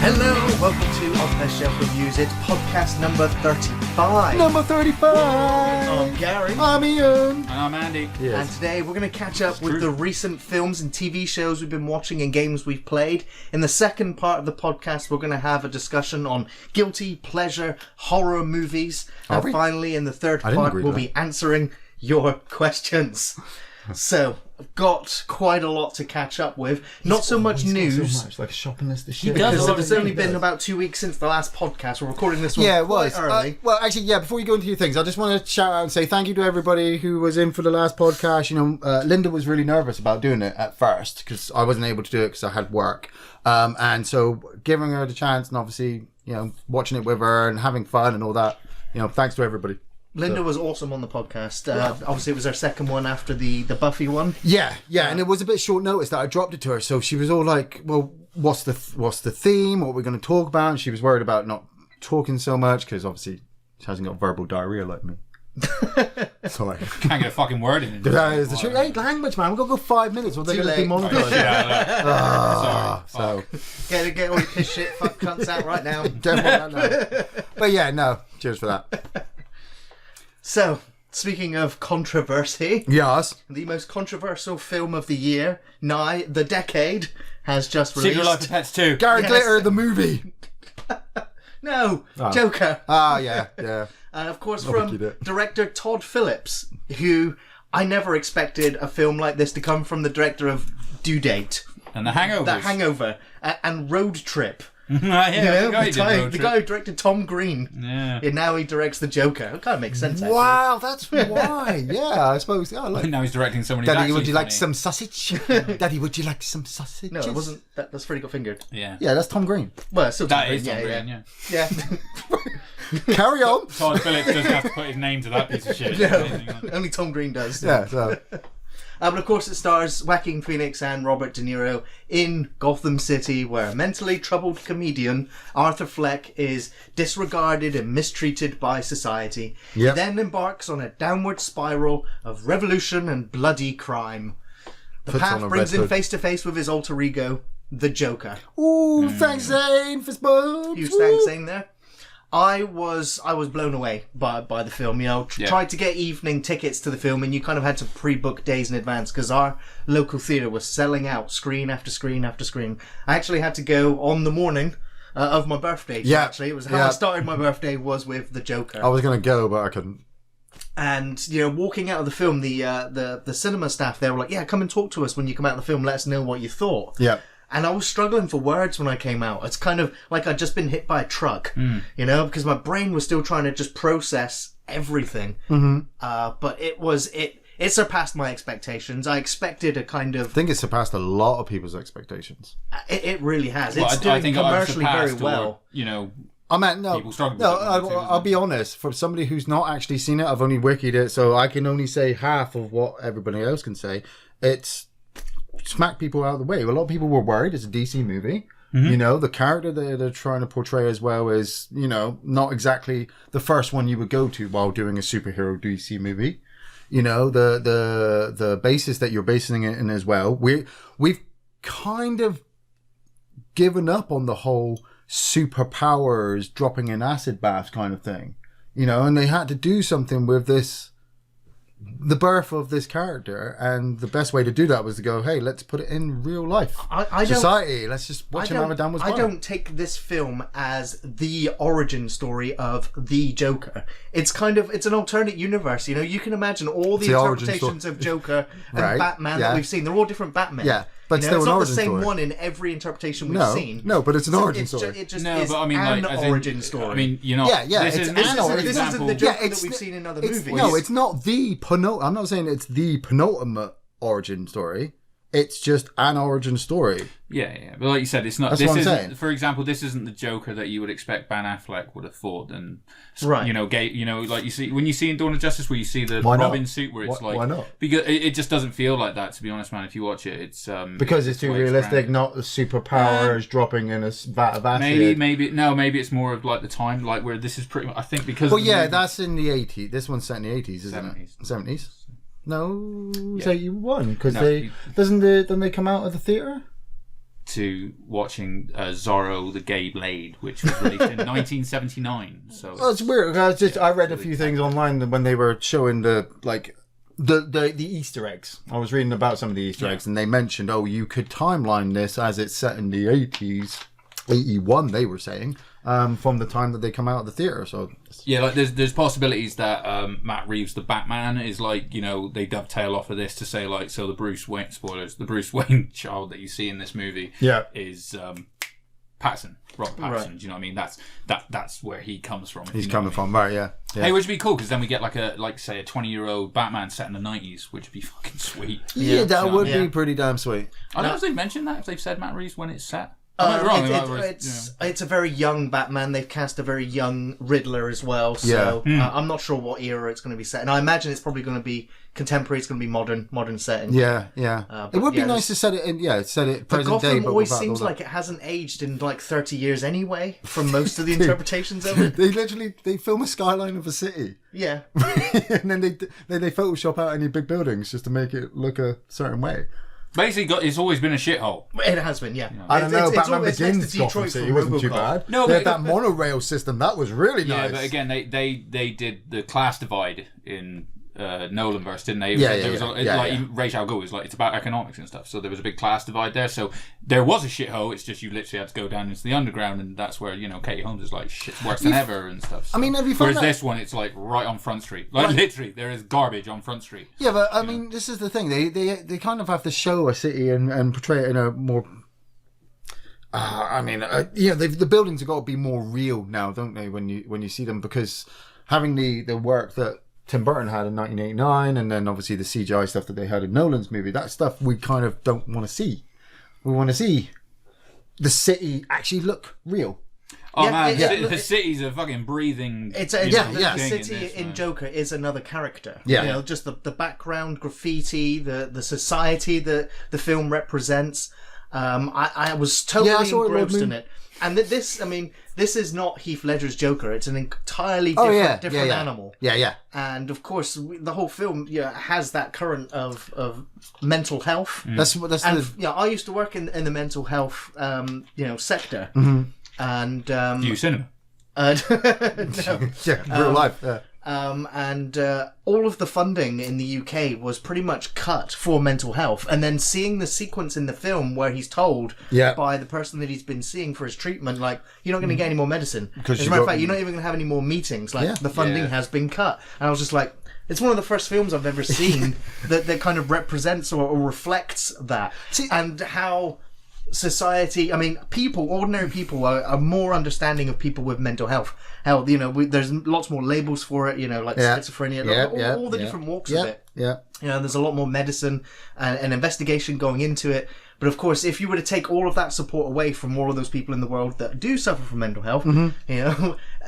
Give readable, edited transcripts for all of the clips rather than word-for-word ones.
Hello, welcome to Off the Shelf Reviews. It's podcast number 35. Number 35! I'm Gary. I'm Iain. And I'm Andy. Yes. And today we're going to catch up with the recent films and TV shows we've been watching and games we've played. In the second part of the podcast, we're going to have a discussion on guilty pleasure horror movies. And finally, in the third part, we'll be answering your questions. So, I've got quite a lot to catch up with. Not so much news. So much, like a shopping list of shit. Because it's only been about 2 weeks since the last podcast. We're recording this one quite early. Before you go into your things, I just want to shout out and say thank you to everybody who was in for the last podcast. Linda was really nervous about doing it at first because I wasn't able to do it because I had work. And so giving her the chance and obviously, watching it with her and having fun and all that, thanks to everybody. Linda was awesome on the podcast. Obviously, it was our second one after the Buffy one. Yeah, and it was a bit short notice that I dropped it to her. So she was all like, "Well, what's the theme? What we're going to talk about?" And she was worried about not talking so much because obviously she hasn't got verbal diarrhea like me. So like, can't get a fucking word in. That is the truth. Ain't language, man. We're gonna go 5 minutes, or they're gonna demonetize. Sorry. Get all your piss shit fuck cunts out right now. Don't want that now. But yeah, no. Cheers for that. So, speaking of controversy, yes, the most controversial film of the year, the decade, has just released. Secret Life of Pets 2. Gary Glitter, the movie. No, Joker. Yeah. And of course from director Todd Phillips, who I never expected a film like this to come from the director of Due Date. And The Hangover. The Hangover. And Road Trip. The guy who directed Tom Green. Yeah. And now he directs the Joker. It kind of makes sense, actually. Wow, that's why. Yeah, I suppose. Yeah, now he's directing somebody. Daddy, would you like some sausage? Daddy, would you like some sausage? No, it wasn't. That's Freddy Got Fingered. Yeah, that's Tom Green. Well, it's still Tom Green. Is Tom Green, yeah. Carry on. Todd Phillips doesn't have to put his name to that piece of shit. No, only Tom Green does. Yeah, so. But of course it stars Joaquin Phoenix and Robert De Niro in Gotham City, where a mentally troubled comedian, Arthur Fleck, is disregarded and mistreated by society. He then embarks on a downward spiral of revolution and bloody crime. The path brings him face to face with his alter ego, the Joker. Ooh, thanks Zane for spokes. Huge thanks Zane there. I was blown away by the film. Tried to get evening tickets to the film, and you kind of had to pre-book days in advance because our local theatre was selling out screen after screen after screen. I actually had to go on the morning of my birthday. Actually, it was how I started my birthday was with the Joker. I was going to go, but I couldn't. And walking out of the film, the cinema staff there were like, "Yeah, come and talk to us when you come out of the film. Let us know what you thought." Yeah. And I was struggling for words when I came out. It's kind of like I'd just been hit by a truck, because my brain was still trying to just process everything. Mm-hmm. But it surpassed my expectations. I expected a kind of... I think it surpassed a lot of people's expectations. It really has. It's doing commercially very well. I mean, I'll be honest. For somebody who's not actually seen it, I've only wikied it, so I can only say half of what everybody else can say. It's smack people out of the way. A lot of people were worried. It's a DC movie. Mm-hmm. The character they're trying to portray as well is, not exactly the first one you would go to while doing a superhero DC movie. The basis that you're basing it in as well. We've kind of given up on the whole superpowers dropping in acid baths kind of thing. And they had to do something with the birth of this character, and the best way to do that was to go, hey, let's put it in real life. Society, let's just watch him have a downward spiral. I don't take this film as the origin story of the Joker. It's an alternate universe. You can imagine all the interpretations of Joker and Batman that we've seen. They're all different Batmen. Yeah. But still, it's not the same story. One in every interpretation we've seen. No, but it's an origin story. It just is an origin story. This isn't the Joker that we've seen in other movies. No, it's not the penultimate. I'm not saying it's the penultimate origin story. It's just an origin story. Yeah. But like you said, it's not. That's what I'm saying. For example, this isn't the Joker that you would expect Ben Affleck would have thought, and right. Like you see when you see in Dawn of Justice, where you see the Robin suit, where it's why not? Because it just doesn't feel like that. To be honest, man, if you watch it, it's because it's too realistic. Not the superpowers dropping in a vat of acid. Maybe it's more of like the time, like where this is pretty much. I think because. Well, that's in the 80s. This one's set in the 80s, isn't it? 70s. No, it's 81 because don't they come out of the theatre? to watching Zorro the Gay Blade, which was released in 1979. So it's weird. I read a few things online when they were showing the Easter eggs. I was reading about some of the Easter eggs, and they mentioned, you could timeline this as it's set in the 80s, 81. They were saying from the time that they come out of the theater. So yeah, like there's possibilities that Matt Reeves the Batman is like, they dovetail off of this to say like, so the Bruce Wayne spoilers, the Bruce Wayne child that you see in this movie is Pattinson, Robert Pattinson. Right. Do you know what I mean? That's where he comes from. He's coming from, right? Yeah. Hey, which would be cool because then we get say a 20-year-old Batman set in the 90s, which would be fucking sweet. Yeah, that would be pretty damn sweet. I don't know if they've mentioned that, if they've said Matt Reeves when it's set. It's a very young Batman. They've cast a very young Riddler as well. So I'm not sure what era it's going to be set in. I imagine it's probably going to be contemporary. It's going to be modern setting. Yeah. It would be nice to set it in. Yeah, set it present day. But Gotham always seems like it hasn't aged in 30 years anyway. From most of the interpretations of it, they film a skyline of a city. Yeah, and then they Photoshop out any big buildings just to make it look a certain way. Basically, it's always been a shithole. It has been, yeah. I don't know. Batman Begins Gotham City wasn't too bad. No, they had that monorail system. That was really nice. Yeah, but again, they did the class divide in Nolanverse, didn't they? Ra's al Ghul was like, it's about economics and stuff. So there was a big class divide there. So there was a shithole. It's just you literally had to go down into the underground, and that's where Katie Holmes is like, shit's worse than ever and stuff. So. I mean, have you found Whereas this one, it's like right on Front Street. Like literally, there is garbage on Front Street. Yeah, but I mean, this is the thing. They kind of have to show a city and portray it in a more. The buildings have got to be more real now, don't they? When you see them, because having the work that Tim Burton had in 1989, and then obviously the CGI stuff that they had in Nolan's movie, that stuff we kind of don't want to see. We want to see the city actually look real. Oh man, the city's a fucking breathing. The city in Joker is another character. Yeah, just the background graffiti, the society that the film represents. I was totally engrossed in it. And this is not Heath Ledger's Joker. It's an entirely different animal. Yeah. And of course, the whole film has that current of mental health. I used to work in the mental health sector. Mm-hmm. And do you cinema? Real life. And all of the funding in the UK was pretty much cut for mental health. And then seeing the sequence in the film where he's told by the person that he's been seeing for his treatment, like, you're not going to get any more medicine. As a matter of fact, you're not even going to have any more meetings. Like, the funding has been cut. And I was just like, it's one of the first films I've ever seen that kind of represents or reflects that. And how society, ordinary people are more understanding of people with mental health. Hell, there's lots more labels for it, schizophrenia, all the different walks of it. Yeah. There's a lot more medicine and investigation going into it. But of course, if you were to take all of that support away from all of those people in the world that do suffer from mental health,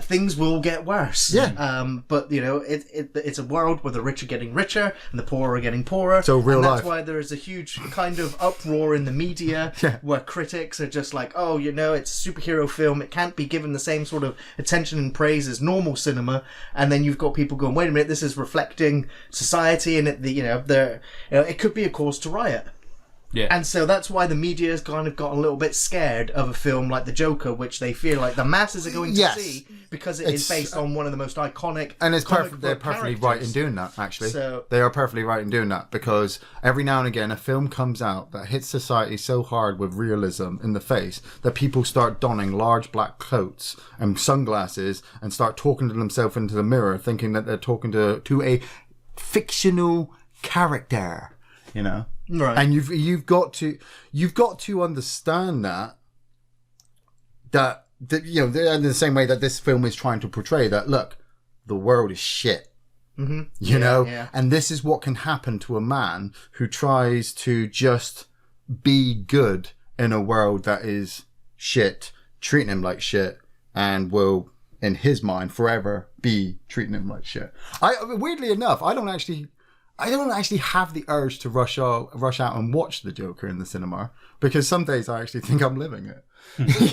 things will get worse. Yeah. But it's a world where the rich are getting richer and the poor are getting poorer. So real life. That's why there is a huge kind of uproar in the media where critics are just like, it's a superhero film. It can't be given the same sort of attention and praise as normal cinema. And then you've got people going, wait a minute, this is reflecting society, and it could be a cause to riot. Yeah. And so that's why the media has kind of got a little bit scared of a film like The Joker, which they feel like the masses are going to see because it's based on one of the most iconic. And they're perfectly right in doing that, actually. They are perfectly right in doing that, because every now and again a film comes out that hits society so hard with realism in the face that people start donning large black coats and sunglasses and start talking to themselves into the mirror, thinking that they're talking to a fictional character, Right. And you've got to understand that in the same way that this film is trying to portray that, look, the world is shit. Mm-hmm. And this is what can happen to a man who tries to just be good in a world that is shit, treating him like shit, and will, in his mind, forever be treating him like shit. Weirdly enough, I don't actually I don't actually have the urge to rush out and watch the Joker in the cinema, because some days I actually think I'm living it.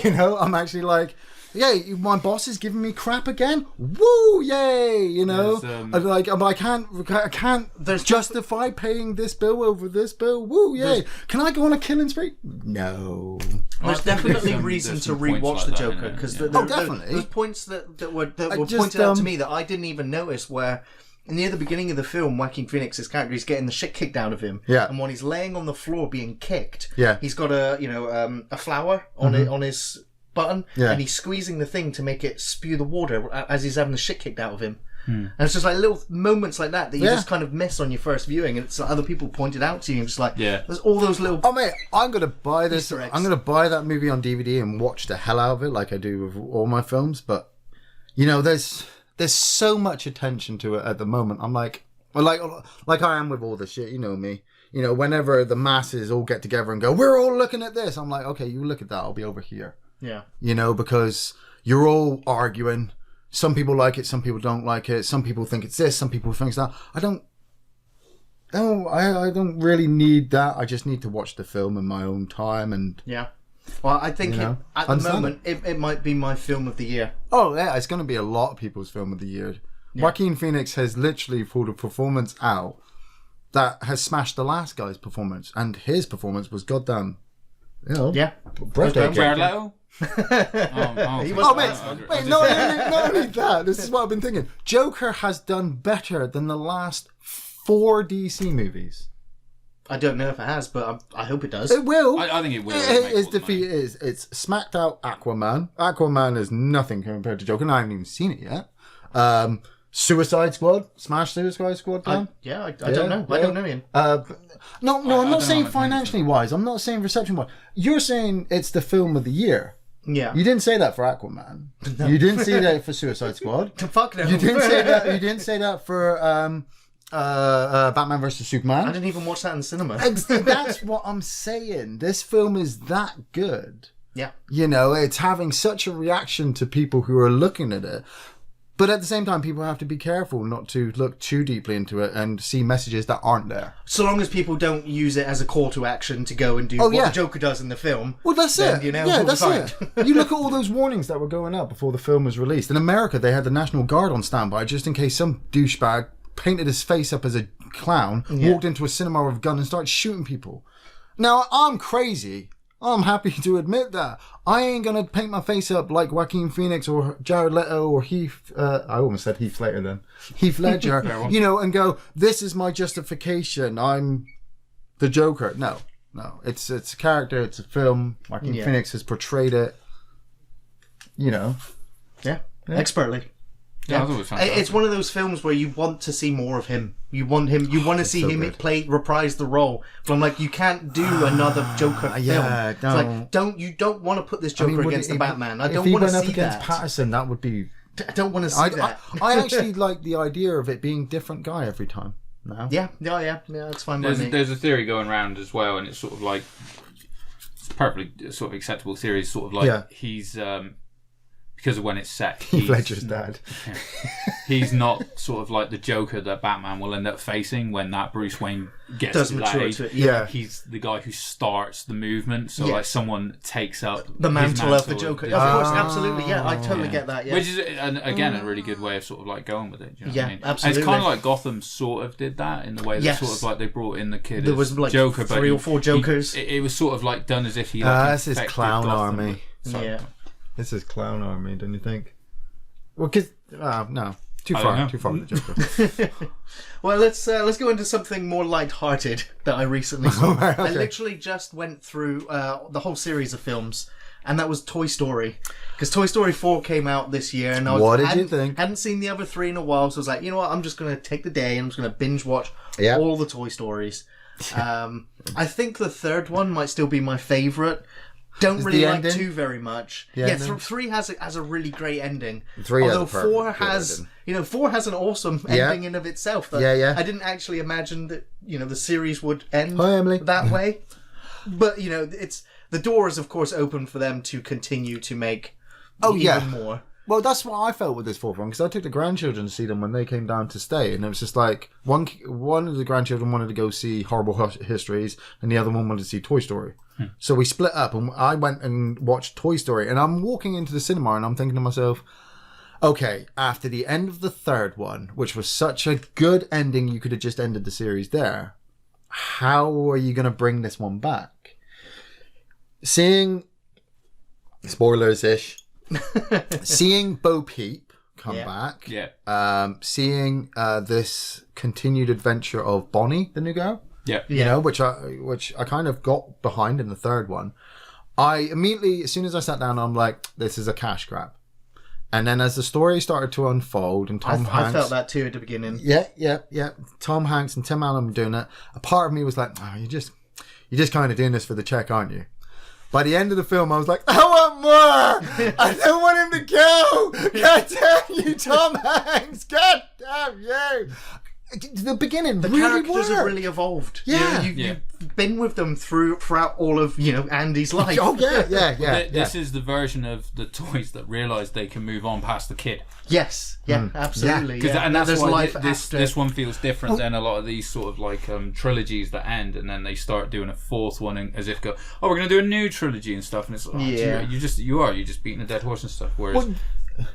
You know, I'm actually like, yeah, my boss is giving me crap again. Woo, yay! You know, I can't justify paying this bill over this bill. Woo, yay! Can I go on a killing spree? No. There's definitely reason to rewatch the Joker, because definitely there's points that were pointed out to me that I didn't even notice, where near the beginning of the film, Joaquin Phoenix's character is getting the shit kicked out of him. Yeah. And when he's laying on the floor being kicked, yeah, he's got a flower on on his button, and he's squeezing the thing to make it spew the water as he's having the shit kicked out of him. And it's just like little moments like that you just kind of miss on your first viewing, and it's like other people pointed out to you, and just like, there's all those little. Oh mate, I'm gonna buy this. I'm gonna buy that movie on DVD and watch the hell out of it, like I do with all my films. But you know, there's so much attention to it at the moment. I'm like I am with all the shit. You know me. You know, whenever the masses all get together and go, we're all looking at this. I'm like, okay, you look at that. I'll be over here. Yeah. You know, because you're all arguing. Some people like it. Some people don't like it. Some people think it's this. Some people think it's that. I don't really need that. I just need to watch the film in my own time. And yeah. Well, I think at the moment, it might be my film of the year. Oh, yeah, it's going to be a lot of people's film of the year. Yeah. Joaquin Phoenix has literally pulled a performance out that has smashed the last guy's performance. And his performance was goddamn, you know, breathtaking. Jared Leto? Wait, not only that, this is what I've been thinking. Joker has done better than the last 4 DC movies. I don't know if it has, but I hope it does. It will. I think it will. It's smacked out Aquaman. Aquaman is nothing compared to Joker, and I haven't even seen it yet. Suicide Squad, smash Suicide Squad down. I don't know. I don't know him. No, I'm not saying financially wise. I'm not saying reception wise. You're saying it's the film of the year. Yeah. You didn't say that for Aquaman. No. You didn't say that for Suicide Squad. Fuck no. You didn't say that for Batman vs Superman. I didn't even watch that in the cinema. That's what I'm saying. This film is that good. Yeah. You know, it's having such a reaction to people who are looking at it. But at the same time, people have to be careful not to look too deeply into it and see messages that aren't there. So long as people don't use it as a call to action to go and do what the Joker does in the film. Well, that's it. You know, that's it. You look at all those warnings that were going up before the film was released. In America, they had the National Guard on standby just in case some douchebag painted his face up as a clown, walked into a cinema with a gun and started shooting people. Now, I'm crazy. I'm happy to admit that. I ain't gonna paint my face up like Joaquin Phoenix or Jared Leto or Heath. I almost said Heath Ledger then. Heath Ledger. You know, and go, this is my justification. I'm the Joker. No. It's a character. It's a film. Joaquin Phoenix has portrayed it. You know. Yeah. Expertly. Yeah. It's one of those films where you want to see more of him. You want to see him reprise the role. But I'm like, you can't do another Joker film. It's like, you don't want to put this Joker against the Batman. I don't want to see that. If he went up against Patterson, that would be. I don't want to see that. I actually like the idea of it being different guy every time. Now. Yeah, that's fine by me. There's a theory going around as well, and it's sort of like it's perfectly sort of acceptable theory. Sort of like he's. Because of when it's set, Heath Ledger's dad. He's not sort of like the Joker that Batman will end up facing when that Bruce Wayne gets to that age. Yeah, he's the guy who starts the movement. So like someone takes up the mantle of the Joker. Of course, absolutely. Yeah, I totally get that. Yeah, which is again a really good way of sort of like going with it. Do you know what I mean? Absolutely. And it's kind of like Gotham sort of did that in the way that sort of like they brought in the kid. There was like Joker, 3 or 4 Jokers. It was sort of like done as if he. That's his clown army. Yeah. This is clown army, don't you think? Well, because no, too far with the Joker. Well, let's go into something more light-hearted that I recently saw. Right, okay. I literally just went through the whole series of films, and that was Toy Story, because Toy Story 4 came out this year, and what did you think? Hadn't seen the other 3 in a while, so I was like, you know what? I'm just going to take the day and I'm just going to binge watch all the Toy Stories. I think the third one might still be my favourite. Don't really like ending? 2 very much. Yeah, 3 has a really great ending. 3 although 4 has, 4 has an awesome ending in of itself. That I didn't actually imagine that the series would end that way. But it's the door is of course open for them to continue to make even more. Well, that's what I felt with this fourth one, because I took the grandchildren to see them when they came down to stay, and it was just like one of the grandchildren wanted to go see Horrible Histories, and the other one wanted to see Toy Story. So we split up, and I went and watched Toy Story, and I'm walking into the cinema, and I'm thinking to myself, okay, after the end of the third one, which was such a good ending, you could have just ended the series there. How are you going to bring this one back? Seeing, spoilers-ish, seeing Bo Peep come back, seeing this continued adventure of Bonnie, the new girl, you know, which I kind of got behind in the third one. I immediately, as soon as I sat down, I'm like, this is a cash grab. And then as the story started to unfold, and Tom Hanks... I felt that too at the beginning. Yeah. Tom Hanks and Tim Allen were doing it. A part of me was like, oh, you're just kind of doing this for the check, aren't you? By the end of the film, I was like, I want more! I don't want him to go! God damn you, Tom Hanks! God damn you! The beginning, the really characters have really evolved. Yeah. You've been with them throughout all of, Andy's life. Oh, yeah. This is the version of the toys that realise they can move on past the kid. Yes, absolutely. Yeah. And that's why this one feels different than a lot of these sort of like trilogies that end, and then they start doing a fourth one, and as if we're going to do a new trilogy and stuff, and it's like, you're just beating a dead horse and stuff. Whereas. Well,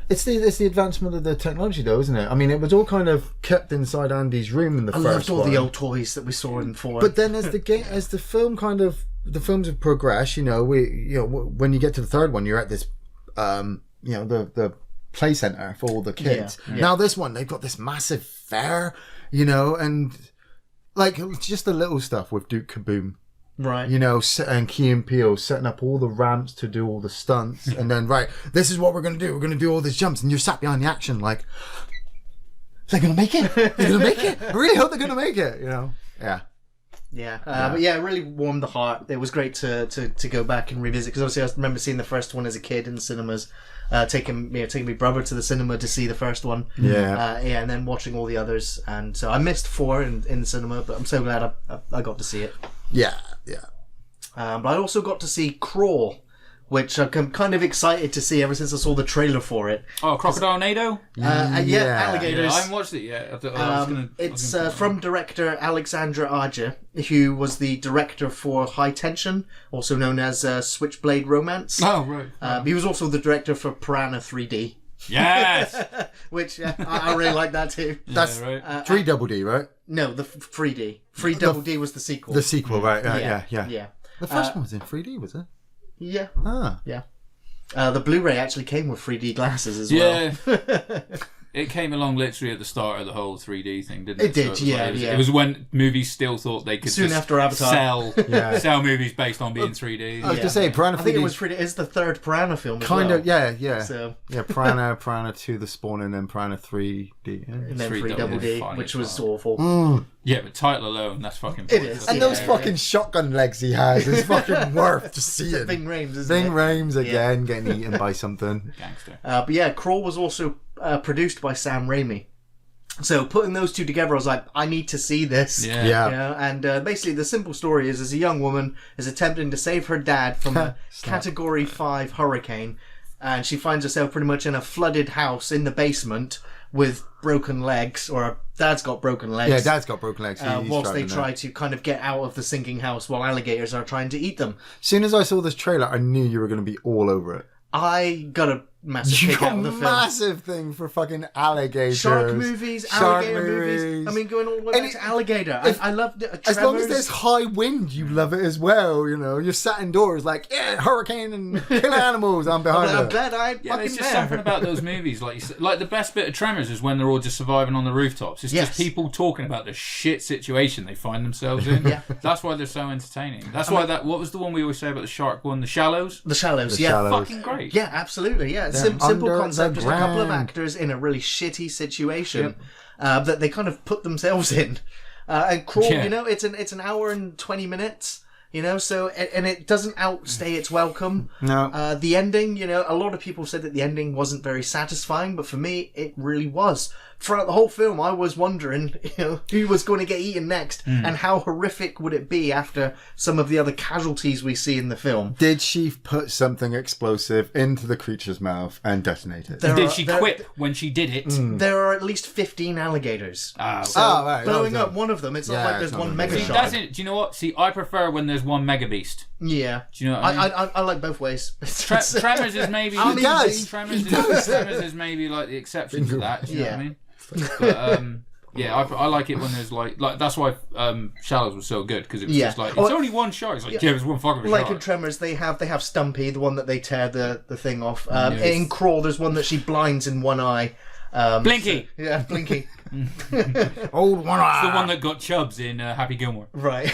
it's the advancement of the technology, though, isn't it? I mean, it was all kind of kept inside Andy's room in the first one. I loved all the old toys that we saw in 4. But then, as the films have progressed, when you get to the third one, you're at this, the play center for all the kids. Yeah. Now this one, they've got this massive fair, and like just the little stuff with Duke Kaboom. Right. And Key and Peele setting up all the ramps to do all the stunts. And then, this is what we're going to do. We're going to do all these jumps. And you're sat behind the action like, they're going to make it. They're going to make it. I really hope they're going to make it, Yeah. But it really warmed the heart. It was great to go back and revisit, because obviously I remember seeing the first one as a kid in the cinemas, taking my brother to the cinema to see the first one, and then watching all the others, and so I missed 4 in the cinema, but I'm so glad I got to see it. But I also got to see Crawl, which I'm kind of excited to see ever since I saw the trailer for it. Oh, Crocodile Nado? Alligators. Yeah, I haven't watched it yet. It's from director Alexandra Aja, who was the director for High Tension, also known as Switchblade Romance. Oh, right. He was also the director for Piranha 3D. Yes! Which I really like that too. That's right. 3 Double D, right? No, the 3D. 3 Double D was the sequel. The sequel, right? Yeah. The first one was in 3D, was it? Yeah. Yeah. The Blu-ray actually came with 3D glasses as well. Yeah. It came along literally at the start of the whole 3D thing, didn't it? It did, It was when movies still thought they could soon after Avatar sell movies based on being 3D. I was going to say, Piranha 3D. I think it was 3D. It's the third Piranha film as kind well. of, yeah. So. Yeah, Piranha 2, The Spawn, and then Piranha 3D. And then 3 Double D, which was awful. Yeah, but title alone, that's fucking it is. And those fucking shotgun legs he has is fucking worth to see it. Ving Rhames, isn't it? Ving Rhames again, getting eaten by something. Gangster. But yeah, Crawl was also produced by Sam Raimi. So putting those two together, I was like, I need to see this. Yeah. And basically the simple story is, a young woman is attempting to save her dad from a Category 5 hurricane, and she finds herself pretty much in a flooded house in the basement with broken legs, or Dad's got broken legs. Yeah, Dad's got broken legs. Whilst they try to kind of get out of the sinking house while alligators are trying to eat them. As soon as I saw this trailer, I knew you were going to be all over it. I got a massive kick out of the film. Massive thing for fucking alligators. Shark movies, alligator movies. I mean, going all the way back to alligator. I loved it. As long as there's high wind, you love it as well. You're sat indoors like, hurricane and killing animals. I'm behind it. I'm glad I'm fucking there's just there. something about those movies. Like the best bit of Tremors is when they're all just surviving on the rooftops. It's just people talking about the shit situation they find themselves in. That's why they're so entertaining. That's why what was the one we always say about the shark one? The Shallows? The Shallows, fucking great. Yeah, absolutely. Yeah, simple concept, just a couple of actors in a really shitty situation that they kind of put themselves in. And Crawl, it's an hour and 20 minutes. So and it doesn't outstay its welcome. No. The ending, a lot of people said that the ending wasn't very satisfying, but for me, it really was. throughout the whole film, I was wondering, who was going to get eaten next, and how horrific would it be after some of the other casualties we see in the film. Did she put something explosive into the creature's mouth and detonate it? Did she quip when she did it? There are at least 15 alligators. Right. Blowing up one of them, it's not like there's one mega See, shark. do you know what? See, I prefer when there's one mega beast. Yeah. Do you know what I mean? I like both ways. Tremors is maybe... Tremors is maybe like the exception to that. Do you know what I mean? But, I like it when there's like that's why Shallows was so good, because it was just like, it's only one shark. It's like, there's one fucking shark. Like in Tremors, they have Stumpy, the one that they tear the thing off. In Crawl, there's one that she blinds in one eye. Blinky. Yeah, Blinky. Old one eye. It's the one that got Chubbs in Happy Gilmore. Right.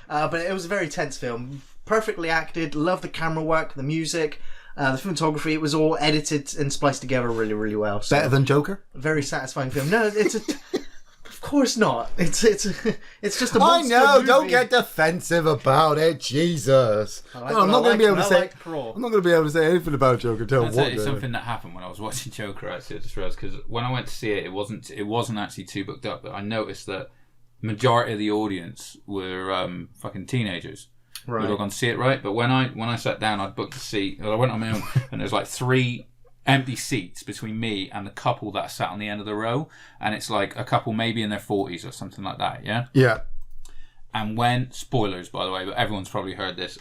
But it was a very tense film. Perfectly acted. Love the camera work, the music. The cinematography, it was all edited and spliced together really, really well. So, better than Joker? Very satisfying film. No, it's a... Of course not. It's just a monster I know, movie. don't get defensive about it, Jesus. I'm not going to be able to say... I'm not going to be able to say anything about Joker. It's something that happened when I was watching Joker, actually. I just realised, because when I went to see it, it wasn't actually too booked up, but I noticed that majority of the audience were fucking teenagers. Right. We were going to see it, right? But when I sat down, I'd booked a seat. I went on my own, and there's like 3 empty seats between me and the couple that sat on the end of the row, and it's like a couple maybe in their 40s or something like that. Yeah. And when, spoilers by the way, but everyone's probably heard this,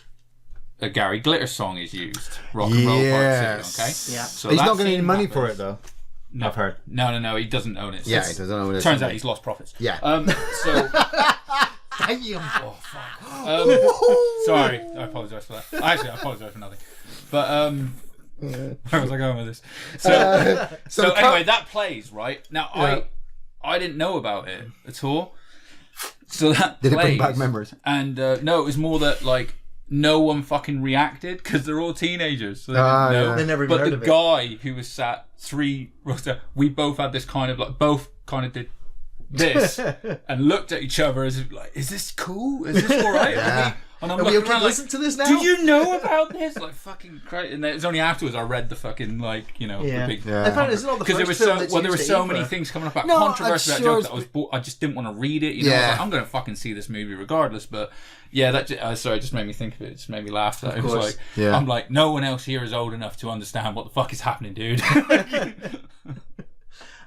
a Gary Glitter song is used. Rock and Roll Part 2, okay? Yeah. So he's not getting any money for it though. No, I've heard. No, he doesn't own it. So he doesn't own it. Turns out he's lost profits. Yeah. So. Oh fuck. Sorry, I apologise for that. Actually, I apologise for nothing. But where was I going with this? So anyway, that plays right now. I didn't know about it at all. So that did plays, it bring back memories? And no, it was more that like no one fucking reacted because they're all teenagers. So they didn't know. They never even but heard the of it. guy who was sat 3 rows down, we both had this kind of like both kind of did this and looked at each other as if, like, is this cool? Is this all right? And I'm looking around listen to this now? Do you know about this? Like fucking crazy. And it was only afterwards I read the fucking the big It's not the because there were so many things coming up about controversy about joke that I just didn't want to read it. You know, I was like, I'm going to fucking see this movie regardless. But yeah, that sorry, it just made me think of it. It just made me laugh. That it was like, I'm like, no one else here is old enough to understand what the fuck is happening, dude.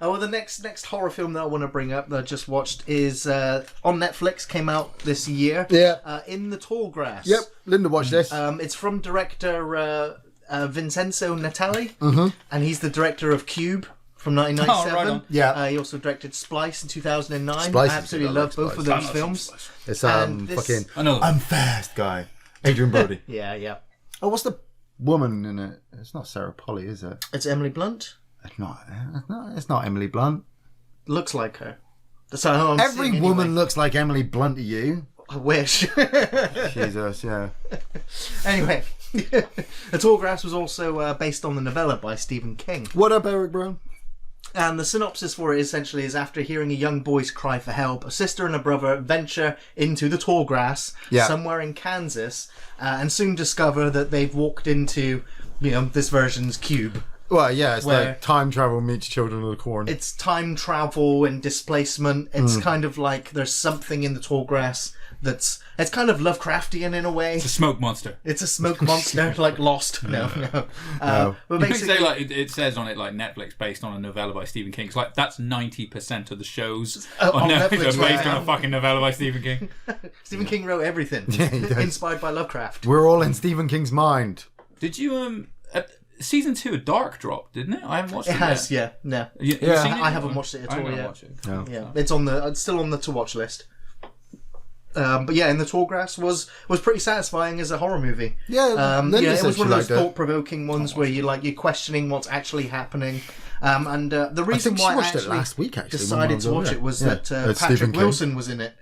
Well, the next horror film that I want to bring up that I just watched is on Netflix, came out this year. Yeah. In the Tall Grass. Yep, Linda watched this. It's from director Vincenzo Natali, and he's the director of Cube from 1997. Oh, right on. Yeah. He also directed Splice in 2009. Splice I absolutely love both of those films. It's fucking another I'm Fast guy, Adrian Brody. Yeah. Oh, what's the woman in it? It's not Sarah Polly, is it? It's Emily Blunt. It's not Emily Blunt. Looks like her. That's how I'm Every seeing woman anyway. looks like Emily Blunt to you. I wish. Jesus, yeah. Anyway, The Tall Grass was also based on the novella by Stephen King. What up, Eric Brown? And the synopsis for it essentially is, after hearing a young boy's cry for help, a sister and a brother venture into the tall grass somewhere in Kansas and soon discover that they've walked into, this version's Cube. Well, yeah, it's like time travel meets Children of the Corn. It's time travel and displacement. It's kind of like there's something in the tall grass it's kind of Lovecraftian in a way. It's a smoke monster. It's a smoke monster, like Lost. No. But basically, it says on it like Netflix based on a novella by Stephen King. It's like that's 90% of the shows on Netflix are based on a fucking novella by Stephen King. Stephen King wrote everything. Inspired by Lovecraft. We're all in Stephen King's mind. Did you season 2 of Dark dropped, didn't it? I haven't watched it. It has, yet. yeah. You seen it? I haven't watched it at all yet. Watch it. No. Yeah, it's still on the to watch list. But yeah, In the Tall Grass was pretty satisfying as a horror movie. Yeah, it was one of those thought-provoking ones where you're questioning what's actually happening. And the reason why I watched it last week, actually, decided to watch it was that Stephen Patrick King. Wilson was in it.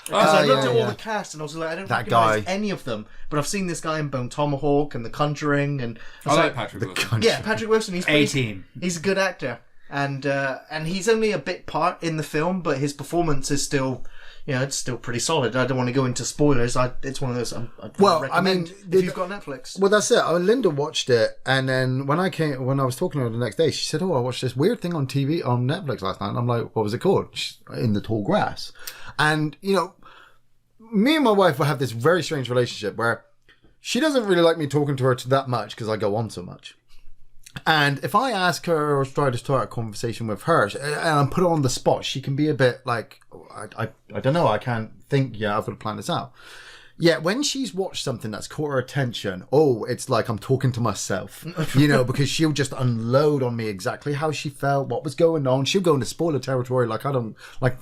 Because I looked at all the cast and I was like, I don't recognise any of them, but I've seen this guy in Bone Tomahawk and The Conjuring, and I like Patrick Wilson. Yeah, Patrick Wilson. He's A-Team. He's a good actor, and he's only a bit part in the film, but his performance is still, it's still pretty solid. I don't want to go into spoilers. It's one of those I'd recommend if you've got Netflix. Well, that's it. Linda watched it, and then when I was talking to her the next day, she said, "Oh, I watched this weird thing on TV on Netflix last night." And I'm like, "What was it called?" She's, In the Tall Grass. And me and my wife will have this very strange relationship where she doesn't really like me talking to her that much because I go on so much. And if I ask her or try to start a conversation with her and put her on the spot, she can be a bit like, I don't know, I can't think, I've got to plan this out. Yet when she's watched something that's caught her attention, it's like I'm talking to myself, because she'll just unload on me exactly how she felt, what was going on. She'll go into spoiler territory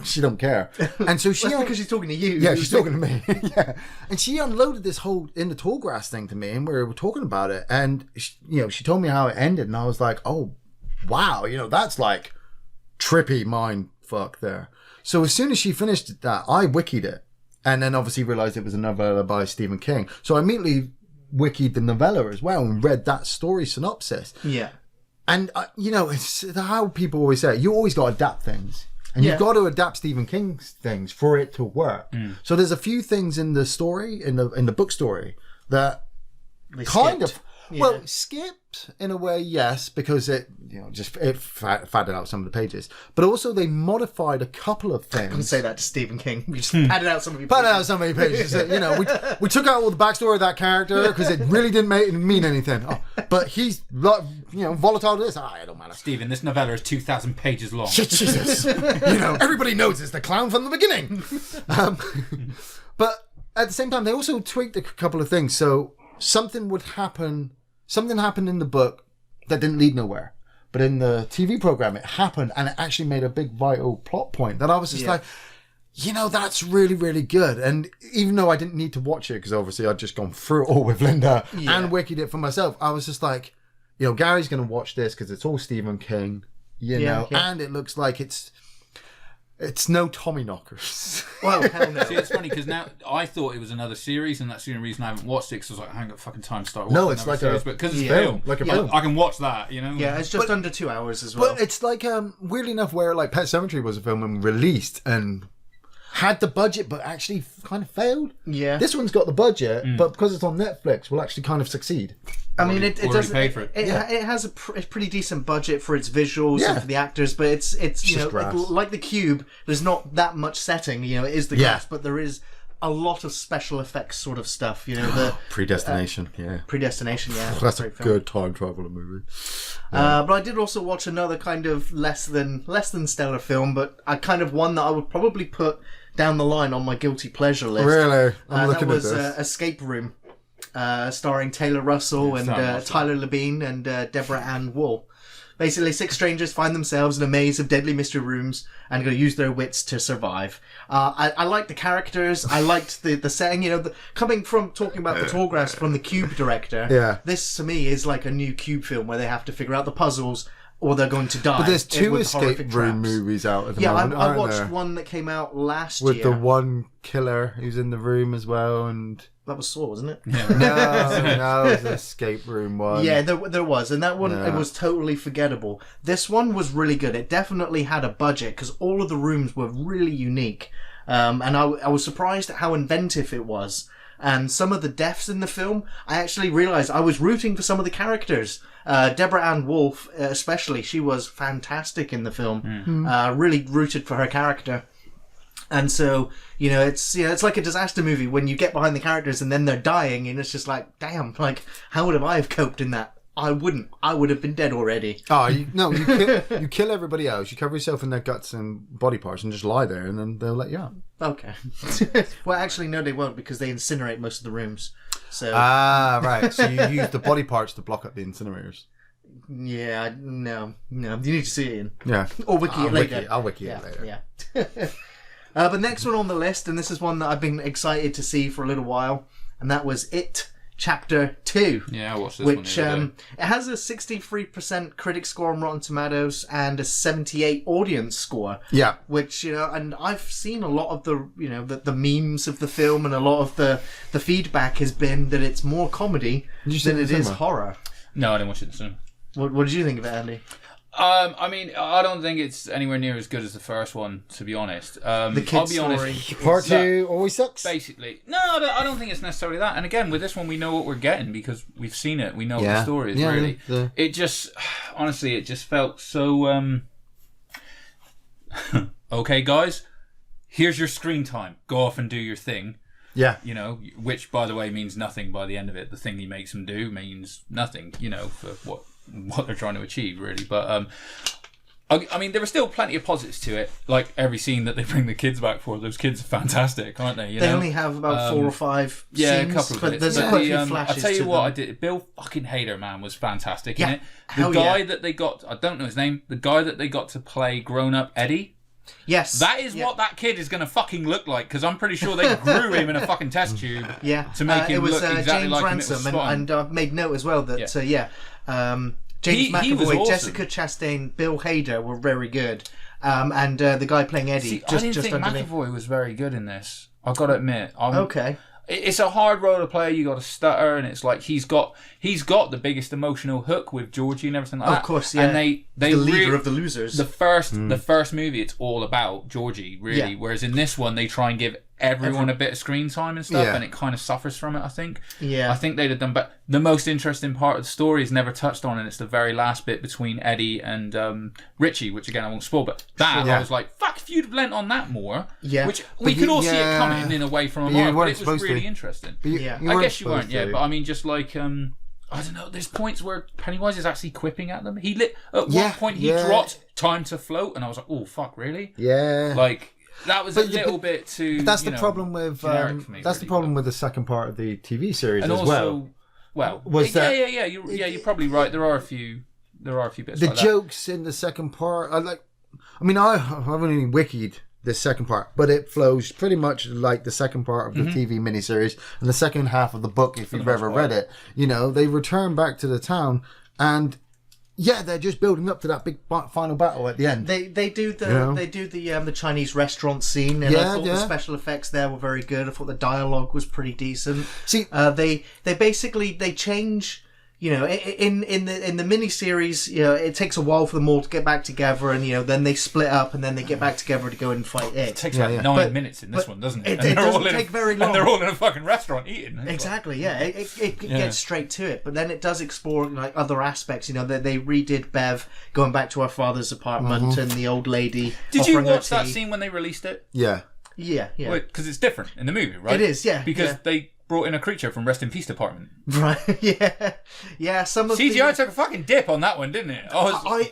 she don't care. And so That's because she's talking to you. Yeah, she's talking to me. Yeah. And she unloaded this whole In the Tall Grass thing to me, and we were talking about it. And, she told me how it ended, and I was like, oh, wow, that's like trippy mind fuck there. So as soon as she finished that, I wikied it. And then obviously realised it was a novella by Stephen King. So I immediately wikied the novella as well and read that story synopsis. Yeah. And, it's how people always say, you always got to adapt things. And you've got to adapt Stephen King's things for it to work. So there's a few things in the story, in the book story, that they kind skipped. of... Well, skipped in a way, yes, because it fatted out some of the pages. But also they modified a couple of things. I couldn't say that to Stephen King. We just padded out some of your pages. Padded out so many pages. We took out all the backstory of that character because it really didn't mean anything. But he's, volatile to this. It don't matter. Stephen, this novella is 2,000 pages long. Jesus. Everybody knows it's the clown from the beginning. But at the same time, they also tweaked a couple of things. So something happened in the book that didn't lead nowhere. But in the TV program, it happened, and it actually made a big vital plot point that I was just like, that's really, really good. And even though I didn't need to watch it, because obviously I'd just gone through it all with Linda and wikied it for myself, I was just like, Gary's going to watch this because it's all Stephen King, and it looks like it's no Tommy Knockers. Well, hell no. See, it's funny because now I thought it was another series, and that's the only reason I haven't watched it. Because I was like, I haven't got fucking time to start watching. No, it's like series, but because it's film, like a film. I can watch that. Yeah, it's just under 2 hours as well. But it's like weirdly enough, where like Pet Sematary was a film and released and had the budget, but actually kind of failed. Yeah, this one's got the budget, but because it's on Netflix, will actually kind of succeed. I mean, it does. Paid for it. It has a pretty decent budget for its visuals and for the actors, but it's like The Cube. There's not that much setting. It is the grass, but there is a lot of special effects sort of stuff. The Predestination. Predestination. Yeah, that's a good time traveler movie. But I did also watch another kind of less than stellar film, but a kind of one that I would probably put down the line on my guilty pleasure list. Really, I'm looking that was at this. Escape Room. Starring Taylor Russell and Tyler Labine and Deborah Ann Wool. Basically, 6 strangers find themselves in a maze of deadly mystery rooms and going to use their wits to survive. I liked the characters. I liked the setting. Coming from talking about the Tall Grass from the Cube director, this to me is like a new Cube film where they have to figure out the puzzles or they're going to die. But there's 2 escape room movies out at the moment. I watched one that came out last year. With the one killer who's in the room as well, and... That was Saw, wasn't it? Yeah. No, it was an escape room one. Yeah, there was. And that one, it was totally forgettable. This one was really good. It definitely had a budget because all of the rooms were really unique. And I was surprised at how inventive it was. And some of the deaths in the film, I actually realised I was rooting for some of the characters. Deborah Ann Wool, especially, she was fantastic in the film. Really rooted for her character. And so, it's like a disaster movie when you get behind the characters and then they're dying and it's just like, damn, like, how would I have coped in that? I wouldn't. I would have been dead already. You kill everybody else, you cover yourself in their guts and body parts and just lie there and then they'll let you out. Okay. Well, actually, no, they won't because they incinerate most of the rooms. So. Right. So you use the body parts to block up the incinerators. Yeah, no. You need to see it in. Yeah. Or wiki it later. I'll wiki it later. Yeah. But next one on the list, and this is one that I've been excited to see for a little while, and that was It Chapter 2. Yeah, I watched this which, one. it has a 63% critic score on Rotten Tomatoes and a 78 audience score. Yeah. Which, and I've seen a lot of the memes of the film, and a lot of the feedback has been that it's more comedy than it is horror. No, I didn't watch it in the cinema. What did you think of it, Andy? I mean, I don't think it's anywhere near as good as the first one, to be honest. The kid's I'll be story. honest. Part 2 always sucks. Basically. No, I don't think it's necessarily that. And again, with this one, we know what we're getting because we've seen it. We know what the story is, really. It just, honestly, it just felt so... okay, guys, here's your screen time. Go off and do your thing. Yeah. You know, which, by the way, means nothing by the end of it. The thing he makes them do means nothing, you know, for what they're trying to achieve, really. But, I mean, there were still plenty of positives to it. Like, every scene that they bring the kids back for, those kids are fantastic, aren't they? They only have about 4 or 5 scenes. Yeah, a couple of but there's quite a few flashes. I'll tell you to what, them. I did. Bill fucking Hader, man, was fantastic in Yeah. it. The guy yeah. that they got, I don't know his name, the guy that they got to play grown-up Eddie. Yes. That is what that kid is going to fucking look like, because I'm pretty sure they grew him in a fucking test tube to make him look exactly James like Ransom, him. It was spot on. and I've made note as well that, James He was McAvoy, awesome. Jessica Chastain, Bill Hader were very good. And the guy playing Eddie, See, just I didn't think underneath. McAvoy was very good in this. I've got to admit. Okay. It's a hard role to play. You got to stutter, and it's like he's got the biggest emotional hook with Georgie and everything like that. Of course, yeah. And they the leader of the losers. The first movie, it's all about Georgie, really. Yeah. Whereas in this one, they try and give everyone a bit of screen time and stuff, Yeah. and it kind of suffers from it. I think. Yeah. I think they'd have done. But the most interesting part of the story is never touched on, and it's the very last bit between Eddie and Richie, which again I won't spoil. But that I was like, fuck, if you'd lent on that more, which we could all see it coming in a way from a mile, but it was really interesting. I guess you weren't, but I mean, just like I don't know. There's points where Pennywise is actually quipping at them. At one point he dropped "Time to Float," and I was like, "Oh fuck, really?" Yeah. Like that was a little bit too. But that's the problem with the problem with the second part of the TV series and as also, well. You're probably right. There are a few bits. The like jokes in the second part, I've only wikied the second part, but it flows pretty much like the second part of the TV miniseries and the second half of the book. If you've ever read it, you know they return back to the town, and they're just building up to that big final battle at the end. They do the Chinese restaurant scene, and I thought the special effects there were very good. I thought the dialogue was pretty decent. See, they basically change. You know, in the miniseries, you know, it takes a while for them all to get back together, and you know, then they split up, and then they get back together to go and fight it. It takes like 9 minutes in this one, doesn't it? It doesn't take very long. And they're all in a fucking restaurant eating. Exactly, yeah. It gets straight to it, but then it does explore like other aspects. You know, they redid Bev going back to her father's apartment, and the old lady. Did you watch that scene when they released it? Yeah. Because it's different in the movie, right? It is, yeah. Because they brought in a creature from Rest in Peace department. Right, yeah. Some of CGI took a fucking dip on that one, didn't it? I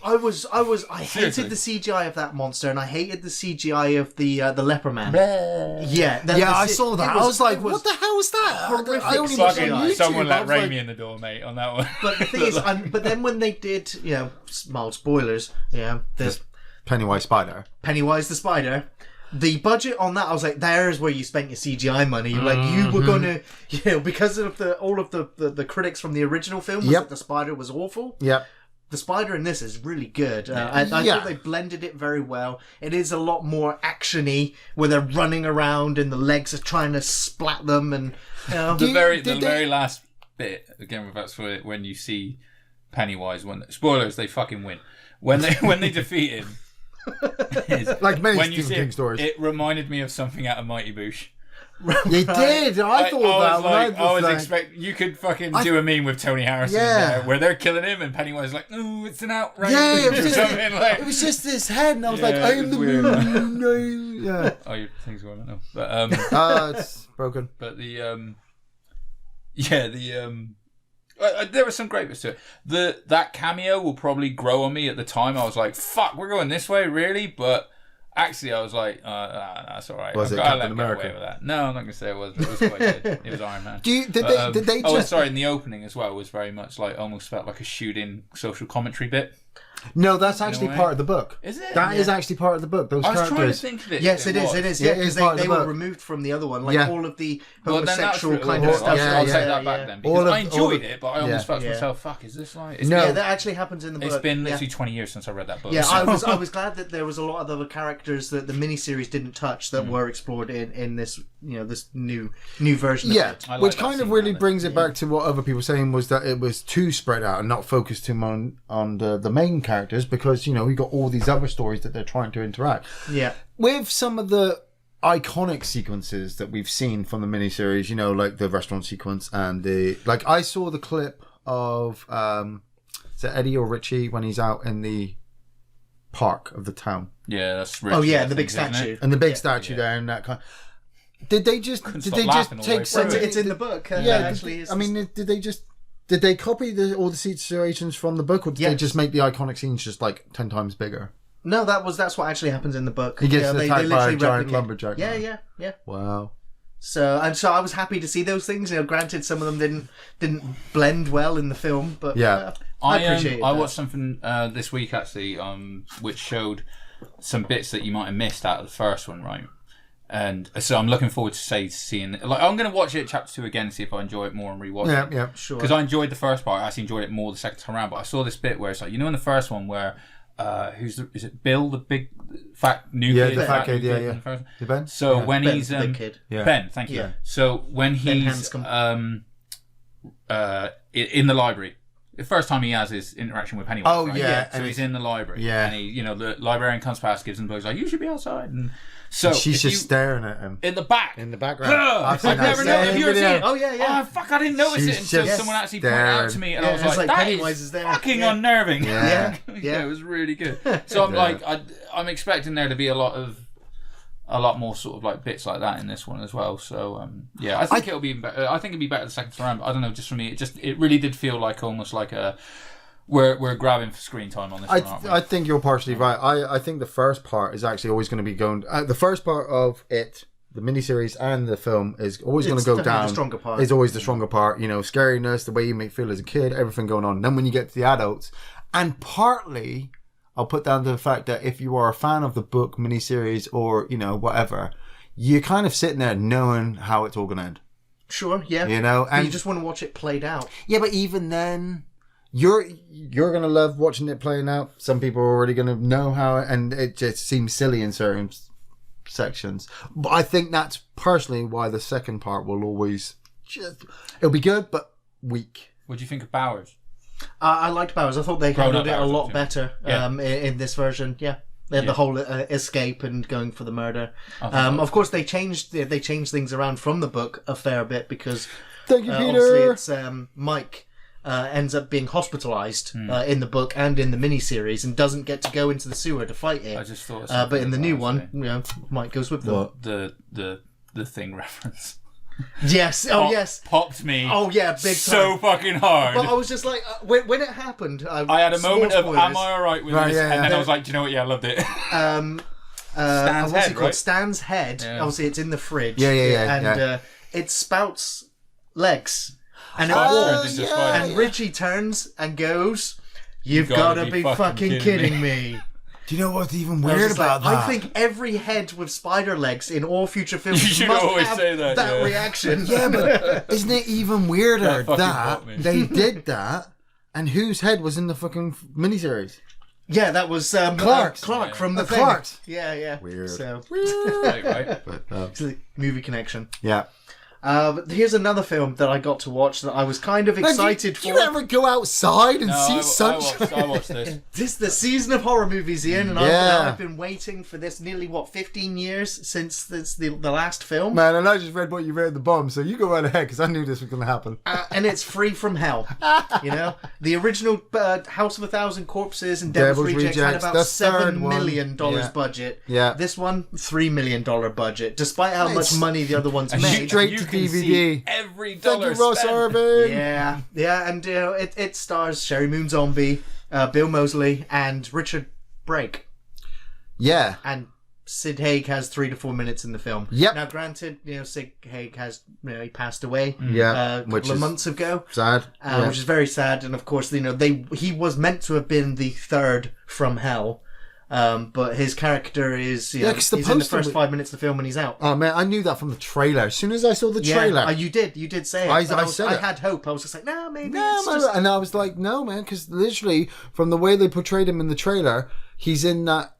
hated the CGI of that monster, and I hated the CGI of the leper man. I saw that. I was like, what the hell was that? Horrific. I only watched it on YouTube. Someone let Raimi in the door, mate, on that one. But the thing is, but then when they did, you know, mild spoilers, there's Pennywise Spider. Pennywise the Spider. The budget on that, I was like, there's where you spent your CGI money. Like, you were going to, you know, because of all of the critics from the original film was that the spider was awful. Yep. The spider in this is really good. I thought they blended it very well. It is a lot more action-y, where they're running around and the legs are trying to splat them. And you know. The very last bit, again, that's when you see Pennywise, spoilers, they fucking win. When they defeat him, like many when Stephen King stories. It reminded me of something out of Mighty Boosh. You did. I thought that. I was expecting you could fucking do a meme with Tony Harrison there, where they're killing him and Pennywise is like, "Ooh, it's an outrage." Yeah, it was just this head, and I was like, "I am the moon." Yeah. Oh, your thing's going on. But it's broken. But there were some great bits to it. That cameo will probably grow on me at the time. I was like, "Fuck, we're going this way, really?" But actually, I was like, "That's all right." Was it Captain America? Away with that. No, I'm not gonna say it was. But it was quite good. It was Iron Man. Did they? Oh, sorry. In the opening as well was very much like almost felt like a shoot-in social commentary bit. No, that's actually part of the book. Is it? That is actually part of the book. Those characters. I was trying to think of it. Yes, it is. Yeah, because they were removed from the other one. Like all of the homosexual kind of stuff. I'll take that back then. Because I enjoyed it, but I almost felt to myself, fuck, is this like... No, that actually happens in the book. It's been literally 20 years since I read that book. Yeah, I was glad that there was a lot of other characters that the miniseries didn't touch that were explored in this, you know, this new version of it. Yeah, which kind of really brings it back to what other people were saying, was that it was too spread out and not focused too on the main characters because, you know, we got all these other stories that they're trying to interact. Yeah. With some of the iconic sequences that we've seen from the miniseries, you know, like the restaurant sequence and I saw the clip of, is it Eddie or Richie when he's out in the park of the town? Yeah, that's Richie. Oh yeah, the big statue. And the big statue there and that kind of... Did they just take some... It's in the book. Actually, I mean, did they copy all the situations from the book, or did they just make the iconic scenes just like 10 times bigger? No, that's what actually happens in the book. He gets attacked by a giant lumberjack. Yeah. Wow. So I was happy to see those things. You know, granted, some of them didn't blend well in the film, but I appreciate it. I watched something this week actually, which showed some bits that you might have missed out of the first one, right? And so I'm looking forward to seeing it. Like, I'm going to watch it chapter 2 again, see if I enjoy it more and rewatch it. Yeah, sure. Because I enjoyed the first part. I actually enjoyed it more the second time around. But I saw this bit where it's like, you know, in the first one where is it Bill, the big fat new kid? Yeah, the fat kid. Yeah. The Ben. So when Ben, he's the big kid. Ben, thank you. Yeah. So when he's in the library. The first time he has his interaction with Pennywise. Oh, right? yeah. So he's in the library. Yeah. And he, you know, the librarian comes past, gives him the book, he's like, you should be outside. And so she's just staring at him. In the back. In the background. I've never noticed. Have you ever seen it? Oh, yeah. Oh, fuck, I didn't notice it until someone actually pointed out to me. And I was like, that Pennywise is there. Fucking unnerving. Yeah. It was really good. So I'm like, I'm expecting there to be a lot more sort of like bits like that in this one as well. So I think it'll be better. I think it'd be better the second time around. But I don't know. Just for me, it really did feel like almost like we're grabbing for screen time on this one, aren't we? I think you're partially right. I think the first part is actually always going to be going... the first part of it, the miniseries and the film, is always going to go down. The stronger part. Is always the stronger part. You know, scariness, the way you make feel as a kid, everything going on. And then when you get to the adults, and partly, I'll put down to the fact that if you are a fan of the book, miniseries, or, you know, whatever, you're kind of sitting there knowing how it's all going to end. Sure, yeah. You know? And you just want to watch it played out. Yeah, but even then... You're gonna love watching it playing out. Some people are already gonna know how, and it just seems silly in certain sections. But I think that's personally why the second part will always it'll be good but weak. What do you think of Bowers? I liked Bowers. I thought they handled it a lot better in this version. Yeah. The whole escape and going for the murder. Of course, they changed things around from the book a fair bit because thank you, Peter. Obviously it's Mike. Ends up being hospitalized in the book and in the miniseries and doesn't get to go into the sewer to fight it. I just thought but in the new one, you know, Mike goes with them. The Thing reference. Yes. Yes. Popped me. Oh yeah, big time. So fucking hard. But I was just like, when it happened, I had a moment of, am I alright with this? Yeah, and then I was like, do you know what? Yeah, I loved it. Stan's head, right? Stan's head. Yeah. Obviously, it's in the fridge. And it spouts legs. And and Richie turns and goes, "You've got to be fucking kidding me." Do you know what's even weird about that? I think every head with spider legs in all future films must have say that reaction. Yeah, but isn't it even weirder that they did that, and whose head was in the fucking miniseries? Yeah, that was Clark from the Clark. Yeah. Weird. So, right. But, movie connection. Yeah. But here's another film that I got to watch that I was kind of excited for. Do you ever go outside and see sunshine? I watched this. This is the season of horror movies, Ian, and I've been waiting for this nearly, 15 years since the last film? Man, and I just read what you read at the bottom, so you go right ahead, because I knew this was going to happen. And it's free from hell. You know? The original House of a Thousand Corpses and Devil's Rejects had about $7 million budget. Yeah. This one, $3 million budget, despite how much money the other ones made. Straight to DVD. Every dollar Thank you, Ross spent. Irving. Yeah, and it stars Sherry Moon Zombie, Bill Moseley, and Richard Brake. Yeah. And Sid Haig has 3 to 4 minutes in the film. Yep. Now, granted, Sid Haig has he passed away. Yeah. A couple of months ago. Sad. Which is very sad, and of course, he was meant to have been the third from hell. But his character is he's in the first 5 minutes of the film and he's out. Oh man, I knew that from the trailer. As soon as I saw the trailer, you did say it. I had hope. I was just like, maybe. And I was like, no, man, because literally from the way they portrayed him in the trailer, he's in that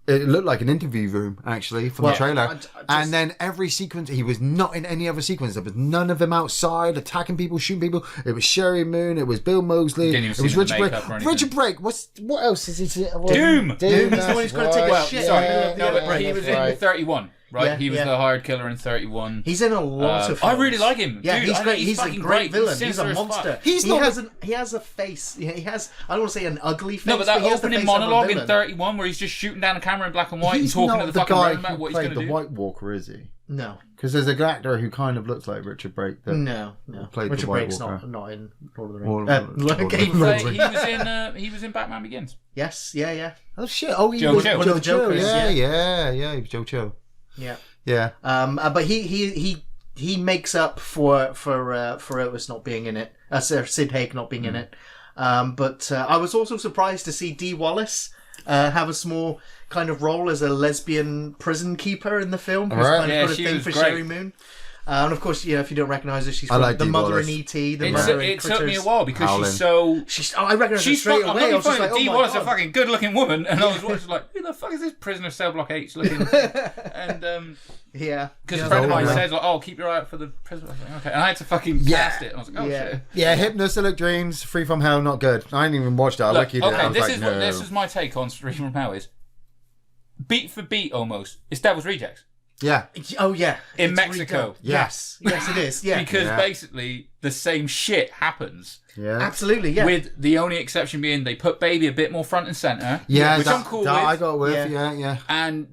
It looked like an interview room, actually, from the trailer. And then every sequence, he was not in any other sequence. There was none of them outside, attacking people, shooting people. It was Sherry Moon, it was Bill Moseley, it was Richard Brake. Richard Brake, what else is he? Doom! Doom is the one who's going to take a shit. But he was in 31. Right, yeah, he was the hired killer in 31. He's in a lot of films. I really like him. Yeah, dude, he's great. He's a great villain. He's a monster. He has a face. He has. I don't want to say an ugly face. No, but that opening monologue in 31, where he's just shooting down a camera in black and white and talking to the fucking guy about what he's going to do. The White Walker, is he? No, because there's a actor who kind of looks like Richard Brake. No. Richard Brake's not in Lord of the Rings. He was in Batman Begins. Yes, yeah. Oh shit! Oh, he was one of the Jokers. Yeah. He was Joe Cho. Yeah. But he makes up for Otis not being in it. Sid Haig not being in it. But I was also surprised to see Dee Wallace have a small kind of role as a lesbian prison keeper in the film. Right. Kind of got a thing for Sherry Moon. And of course, if you don't recognise her, she's from the mother in E.T., the mother in Critters. It took me a while because I recognise her straight away. I was just like, Dee Wallace, a fucking good-looking woman, and I was watching like, who the fuck is this prisoner cell block H looking? And because a friend of mine said, like, oh, keep your eye out for the prisoner. I was like, okay, and I had to fucking cast it. And I was like, oh shit. Yeah, Hypnotic Dreams, Free From Hell, not good. I didn't even watch that. This is my take on Free From Hell is beat for beat almost. It's Devil's Rejects. Yeah. Oh, yeah. In Mexico. Yes, it is. Yeah. Because basically the same shit happens. Yeah. Absolutely, yeah. With the only exception being they put Baby a bit more front and centre. Yeah, which I'm cool with. I got with, yeah. And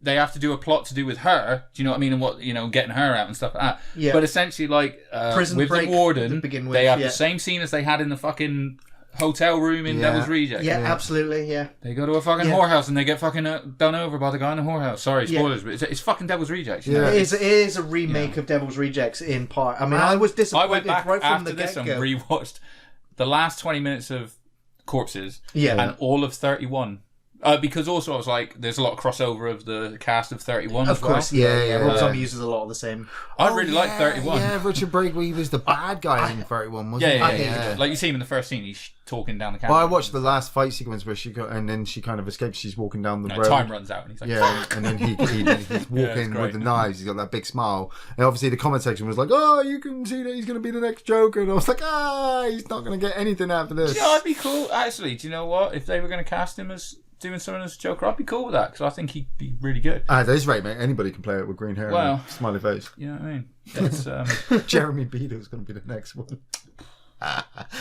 they have to do a plot to do with her. Do you know what I mean? And what, getting her out and stuff like that. Yeah. But essentially, like, Prison with Break the warden, they have the same scene as they had in the fucking hotel room in Devil's Rejects. Yeah, absolutely, yeah. They go to a fucking whorehouse and they get fucking done over by the guy in the whorehouse. Sorry, spoilers, but it's fucking Devil's Rejects. Yeah. It is a remake of Devil's Rejects in part. I mean, I was disappointed I went back right from the after this get-go. and rewatched the last 20 minutes of Corpses and all of 31. Because also I was like, there's a lot of crossover of the cast of 31 of as well. course, yeah. Rob Zombie uses a lot of the same. I really like 31. Yeah, Richard Brake, he was the bad guy in 31, wasn't he? Yeah. Like you see him in the first scene, he's talking down the camera. Well, I watched the last fight sequence where she got, and then she kind of escapes. She's walking down the road. Time runs out, and he's like, fuck! And then he's walking with the knives. He's got that big smile, and obviously the comment section was like, "Oh, you can see that he's going to be the next Joker." And I was like, he's not going to get anything after this. Do you know, I'd be cool. Actually, do you know what? If they were going to cast him as doing someone as Joker, I'd be cool with that because I think he'd be really good. That's right, mate. Anybody can play it with green hair and a smiley face. You know what I mean? It's, Jeremy Beadle's going to be the next one.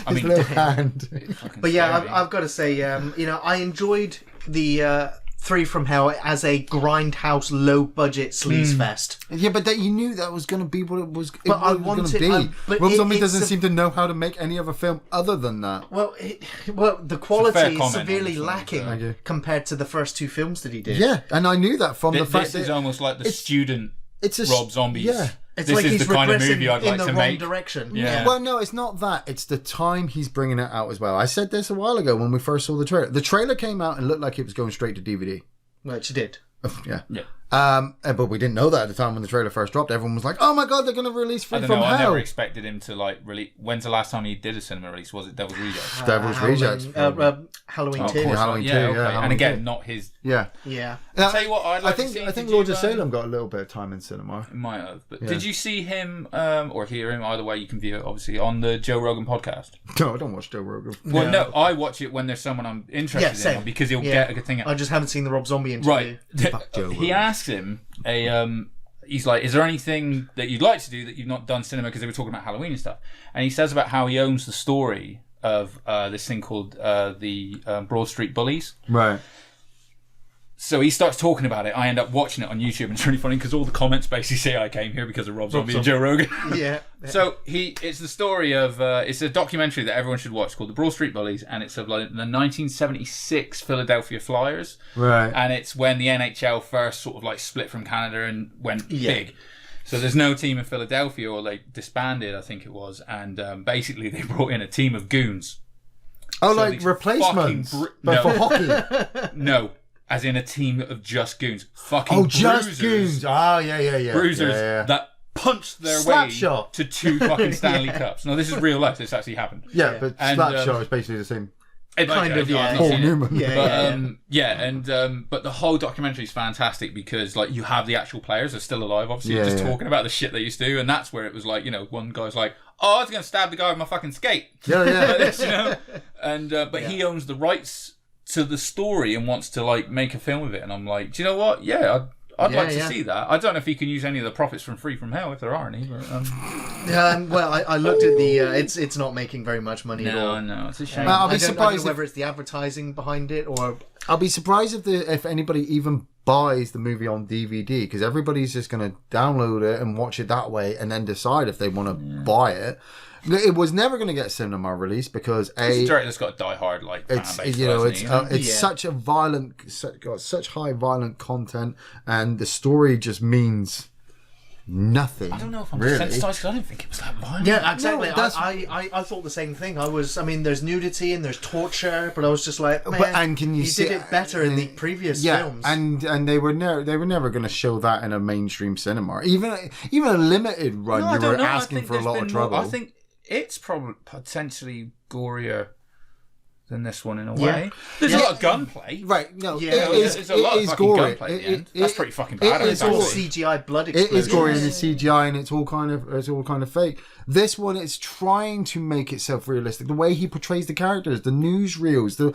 His little hand. But yeah, I've got to say, I enjoyed the Three from Hell as a grindhouse, low-budget sleaze fest. Yeah, but you knew that was going to be what it was. But I wanted to be. Rob Zombie doesn't seem to know how to make any other film other than that. Well, the quality is severely lacking compared to the first two films that he did. Yeah, and I knew that from the fact that this is almost like the student. It's a Rob Zombie. Yeah. It's this like is he's the kind of movie I'd like in the to wrong make. direction. Yeah. Well, no, it's not that. It's the time he's bringing it out as well. I said this a while ago when we first saw the trailer. The trailer came out and looked like it was going straight to DVD. Which it did. Yeah. But we didn't know that at the time when the trailer first dropped. Everyone was like, "Oh my god, they're going to release Free From Hell." I never expected him to release. When's the last time he did a cinema release? Was it Devil's Rejects? Devil's Rejects. Halloween 2. Halloween 2. Yeah. And again, not his. Yeah. I'll tell you what, I'd like to see. I think Lords of Salem got a little bit of time in cinema. It might have. But did you see him or hear him? Either way, you can view it obviously on the Joe Rogan podcast. No, I don't watch Joe Rogan. Well, no, I watch it when there's someone I'm interested in because he'll get a good thing out. I just haven't seen the Rob Zombie interview. Right. Fuck Joe He asks him he's like, is there anything that you'd like to do that you've not done cinema? Because they were talking about Halloween and stuff. And he says about how he owns the story of this thing called the Broad Street Bullies. Right. So he starts talking about it. I end up watching it on YouTube, and it's really funny because all the comments basically say I came here because of Rob Zombie and Joe Rogan. Yeah. So it's the story of it's a documentary that everyone should watch called The Broad Street Bullies, and it's of like the 1976 Philadelphia Flyers. Right. And it's when the NHL first sort of like split from Canada and went big. So there's no team in Philadelphia, or they disbanded, I think it was, and basically they brought in a team of goons. Oh, so like replacements, but for hockey? No. As in a team of just goons. Fucking just goons. Oh, yeah. Bruisers that punched their way to 2 fucking Stanley Cups. No, this is real life. This actually happened. Yeah, but Slapshot is basically the same. It kind of, yeah. Paul Newman. But the whole documentary is fantastic because like you have the actual players are still alive, obviously, just talking about the shit they used to do, and that's where it was like, you know, one guy's like, "Oh, I was going to stab the guy with my fucking skate," like this, you know, and but he owns the rights to the story and wants to like make a film of it, and I'm like, do you know what? Yeah, I'd like to see that. I don't know if he can use any of the profits from Free From Hell, if there are any. But, well, I looked at the. It's not making very much money at all. No, it's a shame. I'll be I surprised don't know whether it's the advertising behind it or. I'll be surprised if anybody even buys the movie on DVD, because everybody's just going to download it and watch it that way, and then decide if they want to buy it. It was never going to get cinema release because it's director's got a die-hard like fan base, it's such a violent, got such high violent content, and the story just means nothing. I don't know if I'm really desensitized because I didn't think it was that violent. Yeah, exactly. No, I thought the same thing. I mean, there's nudity and there's torture, but I was just like, man, and can you see, did it better in the previous films. and they were never going to show that in a mainstream cinema. Even a limited run, you were asking for a lot of trouble. I think it's probably potentially gorier than this one in a way. There's a lot of gunplay. Right, no, there's a lot of fucking gunplay at the end. That's pretty fucking bad. It's all CGI blood explosions. It is gory and it's CGI and it's all kind of fake. This one, it's trying to make itself realistic. The way he portrays the characters, the newsreels, the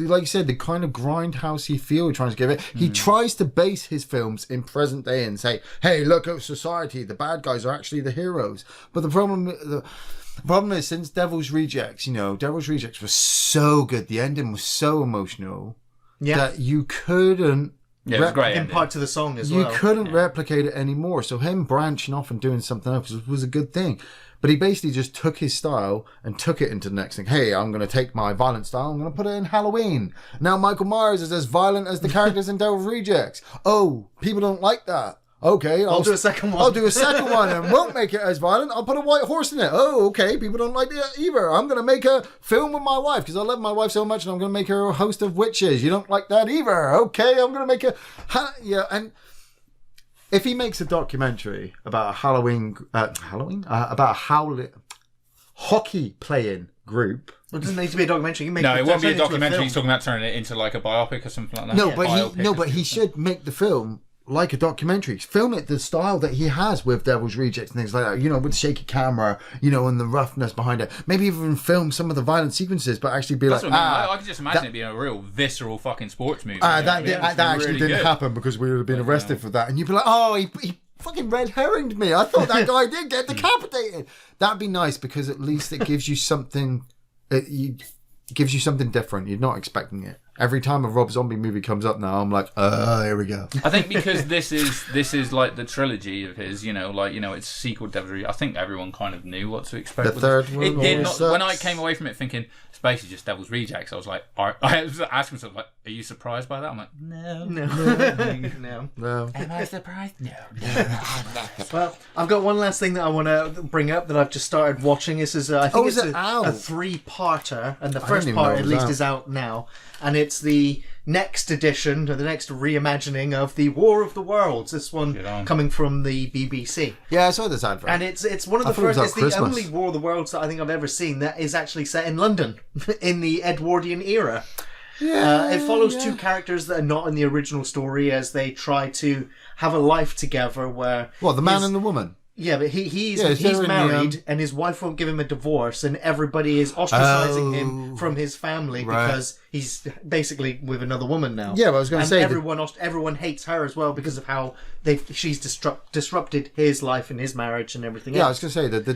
like you said, the kind of grindhousey feel he's trying to give it. He tries to base his films in present day and say, hey, look at society. The bad guys are actually the heroes. But the problem is, since Devil's Rejects, Devil's Rejects was so good. The ending was so emotional that you couldn't. Yeah, it was great. In part to the song as well. You couldn't replicate it anymore. So him branching off and doing something else was a good thing. But he basically just took his style and took it into the next thing. Hey, I'm going to take my violent style. I'm going to put it in Halloween. Now Michael Myers is as violent as the characters in Devil's Rejects. Oh, people don't like that. Okay, I'll do a second one. I'll do a second one and won't make it as violent. I'll put a white horse in it. Oh, okay, people don't like that either. I'm going to make a film with my wife because I love my wife so much, and I'm going to make her a host of witches. You don't like that either. Okay, I'm going to make and if he makes a documentary about a hockey playing group. Well, it doesn't need to be a documentary. It won't be a documentary. He's talking about turning it into like a biopic or something like that. But he should make the film like a documentary. Film it the style that he has with Devil's Rejects and things like that, with shaky camera, and the roughness behind it. Maybe even film some of the violent sequences, but actually be I can just imagine it being a real visceral fucking sports movie. That actually didn't happen because we would have been arrested for that. And you'd be like, oh, he fucking red herringed me. I thought that guy did get decapitated. That'd be nice because at least it gives you something. It gives you something different. You're not expecting it. Every time a Rob Zombie movie comes up now, I'm like, here we go. I think because this is like the trilogy of his, it's sequel Devil's Rejects. I think everyone kind of knew what to expect. The third one. It did not. When I came away from it thinking it's basically just Devil's Rejects, I was like, I was asking myself, like, are you surprised by that? I'm like, no. Am I surprised? No. Well, I've got one last thing that I want to bring up that I've just started watching. This is I think it's a 3-parter, and the first part at least is out now. And it's the next edition, or the next reimagining of the War of the Worlds. This one coming from the BBC. Yeah, I saw this advert. And it's one of the first. It's the only War of the Worlds that I think I've ever seen that is actually set in London in the Edwardian era. Yeah, it follows two characters that are not in the original story as they try to have a life together. Where the man and the woman. Yeah, but he's married and his wife won't give him a divorce, and everybody is ostracizing him from his family because he's basically with another woman now. Yeah, but I was going to say everyone hates her as well because of how she's disrupted his life and his marriage and everything else. Yeah, I was going to say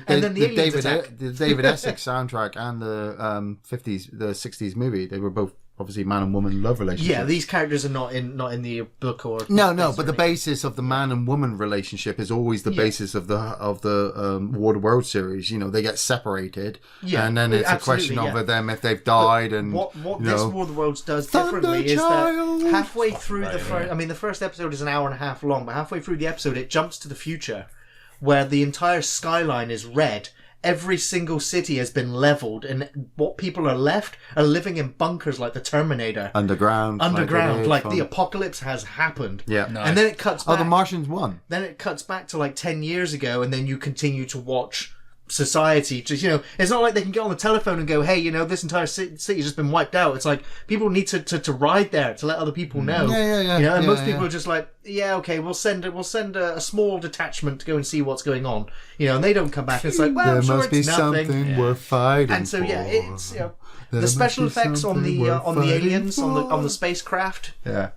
the David Essex soundtrack and the 60s movie, they were both obviously man and woman love relationship. Yeah, these characters are not in the book or but the basis of the man and woman relationship is always the basis of the War of the World series. They get separated, and then it's a question of them if they've died. And what this War of the Worlds does differently is that halfway through the first episode is an hour and a half long, but halfway through the episode it jumps to the future, where the entire skyline is red. Every single city has been leveled, and what people are left are living in bunkers like the Terminator. Underground. Like the apocalypse has happened. Yeah. Nice. And then it cuts back. The Martians won. Then it cuts back to like 10 years ago, and then you continue to watch society. Just, it's not like they can get on the telephone and go, hey, this entire city's just been wiped out. It's like people need to ride there to let other people know. And most people are just like, yeah, okay, we'll send a small detachment to go and see what's going on. And they don't come back. It's like, well, there I'm sure must be it's nothing. Something worth fighting. And so for. it's the special effects on the aliens on the spacecraft. Yeah,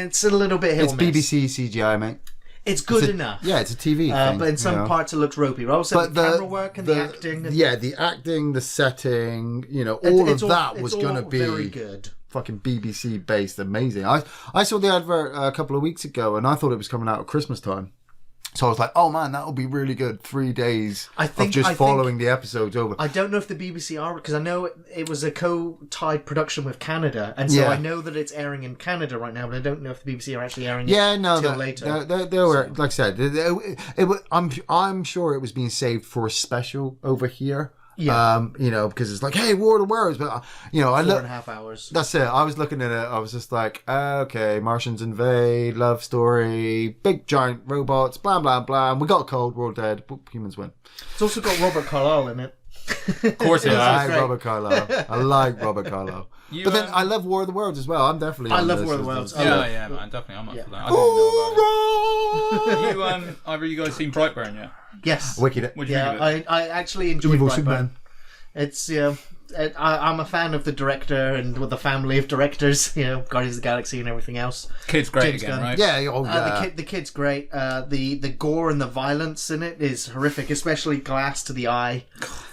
it's a little bit hit or miss. BBC CGI, mate. It's good enough. Yeah, it's a TV thing. But in some parts it looks ropey. But also the camera work and the acting. The acting, the setting, all of that was going to be very good. Fucking BBC based, amazing. I saw the advert a couple of weeks ago and I thought it was coming out at Christmas time. So I was like, oh man, that would be really good. 3 days of just following the episodes over. I don't know if the BBC are, because I know it was a co-tied production with Canada, and so I know that it's airing in Canada right now, but I don't know if the BBC are actually airing it later. They were, like I said, I'm sure it was being saved for a special over here. Yeah. Because it's like, hey, War of the Worlds, but I 4.5 hours. That's it. I was looking at it. I was just like, okay, Martians invade, love story, big giant robots, blah blah blah. And we got cold, we're all dead. Humans win. It's also got Robert Carlyle in it. Of course, I like Robert Carlyle. I like Robert Carlyle. But then I love War of the Worlds as well. I'm definitely. I love War of the Worlds. Yeah, man, definitely. I'm up for that. I didn't know about it. Either you guys seen Brightburn yet? Yes. Wicked. I actually enjoyed Evil Brightburn. Superman. It's I'm a fan of the director and with the family of directors. Guardians of the Galaxy and everything else. Kid's great James again, Gunn. right? Yeah. The kid's great. The gore and the violence in it is horrific, especially glass to the eye.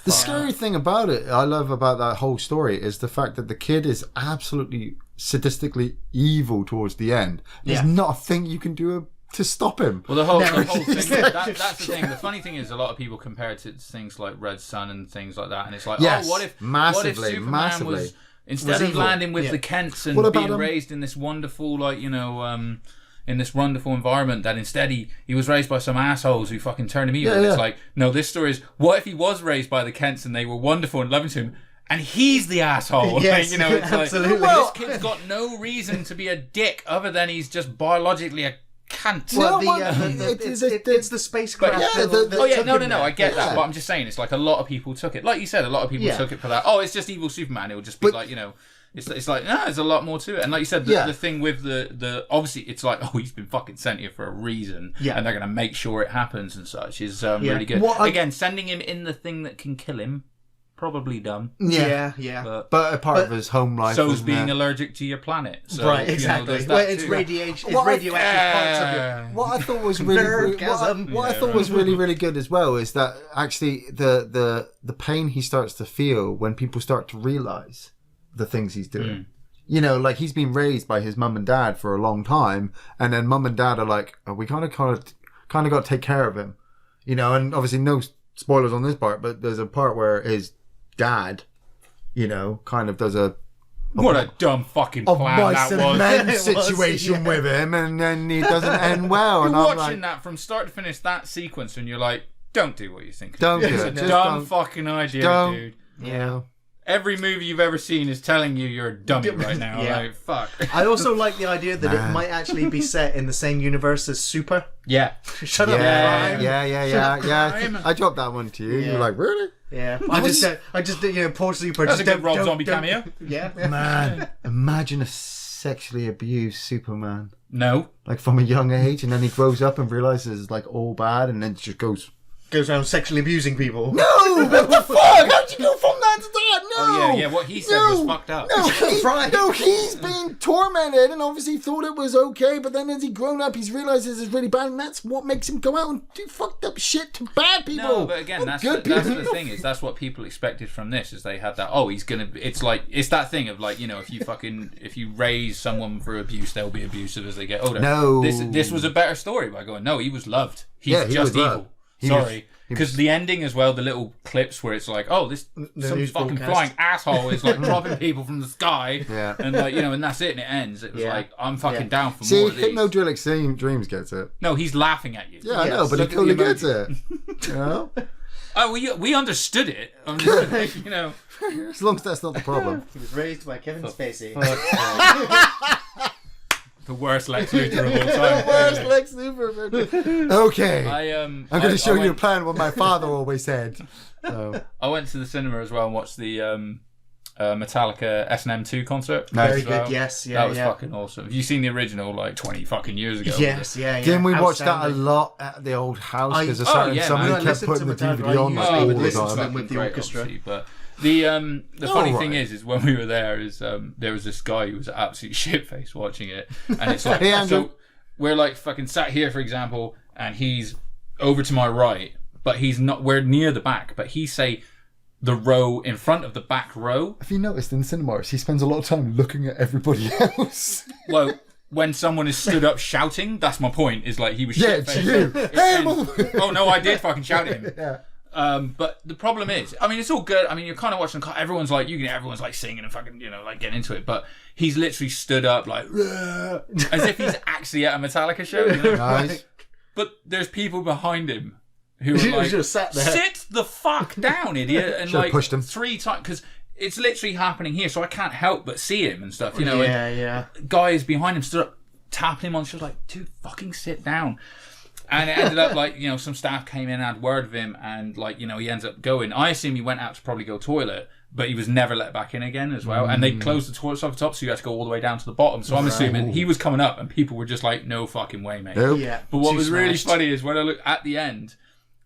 The scary thing about it, I love about that whole story, is the fact that the kid is absolutely sadistically evil towards the end. There's not a thing you can do to stop him. Well, the whole thing, that's the thing. The funny thing is a lot of people compare it to things like Red Sun and things like that, and it's like, what if Superman was, instead of landing with the Kents and being raised in this wonderful, in this wonderful environment, that instead he was raised by some assholes who fucking turned him evil. It's like, no, this story is, what if he was raised by the Kents and they were wonderful and loving to him, and he's the asshole? Yes, it's absolutely. Like, well, this kid's got no reason to be a dick other than he's just biologically a cunt. Well, it's the spacecraft. No, I get that, but I'm just saying, it's like a lot of people took it. Like you said, a lot of people took it for that. Oh, it's just evil Superman. It will just be it's like, no, there's a lot more to it. And like you said, the thing with the obviously, it's like, oh, he's been fucking sent here for a reason, and they're going to make sure it happens and such is really good. Again, sending him in the thing that can kill him, probably dumb. Yeah. But a part of his home life. So is being allergic to your planet. So, right, exactly. It's radiation. It's radioactive parts of it. What I thought was really, what I thought was really, really good as well is that actually the pain he starts to feel when people start to realise the things he's doing. Like he's been raised by his mum and dad for a long time, and then mum and dad are like, oh, we kind of got to take care of him, and obviously no spoilers on this part, but there's a part where his dad, kind of does what a dumb fucking plan that was. Men situation with him, and then he doesn't end well. You're watching that from start to finish, that sequence, and you're like, don't do what you think. Don't do it. It's a dumb fucking idea, dude. Yeah. Every movie you've ever seen is telling you you're a dummy right now. Like, fuck. I also like the idea that it might actually be set in the same universe as Super. Yeah. Shut up, Prime. Yeah. I dropped that one to you. You were like, really? Yeah. I just did, poor Super. That's a good Rob Zombie cameo. Yeah. Man, imagine a sexually abused Superman. No. Like from a young age, and then he grows up and realizes it's like all bad, and then just goes around sexually abusing people. No! What the fuck? How'd you go from that to that? No! Oh, yeah, what he said was fucked up. No, he's been tormented and obviously thought it was okay, but then as he grown up, he's realised this is really bad, and that's what makes him go out and do fucked up shit to bad people. No, but again, that's the thing, is that's what people expected from this, is they had that, it's that thing of like, if you raise someone for abuse, they'll be abusive as they get older. No. This was a better story by going, no, he was loved. He's just evil. Loved. Sorry, because the ending as well, the little clips where it's like, oh, some fucking flying asshole is like dropping people from the sky, and like and that's it, and it ends. It was like, I'm fucking down for more of these. Hypnodrillic Dreams gets it. No, he's laughing at you. Yeah, I know, but he totally gets it. Oh, we understood it. I'm just, as long as that's not the problem. He was raised by Kevin Spacey. The worst Lex Luthor of all time. The worst Lex Luthor. Okay. I'm going to show you a plan what my father always said. So. I went to the cinema as well and watched the Metallica S&M 2 concert. Very good, yes. Yeah, that was fucking awesome. Have you seen the original 20 fucking years ago? Yes, yeah. Didn't we watch that a lot at the old house? Because somebody kept putting the DVD on all the time. With the orchestra. But the funny thing is when we were there, there was this guy who was absolutely shit-faced watching it. And it's like, so we're like fucking sat here, for example, and he's over to my right, but we're near the back, but he's the row in front of the back row. Have you noticed in cinemas he spends a lot of time looking at everybody else? Well, when someone is stood up shouting, that's my point, is like he was shit-faced. Oh no, I did fucking shout at him. Yeah. But the problem is, I mean, it's all good. I mean, you're kind of watching. Everyone's like singing and fucking, like getting into it. But he's literally stood up like as if he's actually at a Metallica show. Nice. But there's people behind him who are like, just sat there. Sit the fuck down, idiot! And like pushed him 3 times because it's literally happening here, so I can't help but see him and stuff. Yeah. Guys behind him stood up, tapping him on the shoulder, like, dude, fucking sit down. And it ended up like, some staff came in and had word of him, and like, he ends up going. I assume he went out to probably go toilet, but he was never let back in again as well. And they closed the toilets off the top, so you had to go all the way down to the bottom. So I'm assuming he was coming up, and people were just like, no fucking way, mate. Nope. Yeah. But what was really funny is when I looked at the end,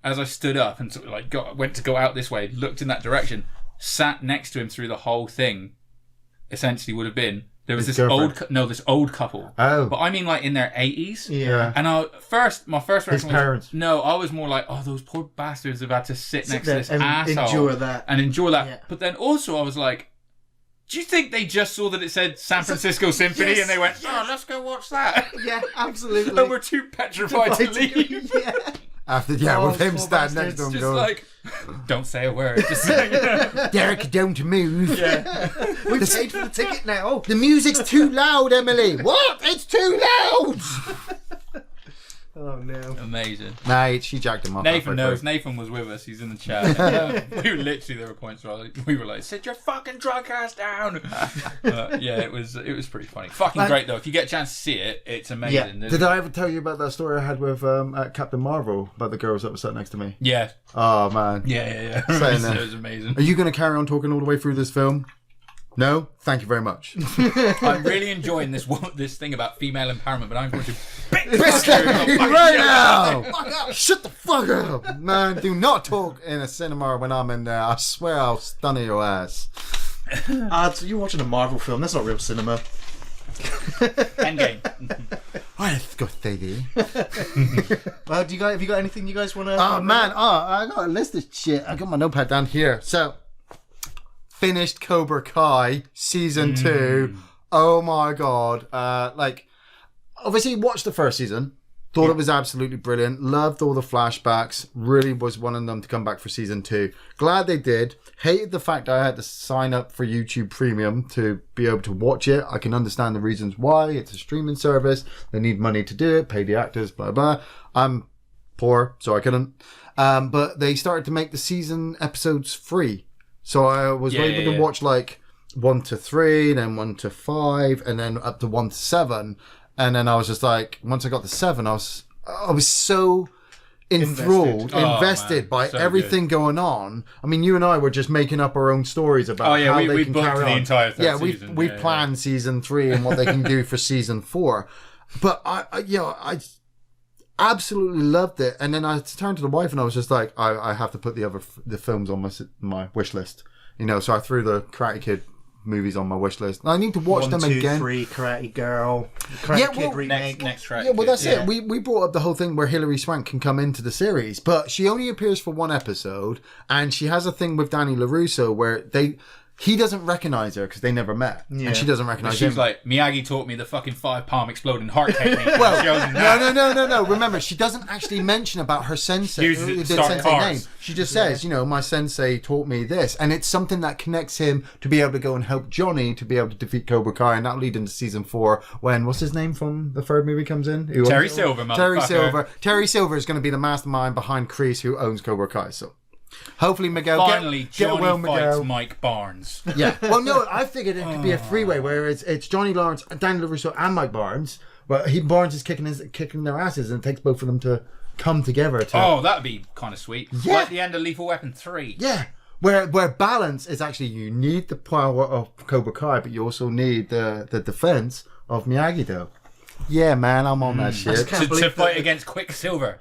as I stood up and sort of like went to go out this way, looked in that direction, sat next to him through the whole thing, essentially would have been. There was this old couple. Oh. But I mean like in their 80s. Yeah. And my first reaction his parents. No, I was more like, oh, those poor bastards have had to sit next to this and asshole. Enjoy that. Yeah. But then also I was like, do you think they just saw that it said San Francisco Symphony and they went, let's go watch that? Yeah, absolutely. And we're too petrified to leave. Yeah. After, with him standing next to him just going... like, don't say a word. Just Derek, don't move. Yeah. We paid for the ticket now. The music's too loud, Emily. What? It's too loud. Oh, no. Amazing. Nah, she jacked him off. Nathan knows. Nathan was with us. He's in the chat. We were literally, there were points where we were like, sit your fucking drunk ass down. Yeah, it was pretty funny. Fucking great, though. If you get a chance to see it, it's amazing. Yeah. Did I ever tell you about that story I had with Captain Marvel about the girls that were sat next to me? Yeah. Oh, man. Yeah. It was amazing. Are you going to carry on talking all the way through this film? No? Thank you very much. I'm really enjoying this thing about female empowerment, but I'm going to right now! Shut the fuck up! Man, do not talk in a cinema when I'm in there. I swear I'll stun your ass. So you're watching a Marvel film. That's not real cinema. Endgame. I've got the idea. Well, have you got anything you guys want to... Oh, man. I got a list of shit. I got my notepad down here. So... Finished Cobra Kai season 2. Oh my god! Obviously watched the first season. Thought it was absolutely brilliant. Loved all the flashbacks. Really was wanting them to come back for season 2. Glad they did. Hated the fact I had to sign up for YouTube Premium to be able to watch it. I can understand the reasons why. It's a streaming service. They need money to do it. Pay the actors. Blah blah. I'm poor, so I couldn't. But they started to make the season episodes free. So I was able to watch like 1 to 3, then 1 to 5, and then up to 1 to 7. And then I was just like, once I got to 7, I was so enthralled, invested by everything going on. I mean, you and I were just making up our own stories about how they can carry on. The entire third season. We've planned season 3 and what they can do for season 4. But I absolutely loved it. And then I turned to the wife and I was just like, I have to put the films on my wish list. So I threw the Karate Kid movies on my wish list. I need to watch them again. 1, 2, 3, Karate Girl, Karate Kid remake. Next Karate Kid. That's it. We brought up the whole thing where Hilary Swank can come into the series, but she only appears for 1 episode, and she has a thing with Danny LaRusso where he doesn't recognize her because they never met, and she doesn't recognize him. She's like, Miyagi taught me the fucking 5-palm exploding heart technique. No. Remember, she doesn't actually mention about her sensei. Name. She just says, my sensei taught me this, and it's something that connects him to be able to go and help Johnny to be able to defeat Cobra Kai, and that'll lead into season 4 when what's his name from the third movie comes in? Terry Silver, motherfucker. Terry Silver is going to be the mastermind behind Kreese, who owns Cobra Kai. So. Hopefully, Miguel. Finally, Johnny fights Mike Barnes. Yeah. Well, no, I figured it could be a three-way where it's Johnny Lawrence, Daniel LaRusso, and Mike Barnes. But Barnes is kicking their asses, and it takes both of them to come together. That'd be kind of sweet. Yeah. Like the end of Lethal Weapon 3. Yeah. Where balance is actually, you need the power of Cobra Kai, but you also need the defense of Miyagi-Do. Yeah, man, I'm on that shit. To fight against Quicksilver.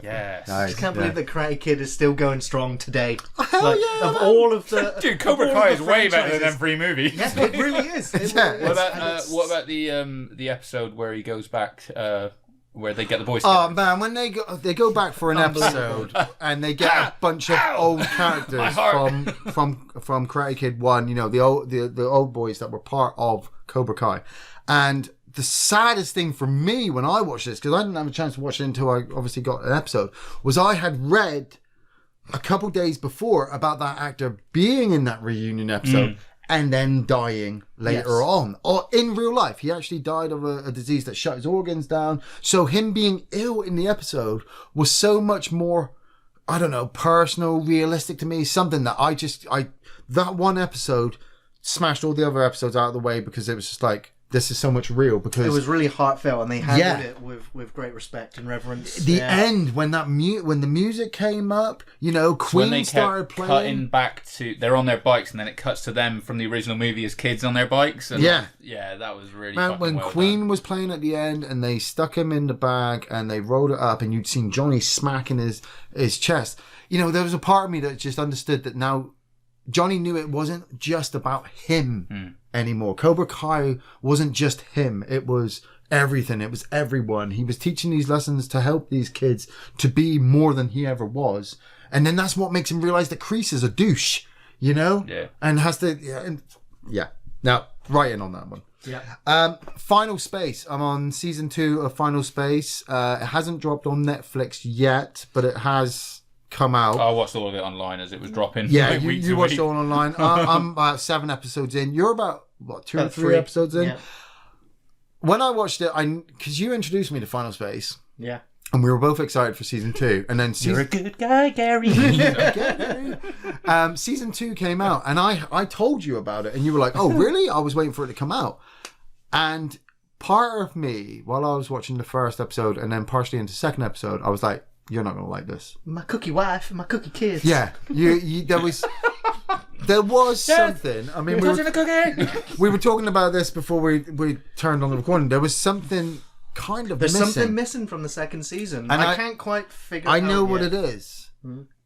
Yes. Nice. I just can't believe that Karate Kid is still going strong today. Hell yeah, of all of the dude, Cobra Kai is way better than them 3 movies. Yeah, it really is. What about the episode where he goes back, where they get the boys together? Oh man, when they go back for an episode and they get a bunch of old characters from Karate Kid 1, you know, the old boys that were part of Cobra Kai, and the saddest thing for me when I watched this, because I didn't have a chance to watch it until I obviously got an episode, was I had read a couple days before about that actor being in that reunion episode and then dying later on. Or in real life, he actually died of a disease that shut his organs down. So him being ill in the episode was so much more, I don't know, personal, realistic to me. Something that that one episode smashed all the other episodes out of the way, because it was just like, this is so much real, because it was really heartfelt, and they handled it with great respect and reverence. The end, when when the music came up, you know, Queen started playing. Cutting back to, they're on their bikes, and then it cuts to them from the original movie as kids on their bikes. And that was really man. When Queen was playing at the end, and they stuck him in the bag and they rolled it up, and you'd seen Johnny smacking his chest. You know, there was a part of me that just understood that now Johnny knew it wasn't just about him anymore. Cobra Kai wasn't just him. It was everything. It was everyone. He was teaching these lessons to help these kids to be more than he ever was. And then that's what makes him realize that Kreese is a douche, you know? Yeah. And has to... Yeah. Now, right in on that one. Yeah. Final Space. I'm on season 2 of Final Space. It hasn't dropped on Netflix yet, but it has come out. I watched all of it online as it was dropping. Yeah, you watched it all online. I'm about 7 episodes in. You're about, what, 2 or 3 episodes in? Yeah. When I watched it, because you introduced me to Final Space. Yeah. And we were both excited for season 2. And then You're a good guy, Gary. Season 2 came out, and I told you about it, and you were like, oh, really? I was waiting for it to come out. And part of me, while I was watching the first episode and then partially into the second episode, I was like, you're not going to like this. My cookie wife and my cookie kids. Yeah. There was something. I mean, we were talking about this before we turned on the recording. There was something kind of There's missing. something missing from the second season. And I can't quite figure it out. I know what yet. it is.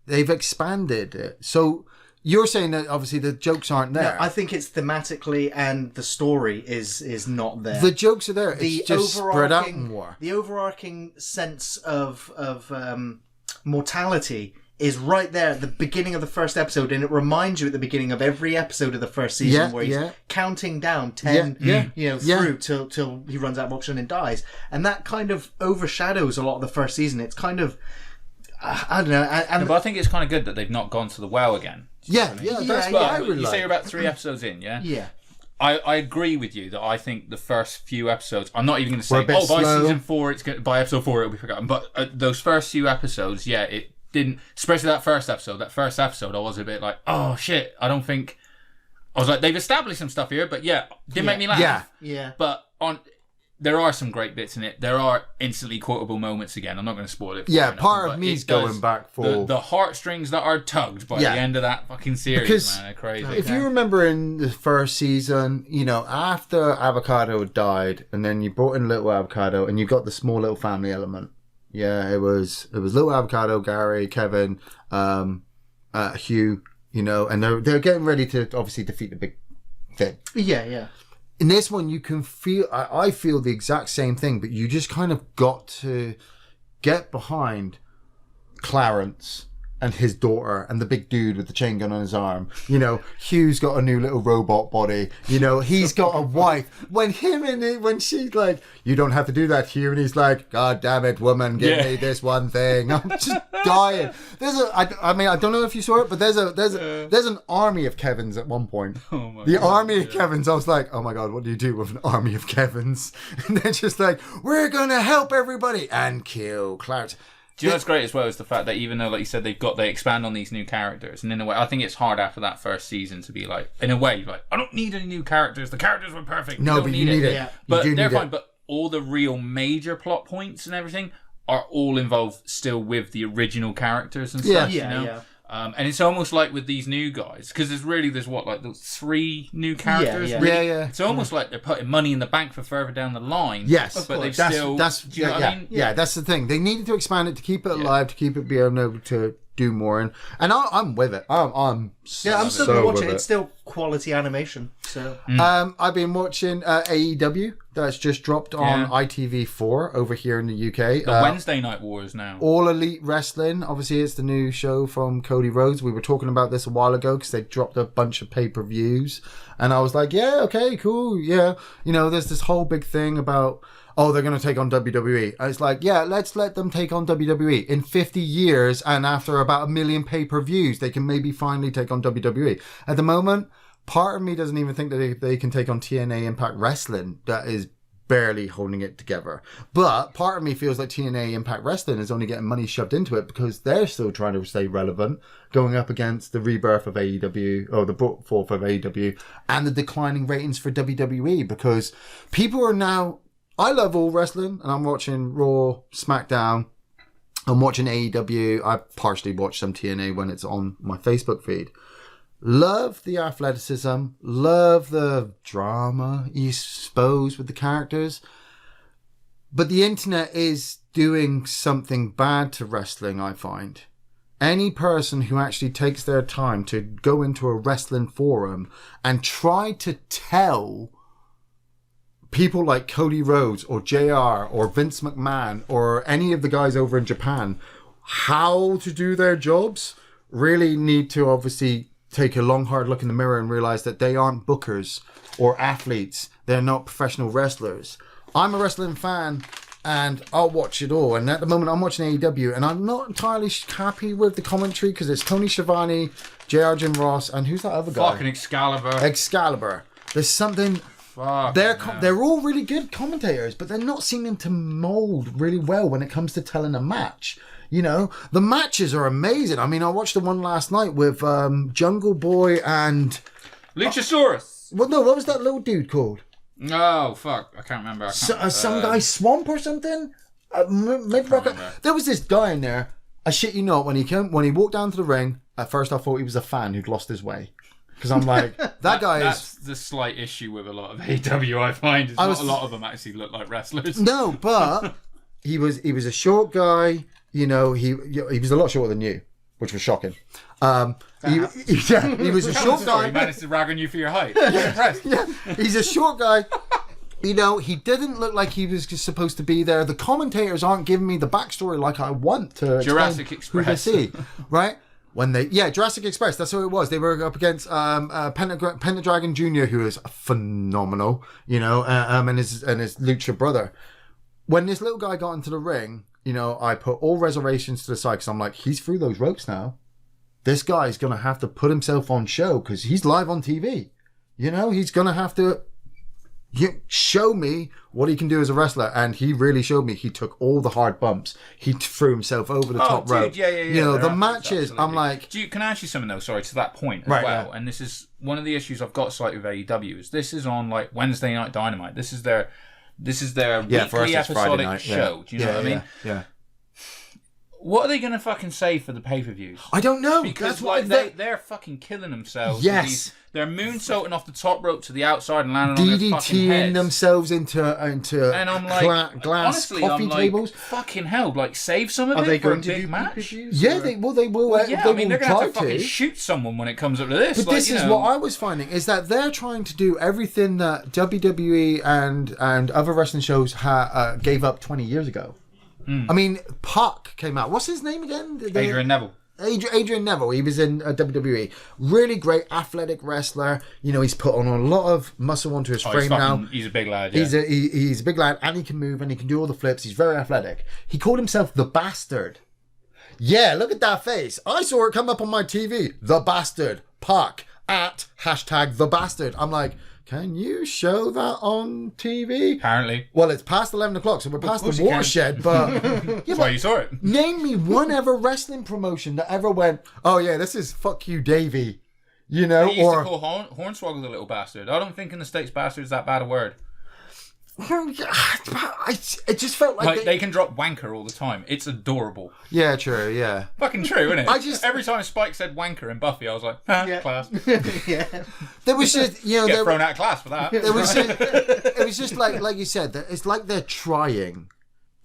They've expanded it. So you're saying that obviously the jokes aren't there. No, I think it's thematically, and the story is not there. The jokes are there. It's just spread out more. The overarching sense of mortality is right there at the beginning of the first episode, and it reminds you at the beginning of every episode of the first season where he's counting down 10 through till he runs out of oxygen and dies. And that kind of overshadows a lot of the first season. It's kind of, I don't know. But I think it's kind of good that they've not gone to the well again. That's what I really like. You say you're about 3 episodes in, yeah? Yeah. I agree with you that I think the first few episodes, I'm not even going to say, by season 4, by episode 4 it'll be forgotten. But those first few episodes, it didn't, especially that first episode, I was a bit like, oh shit, I was like, they've established some stuff here, but didn't make me laugh. Yeah. But there are some great bits in it. There are instantly quotable moments again. I'm not going to spoil it. Part of me's going back for the heartstrings that are tugged by the end of that fucking series. Because man, they're crazy. If you remember in the first season, you know, after Avocado had died, and then you brought in Little Avocado, and you got the small little family element. Yeah, it was Little Avocado, Gary, Kevin, Hugh, you know, and they're getting ready to obviously defeat the big thing. Yeah. In this one, you can feel, I feel the exact same thing, but you just kind of got to get behind Clarence and his daughter and the big dude with the chain gun on his arm. You know, Hugh's got a new little robot body. You know, he's got a wife. When she's like, you don't have to do that, Hugh, and he's like, God damn it, woman, give me this one thing. I'm just dying. I mean, I don't know if you saw it, but there's an army of Kevins at one point. Oh my the God, army of Kevins. I was like, oh my God, what do you do with an army of Kevins? And they're just like, we're gonna help everybody and kill Clarence. Do you know what's great as well is the fact that even though, like you said, they expand on these new characters, and in a way, I think it's hard after that first season to be like, in a way, like, I don't need any new characters. The characters were perfect. No, but you need it. Yeah. But they're fine. But all the real major plot points and everything are all involved still with the original characters and stuff. You know? And it's almost like with these new guys, because there's what, like 3 new characters. Yeah. It's almost like they're putting money in the bank for further down the line. Yes, but they've that's still. that's do you know what I mean? That's the thing. They needed to expand it to keep it alive, to keep it being able to do more, and I'm with it. I'm still so watching it. It's still quality animation. So I've been watching AEW. That's just dropped on ITV4 over here in the UK. The Wednesday Night Wars now. All Elite Wrestling. Obviously, it's the new show from Cody Rhodes. We were talking about this a while ago because they dropped a bunch of pay-per-views. And I was like, yeah, okay, cool, yeah. You know, there's this whole big thing about, oh, they're going to take on WWE. And it's like, yeah, let's let them take on WWE. In 50 years and after about 1 million pay-per-views, they can maybe finally take on WWE. At the moment, part of me doesn't even think that they can take on TNA Impact Wrestling. That is barely holding it together. But part of me feels like TNA Impact Wrestling is only getting money shoved into it because they're still trying to stay relevant, going up against the rebirth of AEW, or the brought forth of AEW, and the declining ratings for WWE, because people are now... I love all wrestling, and I'm watching Raw, SmackDown, I'm watching AEW, I partially watch some TNA when it's on my Facebook feed. Love the athleticism, love the drama, you suppose, with the characters. But the internet is doing something bad to wrestling, I find. Any person who actually takes their time to go into a wrestling forum and try to tell people like Cody Rhodes or JR or Vince McMahon or any of the guys over in Japan how to do their jobs really need to obviously take a long hard look in the mirror and realize that they aren't bookers or athletes. They're not professional wrestlers. I'm a wrestling fan and I'll watch it all. And at the moment I'm watching AEW and I'm not entirely happy with the commentary because it's Tony Schiavone, JR Jim Ross, and who's that other guy? Fucking Excalibur. There's something... They're all really good commentators, but they're not seeming to mold really well when it comes to telling a match. You know, the matches are amazing. I mean, I watched the one last night with Jungle Boy and... Luchasaurus. Well, no, what was that little dude called? Oh, fuck. I can't remember. Some guy Swamp or something? Maybe there was this guy in there. I shit you not, when he walked down to the ring, at first I thought he was a fan who'd lost his way. Because I'm like, that guy that's the slight issue with a lot of AEW, I find. Is not a lot of them actually look like wrestlers. No, but he was a short guy. You know, he was a lot shorter than you, which was shocking. He was a short guy. He managed to rag on you for your height. I'm impressed. Yeah, he's a short guy. You know, he didn't look like he was supposed to be there. The commentators aren't giving me the backstory like I want to. Jurassic Express. Who to see, right? Jurassic Express, that's who it was. They were up against Pentadragon Jr., who is phenomenal, you know, and his Lucha brother. When this little guy got into the ring, you know, I put all reservations to the side because I'm like, he's through those ropes now. This guy's going to have to put himself on show because he's live on TV. You know, he's going to have to show me what he can do as a wrestler, and he really showed me. He took all the hard bumps. He threw himself over the top rope. Yeah. You know, the matches. Absolutely. I'm like, can I ask you something though? Sorry, to that point as well. And this is one of the issues I've got slightly with AEW. Is this is on like Wednesday Night Dynamite. This is their weekly episodic show. Do you know what I mean? Yeah. What are they going to fucking say for the pay-per-views? I don't know. Because that's they're fucking killing themselves. Yes. They're moonsaulting off the top rope to the outside and landing on their fucking heads. DDTing themselves into and I'm like, glass honestly, coffee tables. Fucking hell, like save some of it. Are they for going a to big do match? Yeah, they will. Yeah, I mean, they're going to have to fucking shoot someone when it comes up to this. But this is what I was finding, is that they're trying to do everything that WWE and other wrestling shows gave up 20 years ago. I mean, Puck came out. What's his name again? Adrian Neville. Adrian Neville. He was in WWE. Really great athletic wrestler. You know, he's put on a lot of muscle onto his frame now. He's a big lad. Yeah. He's a big lad, and he can move, and he can do all the flips. He's very athletic. He called himself the Bastard. Yeah, look at that face. I saw it come up on my TV. The Bastard. Puck at #the Bastard. I'm like, can you show that on TV? Apparently. Well, it's past 11 o'clock, so we're past the watershed, but... That's why you saw it. Name me one ever wrestling promotion that ever went, oh yeah, this is fuck you, Davey. You know, they used to call Hornswoggle the little bastard. I don't think in the States bastard is that bad a word. It just felt like they can drop wanker all the time. It's adorable. Yeah, true, yeah. Fucking true, isn't it? Every time Spike said wanker in Buffy, I was like, class. Yeah. There was just, you know... Get thrown out of class for that. It was just like you said, it's like they're trying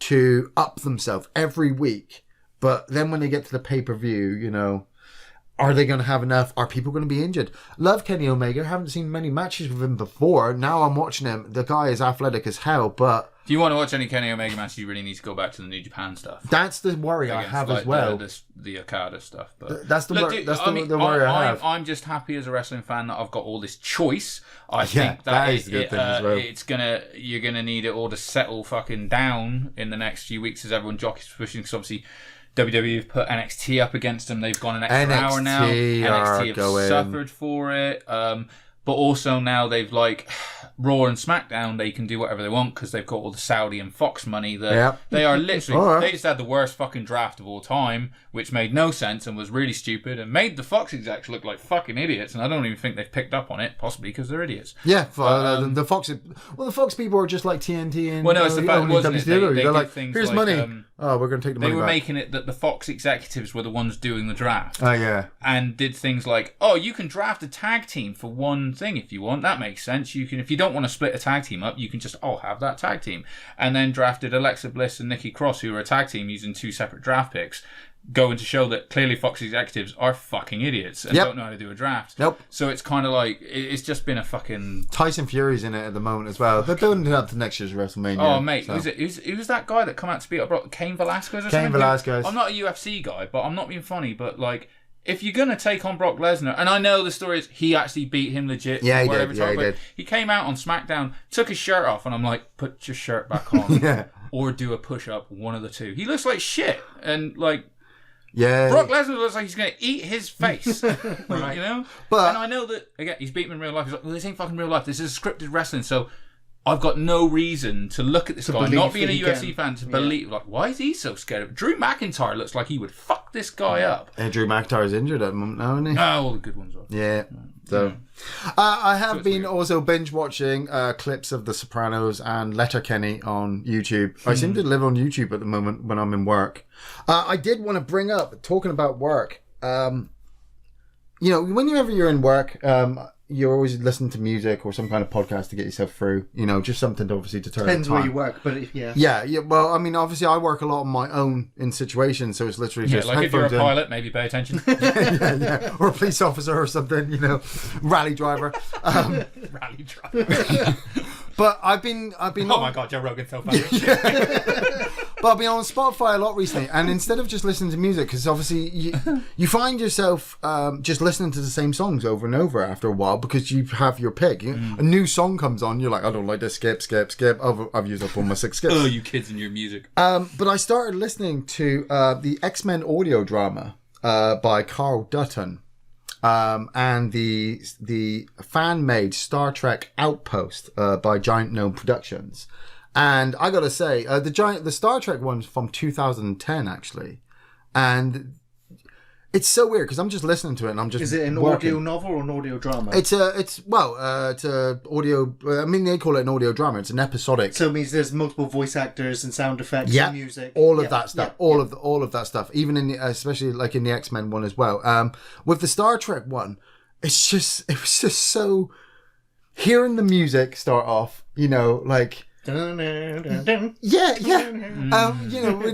to up themselves every week, but then when they get to the pay-per-view, you know... Are they going to have enough? Are people going to be injured? Love Kenny Omega. Haven't seen many matches with him before. Now I'm watching him. The guy is athletic as hell, but... If you want to watch any Kenny Omega matches, you really need to go back to the New Japan stuff. That's the worry I have as well. The Okada stuff. But that's the worry I have. I'm just happy as a wrestling fan that I've got all this choice. I think that is a good thing as well. You're gonna need it all to settle fucking down in the next few weeks as everyone jockeys pushing, because obviously... WWE have put NXT up against them. They've gone an extra hour now. NXT have suffered for it. But also now they've Raw and SmackDown, they can do whatever they want because they've got all the Saudi and Fox money. They are literally... They just had the worst fucking draft of all time, which made no sense and was really stupid and made the Fox execs look like fucking idiots. And I don't even think they've picked up on it, possibly because they're idiots. Yeah, the Fox... Well, the Fox people are just like TNT and... Well, no, it's the fact, wasn't it? They're like, here's money. We're going to take the money back. They were making it that the Fox executives were the ones doing the draft. Oh, yeah. And did things like, you can draft a tag team for one thing if you want. That makes sense. You can, if you don't want to split a tag team up, you can just, have that tag team. And then drafted Alexa Bliss and Nikki Cross, who were a tag team using 2 separate draft picks, going to show that clearly Fox executives are fucking idiots and don't know how to do a draft. So it's kind of like, it's just been a fucking... Tyson Fury's in it at the moment as well. They're building it up to next year's WrestleMania. Oh, mate. So. Who's that guy that come out to beat up Brock? Cain Velasquez or something? Cain Velasquez. I'm not a UFC guy, but I'm not being funny, but if you're going to take on Brock Lesnar, and I know the story is he actually beat him legit. Yeah, he did. He came out on SmackDown, took his shirt off, and I'm like, put your shirt back on. Or do a push-up, one of the two. He looks like shit. And, Brock Lesnar looks like he's going to eat his face. Right. You know? And I know that, again, he's beaten him in real life. He's like, well, this ain't fucking real life. This is scripted wrestling. So I've got no reason to look at this guy, not being a UFC fan, to believe, why is he so scared of it? Drew McIntyre looks like he would fuck this guy up. Drew McIntyre's injured at the moment now, isn't he? All the good ones are. Yeah. So, I have been also binge watching clips of The Sopranos and Letterkenny on YouTube. I seem to live on YouTube at the moment when I'm in work. I did want to bring up, talking about work, whenever you're in work, you're always listening to music or some kind of podcast to get yourself through, just something to obviously deter Depends the time. where you work, but yeah. Yeah, well, I mean, obviously I work a lot on my own in situations, so it's literally just if you're a pilot, maybe pay attention. yeah. Or a police officer or something, rally driver. Rally driver. But I've been. Oh my God, Joe Rogan's so funny. But I've been on Spotify a lot recently, and instead of just listening to music, because obviously you find yourself just listening to the same songs over and over after a while because you have your pick. A new song comes on, you're like, I don't like this. Skip. I've used up all my 6 skips. Oh, you kids and your music. But I started listening to the X-Men audio drama by Carl Dutton. And the fan-made Star Trek Outpost by Giant Gnome Productions. And I gotta say, the Star Trek one's from 2010 actually, and it's so weird because I'm just listening to it and I'm just. Is it an audio novel or an audio drama? It's a audio. I mean, they call it an audio drama. It's an episodic. So it means there's multiple voice actors and sound effects and music. All of that stuff. All of that stuff. Even in especially like in the X-Men one as well. With the Star Trek one, it was just so. Hearing the music start off, Dun, dun, dun. Yeah.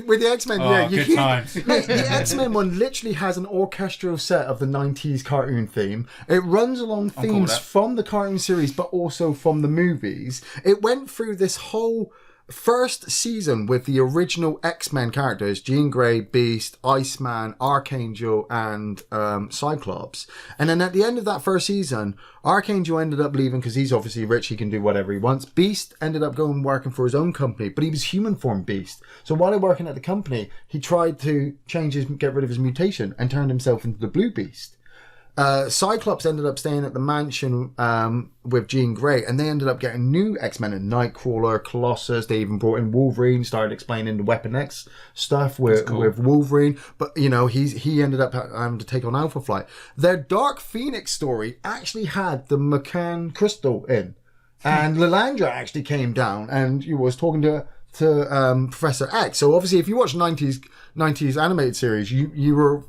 With the X-Men, good times. The X-Men one literally has an orchestral set of the 90s cartoon theme. It runs along themes from the cartoon series, but also from the movies. It went through this whole first season with the original X-Men characters, Jean Grey, Beast, Iceman, Archangel, and Cyclops. And then at the end of that first season, Archangel ended up leaving because he's obviously rich, he can do whatever he wants. Beast ended up going working for his own company, but he was human form Beast. So while working at the company, he tried to get rid of his mutation and turned himself into the Blue Beast. Cyclops ended up staying at the mansion with Jean Grey, and they ended up getting new X-Men in Nightcrawler, Colossus. They even brought in Wolverine, started explaining the Weapon X stuff with Wolverine. But, you know, he ended up having to take on Alpha Flight. Their Dark Phoenix story actually had the McCann crystal in. And Lilandra actually came down and he was talking to Professor X. So obviously, if you watch 90s animated series, you were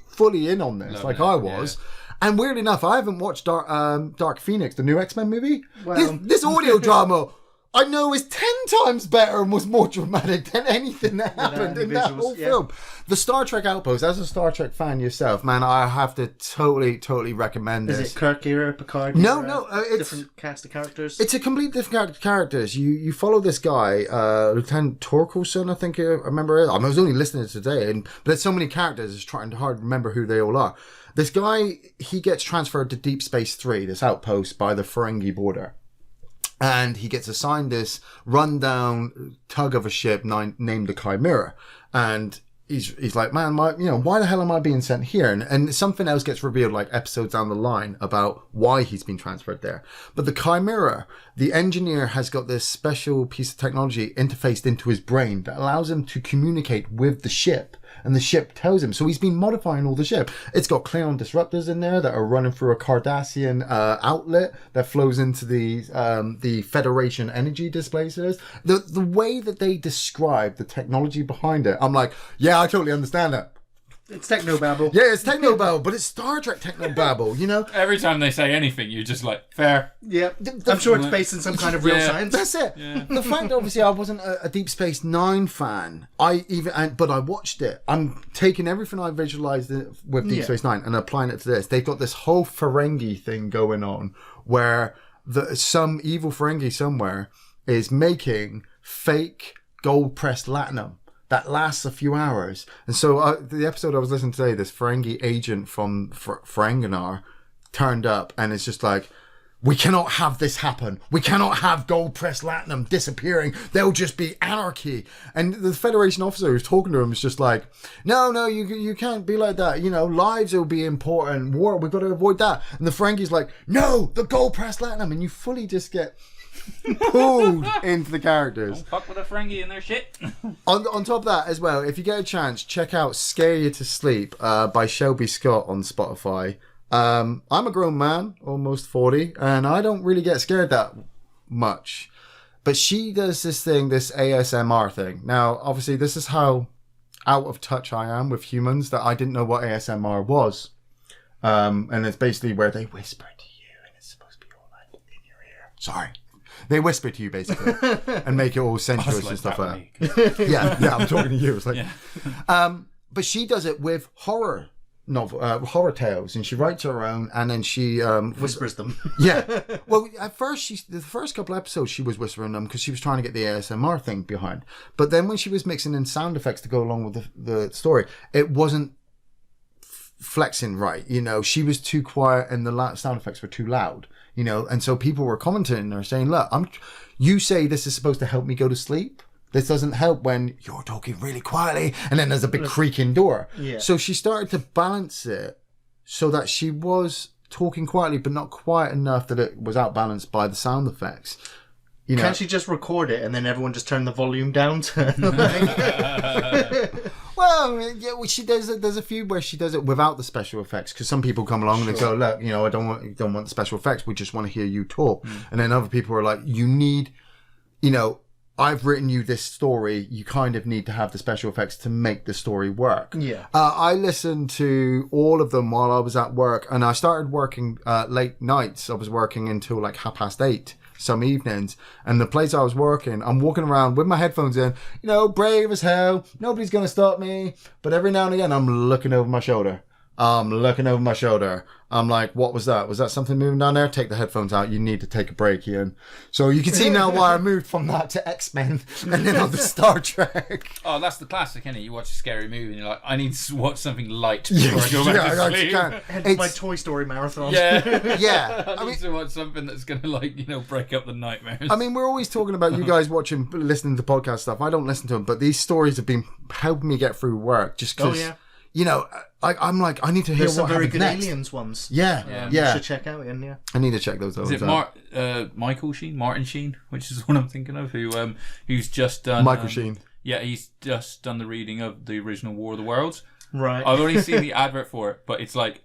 fully in on this, like I was. Yeah. And weirdly enough, I haven't watched Dark Phoenix, the new X-Men movie. Well, this audio drama, I know, is 10 times better and was more dramatic than anything that happened in that whole film. The Star Trek Outpost, as a Star Trek fan yourself, man, I have to totally recommend this. Is it Kirk era, Picard era? No, it's different cast of characters. It's a complete different cast of characters. You follow this guy, Lieutenant Torkelson, I think I remember it. I was only listening today, but there's so many characters, it's trying hard to remember who they all are. This guy, he gets transferred to Deep Space 3, this outpost by the Ferengi border. And he gets assigned this rundown tug of a ship named the Chimera. And he's like, man, why the hell am I being sent here? And something else gets revealed like episodes down the line about why he's been transferred there. But the Chimera, the engineer has got this special piece of technology interfaced into his brain that allows him to communicate with the ship. And the ship tells him. So he's been modifying all the ship. It's got Klingon disruptors in there that are running through a Cardassian outlet that flows into the Federation energy displacers. The way that they describe the technology behind it, I'm like, yeah, I totally understand that. It's technobabble. Yeah, it's technobabble, but it's Star Trek technobabble, you know? Every time they say anything, you're just like, fair. Yeah. I'm sure it's based in some kind of real science. That's it. Yeah. The fact, obviously, I wasn't a Deep Space Nine fan, but I watched it. I'm taking everything I visualized with Deep Space Nine and applying it to this. They've got this whole Ferengi thing going on where some evil Ferengi somewhere is making fake gold-pressed latinum that lasts a few hours. And so the episode I was listening to today, this Ferengi agent from Ferenginar turned up and it's just like, we cannot have this happen. We cannot have gold-pressed latinum disappearing. There'll just be anarchy. And the Federation officer who's talking to him is just like, no, you can't be like that. You know, lives will be important. War, we've got to avoid that. And the Ferengi's like, no, the gold-pressed latinum. And you fully just get pulled into the characters. Don't fuck with a Ferengi and their shit. on top of that as well, if you get a chance, check out Scare You to Sleep by Shelby Scott on Spotify. I'm a grown man, almost 40, and I don't really get scared that much. But she does this ASMR thing. Now, obviously, this is how out of touch I am with humans that I didn't know what ASMR was. And it's basically where they whisper to you, and it's supposed to be all like in your ear. Sorry. They whisper to you, basically, and make it all sensuous and stuff like that. Yeah, I'm talking to you. It's like, but she does it with horror tales, and she writes her own, and then she whispers them. Yeah. Well, at first, the first couple episodes, she was whispering them because she was trying to get the ASMR thing behind. But then when she was mixing in sound effects to go along with the story, it wasn't flexing right. You know, she was too quiet, and the sound effects were too loud. You know, and so people were commenting or saying, look, you say this is supposed to help me go to sleep. This doesn't help when you're talking really quietly and then there's a big creaking door. Yeah. So she started to balance it so that she was talking quietly, but not quiet enough that it was outbalanced by the sound effects. You know, can't she just record it and then everyone just turn the volume down to Well, yeah, there's a few where she does it without the special effects, because some people come along and they go, look, you know, I don't want the special effects, we just want to hear you talk. And then other people are like, you need, you know, I've written you this story, you kind of need to have the special effects to make the story work. Yeah. I listened to all of them while I was at work, and I started working late nights. I was working until like 8:30 some evenings, and the place I was working, I'm walking around with my headphones in, you know, brave as hell, nobody's gonna stop me, but every now and again I'm looking over my shoulder. I'm like, what was that? Was that something moving down there? Take the headphones out. You need to take a break, Ian. So you can see now why I moved from that to X-Men and then on to Star Trek. Oh, that's the classic, isn't it? You watch a scary movie and you're like, I need to watch something light before I go back to sleep. Hence my Toy Story marathon. Yeah. Yeah. I need to watch something that's going to, like, you know, break up the nightmares. I mean, we're always talking about you guys listening to podcast stuff. I don't listen to them, but these stories have been helping me get through work just because... Oh, yeah. I'm like, I need to hear There's what some very happens good next. Aliens ones. Yeah. You should check out, Ian. Yeah. I need to check those out. Is it Martin Sheen, which is what I'm thinking of, who's just done Michael Sheen. Yeah, he's just done the reading of the original War of the Worlds. Right. I've only seen the advert for it, but it's like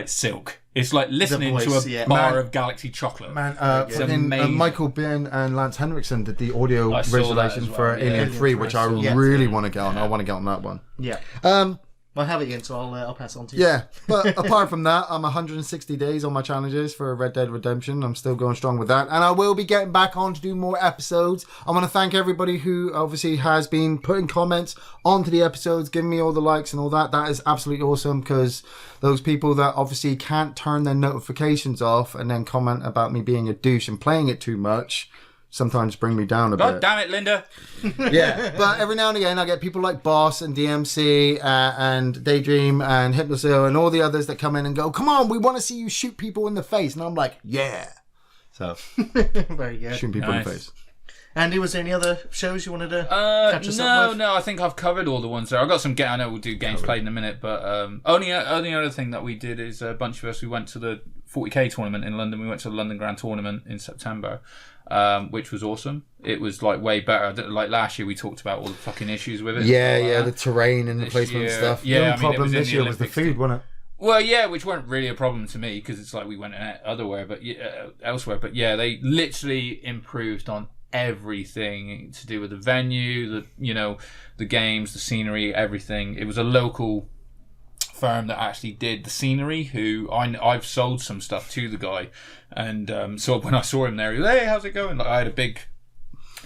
silk. It's like listening to a bar of Galaxy chocolate. Man, Michael Biehn and Lance Henriksen did the audio visualization for Alien 3, which I really want to get on. I want to get on that one. Yeah. I'll have it again, so I'll pass it on to you. Yeah, but apart from that, I'm 160 days on my challenges for Red Dead Redemption. I'm still going strong with that, and I will be getting back on to do more episodes. I want to thank everybody who obviously has been putting comments onto the episodes, giving me all the likes and all that. That is absolutely awesome, because those people that obviously can't turn their notifications off and then comment about me being a douche and playing it too much sometimes bring me down a bit. God damn it, Linda. Yeah, but every now and again I get people like Boss and DMC and Daydream and Hypnosil and all the others that come in and go, come on, we want to see you shoot people in the face. And I'm like, yeah. So, very good. Shooting people in the face. Andy, was there any other shows you wanted to catch us up with? No, I think I've covered all the ones there. I've got some, I know we'll do games played in a minute, but only other thing that we did is a bunch of us, we went to the 40k tournament in London. We went to the London Grand Tournament in September. Which was awesome. It was like way better. Like last year, we talked about all the fucking issues with it. Yeah, the terrain and the placement and stuff. Yeah, the only problem this year was the food, wasn't it? Well, yeah, which weren't really a problem to me because it's like we went elsewhere. But yeah, they literally improved on everything to do with the venue, the games, the scenery, everything. It was a local firm that actually did the scenery, who I've sold some stuff to the guy, and so when I saw him there, he was, hey, how's it going? Like, I had a big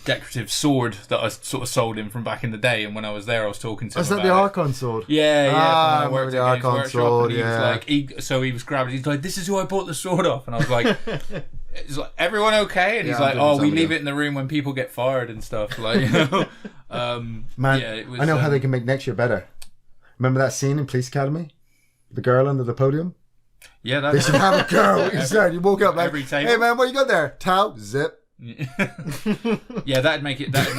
decorative sword that I sort of sold him from back in the day, and when I was there I was talking to him about the Archon sword? Yeah, I remember the Archon sword, he was grabbing, he's like, this is who I bought the sword off, and I was like it's like, everyone okay? And he's like, oh, we leave it in the room when people get fired and stuff, like, Man, it was, I know how they can make next year better. Remember that scene in Police Academy? The girl under the podium? Yeah, they should have a girl inside. You woke up like, every table. Hey man, what you got there? Towel, zip. Yeah, that'd make it better.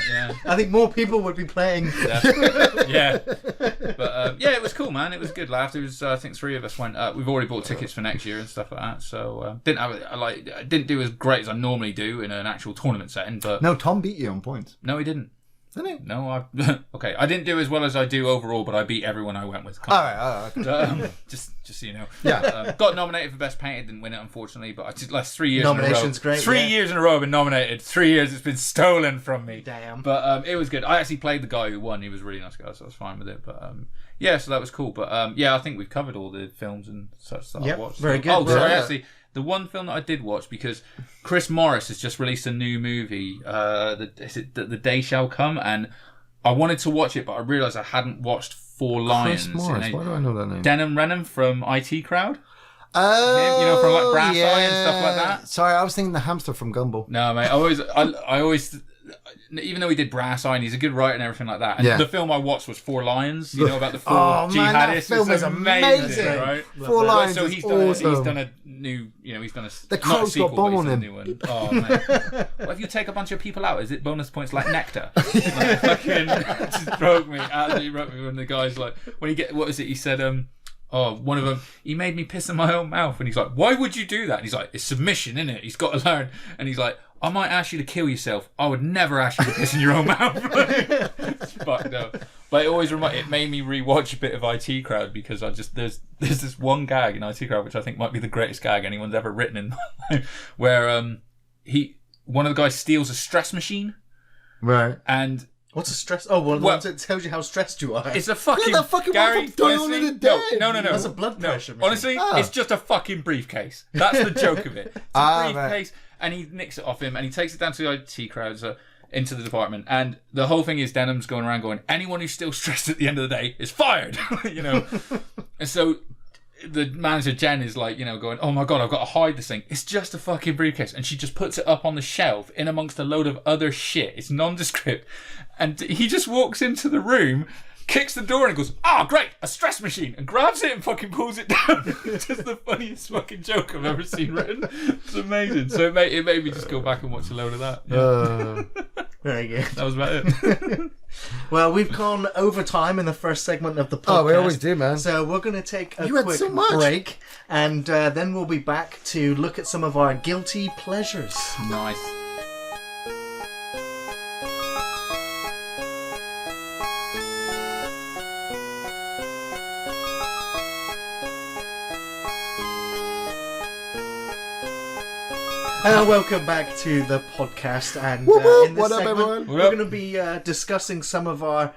Yeah, I think more people would be playing. Yeah, but yeah, it was cool, man. It was a good laugh. It was, I think 3 of us went up. We've already bought tickets for next year and stuff like that. So I didn't do as great as I normally do in an actual tournament setting. But no, Tom beat you on points. No, he didn't. Didn't he? No, okay. I didn't do as well as I do overall, but I beat everyone I went with. Okay. Just so you know. Yeah. Got nominated for Best Painted, didn't win it, unfortunately. But I did last 3 years Nomination's in a row. Great. 3 years in a row I've been nominated. 3 years it's been stolen from me. Damn. But it was good. I actually played the guy who won. He was a really nice guy, so I was fine with it. But yeah, so that was cool. But yeah, I think we've covered all the films and such that I watched. Very good. Oh, sorry, actually. The one film that I did watch, because Chris Morris has just released a new movie, The Day Shall Come, and I wanted to watch it, but I realised I hadn't watched Four Lions. Chris Morris, why do I know that name? Denham Renham from IT Crowd. Oh, from like Brass Eye and stuff like that. Sorry, I was thinking the hamster from Gumball. No, mate, I always, even though he did Brass Eye and he's a good writer and everything like that, and the film I watched was Four Lions, about the four jihadists. That film was amazing, right? Four Lions. So he's done a new, he's done a the crow's got bomb on him. New one. Oh man, what if you take a bunch of people out? Is it bonus points like nectar? Like, fucking, it just broke me. Absolutely broke me when the guy's like, what is it? He said, one of them, he made me piss in my own mouth, and he's like, why would you do that? And he's like, it's submission, innit? He's got to learn. And he's like, I might ask you to kill yourself. I would never ask you to piss in your own mouth. It's fucked up. But it made me rewatch a bit of IT Crowd, because there's this one gag in IT Crowd which I think might be the greatest gag anyone's ever written in my life, where one of the guys steals a stress machine. Right. And what's a stress? Oh, well, it tells you how stressed you are. It's a fucking... Yeah, that fucking Gary, honestly, in a day. No. That's a blood pressure machine. Honestly, it's just a fucking briefcase. That's the joke of it. It's a briefcase, and he nicks it off him, and he takes it down to the IT Crowds, into the department, and the whole thing is Denham's going around going, anyone who's still stressed at the end of the day is fired. And so the manager Jen is like, going, oh my god, I've got to hide this thing. It's just a fucking briefcase. And she just puts it up on the shelf in amongst a load of other shit. It's nondescript. And he just walks into the room, kicks the door, and goes, great, a stress machine, and grabs it and fucking pulls it down. It's just the funniest fucking joke I've ever seen written. It's amazing. So it made me just go back and watch a load of that. Yeah. Very good. That was about it. Well, we've gone over time in the first segment of the podcast. Oh, we always do, man. So we're going to take a quick break, and then we'll be back to look at some of our guilty pleasures. Nice. Welcome back to the podcast, and in this segment we're going to be discussing some of our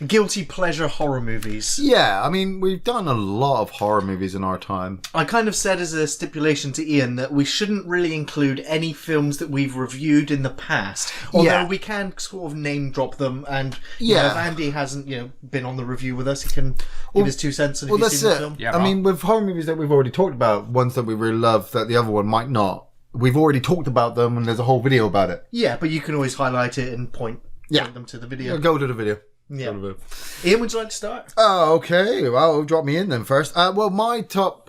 guilty pleasure horror movies. Yeah, I mean, we've done a lot of horror movies in our time. I kind of said as a stipulation to Ian that we shouldn't really include any films that we've reviewed in the past, although we can sort of name drop them, and you know, if Andy hasn't been on the review with us, he can give his 2 cents and if he's seen the film. Yeah, I mean, with horror movies that we've already talked about, ones that we really love that the other one might not, we've already talked about them and there's a whole video about it. Yeah, but you can always highlight it and point them to the video. Go to the video. Yeah. Ian, would you like to start? Oh, okay. Well, drop me in then first. Well, my top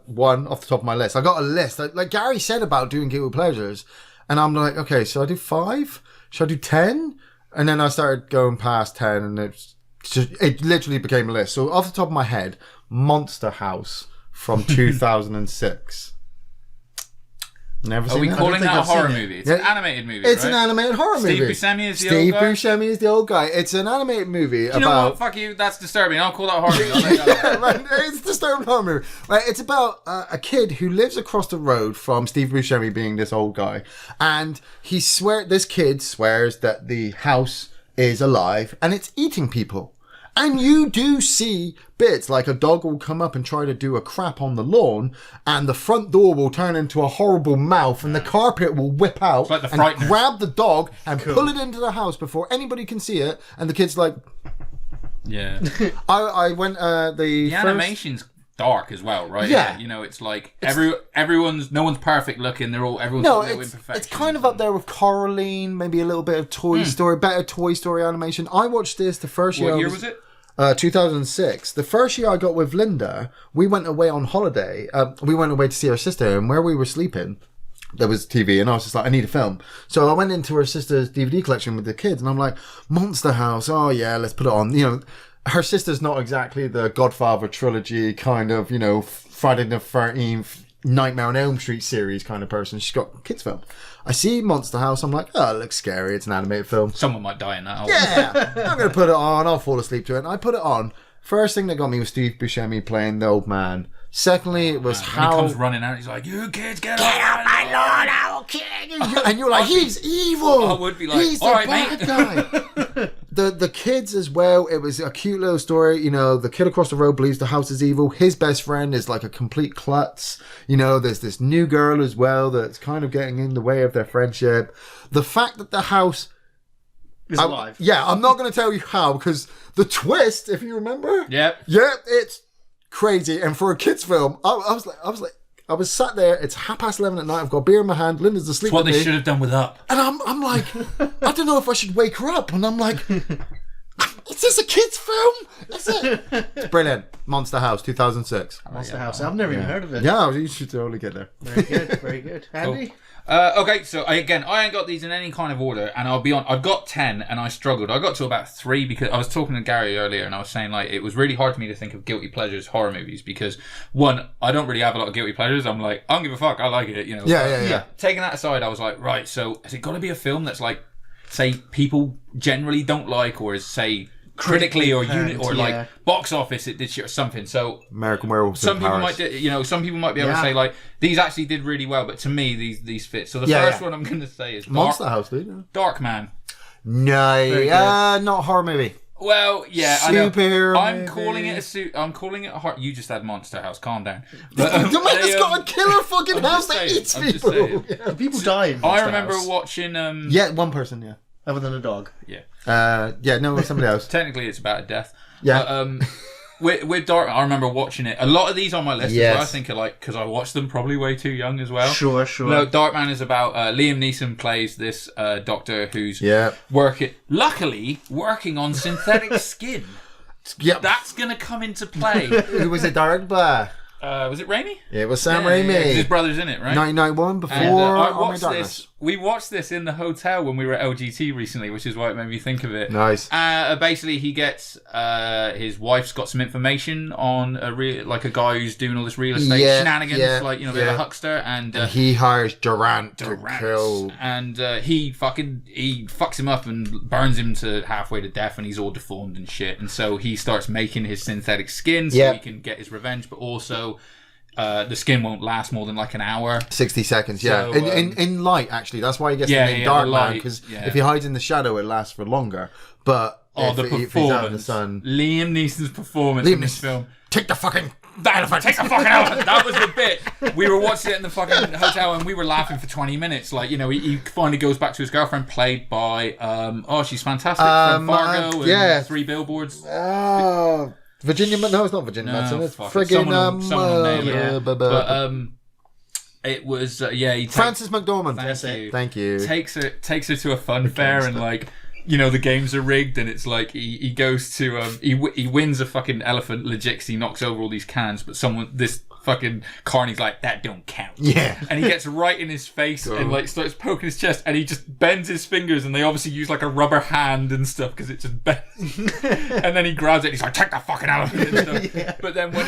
one off the top of my list. I got a list. Like Gary said about doing guilty pleasures. And I'm like, okay, should I do 5? Should I do 10? And then I started going past 10 and it literally became a list. So off the top of my head, Monster House from 2006. Never seen Are we that? calling that a horror movie? It's an animated movie, It's an animated horror movie. Steve Buscemi is the old guy? Steve Buscemi is the old guy. It's an animated movie about... You know what? Fuck you. That's disturbing. I'll call that a horror movie. Right, it's a disturbing horror movie. Right, it's about a kid who lives across the road from Steve Buscemi being this old guy. And this kid swears that the house is alive and it's eating people. And you do see bits like a dog will come up and try to do a crap on the lawn and the front door will turn into a horrible mouth and the carpet will whip out like and grab the dog and pull it into the house before anybody can see it. And the kid's like... Yeah. I went... The first... animation's dark as well, right? Yeah. You know, it's like no one's perfect looking. Everyone's got little imperfections. It's kind of up there with Coraline, maybe a little bit of Toy Story, better Toy Story animation. I watched this the first year. What year was it? 2006. The first year I got with Linda, we went away on holiday. We went away to see her sister, and where we were sleeping, there was TV, and I was just like, I need a film. So I went into her sister's DVD collection with the kids, and I'm like, Monster House, oh yeah, let's put it on. You know, her sister's not exactly the Godfather trilogy kind of, you know, Friday the 13th, Nightmare on Elm Street series kind of person. She's got kids film. I see Monster House. I'm like, oh, it looks scary. It's an animated film. Someone might die in that. Yeah, I'm going to put it on. I'll fall asleep to it. And I put it on. First thing that got me was Steve Buscemi playing the old man. Secondly, it was when he comes running out, he's like, you kids, get off my lawn, I will kill you. And you're like, he's evil. I would be like, he's the bad guy. The kids as well, it was a cute little story. You know, the kid across the road believes the house is evil. His best friend is like a complete klutz. You know, there's this new girl as well that's kind of getting in the way of their friendship. The fact that the house is alive. Yeah, I'm not going to tell you how, because the twist, if you remember. Yep. Yeah, it's crazy. And for a kid's film, I was sat there. It's 11:30 at night. I've got a beer in my hand. Linda's asleep. It's what with they me. should have done with Up. And I'm like, I don't know if I should wake her up. And I'm like, is this a kid's film? Is it? It's brilliant. Monster House, 2006. Monster House. I've never even heard of it. Yeah, you should totally get there. Very good. Very good. Andy? Cool. Okay, so I ain't got these in any kind of order, and I'll be on. I've got 10, and I struggled. I got to about 3 because I was talking to Gary earlier, and I was saying like it was really hard for me to think of guilty pleasures horror movies because one, I don't really have a lot of guilty pleasures. I'm like, I don't give a fuck. I like it, you know. Yeah. Taking that aside, I was like, right. So has it got to be a film that's like, say, people generally don't like, or is say critically or like box office it did shit or something. So American Werewolf. Some people might, some people might be able to say like these actually did really well, but to me these fit. So the first one I'm going to say is Monster House, dude. Darkman. No, not a horror movie. Well, yeah, Superhero. I'm calling it a suit. I'm calling it a horror. You just had Monster House. Calm down. The man that's got a killer fucking house that eats people. Do people die in Monster I remember House? watching. Yeah, one person. Yeah. Other than a dog. Yeah. No, somebody else. Technically, it's about a death. Yeah. But, with Dark, I remember watching it. A lot of these on my list, as well, I think are like because I watched them probably way too young as well. Sure. No, Darkman is about Liam Neeson plays this doctor who's luckily working on synthetic skin. Yeah, that's gonna come into play. Who was it directed by? Was it Raimi? It was Sam Raimi. His brother's in it, right? 1991 before I watched this We watched this in the hotel when we were at LGT recently, which is why it made me think of it. Nice. Basically, he gets his wife's got some information on a guy who's doing all this real estate shenanigans, bit of a huckster, and he hires Durant to kill, and he fucks him up and burns him to halfway to death, and he's all deformed and shit. And so he starts making his synthetic skin so he can get his revenge, but also. The skin won't last more than like an hour. 60 seconds, yeah. So, in light, actually. That's why he gets the name Dark Man, because if he hides in the shadow, it lasts for longer. But if he's out in the sun... Liam Neeson's performance in this film. Take the fucking... elephant! Take the fucking elephant! That was the bit. We were watching it in the fucking hotel and we were laughing for 20 minutes. Like, he finally goes back to his girlfriend, played by... she's fantastic from Fargo and Three Billboards. Virginia, no, it's not Virginia Madsen. It's friggin' it was Frances McDormand. Thank you. Takes her to a fun fair and the games are rigged and it's like he goes to he wins a fucking elephant legit 'cause he knocks over all these cans, but this fucking carney's like, that don't count. Yeah. And he gets right in his face and starts poking his chest and he just bends his fingers and they obviously use like a rubber hand and stuff because it just bends. And then he grabs it and he's like, take the fucking elephant and stuff. Yeah. But then when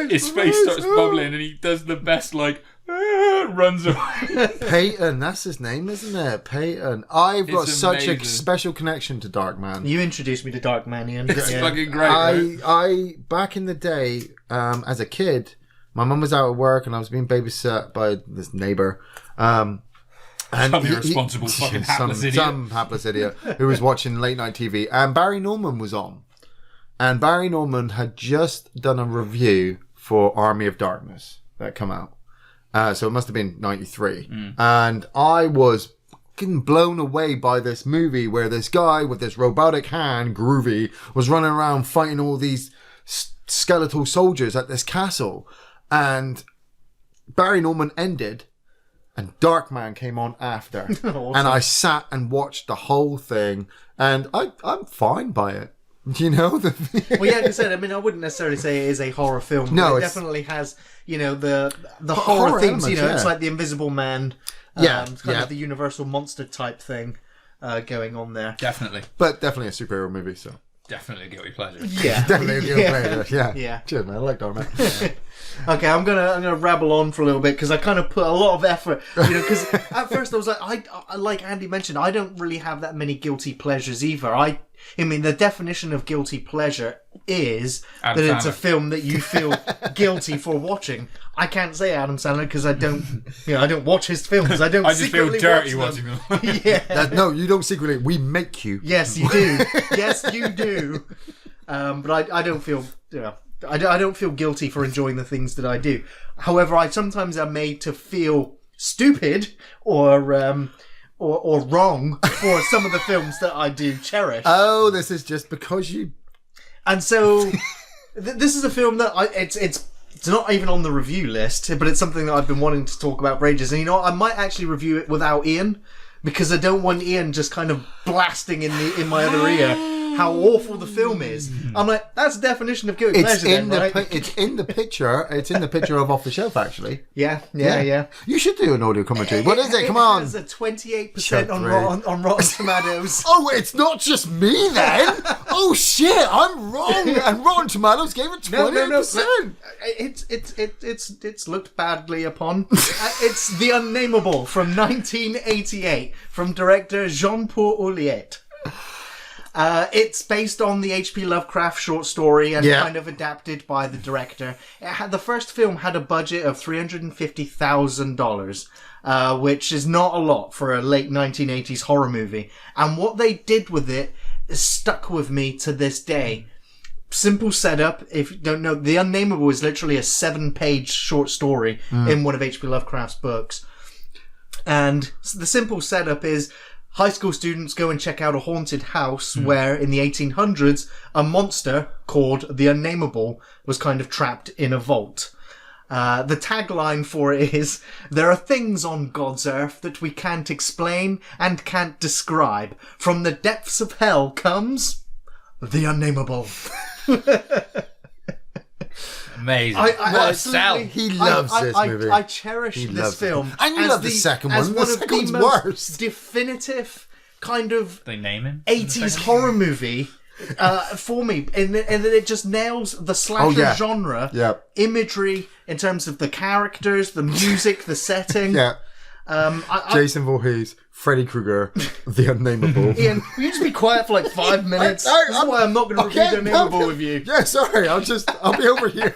his face starts bubbling and he does the best runs away. Peyton, that's his name, isn't it? Peyton. I've got such a special connection to Darkman. You introduced me to Darkman, Ian. It's fucking great. I back in the day, as a kid, my mum was out at work and I was being babysat by this neighbour. And some irresponsible fucking hapless idiot. Some hapless idiot who was watching late night TV. And Barry Norman was on. And Barry Norman had just done a review for Army of Darkness that come out. So it must have been 93. And I was fucking blown away by this movie where this guy with this robotic hand, Groovy, was running around fighting all these skeletal soldiers at this castle. And Barry Norman ended and Darkman came on after. Awesome. And I sat and watched the whole thing and I'm fine by it. Well, yeah, like I said, I wouldn't necessarily say it is a horror film. No, it definitely has, the horror themes. Elements, it's like the Invisible Man, kind of the Universal monster type thing going on there. Definitely, but definitely a superhero movie. So definitely a guilty pleasure. Yeah, definitely a guilty pleasure. Yeah. Cheers, man. I like Darkman. Okay, I'm gonna rabble on for a little bit because I kind of put a lot of effort. Because at first I was like, I like Andy mentioned, I don't really have that many guilty pleasures either. I mean, the definition of guilty pleasure is that it's a film that you feel guilty for watching. I can't say Adam Sandler because I don't watch his films. I just feel dirty watching them. Yeah. No, you don't secretly. We make you. Yes, you do. Yes, you do. But I don't feel. I don't feel guilty for enjoying the things that I do. However, I sometimes am made to feel stupid or wrong for some of the films that I do cherish. Oh, this is just because you... And so, this is a film that it's not even on the review list, but it's something that I've been wanting to talk about for ages. And I might actually review it without Ian, because I don't want Ian just kind of blasting in my other ear how awful the film is. I'm like, that's the definition of guilty pleasure then, right? It's in the picture. It's in the picture of Off the Shelf, actually. Yeah. You should do an audio commentary. What is it? Come on. It's a 28% on Rotten Tomatoes. Oh, it's not just me then. Oh shit, I'm wrong. And Rotten Tomatoes gave it 28%. It's looked badly upon. It's The Unnameable from 1988 from director Jean-Paul Ouliette. It's based on the H.P. Lovecraft short story and kind of adapted by the director. The first film had a budget of $350,000, which is not a lot for a late 1980s horror movie. And what they did with it is stuck with me to this day. Simple setup. If you don't know, The Unnameable is literally a 7-page short story in one of H.P. Lovecraft's books. And the simple setup is... high school students go and check out a haunted house where, in the 1800s, a monster called the Unnameable was kind of trapped in a vault. The tagline for it is, "There are things on God's earth that we can't explain and can't describe. From the depths of hell comes the Unnameable." Amazing. He loves this movie. I cherish this film. And you love the second one. As one the of the most worse. Definitive kind of they name him 80s horror movie for me. And then it just nails the slasher genre, imagery in terms of the characters, the music, the setting. Jason Voorhees, Freddy Krueger, The Unnameable. Ian, will you just be quiet for like 5 minutes? This is why I'm not going to review The Unnameable with you. Yeah, sorry. I'll be over here.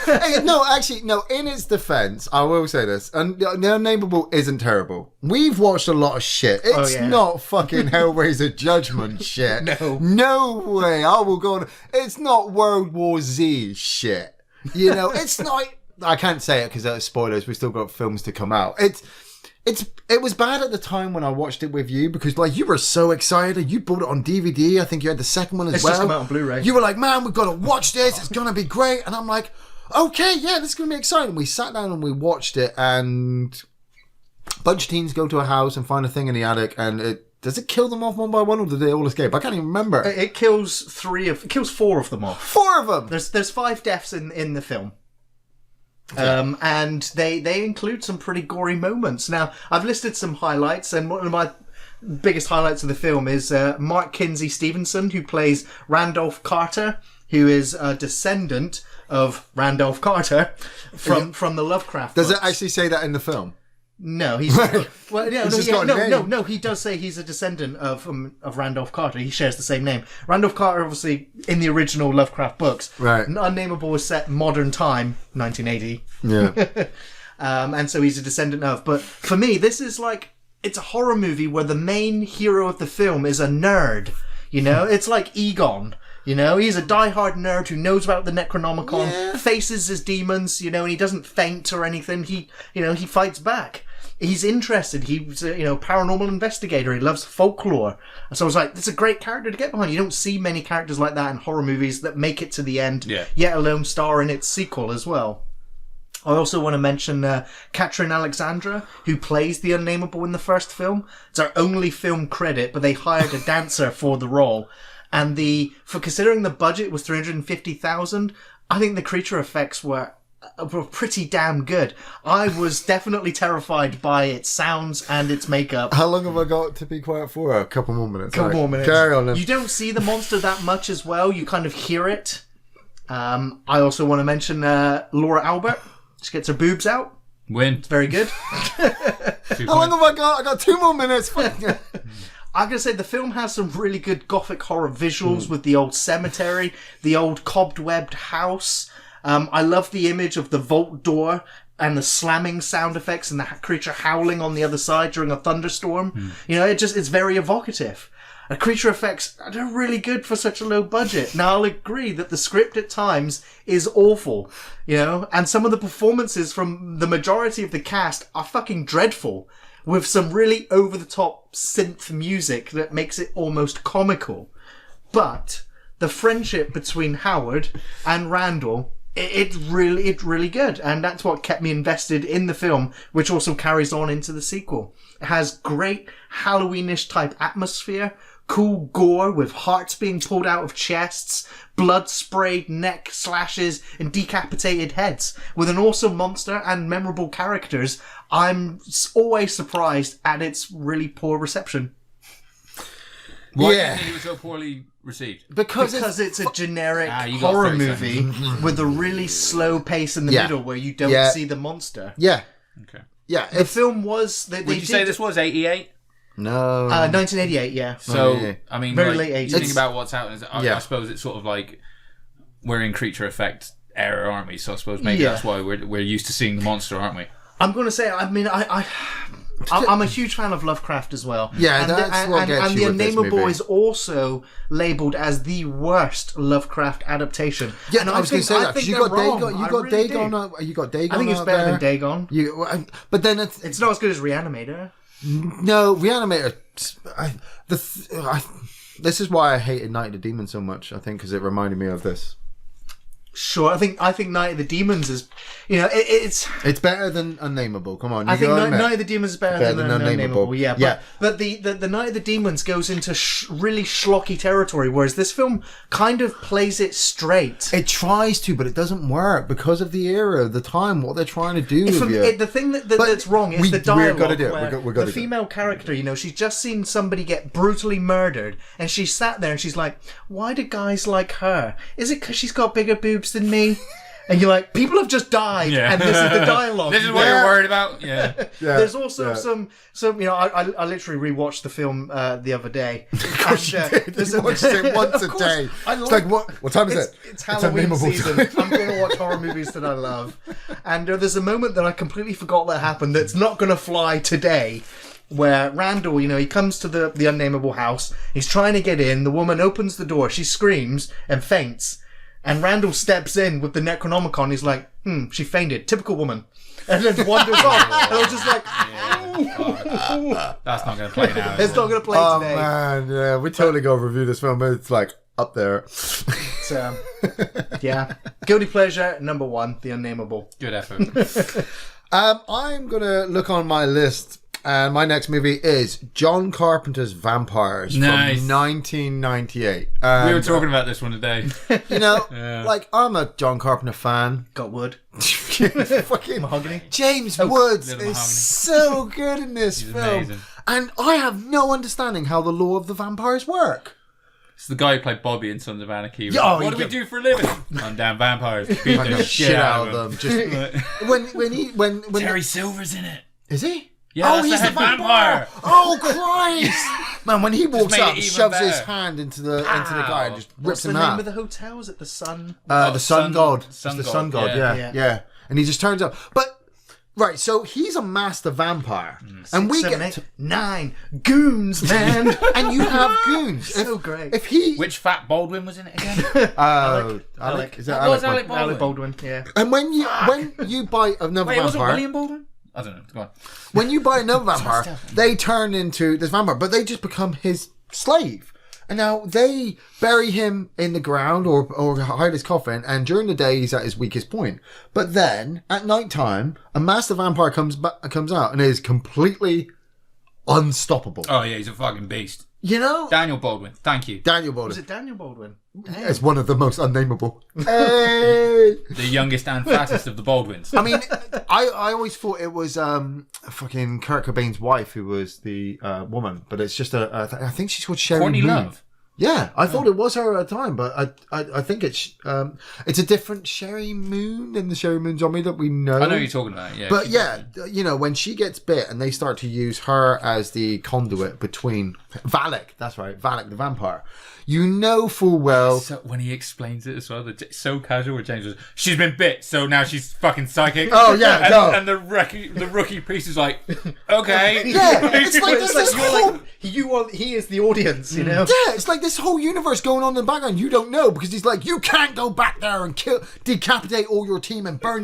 Hey, no, in its defense, I will say this. And The Unnameable isn't terrible. We've watched a lot of shit. It's not fucking Hellraiser Judgment shit. No way. I will go on. It's not World War Z shit. You know, it's not... I can't say it because spoilers. We've still got films to come out. It was bad at the time when I watched it with you because like you were so excited. You bought it on DVD. I think you had the second one as well. It's just come out on Blu-ray. You were like, man, we've got to watch this. It's gonna be great. And I'm like, okay, yeah, this is gonna be exciting. We sat down and we watched it, and a bunch of teens go to a house and find a thing in the attic, and does it kill them off one by one, or do they all escape? I can't even remember. It kills 4 of them off. 4 of them. There's 5 deaths in the film. And they include some pretty gory moments. Now, I've listed some highlights, and one of my biggest highlights of the film is Mark Kinsey Stevenson, who plays Randolph Carter, who is a descendant of Randolph Carter from the Lovecraft books. Does it actually say that in the film? No, he does say he's a descendant of Randolph Carter. He shares the same name. Randolph Carter, obviously, in the original Lovecraft books, right? Unnameable was set modern time, 1980. Yeah, and so he's a descendant of. But for me, this is like it's a horror movie where the main hero of the film is a nerd. You know, it's like Egon. You know, he's a diehard nerd who knows about the Necronomicon, faces his demons, you know, and he doesn't faint or anything. He fights back. He's interested. He's a, paranormal investigator. He loves folklore. And so I was like, it's a great character to get behind. You don't see many characters like that in horror movies that make it to the end, yet alone star in its sequel as well. I also want to mention Katrin Alexandra, who plays the Unnameable in the first film. It's our only film credit, but they hired a dancer for the role. And for considering the budget was $350,000, I think the creature effects were pretty damn good. I was definitely terrified by its sounds and its makeup. How long have I got to be quiet for? A couple more minutes. More minutes. Carry on then. You don't see the monster that much as well. You kind of hear it. I also want to mention Laura Albert. She gets her boobs out. Win. It's very good. How long have I got? I got 2 more minutes. I'm going to say the film has some really good gothic horror visuals with the old cemetery, the old cobwebbed house. I love the image of the vault door and the slamming sound effects and the creature howling on the other side during a thunderstorm. You know, it's very evocative. The creature effects are really good for such a low budget. Now, I'll agree that the script at times is awful, and some of the performances from the majority of the cast are fucking dreadful, with some really over-the-top synth music that makes it almost comical. But the friendship between Howard and Randall, it's really good. And that's what kept me invested in the film, which also carries on into the sequel. It has great Halloweenish type atmosphere, cool gore with hearts being pulled out of chests, blood-sprayed neck slashes, and decapitated heads. With an awesome monster and memorable characters, I'm always surprised at its really poor reception. Why do you think it was so poorly received? Because it's a generic horror movie with a really slow pace in the middle where you don't see the monster. Yeah. Okay. Yeah. The film was... Would you say this was 88? No. 1988, yeah. So, I mean, very late 80s. You think about what's out, I suppose it's sort of like we're in creature effect era, aren't we? So I suppose maybe that's why we're used to seeing the monster, aren't we? I'm going to say, I mean, I'm a huge fan of Lovecraft as well. Yeah, and that's what gets you with this movie. And The Unnameable is also labelled as the worst Lovecraft adaptation. Yeah, and I was going to say that because you got Dagon. I think it's better than Dagon. But then it's not as good as Reanimator. No, Reanimator. This is why I hated Night of the Demons so much. I think because it reminded me of this. Sure, I think Night of the Demons it's better than Unnameable. Come on, I think Night of the Demons is better than Unnameable. Yeah, but the Night of the Demons goes into really schlocky territory, whereas this film kind of plays it straight. It tries to, but it doesn't work because of the era, the time, what they're trying to do. The thing that's wrong is the dialogue. We've got to do it. The female character, she's just seen somebody get brutally murdered, and she sat there and she's like, "Why do guys like her? Is it because she's got bigger boobs than me?" And you're like, people have just died, and this is the dialogue. This is what you're worried about. Yeah. There's also some. I literally rewatched the film the other day. Watched it once a day. It's like what time is it? It's Halloween season. I'm going to watch horror movies that I love, and there's a moment that I completely forgot that happened. That's not going to fly today. Where Randall, he comes to the Unnameable house. He's trying to get in. The woman opens the door. She screams and faints. And Randall steps in with the Necronomicon. He's like, she fainted. Typical woman. And then wanders off. And I was just like, that's not going to play now. It's not going to play today. Oh, man. Yeah, we totally go review this film. It's like up there. So, yeah. Guilty pleasure, number 1, The Unnameable. Good effort. I'm going to look on my list. And my next movie is John Carpenter's Vampires from 1998. We were talking about this one today. I'm a John Carpenter fan. Got wood. Fucking Mahogany. James Woods is so good in this film. Amazing. And I have no understanding how the law of the vampires work. It's the guy who played Bobby in Sons of Anarchy. What do we do for a living? I'm damn vampires. Beat the shit out of them. Just when Terry Silver's in it. Is he? Yeah, he's the vampire. Oh Christ! Man, when he walks up, shoves his hand into the guy and just rips him out. What's the name of the hotel? Is it the Sun? The Sun God. It's the Sun God. Yeah. And he just turns up. But right, so he's a master vampire, and 6, 7, 8, 9 goons, man. And you have goons. So great. Which fat Baldwin was in it again? Alec. Is that Alec Baldwin? Alec Baldwin. Yeah. And when you buy another vampire, wasn't William Baldwin? I don't know. Go on. When you buy another vampire, they turn into this vampire, but they just become his slave. And now they bury him in the ground or hide his coffin, and during the day he's at his weakest point. But then, at night time, a master vampire comes out and is completely unstoppable. Oh yeah, he's a fucking beast. Daniel Baldwin. Thank you. Daniel Baldwin. Was it Daniel Baldwin? It's one of the most unnameable. Hey! The youngest and fattest of the Baldwins. I mean, I always thought it was fucking Kurt Cobain's wife who was the woman, but it's just I think she's called Sherry Courtney Moon. Love. Yeah, I thought it was her at the time, but I think it's a different Sherry Moon than the Sherry Moon zombie that we know. I know what you're talking about, yeah. But when she gets bit and they start to use her as the conduit between Valak, that's right, Valak the vampire. You know full well. So when he explains it as well, it's so casual where James was, she's been bit, so now she's fucking psychic. Oh, yeah, and the rookie priest is like, okay. Yeah, it's like he is the audience, Yeah, it's like this whole universe going on in the background. You don't know because he's like, you can't go back there and decapitate all your team and burn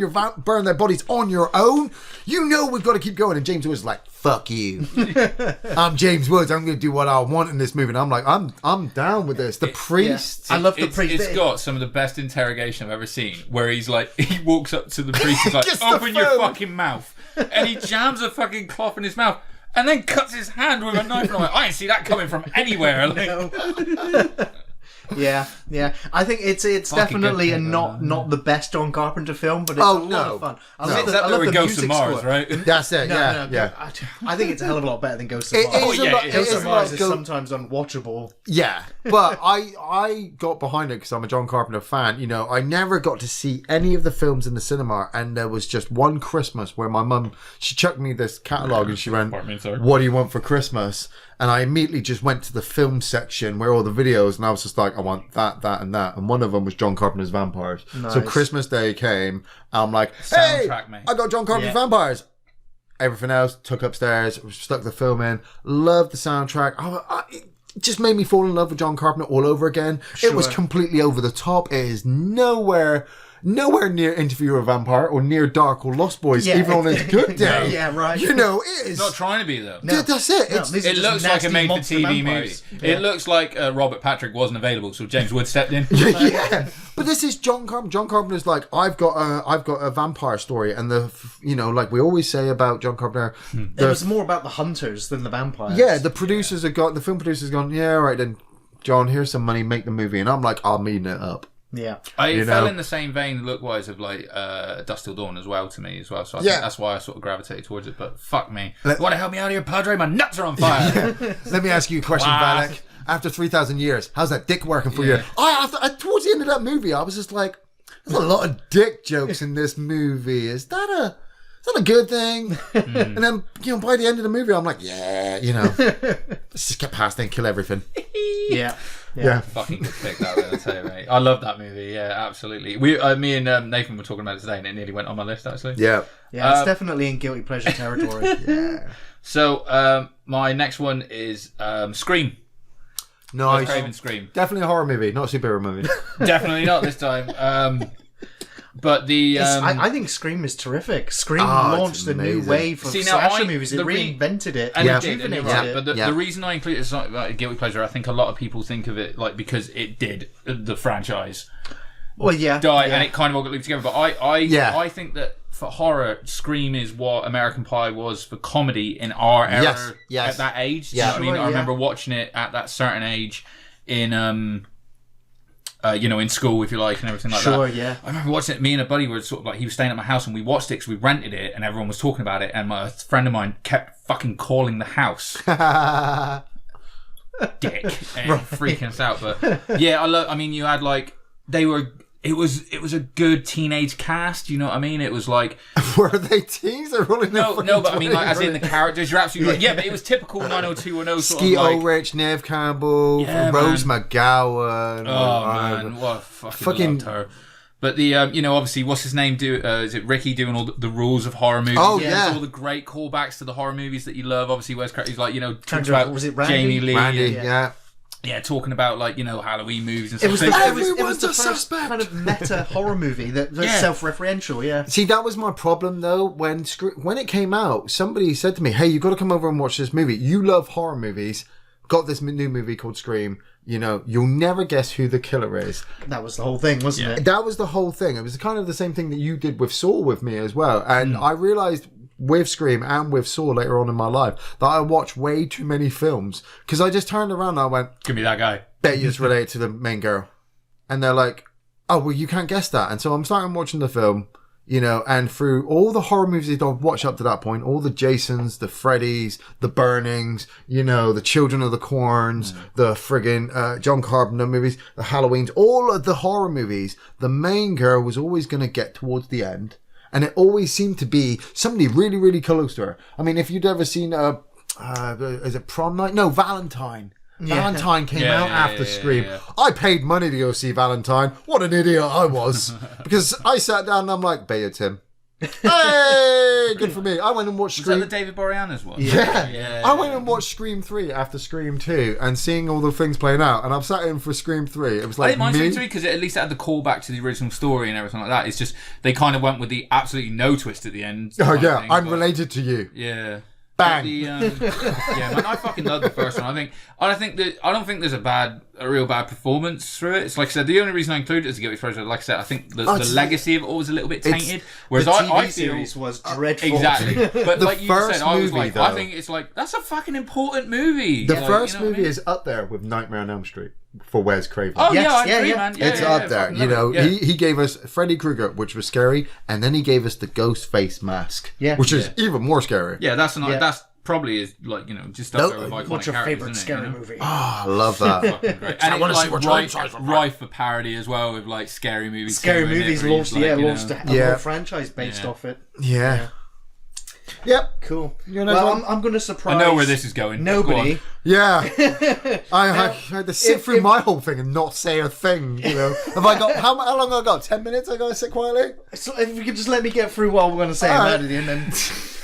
their bodies on your own. We've got to keep going. And James Woods is like, fuck you. I'm James Woods. I'm going to do what I want in this movie. And I'm like, I'm down with this. The priest. Yeah. I love the priest. It's got some of the best interrogation I've ever seen. Where he's like, he walks up to the priest. He's like, open your fucking mouth, and he jams a fucking cloth in his mouth, and then cuts his hand with a knife. And I'm like, I didn't see that coming from anywhere. Yeah. I think it's definitely not the best John Carpenter film, but it's a lot of fun. I love the Ghost of Mars, score. right? That's it. No. I think it's a hell of a lot better than Ghost of Mars. Ghost of Mars is sometimes unwatchable. Yeah, but I got behind it because I'm a John Carpenter fan. I never got to see any of the films in the cinema, and there was just one Christmas where my mum, she chucked me this catalogue and she went, "What do you want for Christmas?" And I immediately just went to the film section where all the videos, and I was just like, I want that, and that. And one of them was John Carpenter's Vampires. Nice. So Christmas Day came, and I'm like, hey, I got John Carpenter's Vampires. Everything else, took upstairs, stuck the film in, loved the soundtrack. It just made me fall in love with John Carpenter all over again. Sure. It was completely over the top. It is nowhere nowhere near Interview with a Vampire or near Dark or Lost Boys, even on its good day. Yeah, right. You know, it is. Not trying to be, though. No. That's it. No, It looks like a made-for-TV movie. Yeah. It looks like Robert Patrick wasn't available, so James Wood stepped in. Yeah. But this is John Carpenter. John Carpenter's like, I've got a vampire story, and like we always say about John Carpenter, it was more about the hunters than the vampires. Yeah, the producers have got, the film producers have gone, yeah, all right then, John, here's some money, make the movie, and I'm like, I'm eating it up. Yeah, I fell in the same vein look-wise of like Dusk Till Dawn as well to me as well. So I think that's why I sort of gravitated towards it. But fuck me, you want to help me out here, Padre? My nuts are on fire. Let me ask you a question, Valak. After 3,000 years, how's that dick working for you? Towards the end of that movie, I was just like, there's a lot of dick jokes in this movie. Is that a good thing? And then, by the end of the movie, I'm like, let's just get past it and kill everything. Yeah. Fucking good pick that one, I'll tell you, mate. I love that movie. Yeah, absolutely. Me and Nathan were talking about it today, and it nearly went on my list actually. Yeah, it's definitely in guilty pleasure territory. Yeah. So my next one is Scream. Nice. Craven Scream. Definitely a horror movie, not a superhero movie. Definitely not this time. But I think Scream is terrific. Scream launched a new wave of slasher movies. It reinvented it. And it did, right. But the reason I include it as like a guilty pleasure, I think a lot of people think of it like because it did the franchise. Well, die, and it kind of all got linked together. But I think that for horror, Scream is what American Pie was for comedy in our era at that age. Yeah. You know what I mean? I remember watching it at that certain age in in school, if you like, and everything like that. Sure, yeah. I remember watching it. Me and a buddy were sort of like, he was staying at my house and we watched it because we rented it and everyone was talking about it. And my friend of mine kept fucking calling the house dick and freaking us out. But yeah, you had like, it was a good teenage cast, you know what I mean? It was like... Were they teens? They're rolling No, but I mean, like, as in the characters, you're absolutely right. Yeah, but it was typical 90210 sort Skeet of like... Ulrich, Neve Campbell, Rose McGowan. Oh, man, what a fucking loved her. But the, obviously, what's his name? Is it Ricky doing all the rules of horror movies? Oh, yeah. All the great callbacks to the horror movies that you love. Obviously, Wes Craven's like, talks about was it Randy? Jamie Lee. Randy, Yeah, talking about like Halloween movies and stuff. It was the first kind of meta horror movie that was self-referential. Yeah. See, that was my problem though. When it came out, somebody said to me, "Hey, you got to come over and watch this movie. You love horror movies. Got this new movie called Scream. You'll never guess who the killer is." That was the whole thing, wasn't it? That was the whole thing. It was kind of the same thing that you did with Saw with me as well. And I realized with Scream and with Saw later on in my life that I watched way too many films because I just turned around and I went, "Give me that guy." Bet you it's related to the main girl. And they're like, "Oh, well, you can't guess that." And so I'm starting watching the film, and through all the horror movies that I've watched up to that point, all the Jasons, the Freddys, the Burnings, the Children of the Corns, the friggin' John Carpenter movies, the Halloweens, all of the horror movies, the main girl was always going to get towards the end. And it always seemed to be somebody really, really close to her. I mean, if you'd ever seen, is it Prom Night? No, Valentine. Yeah. Valentine came out after Scream. Yeah. I paid money to go see Valentine. What an idiot I was. Because I sat down and I'm like, "Bay it, Tim." Hey, good for me. I went and watched Scream. Was that the David Boreanaz one? Yeah. I went and watched Scream 3 after Scream 2 and seeing all the things playing out, and I've sat in for Scream 3. It was like, I didn't mind Scream 3 because at least it had the callback to the original story and everything like that. It's just they kind of went with the absolutely no twist at the end. Oh yeah, I'm related to you. Yeah. Bang. Man, I fucking love the first one. I don't think there's a real bad performance through it. It's like I said, the only reason I included it as a guilty pleasure, like I said, I think the legacy of it all was a little bit tainted. Whereas the TV I feel series was dreadful. Exactly. But the like you first said, I was movie, like, though, I think it's like that's a fucking important movie. The first movie is up there with Nightmare on Elm Street for Wes Craven. Oh yeah, I agree, man. It's up there. He gave us Freddy Krueger, which was scary, and then he gave us the ghost face mask, which is even more scary. Yeah, that's probably is like just up there with iconic what's your characters, favorite scary movie? Oh, I love that. Fucking great. And I want to see what rife for parody as well with like scary movies. Scary movies launched a whole franchise based off it. Yeah. Yep. Cool. Well, I'm going to surprise. I know where this is going. Nobody. Yeah. I had to sit through my whole thing and not say a thing. Have I got how long have I got? 10 minutes? I got to sit quietly. So if you could just let me get through what we're going to say about it, and then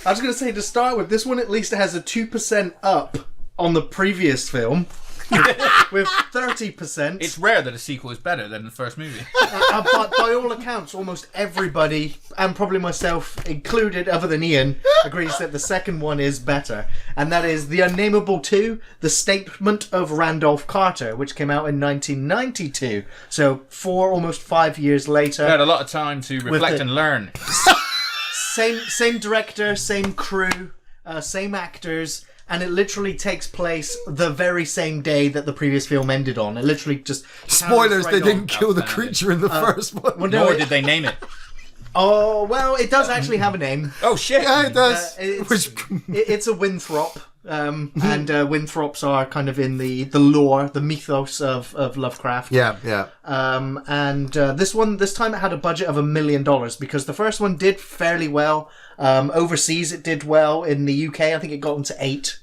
I was going to say to start with, this one at least has a 2% up on the previous film. with 30%. It's rare that a sequel is better than the first movie. But by all accounts, almost everybody, and probably myself included, other than Ian, agrees that the second one is better. And that is The Unnameable 2, The Statement of Randolph Carter, which came out in 1992. So almost 5 years later. You had a lot of time to reflect and learn. Same director, same crew, same actors, and it literally takes place the very same day that the previous film ended on. It literally just... Spoilers, they didn't kill the creature in the first one. Well, nor did they name it. Oh, well, it does actually have a name. Oh, shit. Yeah, it does. It's a Winthrop. And Winthrops are kind of in the lore, the mythos of Lovecraft. Yeah. And this time it had a budget of $1 million because the first one did fairly well. Overseas it did well. In the UK, I think it got into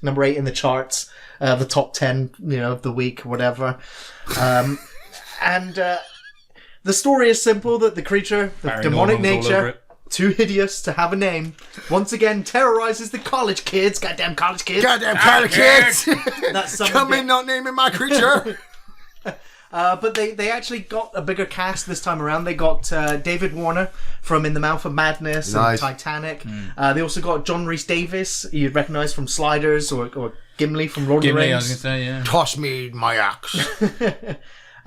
number 8 in the charts, the top 10, of the week, whatever. And the story is simple: that the creature, the demonic nature, too hideous to have a name, once again terrorizes the college kids. Goddamn college kids! Goddamn college kids! That's come in, not naming my creature. But they actually got a bigger cast this time around. They got David Warner from In the Mouth of Madness and Titanic. They also got John Rhys Davies, you'd recognise from Sliders, or Gimli from Lord of the Rings. I was going to say, yeah. Toss me my axe.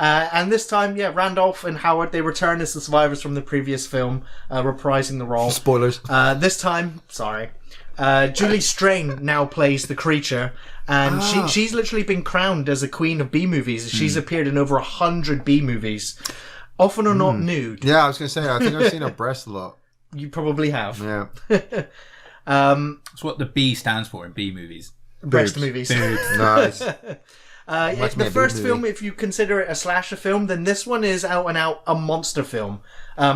And this time, Randolph and Howard, they return as the survivors from the previous film, reprising the role. Spoilers. This time, Julie Strain now plays the creature, and she's literally been crowned as a queen of B-movies. She's appeared in over 100 B-movies, often or not nude. Yeah, I was going to say, I think I've seen her breast a lot. You probably have. Yeah. That's what the B stands for in B-movies. Breast movies. Nice. The first film, if you consider it a slasher film, then this one is out and out a monster film,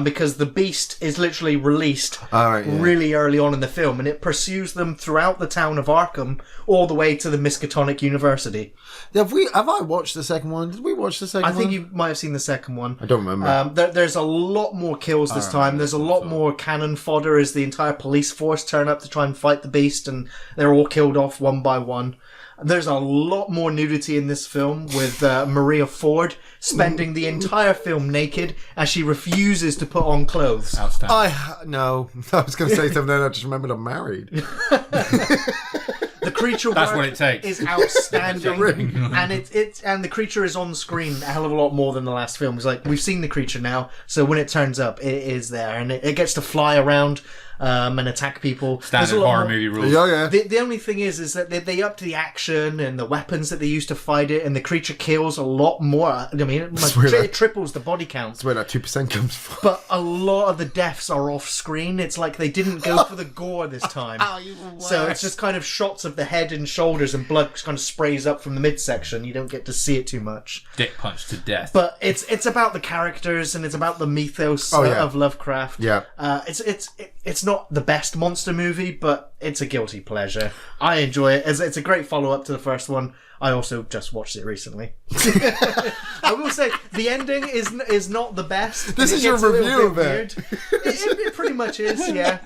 because the beast is literally released really early on in the film, and it pursues them throughout the town of Arkham all the way to the Miskatonic University. Have I watched the second one? Did we watch the second one? I think you might have seen the second one. I don't remember. There's a lot more kills this time. There's a lot more cannon fodder as the entire police force turn up to try and fight the beast, and they're all killed off one by one. There's a lot more nudity in this film, with Maria Ford spending the entire film naked as she refuses to put on clothes. Outstanding. No, I was going to say something, I just remembered I'm married. The creature That's what it takes. Is outstanding, and the creature is on screen a hell of a lot more than the last film. It's like, we've seen the creature now, so when it turns up, it is there, and it gets to fly around and attack people. Standard horror movie rules. Yeah. The only thing is that they up to the action and the weapons that they use to fight it, and the creature kills a lot more. I mean, it triples the body count. That's where that 2% comes from. But a lot of the deaths are off screen. It's like they didn't go for the gore this time. So it's just kind of shots of the head and shoulders, and blood kind of sprays up from the midsection. You don't get to see it too much. Dick punch to death. But it's about the characters, and it's about the mythos of Lovecraft. Yeah. It's not the best monster movie, but it's a guilty pleasure. I enjoy it. It's a great follow-up to the first one. I also just watched it recently. I will say, the ending is not the best. This is your review of it. It pretty much is, yeah.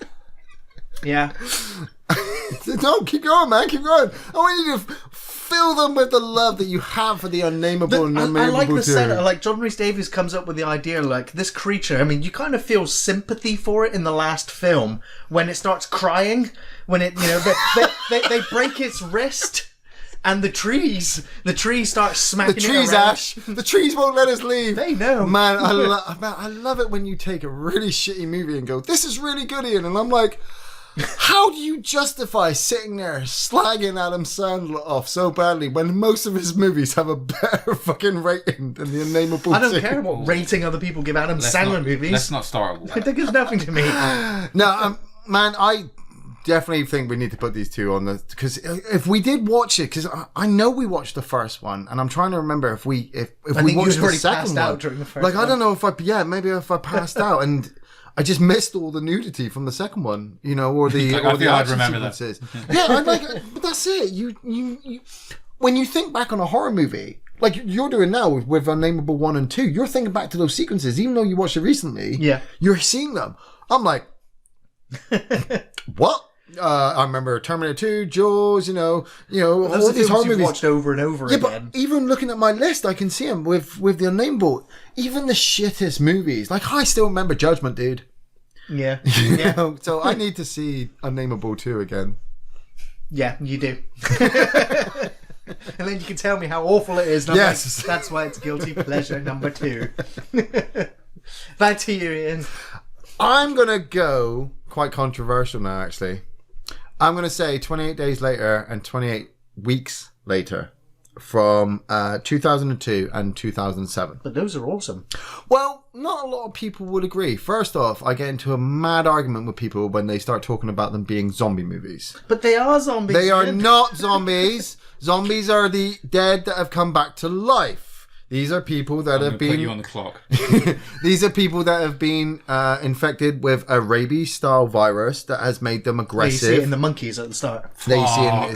Yeah. No, keep going, man. Keep going. I want you to fill them with the love that you have for the unnameable and unnameable. I like the setup. Like, John Rhys Davies comes up with the idea, like, this creature, I mean, you kind of feel sympathy for it in the last film when it starts crying, when it, they break its wrist. And the trees start smacking the trees, it around. Ash. The trees won't let us leave. They know. Man, I love it when you take a really shitty movie and go, this is really good, Ian. And I'm like, how do you justify sitting there slagging Adam Sandler off so badly when most of his movies have a better fucking rating than the Unnameable? I don't care what rating other people give Adam Sandler movies. Let's not start with that. I think it's nothing to me. No, man, I definitely think we need to put these two on the, because if we did watch it, because I know we watched the first one, and I'm trying to remember if we watched the second one. Out during the first one. I don't know maybe if I passed out and I just missed all the nudity from the second one, or the action sequences. Yeah, but that's it. You when you think back on a horror movie, like you're doing now with Unnameable 1 and 2, you're thinking back to those sequences, even though you watched it recently. Yeah, you're seeing them. I'm like, what? I remember Terminator 2, Jaws, all these horror movies watched over and over again. But even looking at my list, I can see them with the Unnameable. Even the shittest movies, like I still remember Judgment, dude. Yeah. So I need to see Unnameable 2 again. Yeah, you do. And then you can tell me how awful it is. And yes. That's why it's guilty pleasure number 2. Back to you, Ian. I'm going to go quite controversial now, actually. I'm going to say 28 Days Later and 28 Weeks Later from 2002 and 2007. But those are awesome. Well, not a lot of people would agree. First off, I get into a mad argument with people when they start talking about them being zombie movies. But they are zombies. They are not zombies. Zombies are the dead that have come back to life. These are people that have been... put you on the clock. These are people that have been infected with a rabies-style virus that has made them aggressive. They see it in the monkeys at the start. They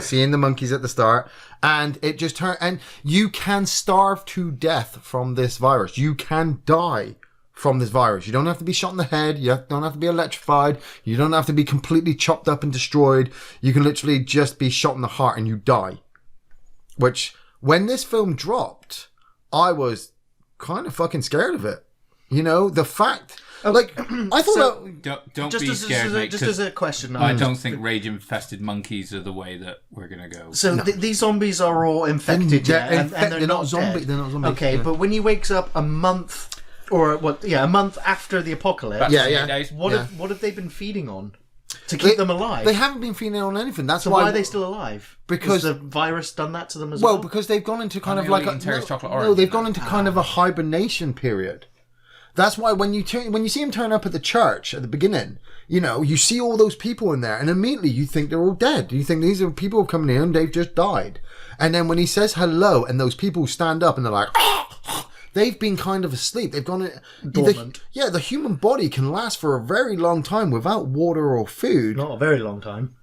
see in the monkeys at the start. And it just turns... And you can starve to death from this virus. You can die from this virus. You don't have to be shot in the head. You don't have to be electrified. You don't have to be completely chopped up and destroyed. You can literally just be shot in the heart and you die. Which, when this film dropped... I was kind of fucking scared of it. The fact... Like, I thought... Don't be scared, mate. Just as a question. I don't think rage-infested monkeys are the way that we're going to go. So these zombies are all infected, and they're not zombies. They're not zombies. Okay, but when he wakes up a month... Or, a month after the apocalypse... What have they been feeding on? To keep them alive. They haven't been feeding on anything. That's why are they still alive? Because has the virus done that to them as well? Well, because they've gone into kind of like they've gone into kind of a hibernation period. That's why when you see them turn up at the church at the beginning, you see all those people in there, and immediately you think they're all dead. You think these are people coming in, they've just died. And then when he says hello, and those people stand up and they're like, they've been kind of asleep. They've gone dormant. The human body can last for a very long time without water or food. Not a very long time.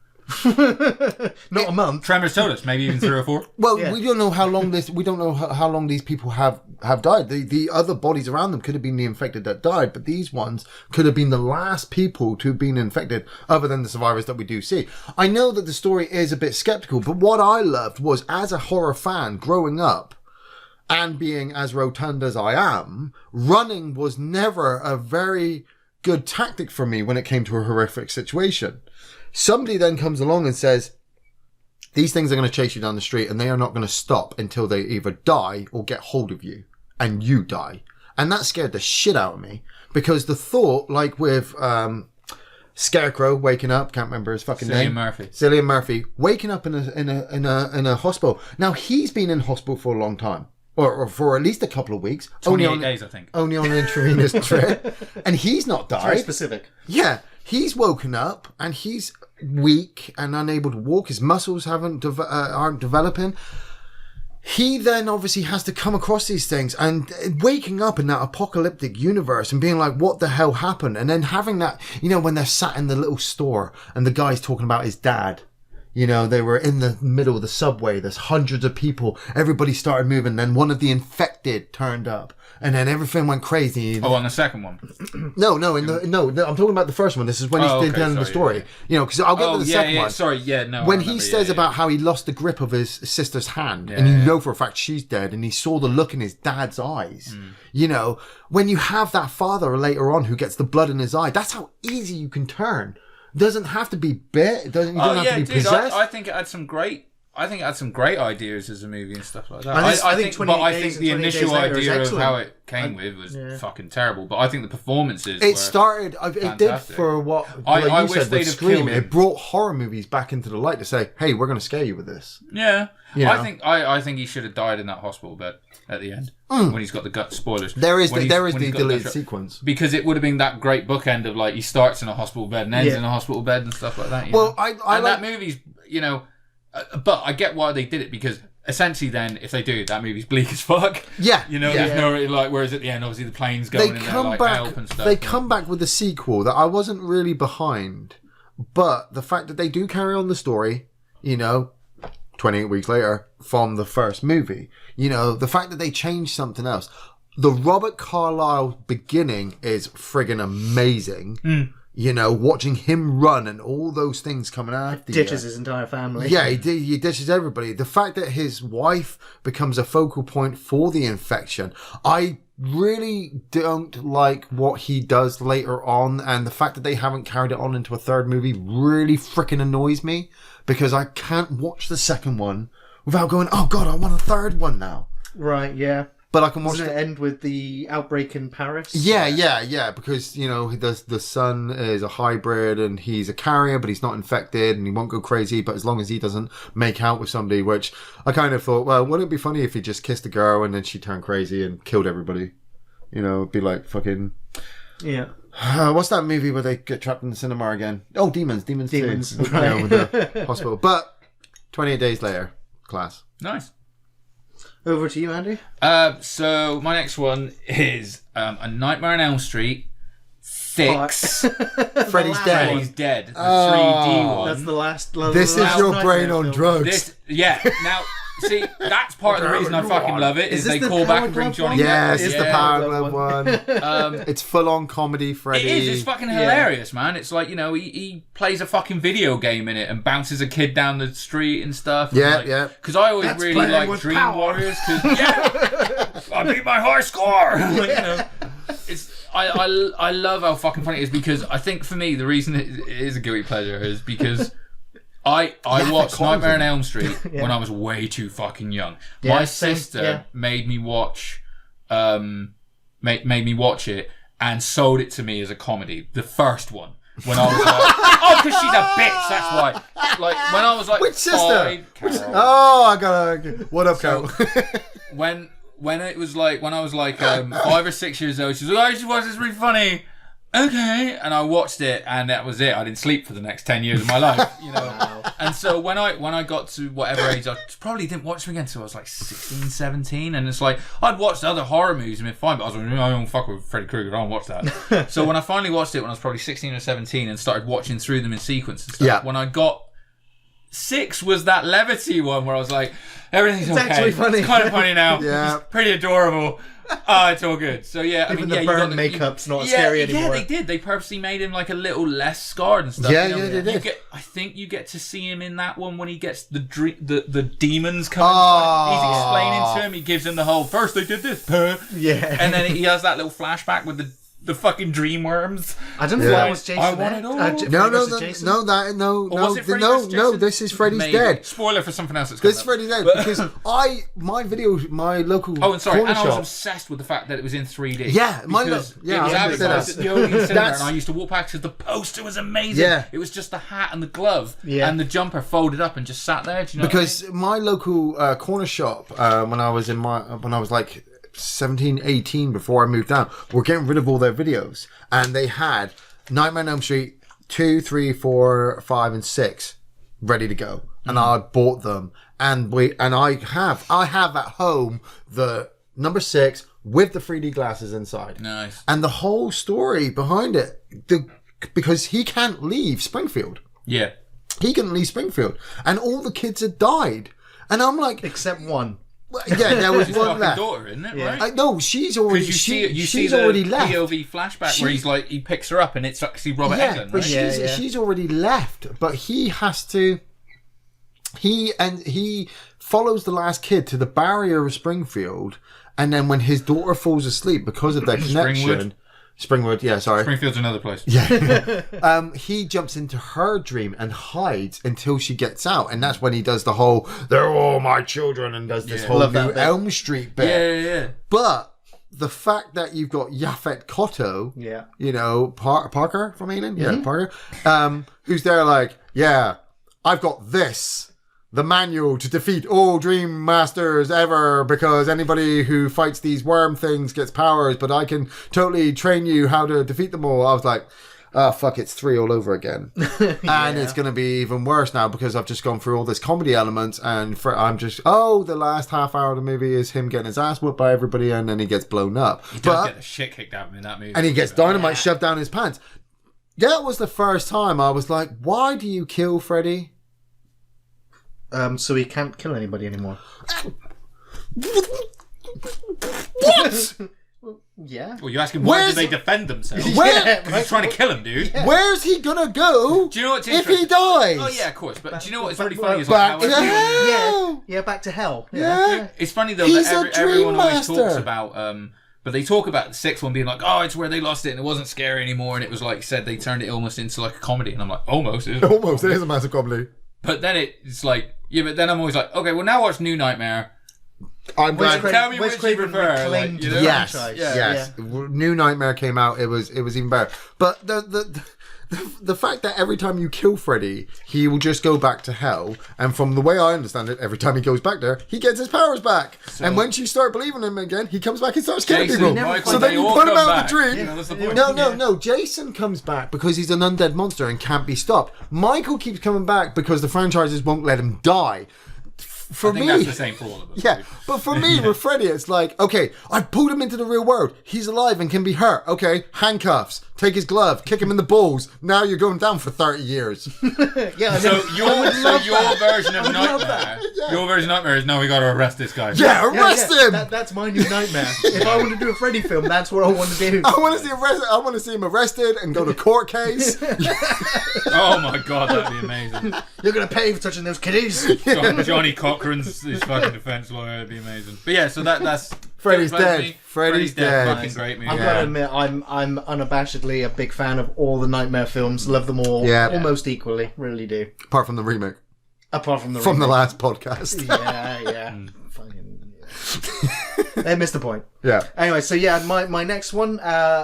Not a month. Tremors told us, maybe even 3 or 4. Well, we don't know how long how long these people have died. The other bodies around them could have been the infected that died, but these ones could have been the last people to have been infected, other than the survivors that we do see. I know that the story is a bit skeptical, but what I loved was, as a horror fan growing up, and being as rotund as I am, running was never a very good tactic for me when it came to a horrific situation. Somebody then comes along and says, these things are going to chase you down the street and they are not going to stop until they either die or get hold of you and you die. And that scared the shit out of me, because the thought, like with Scarecrow waking up, can't remember his fucking name. Cillian Murphy waking up in a hospital. Now he's been in hospital for a long time. Or for at least a couple of weeks. 28 days, I think. Only on an intravenous drip. And he's not died. Very specific. Yeah. He's woken up and he's weak and unable to walk. His muscles aren't developing. He then obviously has to come across these things, and waking up in that apocalyptic universe and being like, what the hell happened? And then having that, when they're sat in the little store and the guy's talking about his dad. They were in the middle of the subway. There's hundreds of people. Everybody started moving. Then one of the infected turned up, and then everything went crazy. Oh, on the second one? No. I'm talking about the first one. This is when he's telling the story. Yeah. Because I'll get to the second one. Sorry, yeah, no. When he says about how he lost the grip of his sister's hand, and you know for a fact she's dead, and he saw the look in his dad's eyes. When you have that father later on who gets the blood in his eye, that's how easy you can turn. Doesn't have to be bit. You don't have to be possessed. I think it had some great ideas as a movie and stuff like that. I think the initial idea of how it came with was fucking terrible. But I think the performances. It did for what I you wish said they'd with have Scream. killed him. It brought horror movies back into the light to say, "Hey, we're going to scare you with this." Yeah, I think he should have died in that hospital bed at the end when he's got the gut. Spoilers. There is the deleted sequence, because it would have been that great bookend of like he starts in a hospital bed and ends in a hospital bed and stuff like that. That movie's but I get why they did it, because essentially then if they do, that movie's bleak as fuck. There's no whereas at the end obviously the plane's going in there like help and stuff. They come back with a sequel that I wasn't really behind, but the fact that they do carry on the story, 28 weeks later from the first movie, the fact that they changed something else. The Robert Carlyle beginning is friggin' amazing. watching him run and all those things coming after ditches his entire family. Yeah, he ditches everybody. The fact that his wife becomes a focal point for the infection, I really don't like what he does later on, and the fact that they haven't carried it on into a third movie really freaking annoys me, because I can't watch the second one without going, oh god, I want a third one now. Right, yeah. But I can watch Doesn't it end with the outbreak in Paris? Yeah, because, the son is a hybrid and he's a carrier, but he's not infected and he won't go crazy, but as long as he doesn't make out with somebody, which I kind of thought, well, wouldn't it be funny if he just kissed a girl and then she turned crazy and killed everybody? It'd be like fucking... Yeah. What's that movie where they get trapped in the cinema again? Oh, Demons 2. Right. With the hospital. But 28 Days Later, class. Nice. Over to you, Andy. So my next one is A Nightmare on Elm Street 6. Freddy's Dead. Freddy's Dead. The 3D one. That's the last. This is your brain on drugs. Now, see, that's part of the reason I fucking love it. Is they call back and bring Johnny back. Yes, it's the Power Glove one. It's full on comedy, Freddy. It is. It's fucking hilarious, man. It's like, he plays a fucking video game in it and bounces a kid down the street and stuff. Yeah. Because I always really like Dream Warriors. I beat my high score. I love how fucking funny it is, because I think for me the reason it is a guilty pleasure is because I watched Nightmare on Elm Street when I was way too fucking young. My sister made me watch made me watch it and sold it to me as a comedy. The first one. When I was like, because she's a bitch, that's why. Like, when I was like, which sister? I gotta. What up, Carol? When I was like 5 or 6 years old, she was like, I just watched this really funny. Okay, and I watched it, and that was it. I didn't sleep for the next 10 years of my life, Wow. And so when I got to whatever age, I probably didn't watch them again until I was like 16, 17, and it's like I'd watched other horror movies and been fine, but I was like, I don't fuck with Freddy Krueger, I don't watch that. So when I finally watched it when I was probably 16 or 17 and started watching through them in sequence and stuff, when I got 6 was that levity one where I was like, everything's okay. Actually funny. It's kind of funny now. Yeah. It's pretty adorable. It's all good. So yeah, even the burn makeup's not scary anymore. Yeah, they did. They purposely made him like a little less scarred and stuff. They did. I think you get to see him in that one when he gets the demons coming. He's explaining to him. He gives him the whole first they did this, and then he has that little flashback with the fucking dream worms. I don't know if that was Jason. I want it all. No. This is Freddy's Dead. Spoiler for something else. This is Freddy's Dead because my local. Oh, and sorry, and I was shop, obsessed with the fact that it was in 3D. Yeah, it was advertised at the Odeon Cinema, and I used to walk past because the poster was amazing. Yeah. It was just the hat and the glove and the jumper folded up and just sat there. Do you know? Because my local corner shop, when I was like 17, 18 before I moved down, were getting rid of all their videos, and they had Nightmare on Elm Street 2, 3, 4, 5, and 6 ready to go, and I bought them, and I have at home the number 6 with the 3D glasses inside. Nice. And the whole story behind it, because he can't leave Springfield. Yeah, he couldn't leave Springfield, and all the kids had died, and I'm like, except one. Yeah, there was one left. Daughter, isn't it? Yeah. Right? No, she's already. She's already left. POV flashback where he's like, he picks her up, and it's actually Robert Englund. But right? she's already left. But he has to. He follows the last kid to the barrier of Springfield, and then when his daughter falls asleep because of their connection. Springwood, yeah, sorry. Springfield's another place. Yeah. He jumps into her dream and hides until she gets out. And that's when he does the whole, they're all my children, and does this whole new Elm Street bit. Yeah. But the fact that you've got Yaphet Kotto, Parker from Alien? Yeah, Parker. Who's there like, I've got this. The manual to defeat all Dream Masters ever, because anybody who fights these worm things gets powers, but I can totally train you how to defeat them all. I was like, oh, fuck, it's 3 all over again. And it's going to be even worse now because I've just gone through all this comedy elements, and the last half hour of the movie is him getting his ass whooped by everybody, and then he gets blown up. He does get the shit kicked out of him in that movie. And he gets dynamite shoved down his pants. That was the first time I was like, why do you kill Freddy? So he can't kill anybody anymore. What? Yeah. Well, you're asking why did they defend themselves? Because he's trying to kill him, dude. Yeah. Where's he gonna go? Do you know what's if he dies? Oh yeah, of course. But do you know what's really funny? Is back to hell. Yeah, back to hell. Yeah. It's funny though that everyone always talks about. But they talk about the sixth one being like, oh, it's where they lost it and it wasn't scary anymore, and it was like you said, they turned it almost into like a comedy, and I'm like, almost. It is a massive comedy. But then it's like, yeah, but then I'm always like, okay, well now watch New Nightmare. I'm glad. Tell me which you prefer. Like, you know? Yes. New Nightmare came out. It was even better. But the fact that every time you kill Freddy, he will just go back to hell, and from the way I understand it, every time he goes back there, he gets his powers back. So, and once you start believing him again, he comes back and starts killing people. So then you put him out of the dream. Yeah, no. Jason comes back because he's an undead monster and can't be stopped. Michael keeps coming back because the franchises won't let him die. I think that's the same for all of us. Yeah, but for me, with Freddy, it's like, okay, I pulled him into the real world. He's alive and can be hurt. Okay, handcuffs. Take his glove. Kick him in the balls. Now you're going down for 30 years. So your version of Nightmare, your version of Nightmare is, no, we got to arrest this guy. Yeah, arrest him. That's my new nightmare. If I want to do a Freddy film, that's what I want to do. I want to see him arrested and go to court case. Oh my god, that'd be amazing. You're gonna pay for touching those kiddies. Johnny Cochran's his fucking defense lawyer. It'd be amazing. But yeah, so that's Freddy's dead. Freddy's dead. Fucking great movie. I've got to admit, I'm unabashedly a big fan of all the Nightmare films. Love them all, almost equally. Really do. Apart from the remake. From the last podcast. Yeah. They missed the point. Yeah. Anyway, so yeah, my next one.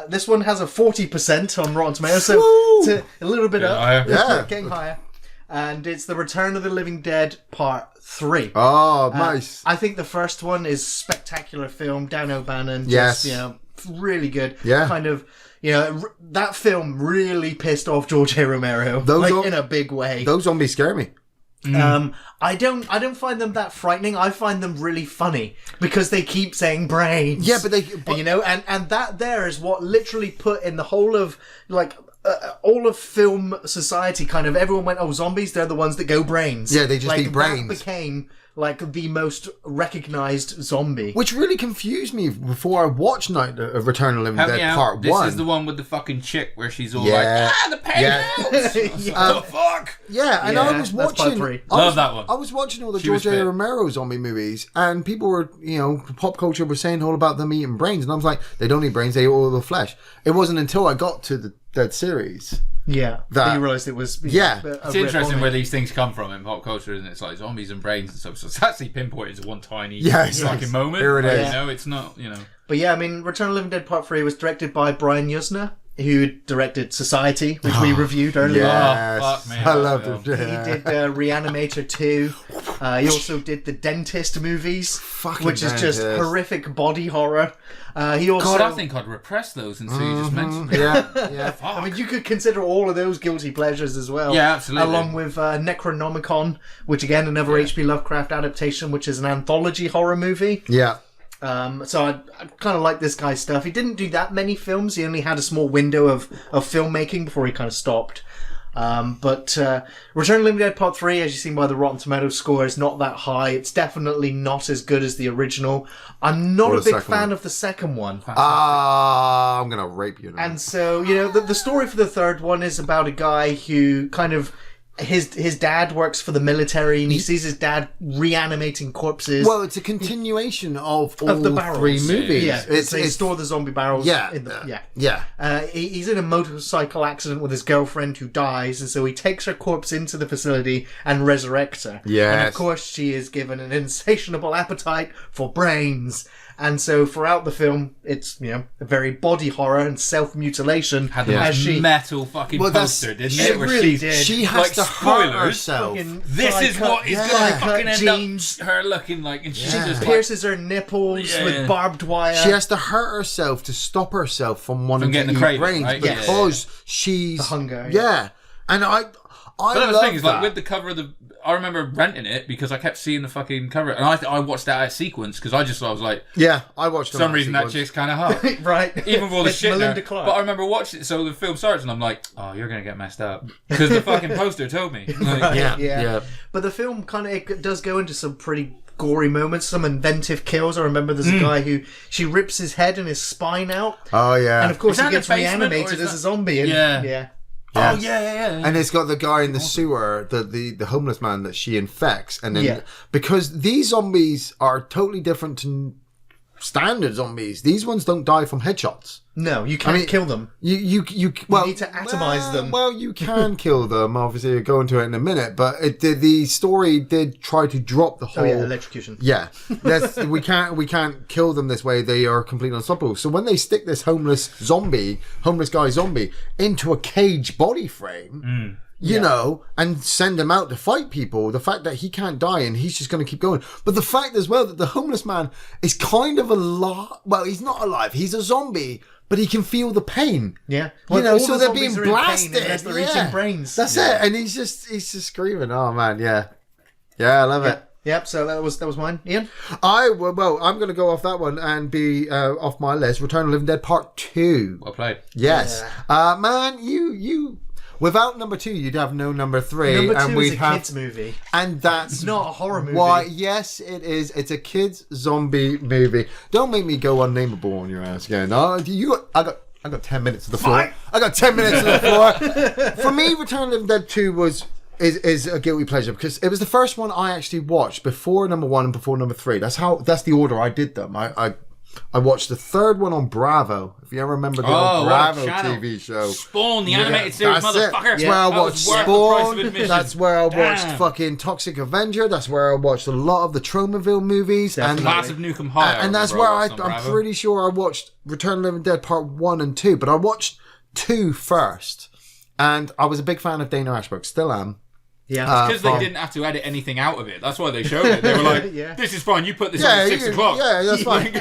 This one has a 40% on Rotten Tomatoes, so it's a little bit up. Higher. Yeah, getting higher. And it's The Return of the Living Dead Part 3. Oh, nice. I think the first one is spectacular film. Dan O'Bannon, yes, really good. Yeah, kind of. That film really pissed off George A. Romero, in a big way. Those zombies scare me. I don't find them that frightening. I find them really funny because they keep saying brains. Yeah, and that there is what literally put in the whole of all of film society. Kind of everyone went, oh, zombies, they're the ones that go brains. Yeah, they just eat brains. That became like the most recognized zombie, which really confused me before I watched Return of the Living Dead Part 1. This is the one with the fucking chick where she's all like, the pain what the fuck? Yeah, and I was watching. Love that one. I was watching all the George A. Romero zombie movies, and people were, pop culture was saying all about them eating brains, and I was like, they don't eat brains; they eat all the flesh. It wasn't until I got to the Dead series. Yeah, that you realised it was. It's interesting where these things come from in pop culture, isn't it? It's like zombies and brains and stuff. So it's actually pinpointed as one tiny fucking moment. Here it is. It's not. But yeah, I mean, Return of the Living Dead Part 3 was directed by Brian Yuzna, who directed Society, which we reviewed earlier. Yes, fuck me. I loved it. He did Reanimator 2. He also did the Dentist movies, which is just horrific body horror. He also, God, I think I'd repress those until you just mentioned it. Yeah. I mean, you could consider all of those guilty pleasures as well. Yeah, absolutely. Along with Necronomicon, which again, another H.P. Lovecraft adaptation, which is an anthology horror movie. Yeah. So I kind of like this guy's stuff. He didn't do that many films. He only had a small window of filmmaking before he kind of stopped. But Return of the Living Dead Part 3, as you've seen by the Rotten Tomatoes score, is not that high. It's definitely not as good as the original. I'm not a big fan of the second one. I'm going to rape you now. And so, the story for the third one is about a guy who kind of... His dad works for the military, and he sees his dad reanimating corpses. Well, it's a continuation of all the three movies. Yeah, they store the zombie barrels. He's in a motorcycle accident with his girlfriend who dies, and so he takes her corpse into the facility and resurrects her. Yes. And of course, she is given an insatiable appetite for brains. And so throughout the film, it's, a very body horror and self-mutilation. Had the most metal fucking poster, didn't it? Where really did. She has to hurt herself. This is what is going to fucking end up her looking like. And she just pierces her nipples with barbed wire. She has to hurt herself to stop herself from wanting to eat brains. Right? Because she's... The hunger. Yeah. And But that was the thing, is like with the cover of I remember renting it because I kept seeing the fucking cover, and I watched that out of sequence because I was like, yeah, I watched. For some reason that chick's kind of hot, right? Even with all the shit there. But I remember watching it, so the film starts, and I'm like, oh, you're gonna get messed up because the fucking poster told me. Like, right, yeah. But the film kind of does go into some pretty gory moments, some inventive kills. I remember there's a guy who she rips his head and his spine out. Oh yeah, and of course he gets reanimated as a zombie. And, yeah. Oh yeah. And it's got the guy in the sewer, the homeless man that she infects, and then because these zombies are totally different to standard zombies, these ones don't die from headshots. No, you can't kill them. You need to atomize them. Well, you can kill them. Obviously, you'll go into it in a minute, but the story did try to drop the whole electrocution. Yeah, we can't kill them this way. They are completely unstoppable. So when they stick this homeless guy zombie into a cage body frame. You know, and send him out to fight people. The fact that he can't die and he's just going to keep going. But the fact as well that the homeless man is kind of alive. Well, he's not alive. He's a zombie, but he can feel the pain. Yeah. Well, so they're being blasted. They're eating brains. That's it. And he's just screaming. Oh man, yeah. Yeah, I love it. Yep, so that was mine. Ian? I'm going to go off that one and be off my list. Return of the Living Dead Part 2. Well played. Yes. Yeah. Man, you without number 2, you'd have no number 3. Number 2 is a kids movie. And that's it's not a horror movie. Why, yes, it is. It's a kids zombie movie. Don't make me go unnameable on your ass again. I got 10 minutes to the floor. Fine. I got 10 minutes to the floor. For me, Return of the Living Dead 2 is a guilty pleasure because it was the first one I actually watched before number 1 and before number 3. That's the order I did them. I watched the third one on Bravo. If you ever remember the old Bravo TV show. Spawn, the animated series, motherfucker. That's where I watched Spawn. That's where I watched fucking Toxic Avenger. That's where I watched a lot of the Tromaville movies. And Massive Nukem High. And that's where I'm pretty sure I watched Return of the Living Dead Part 1 and 2. But I watched 2 first. And I was a big fan of Dana Ashbrook. Still am. Yeah, because they didn't have to edit anything out of it. That's why they showed it. They were like, "This is fine. You put this on at 6 o'clock." Yeah, that's fine.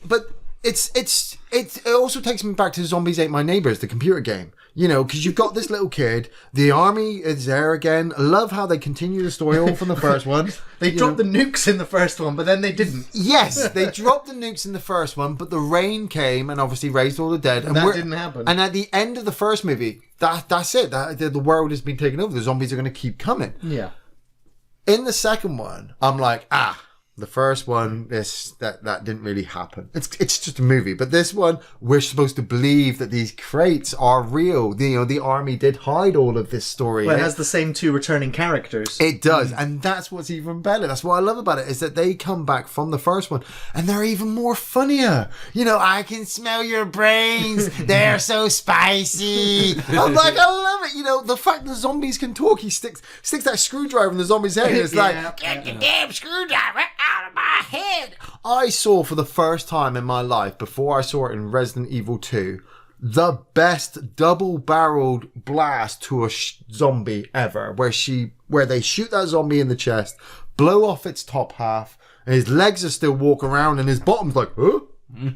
But it also takes me back to Zombies Ate My Neighbors, the computer game. You know, because you've got this little kid. The army is there again. I love how they continue the story all from the first one. They dropped the nukes in the first one, but then they didn't. Yes, they dropped the nukes in the first one, but the rain came and obviously raised all the dead. And that didn't happen. And at the end of the first movie, that's it. The world has been taken over. The zombies are going to keep coming. Yeah. In the second one, I'm like, the first one, that didn't really happen. It's just a movie. But this one, we're supposed to believe that these crates are real. The army did hide all of this story. Well, it has the same 2 returning characters. It does. And that's what's even better. That's what I love about it, is that they come back from the first one and they're even more funnier. You know, I can smell your brains. They're so spicy. I'm like, I love it. You know, the fact that zombies can talk, he sticks that screwdriver in the zombie's head and it's like, get the damn screwdriver out of my head. I saw for the first time in my life, before I saw it in Resident Evil 2, the best double-barreled blast to a zombie ever, where they shoot that zombie in the chest, blow off its top half, and his legs are still walking around, and his bottom's like, huh?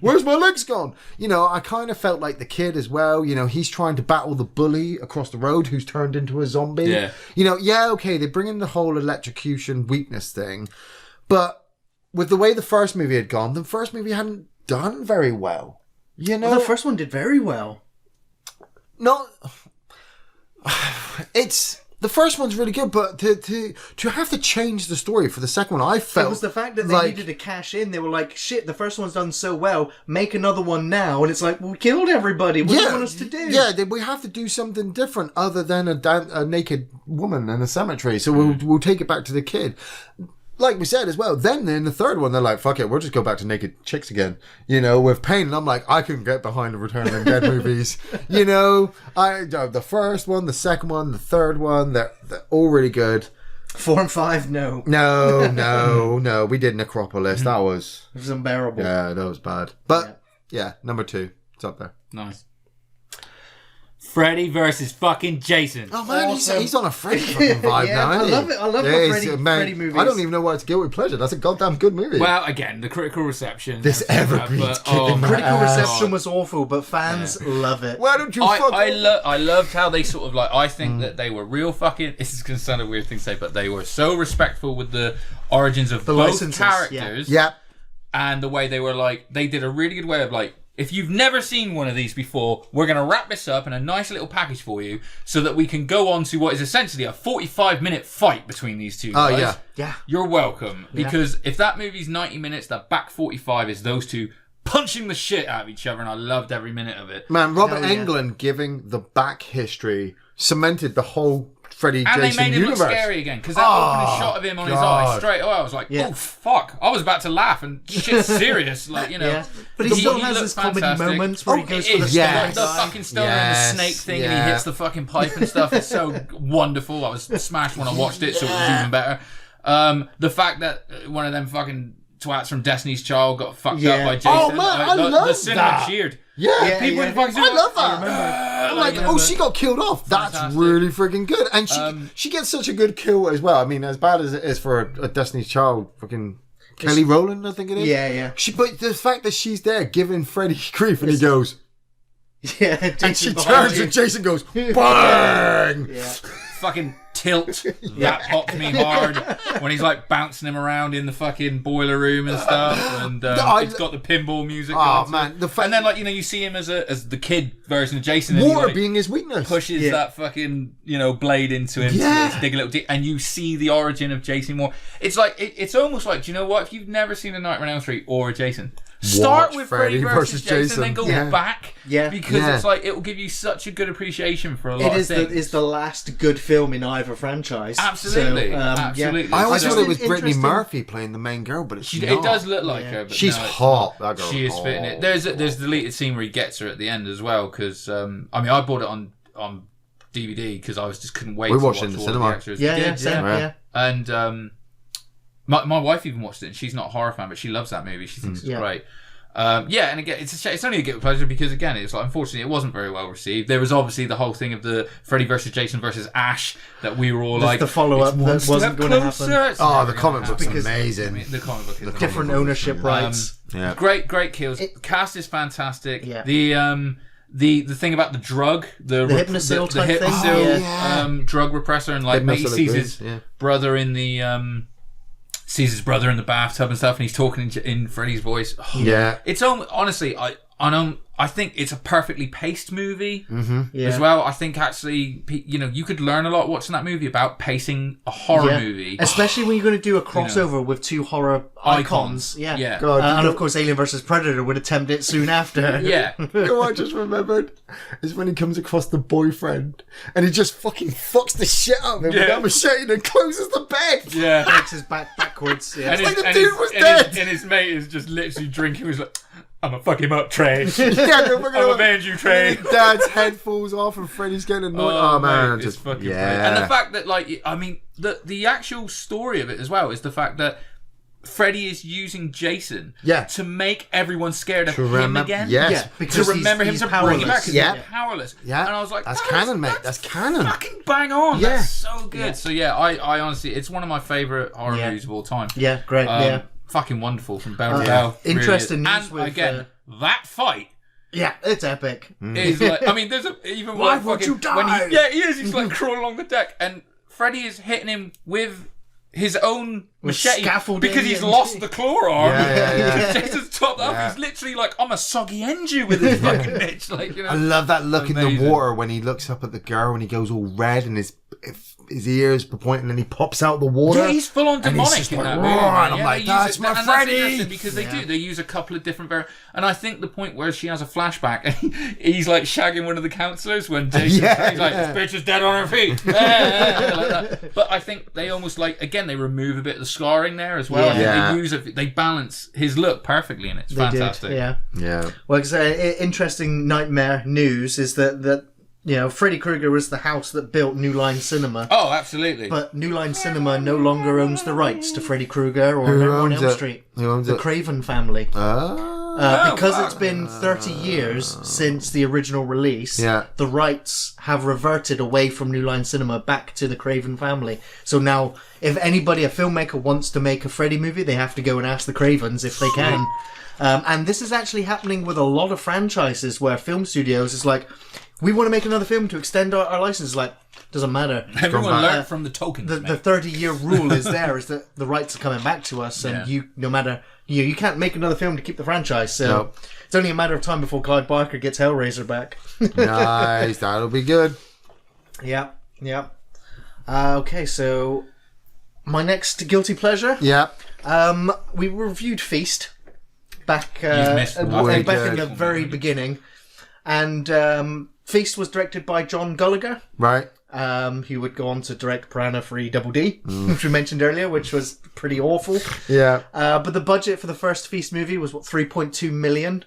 Where's my legs gone? You know, I kind of felt like the kid as well. You know, he's trying to battle the bully across the road who's turned into a zombie. Yeah. You know, okay, they bring in the whole electrocution weakness thing, but with the way the first movie had gone, the first movie hadn't done very well. You know, the first one did very well. No, the first one's really good, but to have to change the story for the second one, I felt it was the fact that they needed to cash in. They were like, "Shit, the first one's done so well. Make another one now." And it's like, "We killed everybody. What do you want us to do?" Yeah, we have to do something different other than a naked woman in a cemetery. So we'll take it back to the kid. Like we said as well, then in the third one, they're like, fuck it, we'll just go back to naked chicks again, you know, with pain. And I'm like, I couldn't get behind the Return of the Dead movies. You know, the first one, the second one, the third one, they're all really good. 4 and 5, no. No, we did Necropolis. That was... It was unbearable. Yeah, that was bad. But, yeah, number 2, it's up there. Nice. Freddy versus fucking Jason. Oh man, he's on a Freddy fucking vibe now, isn't he? I love it. I love the Freddy movies. I don't even know why it's guilty pleasure. That's a goddamn good movie. Well, again, the critical reception. This evergreen's kicking my critical ass. reception was awful, but fans love it. Why don't you I loved how they sort of like, I think that they were real fucking, this is going to sound a weird thing to say, but they were so respectful with the origins of both characters. Yeah. And the way they were like, they did a really good way of like, if you've never seen one of these before, we're going to wrap this up in a nice little package for you so that we can go on to what is essentially a 45-minute fight between these two guys. Oh, yeah. Yeah. You're welcome. Because if that movie's 90 minutes, the back 45 is those two punching the shit out of each other, and I loved every minute of it. Man, Robert Englund giving the back history cemented the whole Freddy and Jason they made him universe. look scary again, because that opening shot of him on his eye straight away, I was like, oh fuck, I was about to laugh and shit's serious, like, you know. Yeah. But he still has his comedy moments where he goes for the the fucking stone and the snake thing, and he hits the fucking pipe and stuff. It's so wonderful. I was smashed when I watched it, so it was even better. The fact that one of them fucking twats from Destiny's Child got fucked up by Jason. Oh man, I love the cinema that. cheered. Yeah, people in fucking I love that. I'm like, she got killed off. That's really freaking good, and she gets such a good kill as well. I mean, as bad as it is for a Destiny's Child, fucking Kelly Rowland, I think it is. Yeah. But the fact that she's there giving Freddy grief, and he goes, and she turns and Jason goes, bang. Yeah. Fucking tilt that popped me hard when he's like bouncing him around in the fucking boiler room and stuff, and it's got the pinball music. Oh man, and then like, you know, you see him as the kid version of Jason, and water he, like, being his weakness, pushes that fucking, you know, blade into him to dig a little deep, and you see the origin of Jason Moore. It's like it's almost like, do you know what, if you've never seen a Nightmare on Elm Street or Jason, start with Freddy versus Jason, then go back, because it's like, it will give you such a good appreciation for a lot of things. It is the last good film in either franchise. Absolutely, so, absolutely. I always thought it was Brittany Murphy playing the main girl, but it's not. It does look like her, but she's hot. That girl, she is fitting it. There's a deleted scene where he gets her at the end as well, because I mean, I bought it on DVD because I just couldn't wait. We watched it in the cinema. Yeah. And my wife even watched it, and she's not a horror fan, but she loves that movie. She thinks it's great. And again, it's only a guilty pleasure because, again, it's like, unfortunately, it wasn't very well received. There was obviously the whole thing of the Freddy versus Jason versus Ash that we were all like, the follow-up that wasn't going to happen. Oh, the comic book's amazing. I mean, the comic book is different ownership rights. Great kills. Cast is fantastic. The thing about the drug, the hypnosil type thing, drug repressor, and like he sees his brother in the sees his brother in the bathtub and stuff, and he's talking in Freddy's voice. It's honestly, I think it's a perfectly paced movie as well. I think actually, you know, you could learn a lot watching that movie about pacing a horror movie, especially when you're going to do a crossover with two horror icons. And of course, Alien vs Predator would attempt it soon after. You know what I just remembered is when he comes across the boyfriend and he just fucking fucks the shit out of him with that machete and closes the bed. Takes his back backwards. It's like the dude was dead. And his mate is just literally drinking. He's like, I'm gonna fuck him up, Trey. I'm avenge you, Trey. Dad's head falls off and Freddy's getting annoyed. Oh man, it's fucking brilliant. And the fact that, like, I mean, the actual story of it as well is the fact that Freddy is using Jason to make everyone scared of him again. Because to remember him, to bring him back, because he's powerless. And I was like, that's canon, mate. That's canon. Fucking bang on. That's so good. So I honestly, it's one of my favourite horror movies of all time. Great. Fucking wonderful from bell to bell. Interesting news and with again, that fight. Yeah, it's epic. Is like, I mean, there's even why would you die? When he is. He's like crawling along the deck, and Freddy is hitting him with his own machete because he's lost the claw arm. Jason's topped up. He's literally like, I'm a soggy Enju with his fucking bitch. Like, you know, I love that look in the water when he looks up at the girl and he goes all red and his ears are pointing and he pops out the water. Yeah, he's full on demonic in that movie. And I'm like, that's my Freddy. That's because they use a couple of different and I think the point where she has a flashback and he's like shagging one of the counsellors when Jason's he's like, this bitch is dead on her feet. Like that. But I think they almost like, again, they remove a bit of the scarring there as well. They balance his look perfectly and it's fantastic. Well, interesting nightmare news is that you know, Freddy Krueger was the house that built New Line Cinema. Oh, absolutely. But New Line Cinema no longer owns the rights to Freddy Krueger or Nightmare on Elm Street. Who owns the Craven family. Because it's been 30 years since the original release, the rights have reverted away from New Line Cinema back to the Craven family. So now, if anybody, a filmmaker, wants to make a Freddy movie, they have to go and ask the Cravens if they can. And this is actually happening with a lot of franchises where film studios is like, we want to make another film to extend our license. Like, doesn't matter. Everyone learned from the Tolkiens. The 30-year rule is there, is that the rights are coming back to us, and no matter, you can't make another film to keep the franchise. So it's only a matter of time before Clive Barker gets Hellraiser back. Nice, that'll be good. Yeah. Okay, so my next guilty pleasure. Yeah. We reviewed Feast back in the very beginning, and Feast was directed by John Gallagher. Right. Who would go on to direct Piranha 3 Double D, which we mentioned earlier, which was pretty awful. Yeah. But the budget for the first Feast movie was, 3.2 million?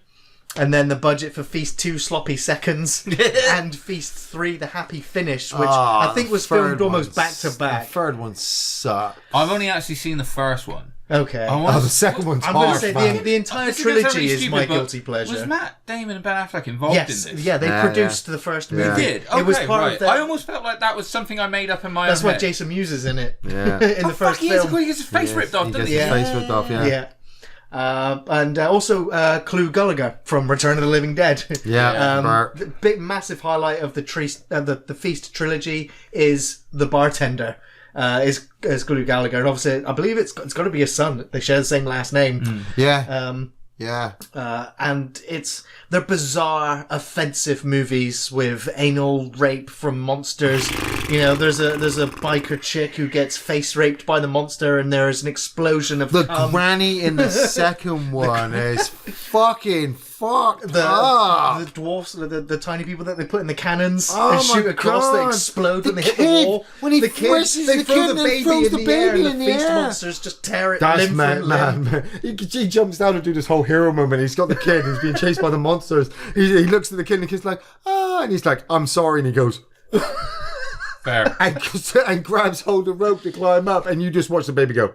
And then the budget for Feast 2, Sloppy Seconds, and Feast 3, The Happy Finish, which I think was filmed almost back to back. The third one sucked. I've only actually seen the first one. Okay. The second one's I'm harsh, going to say the entire trilogy is my guilty pleasure. Was Matt Damon and Ben Affleck involved in this? Yeah, they produced the first movie. They did? Okay, it was part of I almost felt like that was something I made up in my own head. That's why Jason Mewes is in it. Yeah. in the first film. He gets his face ripped off, doesn't he? His face ripped off, Yeah. And also Clu Gallagher from Return of the Living Dead. Yeah. The big massive highlight of the Feast trilogy is the bartender. Is Clu Gallagher, and obviously I believe it's got to be his son. They share the same last name. And they're bizarre, offensive movies with anal rape from monsters. You know, there's a biker chick who gets face raped by the monster, and there is an explosion of granny in the second one is fucking fucked the dwarfs, the tiny people that they put in the cannons and shoot across, they explode when they hit the wall. When he they throw the baby in the air, and the feast monsters just tear it limb from limb. He jumps down and do this whole hero moment. He's got the kid who's being chased by the monsters. He looks at the kid and the kid's like, and he's like, I'm sorry, and he goes fair and grabs hold of rope to climb up, and you just watch the baby go.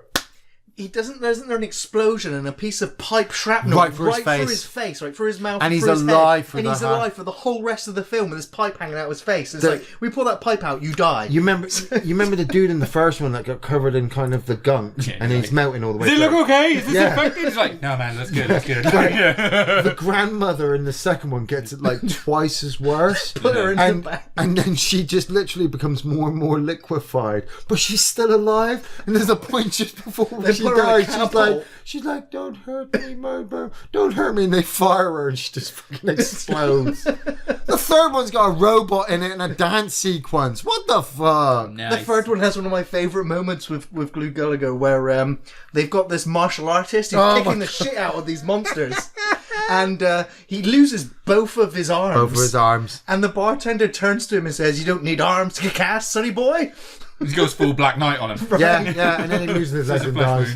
Isn't there an explosion and a piece of pipe shrapnel right through his face, right through his mouth, and he's his alive head, he's alive for the whole rest of the film with this pipe hanging out of his face. It's like, we pull that pipe out, you die. You remember the dude in the first one that got covered in kind of the gunk, and he's melting all the way. Does it look okay? Is this affected? He's like, no man, that's good. The grandmother in the second one gets it like twice as worse. Put her in the back. And then she just literally becomes more and more liquefied, but she's still alive. And there's a point just before she dies. She's like, don't hurt me, Murder. Don't hurt me. And they fire her and she just fucking explodes. The third one's got a robot in it and a dance sequence. What the fuck? Nice. The third one has one of my favourite moments with Clu Gallagher where they've got this martial artist who's kicking the shit out of these monsters. And he loses both of his arms. Both of his arms. And the bartender turns to him and says, you don't need arms to kick ass, sonny boy. He goes full Black Knight on him. Yeah, and then he loses his legs and dies.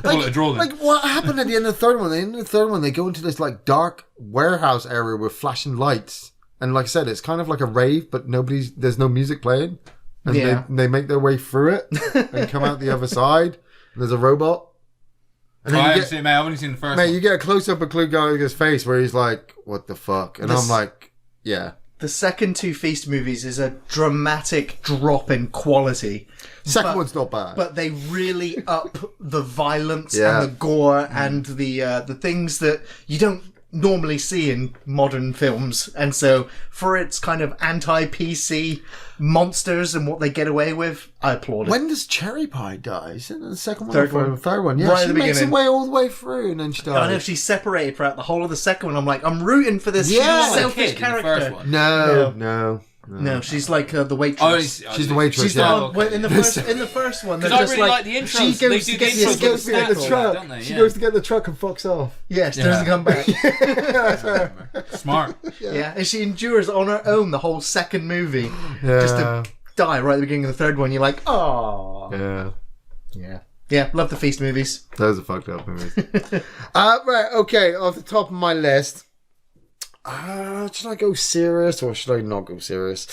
Like what happened at the end of the third one? At the end of the third one, they go into this like dark warehouse area with flashing lights, and like I said, it's kind of like a rave, but there's no music playing, and they make their way through it and come out the other side. And there's a robot. And I haven't seen it, mate. I've only seen the first one. You get a close up of Clu Gallagher's face where he's like, "What the fuck?" And I'm like, "Yeah." The second two Feast movies is a dramatic drop in quality. Second one's not bad, but they really up the violence and the gore and the things that you don't normally see in modern films. And so for its kind of anti-PC monsters and what they get away with, I applaud it. When does Cherry Pie die? Is it the second one? Third one. Third one, yeah. Right she makes her way all the way through and then she dies. I know, she's separated throughout the whole of the second one. I'm like, I'm rooting for this selfish character. No, she's like the waitress. She's the waitress. She's the one in the first one. They're just like the intros. She goes to get the truck. She goes to get the truck and fucks off. Yeah, she doesn't come back. Smart. Yeah, and she endures on her own the whole second movie just to die right at the beginning of the third one. You're like, oh. Yeah, love the Feast movies. Those are fucked up movies. Right, okay, off the top of my list. Should I go serious or should I not go serious?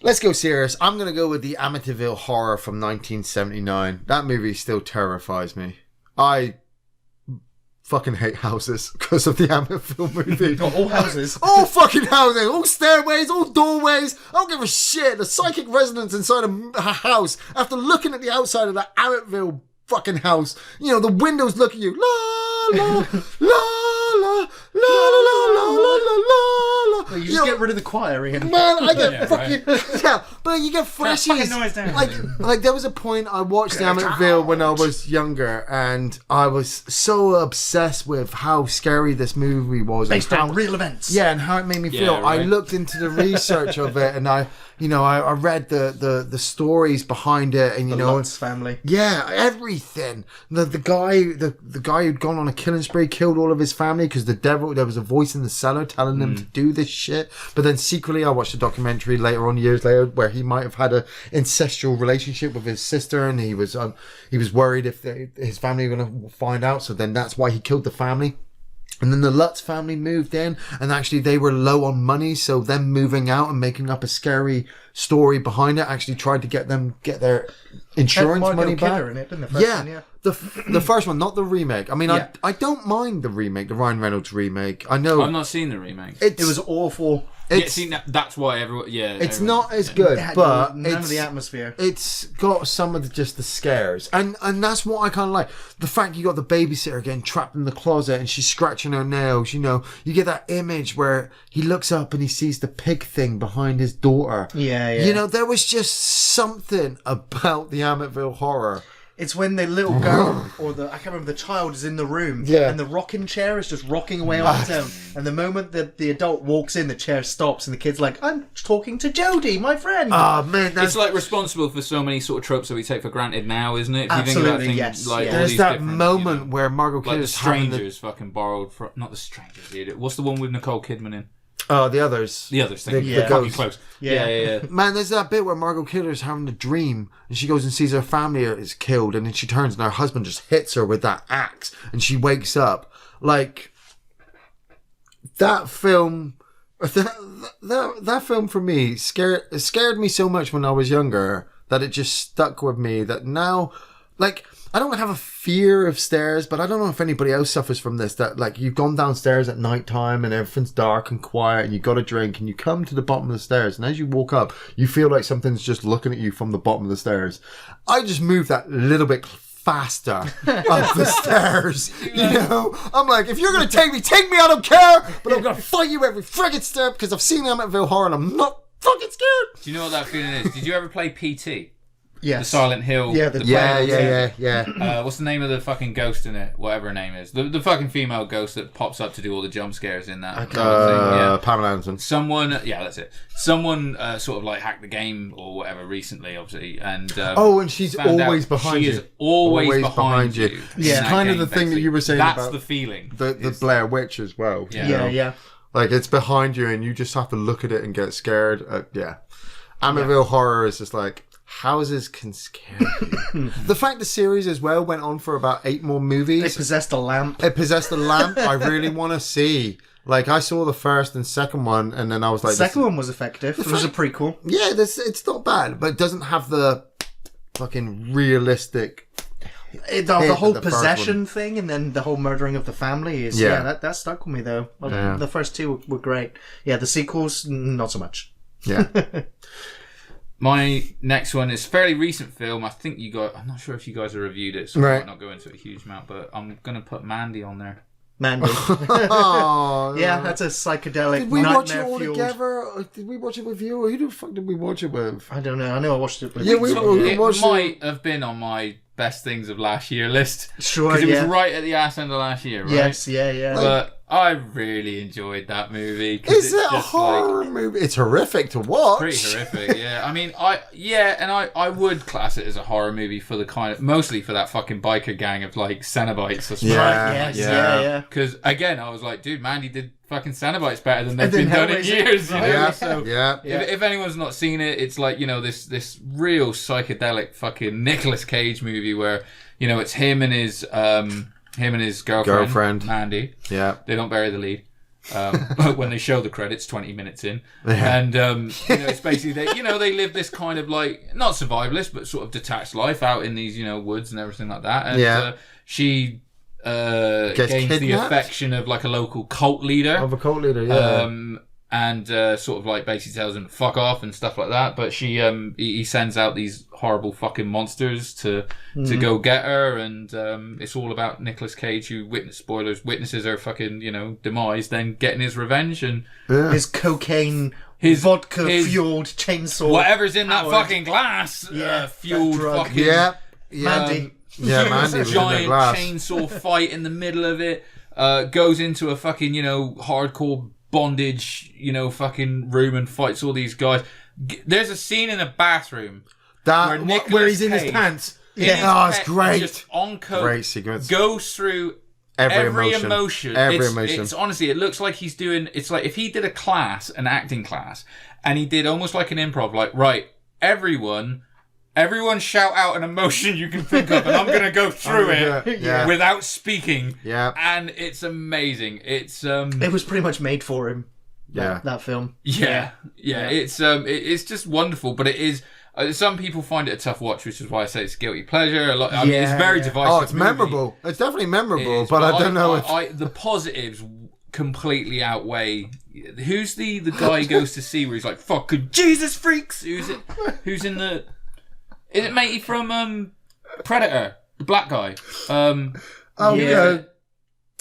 Let's go serious. I'm going to go with the Amityville Horror from 1979. That movie still terrifies me. fucking hate houses because of the Amityville movie. All houses. All fucking houses. All stairways, all doorways. I don't give a shit. The psychic resonance inside a house after looking at the outside of that Amityville fucking house. You know, the windows look at you. La, la, la, la, la, la, la, la, la, la, la. You just get rid of the choir, Ian. Man, I get but you get flashes. Noise down. Like there was a point I watched Amityville when I was younger, and I was so obsessed with how scary this movie was, based on real events. Yeah, and how it made me feel. Right. I looked into the research of it, and I read the stories behind it, and the Lutz family. Yeah, everything. The guy who'd gone on a killing spree killed all of his family because there was a voice in the cellar telling him to do this shit. But then secretly, I watched a documentary later on, years later, where he might have had an incestual relationship with his sister, and he was worried if his family were going to find out. So then that's why he killed the family. And then the Lutz family moved in, and actually they were low on money, so them moving out and making up a scary story behind it actually tried to get their insurance money back. In it, didn't the first one, the first one, not the remake. I mean, I don't mind the remake, the Ryan Reynolds remake. I know I've not seen the remake. It was awful. That's why everyone. Yeah, it's not as good, but none of the atmosphere. It's got some of just the scares, and that's what I kind of like. The fact you got the babysitter getting trapped in the closet and she's scratching her nails. You know, you get that image where he looks up and he sees the pig thing behind his daughter. Yeah. You know, there was just something about the Amityville Horror. It's when the little girl, or I can't remember, the child is in the room, and the rocking chair is just rocking away on its own. And the moment that the adult walks in, the chair stops, and the kid's like, "I'm talking to Jodie, my friend." Oh man, it's like responsible for so many sort of tropes that we take for granted now, isn't it? If Absolutely, you think about things yes. like all there's these that moment where Margot like Kidder's the Strangers fucking borrowed from, not the Strangers, dude. What's the one with Nicole Kidman in? Oh, the others. The others, the fucking close. Yeah. Man, there's that bit where Margot Kidder's having a dream and she goes and sees her family is killed, and then she turns and her husband just hits her with that axe and she wakes up. Like, that film, that film for me scared me so much when I was younger that it just stuck with me, that now, like, I don't have a fear of stairs, but I don't know if anybody else suffers from this, that like you've gone downstairs at night time and everything's dark and quiet and you got a drink and you come to the bottom of the stairs, and as you walk up you feel like something's just looking at you from the bottom of the stairs. I just move that little bit faster up the stairs, you know. I'm like, if you're gonna take me, I don't care, but I'm gonna fight you every friggin' step because I've seen Amityville Horror and I'm not fucking scared. Do you know what that feeling is? Did you ever play PT? Yes. The Silent Hill. Yeah, yeah. What's the name of the fucking ghost in it? Whatever her name is. The fucking female ghost that pops up to do all the jump scares in that. Pamela Anderson. Someone, that's it. Someone sort of like hacked the game or whatever recently, obviously. And and she's always behind you. She is always behind you. Yeah. It's kind of the thing that you were saying that's about the feeling. The Blair Witch as well. Yeah. Like, it's behind you and you just have to look at it and get scared. Amityville Horror is just like, houses can scare you. The fact the series as well went on for about 8 more movies. It possessed a lamp. I really want to see. Like, I saw the first and second one, and then I was like... The second one was effective. It was a prequel. Yeah, it's not bad, but it doesn't have the fucking realistic... The whole possession thing, and then the whole murdering of the family is... Yeah, that stuck with me, though. The first 2 were great. Yeah, the sequels, not so much. Yeah. My next one is a fairly recent film. I think I'm not sure if you guys have reviewed it, so I might not go into it a huge amount, but I'm going to put Mandy on there. Mandy. Yeah, that's a psychedelic Did we watch it all fueled. Together? Did we watch it with you? Or who the fuck did we watch it with? I don't know. I know I watched it with you. It might have been on my best things of last year list. Sure, because it was right at the ass end of last year, right? Yes, yeah. But I really enjoyed that movie. Is it a horror movie? It's horrific to watch. Pretty horrific, yeah. I mean, I would class it as a horror movie for the kind of, mostly for that fucking biker gang of like Cenobites. Yeah. Because again, I was like, dude, Mandy did fucking Cenobites better than they've been done in years. You know? If anyone's not seen it, it's like, you know, this real psychedelic fucking Nicolas Cage movie where, you know, it's him and his girlfriend Mandy. Yeah. They don't bury the lead. But when they show the credits 20 minutes in. And, you know, it's basically, they live this kind of like, not survivalist, but sort of detached life out in these, you know, woods and everything like that. And she gains the affection of like a local cult leader. Of a cult leader, yeah. And sort of like basically tells him to fuck off and stuff like that. But he sends out these horrible fucking monsters to go get her, and it's all about Nicolas Cage, who witnesses her fucking demise, then getting his revenge and his cocaine. His vodka-fueled chainsaw. Whatever's in that fucking glass. Fueled fucking... Mandy. Mandy was giant in the glass. chainsaw fight in the middle of it. Goes into a fucking, hardcore bondage, fucking room and fights all these guys. There's a scene in a bathroom where he's in his pants. It's great. Just on coke. Great sequence. Goes through every emotion. It's honestly, it looks like he's doing. It's like if he did an acting class, and he did almost like an improv. Like, right, everyone shout out an emotion you can think of, and I'm gonna go through it without speaking. Yeah, and it's amazing. It was pretty much made for him. That film. Yeah. It's just wonderful, but it is. Some people find it a tough watch, which is why I say it's a guilty pleasure. It's very divisive. Oh, it's memorable. It's definitely memorable, but I don't know if... the positives completely outweigh... Who's the guy he goes to see where he's like, fucking Jesus freaks! Who's in the... Is it matey from Predator? The black guy?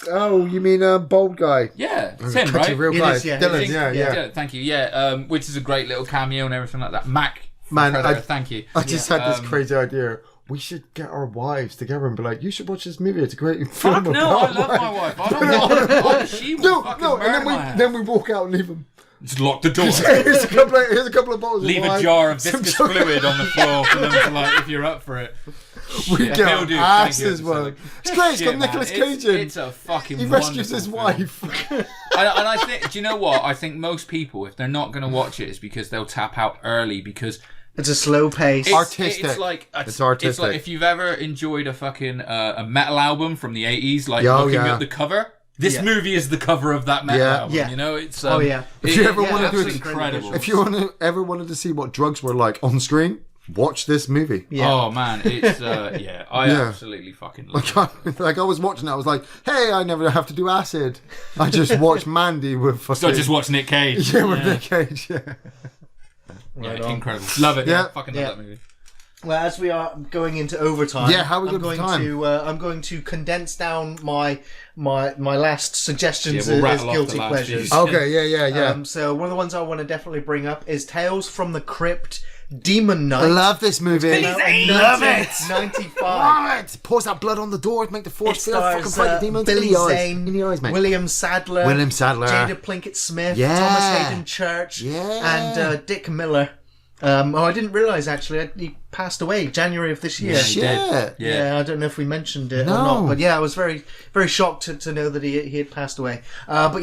Oh, you mean bald guy? Yeah, it's him, right? Real guy. Dylan, yeah. Thank you. Yeah, which is a great little cameo and everything like that. Mac. Man, thank you. I just had this crazy idea. We should get our wives together and be like, "You should watch this movie. It's a great film." Fuck no, I love my wife. I don't want. She will fucking murder and then we walk out and leave them. Just lock the door. Here's a couple of bottles. Leave a jar of viscous fluid on the floor for them to like, if you're up for it. We get asses, well. It's great. It's got Nicolas Cage in. It's a fucking. He rescues his wife. and I think, do you know what? I think most people, if they're not going to watch it, is because they'll tap out early because. It's a slow pace. Artistic. It's like artistic. It's like if you've ever enjoyed a fucking a metal album from the 80s, like looking at the cover. This movie is the cover of that metal album. It's If you ever wanted to, incredible. If you ever wanted to see what drugs were like on screen, watch this movie. Yeah. Oh man, it's I absolutely fucking love it. Like I was watching it, I was like, hey, I never have to do acid. I just watch Mandy with fucking... So I just watch Nick Cage. Yeah, with Nick Cage, incredible. Love it. Yeah, fucking love that movie. Well, as we are going into overtime, how are we going time? I'm going to condense down my last suggestions as guilty pleasures. Okay, yeah. So one of the ones I want to definitely bring up is Tales from the Crypt, Demon Knight. I love this movie. Love it. 95. Love it. Pours that blood on the door to make the force field fucking fight the demons. Billy Zane, in the eyes, mate. William Sadler, Jada Pinkett Smith, Thomas Hayden Church, and Dick Miller. I didn't realise actually he passed away January of this year. Yeah, I don't know if we mentioned it or not, but I was very, very shocked to know that he had passed away. But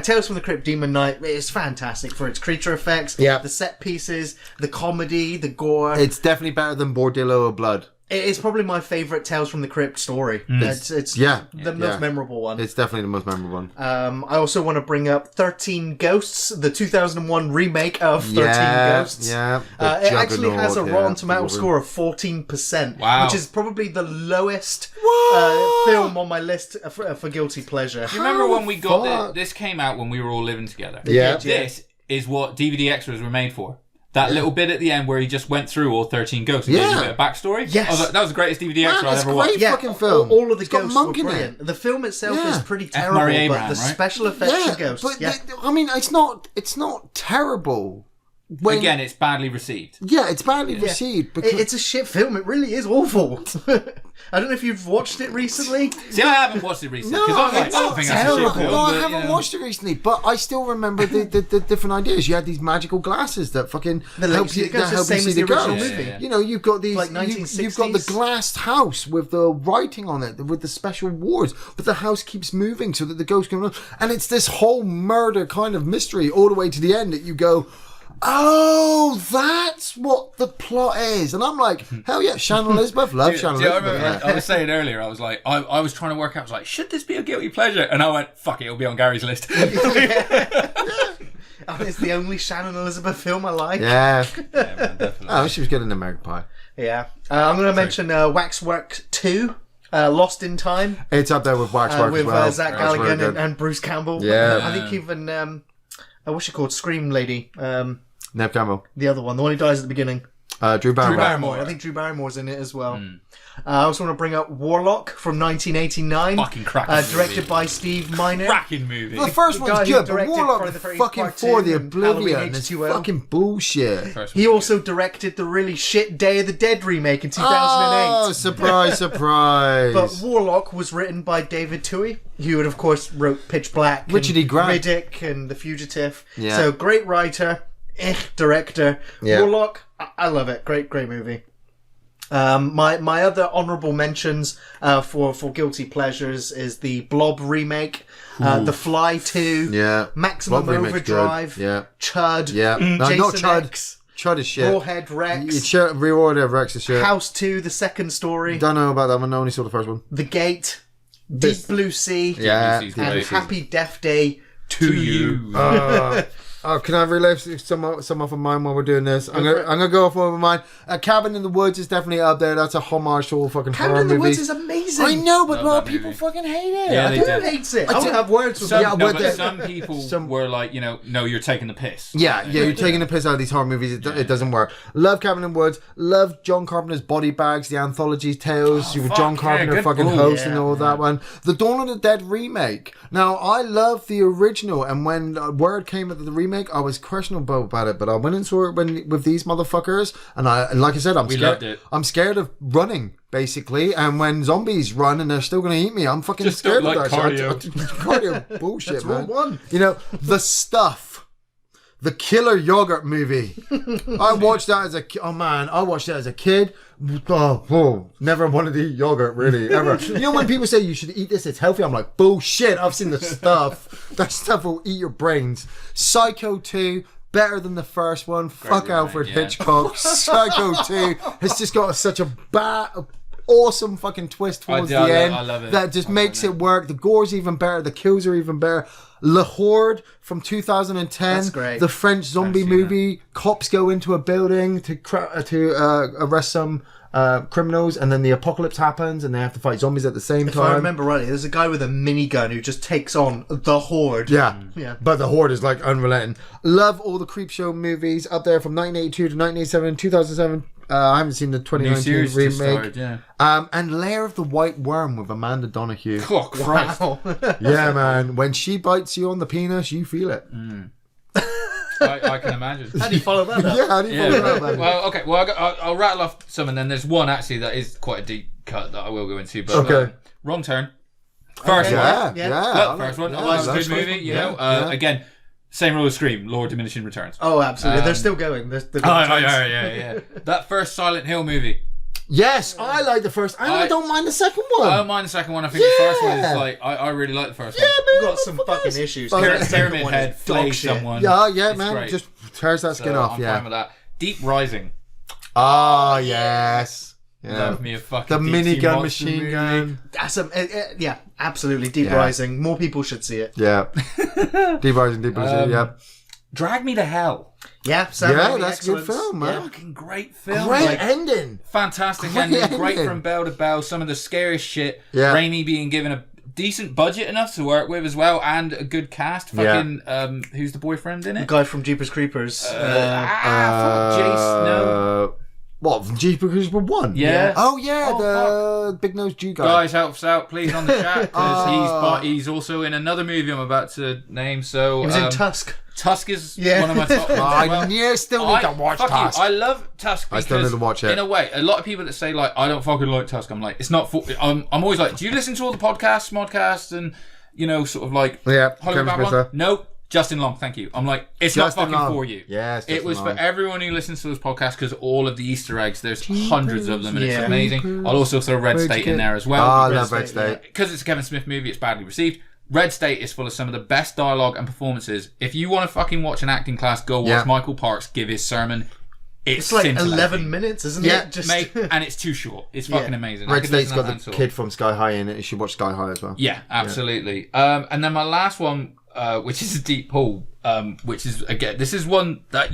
Tales from the Crypt, Demon Knight is fantastic for its creature effects, the set pieces, the comedy, the gore. It's definitely better than Bordello of Blood. It's probably my favourite Tales from the Crypt story. It's the most memorable one. It's definitely the most memorable one. I also want to bring up 13 Ghosts, the 2001 remake of 13 Ghosts. Yeah, it actually has a Rotten Tomato score of 14%, which is probably the lowest film on my list for guilty pleasure. Do you remember when we got this came out when we were all living together? Yeah. This is what DVD extras were made for. That little bit at the end where he just went through all 13 ghosts and gave you a bit of backstory. Yes. I was like, that was the greatest DVD extra I've ever watched. Fucking film. All of the ghosts were brilliant. The film itself is pretty terrible, but the special effects of ghosts. I mean, it's not terrible. Again, it's badly received. Yeah, it's badly received. Because... It's a shit film. It really is awful. I don't know if you've watched it recently. See, I haven't watched it recently because I don't think that's a shit film. No, I haven't watched it recently, but I still remember the different ideas. You had these magical glasses that fucking help you see the ghosts. You know, you've got these. Like you've got the glassed house with the writing on it, with the special wards, but the house keeps moving so that the ghost can run. And it's this whole murder kind of mystery all the way to the end that you go, oh, that's what the plot is. And I'm like, hell yeah, Shannon Elizabeth, love Shannon Elizabeth. I was saying earlier, I was like, I was trying to work out, I was like, should this be a guilty pleasure? And I went, fuck it, it'll be on Gary's list. It's the only Shannon Elizabeth film I like. Yeah. Man, definitely. Oh, she was good in American Pie. Yeah. I'm going to mention Waxwork 2. Lost in Time. It's up there with Waxwork with as well. Zach Galligan and Bruce Campbell. Yeah. I think even what's she called? Scream lady. Neve Campbell. The other one, the one who dies at the beginning. Drew Barrymore. I think Drew Barrymore's in it as well. I also want to bring up Warlock from 1989. Fucking cracking directed movie. by Steve Miner. Cracking movie. The first one's good, but Warlock fucking for the Oblivion is H2O. fucking bullshit. He also directed the really shit Day of the Dead remake in 2008. Oh, surprise, surprise. But Warlock was written by David Twohy, who would, of course, wrote Pitch Black, Richard E. Grant, Riddick, and The Fugitive. Yeah. So, great writer, director. Yeah. Warlock, I love it. Great movie. My other honourable mentions for guilty pleasures is the Blob remake, The Fly 2, Maximum Overdrive, Chud, no, not Chud. X, Chud is shit. Rawhead Rex, Rawhead Rex is shit. House 2, the second story. Don't know about that one. I only saw the first one. The Gate, Deep Blue Sea, and Happy Death Day to you. Can I relive some off of mine while we're doing this? I'm gonna go off of mine. Cabin in the Woods is definitely up there. That's a homage to all fucking horror movies. Cabin in the movies. Woods is amazing. I know, but a lot of people fucking hate it. Yeah, Who hates it? I don't have words for that. Some people were like, no, you're taking the piss. Yeah, you're taking the piss out of these horror movies. It doesn't work. Love Cabin in the Woods. Love John Carpenter's Body Bags, the anthology tales with John Carpenter fucking hosting all that one. The Dawn of the Dead remake. Now, I love the original, and when word came of the remake, I was questionable about it, but I went and saw it with these motherfuckers, and like I said, I'm scared. Loved it. I'm scared of running, basically, and when zombies run and they're still going to eat me, I'm fucking just scared like of that. Cardio. Cardio bullshit, That's man. one. The Stuff. The Killer Yogurt movie. I watched that as a kid. Never wanted to eat yogurt, really, ever. You know when people say you should eat this, it's healthy, I'm like, bullshit, I've seen The Stuff. That stuff will eat your brains. Psycho 2, better than the first one. Fuck Alfred Hitchcock. Psycho 2 has just got such a awesome fucking twist towards the end. I love it. That just makes it work. The gore's even better. The kills are even better. Le Horde from 2010. That's great. The French zombie movie. Cops go into a building to arrest some criminals, and then the apocalypse happens, and they have to fight zombies at the same time. If I remember rightly, there's a guy with a minigun who just takes on the Horde. Yeah. But the Horde is like unrelenting. Love all the Creepshow movies up there from 1982 to 1987, 2007. I haven't seen the 2019 remake. And Lair of the White Worm with Amanda Donoghue. Oh, Christ. Wow. Yeah, man. When she bites you on the penis, you feel it. I can imagine. How do you follow that up? Yeah, how do you follow that up? Well, okay. Well, I'll rattle off some, and then there's one actually that is quite a deep cut that I will go into. But okay. Wrong Turn. First one. Yeah. First one. Yeah, It's a good movie. You know. Again, same rule as Scream. Law of diminishing returns. Oh, absolutely. They're still going. Yeah. That first Silent Hill movie. Yes, I like the first. I don't mind the second one. I don't mind the second one. I think the first one is like I really like the first one. You've got some fucking issues. Pyramid Head flays someone. Yeah, It's man. great. Just tears that skin off. I'm fine with that. Deep Rising. Oh, yes. Love me a fucking the minigun machine gun. That's absolutely. Deep Rising. More people should see it. Yeah. Deep Rising, yeah. Drag Me to Hell. Yeah, that's a good film, man. Fucking great film. Great ending. Fantastic ending. Great from bell to bell. Some of the scariest shit. Yeah. Raimi being given a decent budget enough to work with as well, and a good cast. Fucking who's the boyfriend in it? The guy from Jeepers Creepers. Jace. No. What, Jeepers Creepers 1? Yeah. Oh, yeah, the big nose Jew guy. Guys, help us out, please, on the chat, because he's also in another movie I'm about to name. So he was in Tusk. Tusk is one of my top ones. I still need to watch Tusk. I love Tusk because, I still need to watch it. In a way, a lot of people that say, like, I don't fucking like Tusk, I'm like, it's not for... I'm always like, do you listen to all the podcasts, modcasts, and, you know, sort of like... Yeah, Hollywood Babylon? No, Justin Long, thank you. I'm like, it's Justin not fucking Long. For you. Yes, it was for everyone who listens to this podcast, because all of the Easter eggs, there's hundreds of them, and it's amazing. I'll also throw Red State in there as well. I love Red State. Because it's a Kevin Smith movie, it's badly received. Red State is full of some of the best dialogue and performances. If you want to fucking watch an acting class, go watch Michael Parks give his sermon. It's like 11 minutes, isn't it? Just... Mate, and it's too short. It's fucking amazing. Red State's got the kid from Sky High in it. You should watch Sky High as well. Yeah, absolutely. And then my last one, which is a deep pull, which is, again, this is one that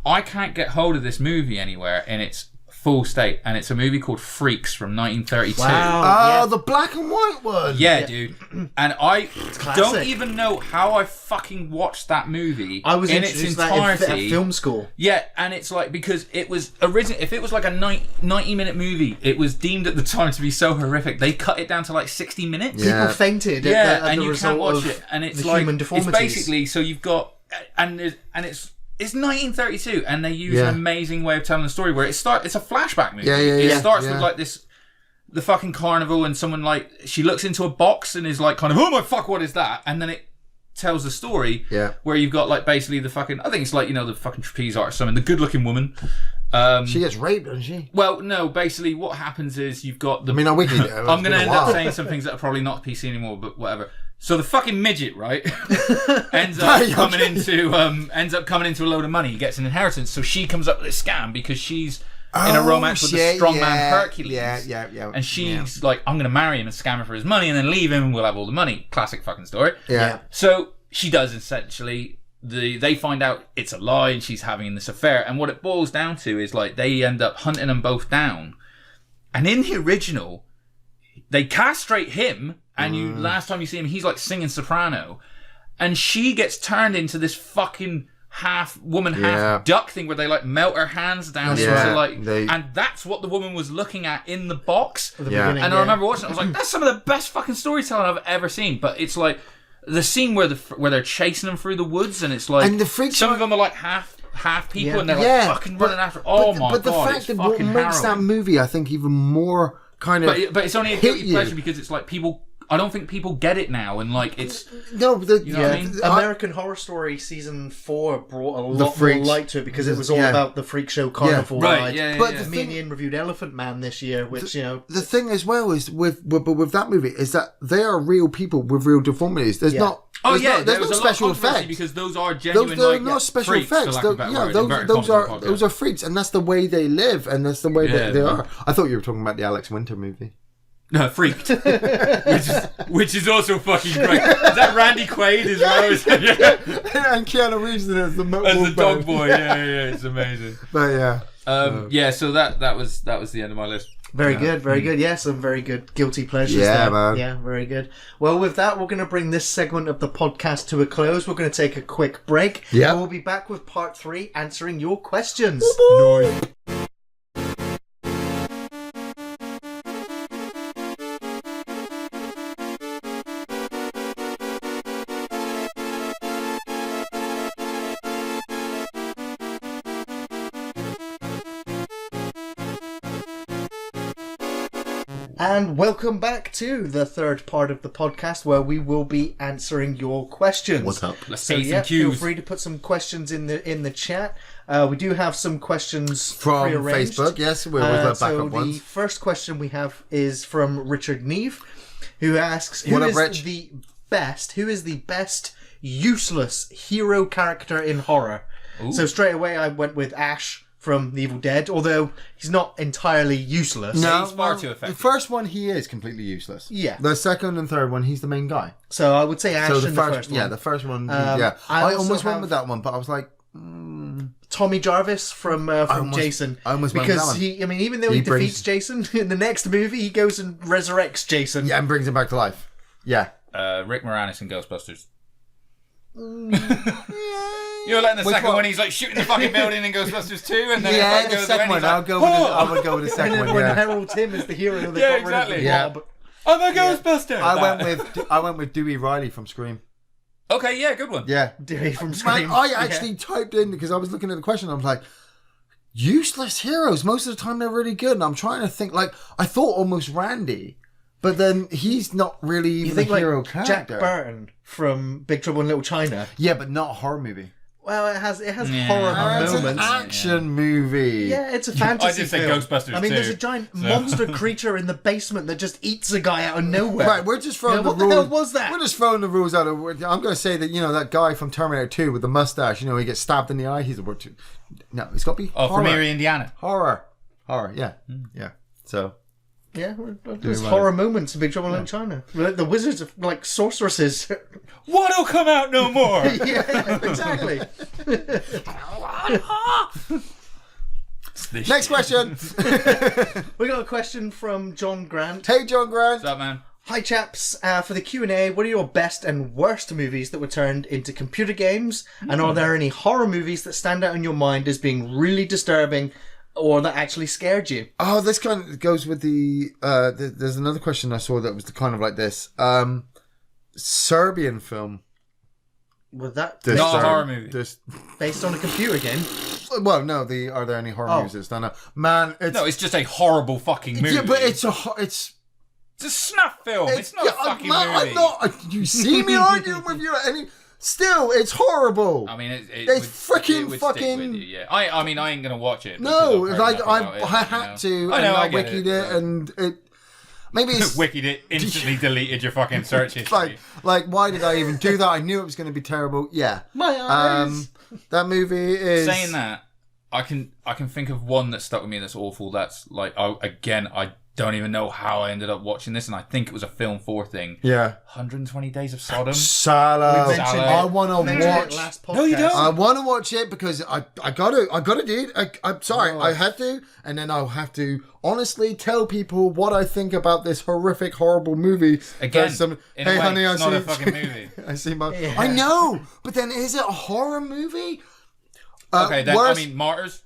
I can't get hold of this movie anywhere, and it's full state, and it's a movie called Freaks from 1932. Wow. The black and white one. Yeah, dude. And I don't even know how I fucking watched that movie. I was in its entirety at film school. Yeah, and it's like, because it was originally, if it was like a 90-minute movie, it was deemed at the time to be so horrific, they cut it down to like 60 minutes. People fainted at and the you result can't watch of it. And it's the like, human deformities. it's basically, so you've got, and it's 1932, and they use an amazing way of telling the story where it's a flashback movie. It starts with like the fucking carnival, and someone like, she looks into a box and is like kind of, oh my fuck, what is that? And then it tells the story where you've got like basically the fucking, I think it's like, you know, the fucking trapeze artist, something, the good looking woman. She gets raped, doesn't she? Well, no, basically what happens is you've got the... I mean, I'm going to end up saying some things that are probably not PC anymore, but whatever. So the fucking midget, right, ends up coming into a load of money. He gets an inheritance, so she comes up with this scam because she's in a romance with the strongman Hercules. Yeah. And she's like, I'm going to marry him and scam him for his money and then leave him and we'll have all the money. Classic fucking story. Yeah. So she does, essentially. They find out it's a lie and she's having this affair. And what it boils down to is like they end up hunting them both down. And in the original, they castrate him. And last time you see him, he's like singing soprano. And she gets turned into this fucking half woman, half duck thing where they like melt her hands down. And that's what the woman was looking at in the box. And I remember watching it, I was like, that's some of the best fucking storytelling I've ever seen. But it's like the scene where they're chasing them through the woods, and it's like, and the freaks some of them are like half people, and they're like fucking running after. Oh my god! But the fact that what makes that movie, I think, even more kind of, but it's only a guilty pleasure because it's like people. I don't think people get it now, and like it's you know what I mean? American Horror Story season 4 brought a lot more light to it because it was all about the freak show carnival ride. But me and Ian reviewed Elephant Man this year, which the thing as well is with that movie is that they are real people with real deformities. There's not. There's no special effects because those are genuine. Those are not special effects. Those are freaks, and that's the way they live, and that's the way that they are. I thought you were talking about the Alex Winter movie. No, Freaked, which is also fucking great. Is that Randy Quaid as well? And Keanu Reeves as the dog boy. Yeah, it's amazing. But so that was the end of my list. Very good. Yeah, some very good guilty pleasures there. Man. Yeah, very good. Well, with that, we're going to bring this segment of the podcast to a close. We're going to take a quick break. Yeah. And we'll be back with part 3, answering your questions. Nice. And welcome back to the third part of the podcast where we will be answering your questions. What's up? Let's see some cues. Feel free to put some questions in the chat. We do have some questions from prearranged. Facebook. Yes, we'll back up ones. The first question we have is from Richard Neve, who asks, who is the best useless hero character in horror? Ooh. So straight away I went with Ash from The Evil Dead, although he's not entirely useless. No, he's far too effective. The first one, he is completely useless. Yeah. The second and third one, he's the main guy. So I would say Ash in the first one. Yeah, the first one, I almost went with that one, but I was like... Tommy Jarvis from Jason. I almost went with that one. Even though he defeats Jason, in the next movie, he goes and resurrects Jason. Yeah, and brings him back to life. Yeah. Rick Moranis in Ghostbusters. You're like in the second one, he's like shooting the fucking building in Ghostbusters 2, and then the second one. I would go with the second one. When Harold Tim is the hero, they got rid of the mob. I'm a Ghostbuster. I went with Dewey Riley from Scream. Okay, yeah, good one. Yeah, Dewey from Scream. Man, I actually typed in because I was looking at the question. I was like, useless heroes. Most of the time they're really good, and I'm trying to think. Like I thought almost Randy. But then he's not really even a hero character. Jack Burton from Big Trouble in Little China. Yeah, but not a horror movie. Well, it has horror moments. It's an action movie. Yeah, it's a fantasy I just film. said Ghostbusters there's a giant monster creature in the basement that just eats a guy out of nowhere. Right, we're just throwing the rules. What the hell was that? We're just throwing the rules out of... I'm going to say that, that guy from Terminator 2 with the mustache, he gets stabbed in the eye. He's a word too. No, it's got to be horror. From Erie, Indiana. Horror, yeah. Yeah, so... Yeah, there's horror moments in Big Trouble in Little China. The wizards are like sorceresses. What'll come out no more? Yeah, exactly. Next question. We got a question from John Grant. Hey, John Grant. What's up, man? Hi chaps, for the Q&A, what are your best and worst movies that were turned into computer games? And are there any horror movies that stand out in your mind as being really disturbing or that actually scared you? Oh, this kind of goes with there's another question I saw that was kind of like this. Serbian film. Was that not a horror movie? Based on a computer game? Well, no, are there any horror movies that stand out? Man, it's just a horrible fucking movie. Yeah, but it's a snuff film. It's not a fucking movie. I'm not. You see me arguing with you? Still, it's horrible. I mean, it's freaking fucking. Yeah. I mean, I ain't gonna watch it. No, like I had to. I know. I wikied it, and it. Maybe it's wikied it. Instantly deleted your fucking search history. like, why did I even do that? I knew it was going to be terrible. Yeah, my eyes. That movie is. Saying that, I can think of one that stuck with me that's awful. That's like, I don't even know how I ended up watching this, and I think it was a Film 4 thing. Yeah. 120 Days of Sodom. Salah. I want to watch. No, you don't. I want to watch it because I gotta do it. I'm sorry, I have to, and then I'll have to honestly tell people what I think about this horrific, horrible movie. Again, hey honey, it's not a fucking movie. I see I know, but then is it a horror movie? Okay, then I mean, Martyrs.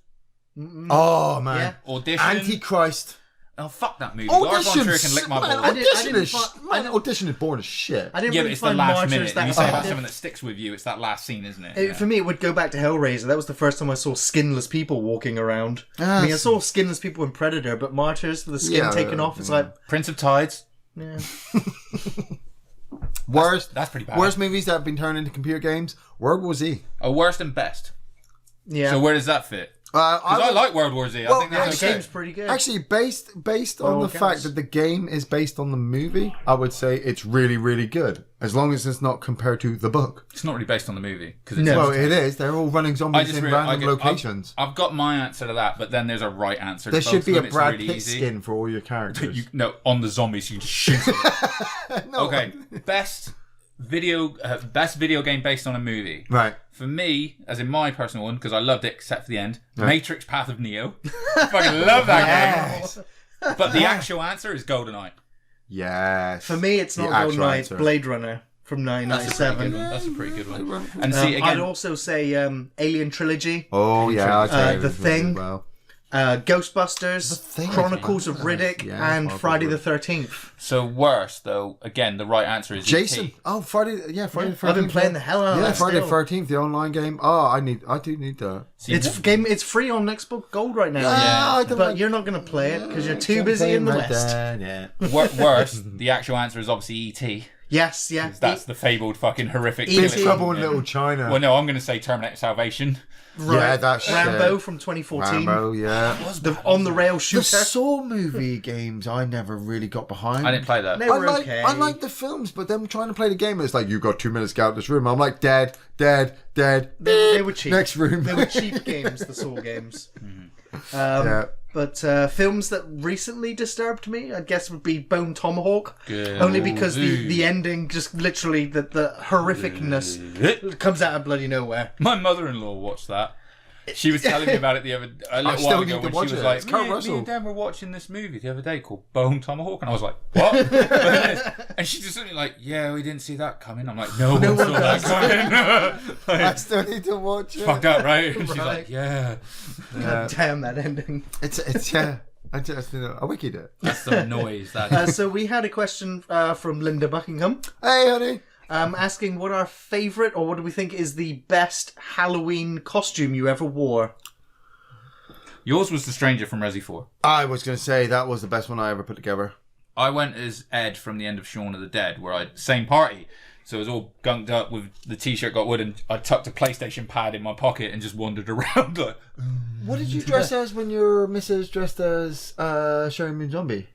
Oh man, yeah. Audition. Antichrist. Oh, fuck that movie. Audition. Lars von Trier can lick my balls. Audition is boring as shit. I didn't yeah, really but it's find the last Martyrs minute. that You say about something that sticks with you, it's that last scene, isn't it? For me, it would go back to Hellraiser. That was the first time I saw skinless people walking around. I mean, I saw skinless people in Predator, but Martyrs with the skin taken off, it's like... Prince of Tides. Yeah. That's pretty bad. Worst movies that have been turned into computer games. World War Z. Oh, worst and best. Yeah. So where does that fit? I like World War Z. I think the game's pretty good. Actually, based on the fact that the game is based on the movie, I would say it's really, really good. As long as it's not compared to the book. It's not really based on the movie. Well, it is. They're all running zombies in random locations. I've got my answer to that, but then there's a right answer to there should be a Brad really Pitt easy. skin for all your characters. On the zombies, you just shoot them. No. Okay, best video game based on a movie. Right. For me, as in my personal one, because I loved it except for the end, Matrix Path of Neo. I fucking love that game. But the actual answer is GoldenEye. Yes. For me, it's not GoldenEye, it's Blade Runner from 1997. That's a pretty good one. And see, again, I'd also say Alien Trilogy. Oh, yeah. I'd say The Thing. Well. Ghostbusters, Chronicles of Riddick, and Friday the 13th. So worst, though, again, the right answer is Jason. E.T. Oh, Friday the 13th. I've been playing the hell out of that. Yeah, Friday the still. 13th, the online game. Oh, I do need that. See, It's free on Xbox Gold right now. But you're not going to play it because you're too busy in the West. Worst, the actual answer is obviously E.T. Yes, yeah. That's the fabled fucking horrific. Big Trouble in Little China. Well, no, I'm going to say Terminator Salvation. Right. Yeah, that's Rambo from 2014. Rambo, yeah. The on-the-rail shooter. The Saw movie games I never really got behind. I didn't play that. They were okay. I like the films, but them trying to play the game, it's like, you've got 2 minutes to get out of this room. I'm like, dead. They were cheap. Next room. They were cheap games, the Saw games. Yeah. But films that recently disturbed me, I guess, would be Bone Tomahawk. Good. Only because the ending, just literally, the horrificness comes out of bloody nowhere. My mother-in-law watched that. She was telling me about it a little while ago when she was like, me and Dan were watching this movie the other day called Bone Tomahawk, and I was like, what? And she just suddenly like, yeah, we didn't see that coming. I'm like, no one saw that coming. Like, I still need to watch it. Fucked up, right? And she's like, yeah. God damn that ending. It's yeah. I wikied it. That's the noise. That so we had a question from Linda Buckingham. Hey, honey. Asking what our favourite, or what do we think is the best Halloween costume you ever wore? Yours was the Stranger from Resi 4. I was going to say that was the best one I ever put together. I went as Ed from the end of Shaun of the Dead, where same party. So it was all gunked up with the t-shirt got wood, and I tucked a PlayStation pad in my pocket and just wandered around. Like, what did you dress as when your missus dressed as Sherry Moon Zombie?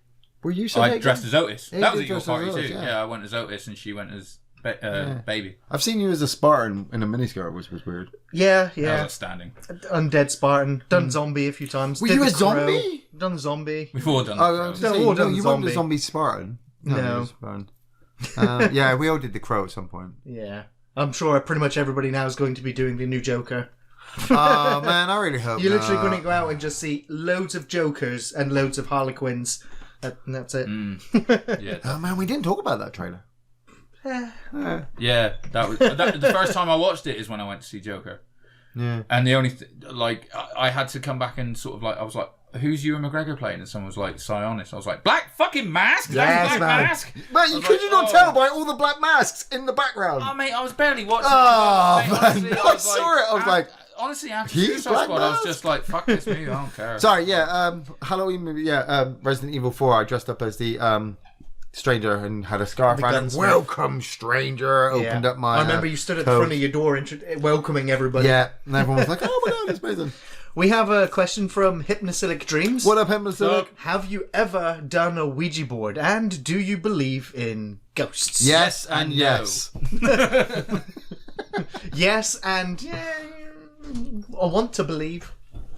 Were you so I dressed as Otis. Yeah, that was at your dressed as party Otis, too. yeah. I went as Otis and she went as Baby. I've seen you as a Spartan in a miniskirt, which was weird. Yeah. That was outstanding. Undead Spartan. Done zombie a few times. Were you a zombie? Done zombie. We've all done that. You zombie. weren't a zombie Spartan. No. Spartan. Yeah, we all did the Crow at some point. Yeah. I'm sure pretty much everybody now is going to be doing the new Joker. Oh man, I really hope you're literally going to go out and just see loads of Jokers and loads of Harlequins, and that's it. Yeah. Oh man, we didn't talk about that trailer. Yeah, that was the first time I watched it is when I went to see Joker. Yeah. And the only I had to come back and sort of I was like, who's Ewan McGregor playing? And someone was like, Sionis. I was like, black fucking mask? Yes, Black man. mask? Man, could you not tell by all the black masks in the background? Oh mate, I was barely watching it. Mate, honestly, I saw it. I was like, honestly, after he's Suicide Black Squad, I was Mask? just like, fuck this movie, I don't care. Sorry, Halloween movie, Resident Evil 4, I dressed up as the stranger and had a scarf on. Welcome, stranger. Opened up my I remember you stood at the front of your door welcoming everybody. Yeah, and everyone was like, oh my god, it's amazing. We have a question from Hypnocylic Dreams. What up, Hypnocylic? Have you ever done a Ouija board, and do you believe in ghosts? Yes and yes. Yes and I want to believe.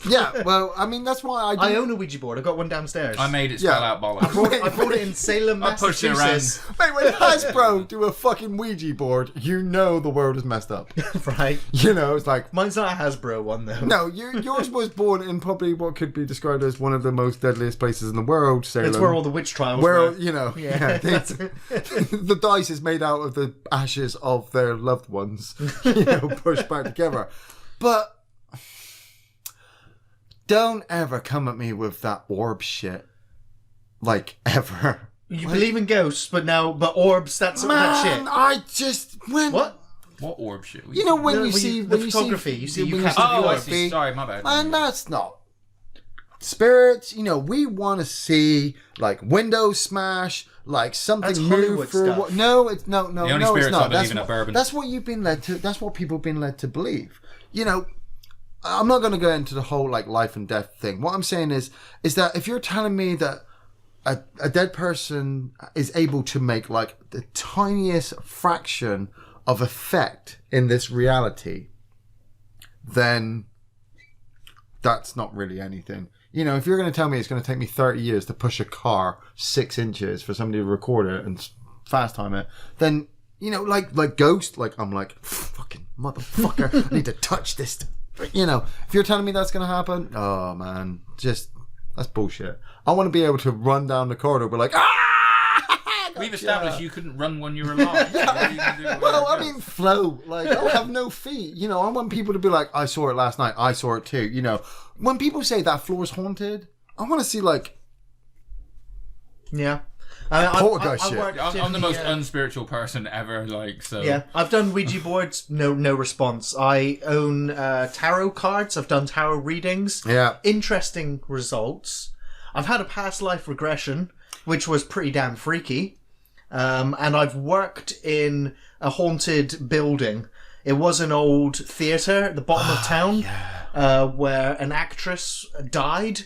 Yeah, well, I mean, that's why I own a Ouija board. I've got one downstairs. I made it spell out bollocks. I bought it in Salem, I pushed it Massachusetts. Mate, when Hasbro do a fucking Ouija board, you know the world is messed up. Right. You know, it's like... Mine's not a Hasbro one, though. No, yours was born in probably what could be described as one of the most deadliest places in the world, Salem. It's where all the witch trials were. You know, the dice is made out of the ashes of their loved ones, pushed back together. But... don't ever come at me with that orb shit. Like, ever. You believe in ghosts, but orbs, that's that shit. I just... What? What orb shit? You know, when you see... The photography, you see I see. Sorry, my bad. And that's not... Spirits, we want to see, like, windows smash, like, something move through... No, it's not. The only spirits I believe in are bourbon. That's what you've been led to... That's what people have been led to believe. I'm not going to go into the whole like life and death thing. What I'm saying is that if you're telling me that a dead person is able to make like the tiniest fraction of effect in this reality, then that's not really anything. If you're going to tell me it's going to take me 30 years to push a car 6 inches for somebody to record it and fast time it, then, like Ghost, like I'm like, fucking motherfucker, I need to touch this. If you're telling me that's going to happen, oh man, that's bullshit. I want to be able to run down the corridor, be like, ah! We've established you couldn't run when you were alive. Well, I mean, flow. Like, I have no feet. I want people to be like, I saw it last night. I saw it too. When people say that floor's haunted, I want to see like, yeah. I'm the most unspiritual person ever. Yeah, I've done Ouija boards. No response. I own tarot cards. I've done tarot readings. Yeah, interesting results. I've had a past life regression, which was pretty damn freaky. And I've worked in a haunted building. It was an old theatre at the bottom of town, where an actress died.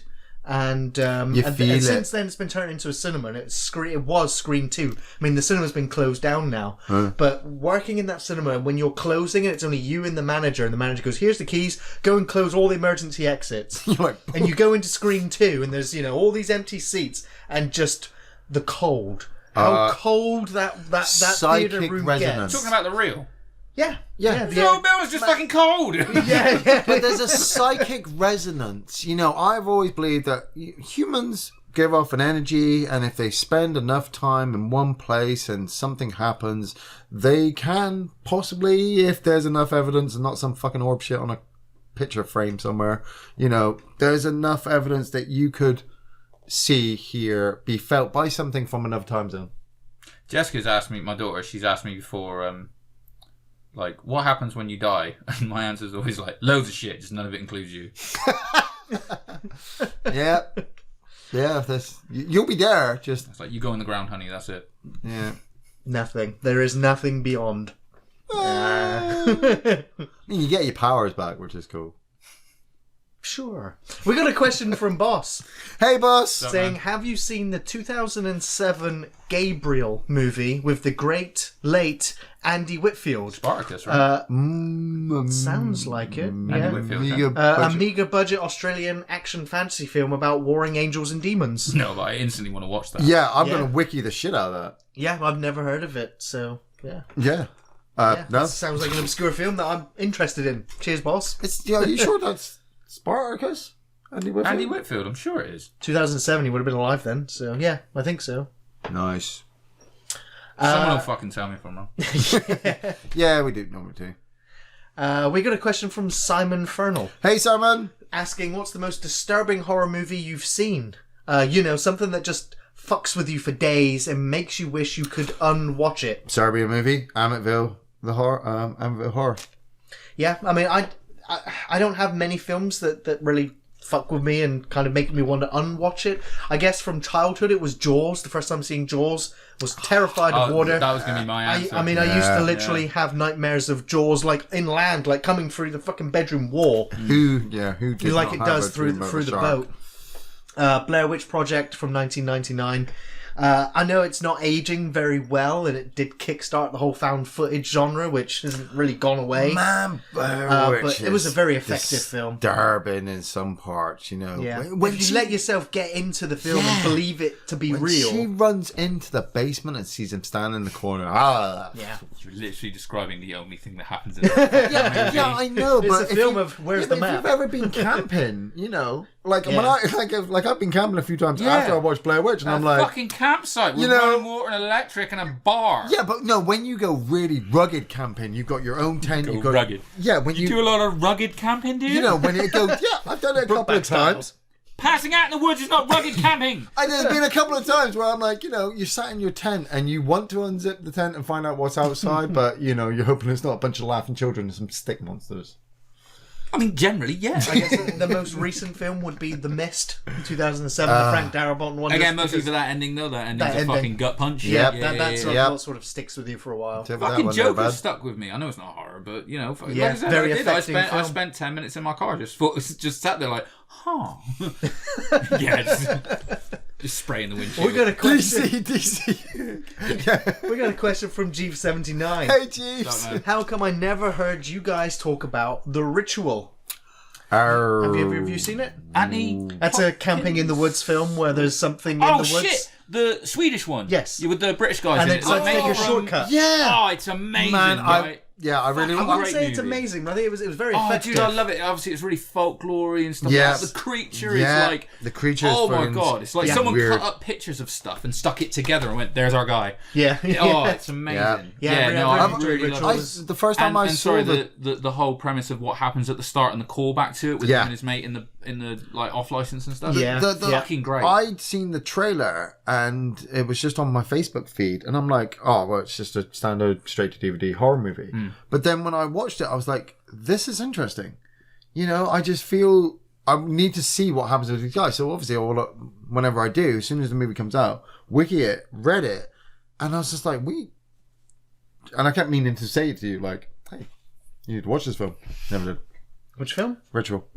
And since then it's been turned into a cinema, and it was Screen 2. I mean, the cinema's been closed down now. But working in that cinema, when you're closing it, it's only you and the manager the goes, here's the keys, go and close all the emergency exits. And you go into Screen 2 and there's all these empty seats and just the cold. How cold that theatre room resonance. gets. Talking about the real. Yeah. No, Bill was just fucking cold. Yeah. But there's a psychic resonance. I've always believed that humans give off an energy, and if they spend enough time in one place and something happens, they can possibly, if there's enough evidence and not some fucking orb shit on a picture frame somewhere, there's enough evidence that you could see, hear, be felt by something from another time zone. Jessica's asked me, my daughter, she's asked me before, what happens when you die? And my answer is always like, loads of shit, just none of it includes you. Yeah, you'll be there. Just it's like, you go in the ground, honey. That's it. Yeah, nothing. There is nothing beyond. I mean, you get your powers back, which is cool. Sure. We got a question from Boss. Hey, Boss. Saying, have you seen the 2007 Gabriel movie with the great, late Andy Whitfield? Spartacus, right? Sounds like it. Andy Whitfield. Amiga budget Australian action fantasy film about warring angels and demons. No, but I instantly want to watch that. Yeah, I'm going to wiki the shit out of that. Yeah, I've never heard of it, so, yeah. Yeah. No. Sounds like an obscure film that I'm interested in. Cheers, boss. Are you sure that's Spartacus? Andy Whitfield, I'm sure it is. 2007, he would have been alive then. So, yeah, I think so. Nice. Someone will fucking tell me if I'm wrong. Yeah, we do normally do. We got a question from Simon Fernal. Hey, Simon. Asking, what's the most disturbing horror movie you've seen? Something that just fucks with you for days and makes you wish you could unwatch it. Serbian movie, Amityville Horror. Yeah, I mean, I don't have many films that really fuck with me and kind of make me want to unwatch it. I guess from childhood it was Jaws. The first time seeing Jaws was terrified of water. That was going to be my answer. I used to literally have nightmares of Jaws like inland, like coming through the fucking bedroom wall. Who did like not it have does a through dream of the a shark? boat. Blair Witch Project from 1999. I know it's not aging very well, and it did kickstart the whole found footage genre, which hasn't really gone away. Man, but it was a very effective film. Disturbing in some parts, Yeah. When if you let yourself get into the film and believe it to be real. She runs into the basement and sees him standing in the corner. Yeah. You're literally describing the only thing that happens in the Yeah, I know, it's but a film of where's the map. If you've ever been camping, like when I've been camping a few times Yeah. after I watched Blair Witch, and I'm like, fucking campsite with running water and electric and a bar. yeah, but no, when you go really rugged camping, you've got your own tent. You've got rugged. Yeah, when You do a lot of rugged camping, dude. when it goes, yeah, I've done it a couple of times. Passing out in the woods is not rugged camping. And there's been a couple of times where I'm like, you're sat in your tent and you want to unzip the tent and find out what's outside, but you're hoping it's not a bunch of laughing children and some stick monsters. I mean, generally, yeah. I guess the most recent film would be The Mist, 2007, the Frank Darabont one. Again, mostly for that ending, though. That ending's a fucking gut punch. Yep. That's what sort of sticks with you for a while. Fucking Joker stuck with me. I know it's not horror, but like I said, very effective. film. I spent 10 minutes in my car just sat there like, huh. Just spraying the windshield. We got a question. DC. We got a question from Jeeves79. Hey, Jeeves. How come I never heard you guys talk about The Ritual? Have you seen it? Annie? That's a camping in the woods film where there's something in the woods. Oh shit! The Swedish one. Yes. With the British guys and in it's it. like take a shortcut. Yeah. Oh, it's amazing. Man, right? I really I wouldn't say it's movie. amazing, but I think it was very Oh, effective. dude, I love it. Obviously, it's really folklore-y and stuff Yes. like that. The creature is like... The creature is oh, my God. It's like someone weird. cut up pictures of stuff and stuck it together and went, there's our guy. Yeah. Oh, it's amazing. I really love it. The first time I saw the whole premise of what happens at the start and the callback to it with him and his mate in the like off license and stuff. Yeah. Fucking great. I'd seen the trailer and it was just on my Facebook feed and I'm like, oh, well, it's just a standard straight to DVD horror movie. But then when I watched it, I was like, this is interesting. I just feel I need to see what happens with these guys. So obviously, whenever I do, as soon as the movie comes out, wiki it, read it, and I was just like, and I kept meaning to say it to you, like, hey, you need to watch this film. Never did. Which film? Ritual.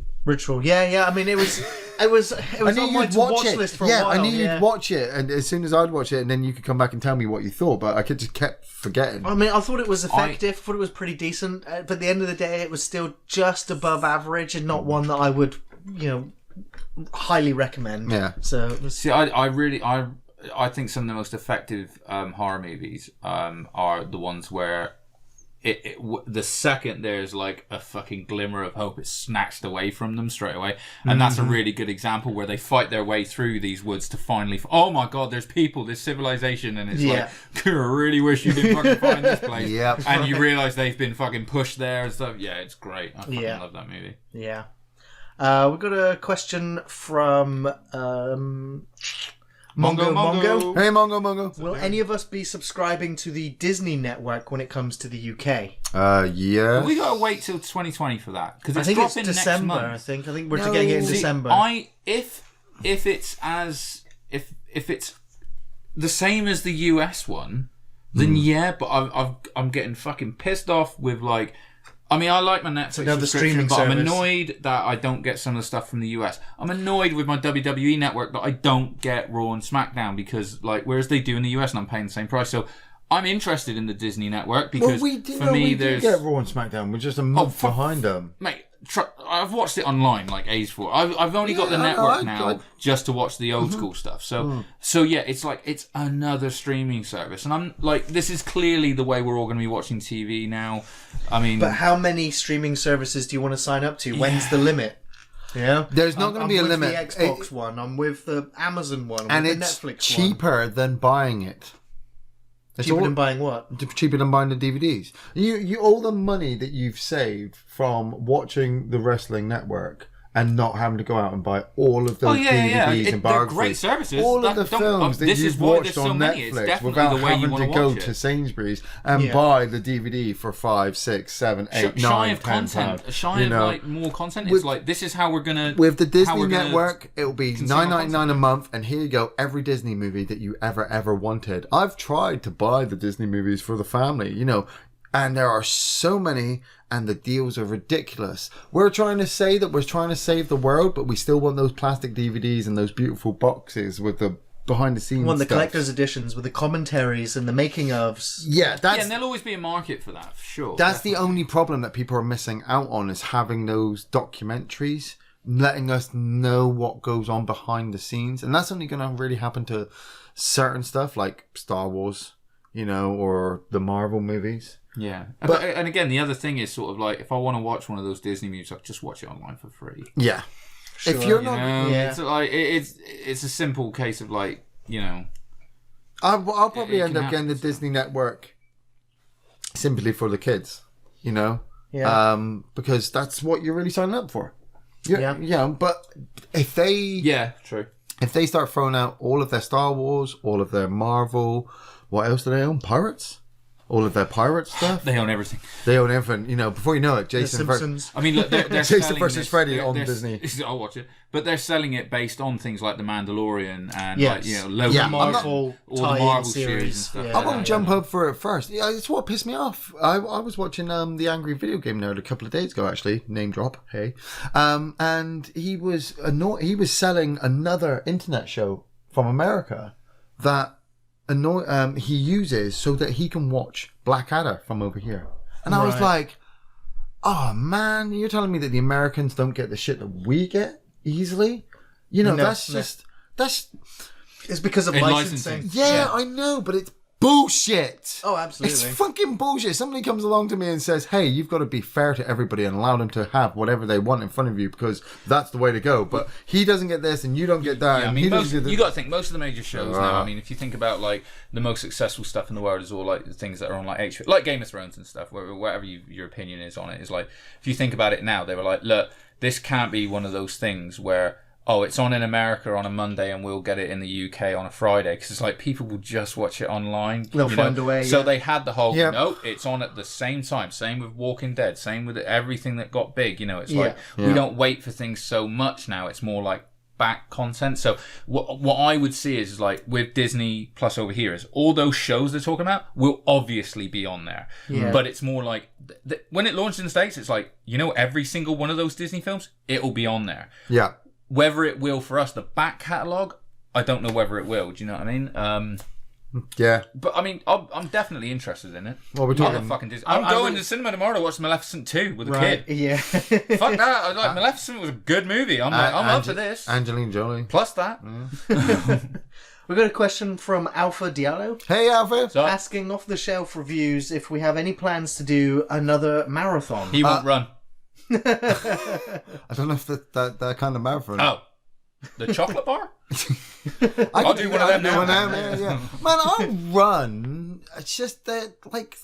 Yeah. I mean, it was on my watch list for a while. I knew you'd watch it, and as soon as I'd watch it, and then you could come back and tell me what you thought. But I just kept forgetting. I mean, I thought it was effective. I thought it was pretty decent. But at the end of the day, it was still just above average, and not one that I would, highly recommend. Yeah. So it was... See, I think some of the most effective horror movies are the ones where the second there's like a fucking glimmer of hope, it's snatched away from them straight away. And that's a really good example where they fight their way through these woods to finally oh my God, there's people, there's civilization, and it's like, I really wish you didn't fucking find this place. And you realise they've been fucking pushed there and stuff. Yeah, it's great. I fucking love that movie. Yeah. We've got a question from Mongo. Hey, Mongo. Will any of us be subscribing to the Disney network when it comes to the UK? Yeah. We gotta wait till 2020 for that because I think it's December. I think we're getting it in December. If it's the same as the US one, then yeah. But I'm getting fucking pissed off with like. I mean, I like my Netflix subscription, but I'm annoyed that I don't get some of the stuff from the US. I'm annoyed with my WWE network that I don't get Raw and SmackDown because, like, whereas they do in the US and I'm paying the same price. So I'm interested in the Disney network because we do get Raw and SmackDown. We're just a month behind them. Mate, I've watched it online like ages before. I've only got the network now just to watch the old school stuff. So yeah, it's like it's another streaming service, and I'm like, this is clearly the way we're all going to be watching TV now. I mean, but how many streaming services do you want to sign up to? When's the limit? Yeah, there's not going to be a limit. I'm with the Xbox one. I'm with the Amazon one. And with it's the Netflix cheaper than buying it. Cheaper than buying what? Cheaper than buying the DVDs. You all the money that you've saved from watching the Wrestling Network and not having to go out and buy all of those DVDs and they're great services. All of the films that you've watched on Netflix without having to go to Sainsbury's and buy the DVD for £5, £6, £7, £8, £9, £10. Shy of like more content. It's like, this is how we're gonna. With the Disney Network, it'll be $9.99 a month, and here you go, every Disney movie that you ever wanted. I've tried to buy the Disney movies for the family, and there are so many, and the deals are ridiculous. We're trying to say that we're trying to save the world, but we still want those plastic DVDs and those beautiful boxes with the behind the scenes the collector's editions with the commentaries and the making ofs. Yeah, and there'll always be a market for that, for sure. That's the only problem that people are missing out on, is having those documentaries, letting us know what goes on behind the scenes. And that's only going to really happen to certain stuff like Star Wars, or the Marvel movies. Yeah, but and again, the other thing is sort of like, if I want to watch one of those Disney movies, I just watch it online for free. Yeah, sure. If you're not, it's like it's a simple case of like, I'll probably end up getting the Disney Network simply for the kids, because that's what you're really signing up for. But if they, true. If they start throwing out all of their Star Wars, all of their Marvel, what else do they own? Pirates. All of their pirate stuff. They own everything. They own everything. Before you know it, Jason. The Simpsons. I mean, look, they're Jason versus Freddy on Disney. I'll watch it. But they're selling it based on things like The Mandalorian and Logan, Marvel, all the Marvel series and stuff. I won't jump up for it first. Yeah, it's what pissed me off. I was watching the Angry Video Game Nerd a couple of days ago, actually. Name drop. Hey, and he was selling another internet show from America that he uses so that he can watch Blackadder from over here. And I was like, oh man, you're telling me that the Americans don't get the shit that we get easily? That's it's because of licensing. Yeah, I know, but it's bullshit. Oh, absolutely. It's fucking bullshit. Somebody comes along to me and says, hey, you've got to be fair to everybody and allow them to have whatever they want in front of you, because that's the way to go. But he doesn't get this and you don't get that. Yeah, I mean, you got to think, most of the major shows now, I mean, if you think about like the most successful stuff in the world is all like the things that are on like HBO, like Game of Thrones and stuff, whatever your opinion is on it, is like, if you think about it now, they were like, look, this can't be one of those things where, oh, it's on in America on a Monday and we'll get it in the UK on a Friday, because it's like people will just watch it online. They'll find a way. So they had the whole, no, it's on at the same time. Same with Walking Dead. Same with everything that got big. It's like we don't wait for things so much now. It's more like back content. So what I would see is like with Disney Plus over here is all those shows they're talking about will obviously be on there. Yeah. But it's more like when it launched in the States, it's like, every single one of those Disney films, it'll be on there. Yeah. Whether it will for us, the back catalogue, I don't know whether it will. Do you know what I mean? Yeah. But I mean, I'm definitely interested in it. Well, we're talking. I'm going to the cinema tomorrow to watch Maleficent 2 with a kid. Yeah. Fuck that. Maleficent was a good movie. I'm up for this. Angelina Jolie. Plus that. We got a question from Alpha Diallo. Hey, Alpha. Asking off the shelf reviews if we have any plans to do another marathon. He won't run. I don't know if that kind of marathon. Oh, the chocolate bar? I'll do one of them now. Man, I'll run. It's just that, like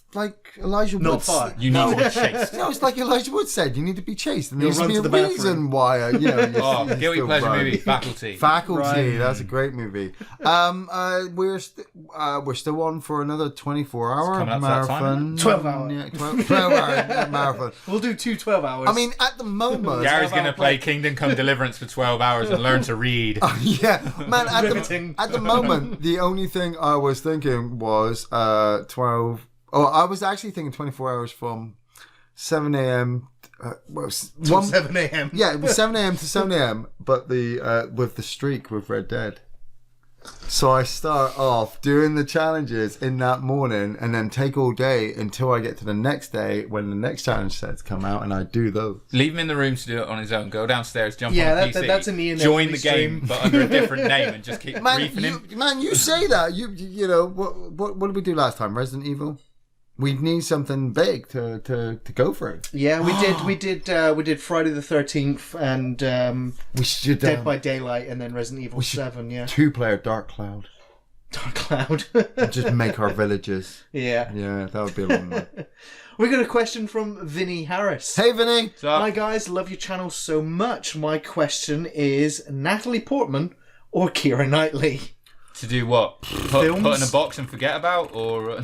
Elijah Wood. Not far. You need to be chased. No, it's like Elijah Wood said. You need to be chased. And You'll there's to be a reason why. Guilty pleasure movie. Faculty. Faculty. That's a great movie. We're still on for another 24-hour marathon. 12 hour. Yeah, 12-hour marathon. We'll do 2 12 hours. I mean, at the moment, Gary's going to play Kingdom Come Deliverance for 12 hours and learn to read. Yeah, man. At the moment, the only thing I was thinking was 12. Oh, I was actually thinking 24 hours from 7 a.m. 7 a.m. Yeah, it was 7 a.m. to 7 a.m. But with the streak with Red Dead. So I start off doing the challenges in that morning and then take all day until I get to the next day when the next challenge sets come out and I do those. Leave him in the room to do it on his own. Go downstairs, jump on a PC, that's an Iain join the stream. game but under a different name and just keep briefing him. Man, you say that. You know, what did we do last time? Resident Evil? We need something big to go for it. Yeah, we did Friday the 13th and we should Dead by Daylight and then Resident Evil 7. Yeah, 2-player Dark Cloud. Dark Cloud. Just make our villages. Yeah, that would be a long one. We got a question from Vinny Harris. Hey, Vinny. Hi guys, love your channel so much. My question is Natalie Portman or Keira Knightley? To do what? Put in a box and forget about? Or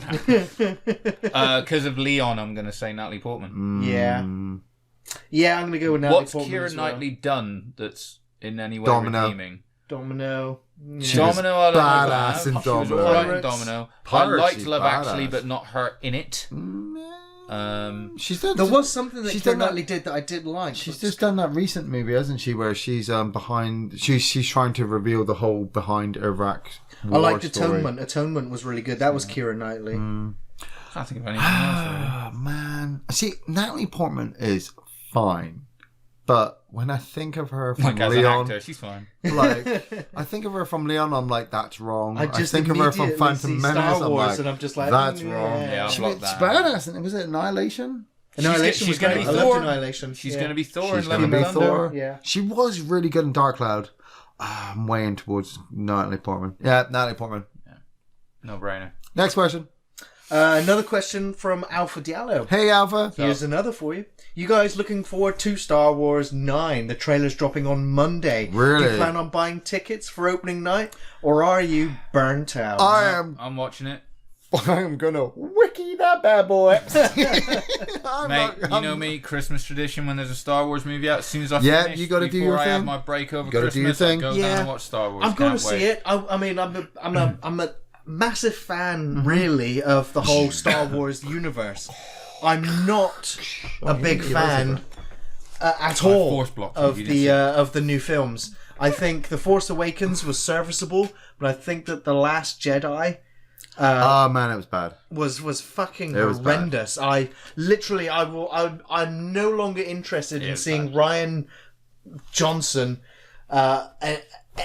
because of Leon, I'm going to say Natalie Portman. Yeah, I'm going to go with Natalie Portman. What's Keira Knightley done that's in any way Domino. redeeming? Domino. She Domino, was I badass in She was Domino. alright in Domino. I liked Love badass. Actually, but not her in it. She's done. There was something that she's Keira done Knightley did that I did like. She's just done that recent movie, hasn't she? Where she's behind. She's trying to reveal the whole behind Iraq. I liked Atonement. Atonement was really good. That was Keira Knightley. I can't think of anything else. Really. Man, see, Natalie Portman is fine, but when I think of her from Like as Leon, an actor, she's fine. like I think of her from Leon, I'm like, that's wrong. I just think of her from immediately Phantom see Menace, Star I'm Wars, like, and I'm just like, that's wrong. Yeah, I'll It's block that. badass. And was it Annihilation? Annihilation She's was gonna great. be I Thor. loved Annihilation. She's going to be Thor She's in going Love to and be Thunder. Thor. Yeah. She was really good in Dark Cloud. I'm weighing towards Natalie Portman. Yeah, Natalie Portman. No brainer. Next question. Another question from Alpha Diallo. Hey, Alpha. Here's another for you. You guys looking forward to Star Wars 9? The trailer's dropping on Monday. Really? Do you plan on buying tickets for opening night? Or are you burnt out? I'm watching it. I'm gonna wiki that bad boy. Mate, you know me, Christmas tradition when there's a Star Wars movie out, as soon as I finish, you gotta do before your I have thing. my break over You gotta do Christmas, your I thing. go down and watch Star Wars. I'm going to Can't wait. see it. I mean, I'm a massive fan, really, of the whole Star Wars universe. I'm not a big fan at all force block of you, of the new films. I think The Force Awakens was serviceable, but I think that The Last Jedi Oh man, it was bad. was fucking It was horrendous. I'm no longer interested in seeing bad. Ryan Johnson.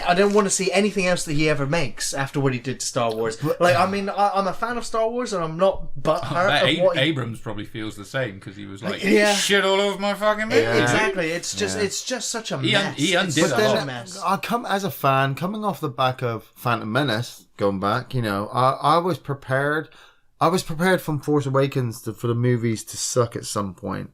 I don't want to see anything else that he ever makes after what he did to Star Wars. Like, I mean, I'm a fan of Star Wars, and I'm not butthurt of what he... Abrams probably feels the same because he was like, Yeah. shit all over my fucking movie. Yeah. Exactly. It's just such a mess. he undid It's that. such But a then, mess. I come as a fan, coming off the back of Phantom Menace, going back, you know, I was prepared. I was prepared from Force Awakens for the movies to suck at some point,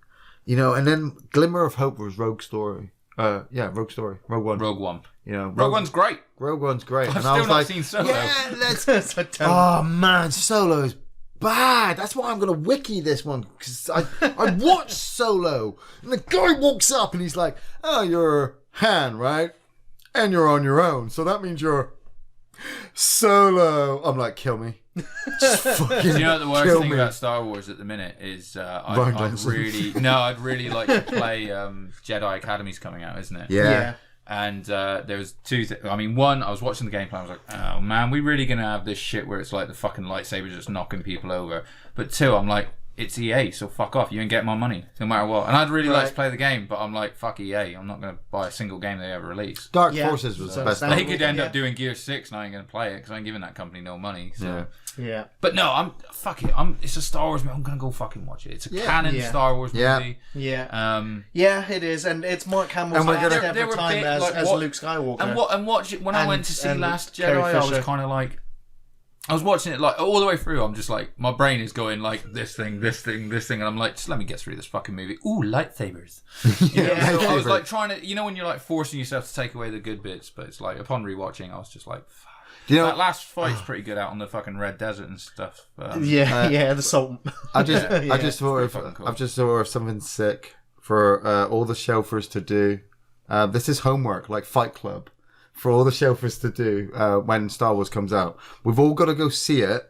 you know. And then glimmer of hope was Rogue Story. Rogue Story, Rogue One. Rogue One. You know, Rogue One's great. Rogue One's great. I've and still I was not like, seen Solo. yeah, let's. So dumb. Oh man, Solo is bad. That's why I'm gonna wiki this one because I watched Solo, and the guy walks up and he's like, "Oh, you're Han, right? And you're on your own, so that means you're Solo." I'm like, kill me. Just fucking You know what the worst kill thing me. about Star Wars at the minute is Ryan I'd Johnson. really like to play Jedi Academy's coming out, isn't it? Yeah. And there was two things. I mean, one, I was watching the gameplay. I was like, oh man, we really gonna have this shit where it's like the fucking lightsaber just knocking people over. But two, I'm like, it's EA, so fuck off. You ain't get my money, no matter what. And I'd really like to play the game, but I'm like, fuck EA. I'm not gonna buy a single game they ever release. Dark Yeah. Forces was So the best. that- They could end Yeah. up doing Gear 6 and I ain't gonna play it because I ain't giving that company no money. So. Yeah. Yeah. But no, fuck it. It's a Star Wars movie. I'm gonna go fucking watch it. It's a canon Yeah. Star Wars Yeah. movie. Yeah. Yeah, it is, and it's Mark Hamill's And we're last gonna- ever there were time bit, as, like, as what- Luke Skywalker. And watch it when I went to see and Last Carrie Jedi. I was Fisher. kind of like, I was watching it like all the way through. I'm just like, my brain is going like this thing, and I'm like, just let me get through this fucking movie. Ooh, lightsabers. You know, so I was like trying to, you know, when you're like forcing yourself to take away the good bits, but it's like upon rewatching, I was just like, fuck. Do you know? That last fight's pretty good out on the fucking red desert and stuff. the salt. I just it's thought pretty of fucking cool. I've just thought of something sick for all the shelfers to do. This is homework, like Fight Club, for all the shelfers to do when Star Wars comes out. We've all got to go see it,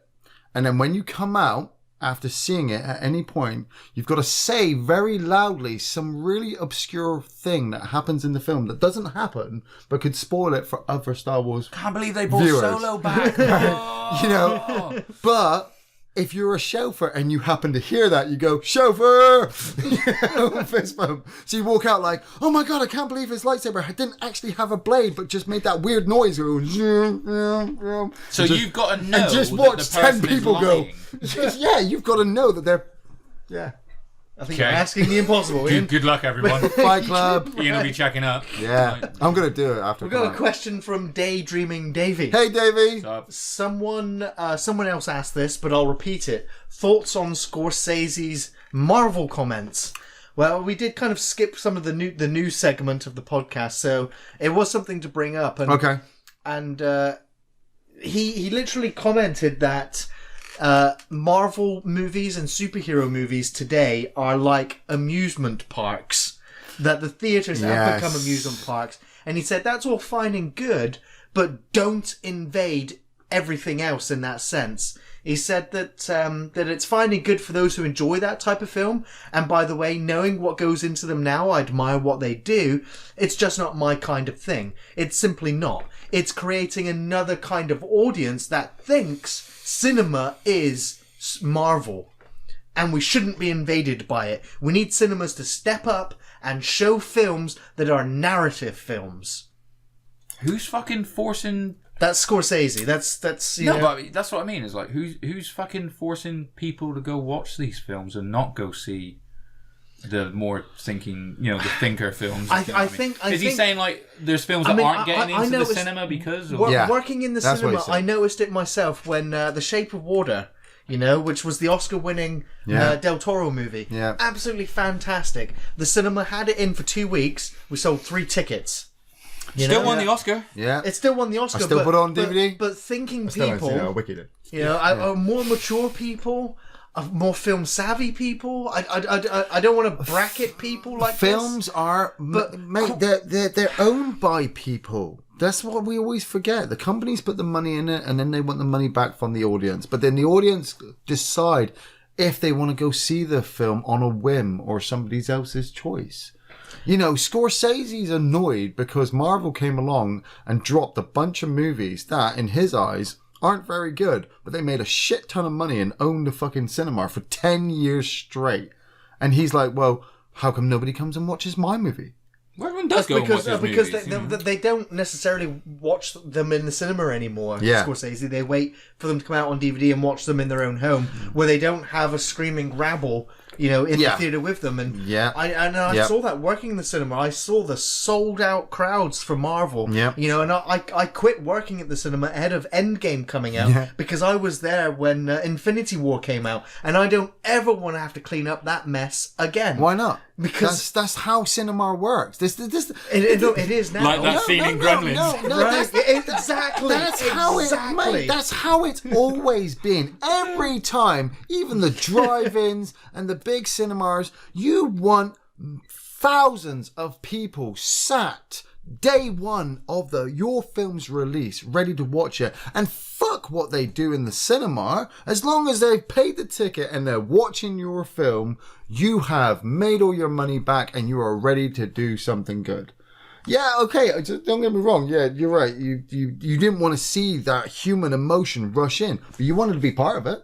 and then when you come out after seeing it at any point, you've got to say very loudly some really obscure thing that happens in the film that doesn't happen, but could spoil it for other Star Wars Can't believe they brought viewers. Solo back. Oh. You know, but if you're a chauffeur and you happen to hear that, you go, chauffeur! Fist bump. So you walk out like, oh my God, I can't believe his lightsaber didn't actually have a blade, but just made that weird noise going. So you've got to know and just watch 10 people go. Yeah, you've got to know that they're. Yeah. I think you're asking the impossible, Ian. Good luck, everyone. Fight Club. Ian will be checking up. Yeah. I'm going to do it after. We've got a question from Daydreaming Davey. Hey, Davey. Someone else asked this, but I'll repeat it. Thoughts on Scorsese's Marvel comments? Well, we did kind of skip some of the new segment of the podcast, so it was something to bring up. And, okay. And he literally commented that Marvel movies and superhero movies today are like amusement parks. That the theatres have become amusement parks. And he said that's all fine and good, but don't invade everything else in that sense. He said that that it's fine and good for those who enjoy that type of film. And by the way, knowing what goes into them now, I admire what they do. It's just not my kind of thing. It's simply not. It's creating another kind of audience that thinks cinema is Marvel. And we shouldn't be invaded by it. We need cinemas to step up and show films that are narrative films. Who's fucking forcing... That's Scorsese. That's you no, know... but that's what I mean. Is like who's fucking forcing people to go watch these films and not go see the more thinking, the thinker films. I think is he saying like there's films that aren't getting into the cinema because of... working in the cinema? I noticed it myself when The Shape of Water, which was the Oscar-winning Del Toro movie. Yeah, absolutely fantastic. The cinema had it in for 2 weeks. We sold 3 tickets. Still won the Oscar. Yeah, it still won the Oscar. I still put it on DVD. But thinking people, Wiki did. More mature people, more film savvy people. I don't want to bracket people like films this. Are, mate, they're owned by people. That's what we always forget. The companies put the money in it, and then they want the money back from the audience. But then the audience decide if they want to go see the film on a whim or somebody else's choice. Scorsese's annoyed because Marvel came along and dropped a bunch of movies that, in his eyes, aren't very good, but they made a shit ton of money and owned the fucking cinema for 10 years straight. And he's like, well, how come nobody comes and watches my movie? Everyone does go because movies, they don't necessarily watch them in the cinema anymore. Yeah. Scorsese, they wait for them to come out on DVD and watch them in their own home, where they don't have a screaming rabble, in the theatre with them. And I saw that working in the cinema. I saw the sold out crowds for Marvel. Yeah. And I quit working at the cinema ahead of Endgame coming out because I was there when Infinity War came out, and I don't ever want to have to clean up that mess again. Why not? Because that's how cinema works. It is now. Like that scene in Gremlins. Exactly. That's how it's always been. Every time, even the drive-ins and the big cinemas, you want thousands of people sat day one of your film's release, ready to watch it. And fuck what they do in the cinema. As long as they've paid the ticket and they're watching your film, you have made all your money back and you are ready to do something good. Yeah, okay, don't get me wrong. Yeah, you're right. You didn't want to see that human emotion rush in, but you wanted to be part of it.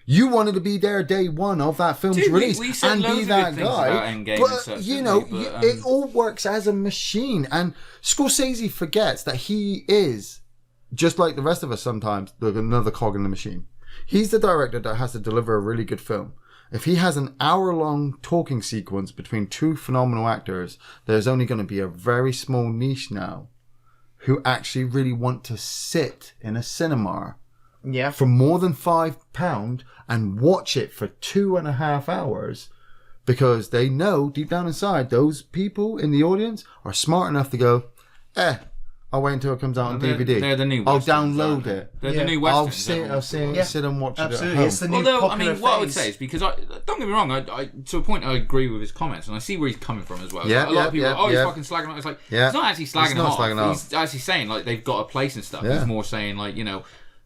You wanted to be there day one of that film's release and be that guy. But, it all works as a machine. And Scorsese forgets that he is, just like the rest of us sometimes, another cog in the machine. He's the director that has to deliver a really good film. If he has an hour-long talking sequence between 2 phenomenal actors, there's only going to be a very small niche now who actually really want to sit in a cinema for more than £5 and watch it for 2.5 hours, because they know deep down inside those people in the audience are smart enough to go, I'll wait until it comes out on DVD. They're the new I'll download it. They're the new Westerns. I'll sit and watch it at home. It's the new popular phase. What I would say is, because don't get me wrong, I to a point I agree with his comments, and I see where he's coming from as well. Yeah, a lot of people are, he's fucking slagging off. It's like, he's not actually slagging off. He's actually saying, like, they've got a place and stuff. Yeah. He's more saying, like,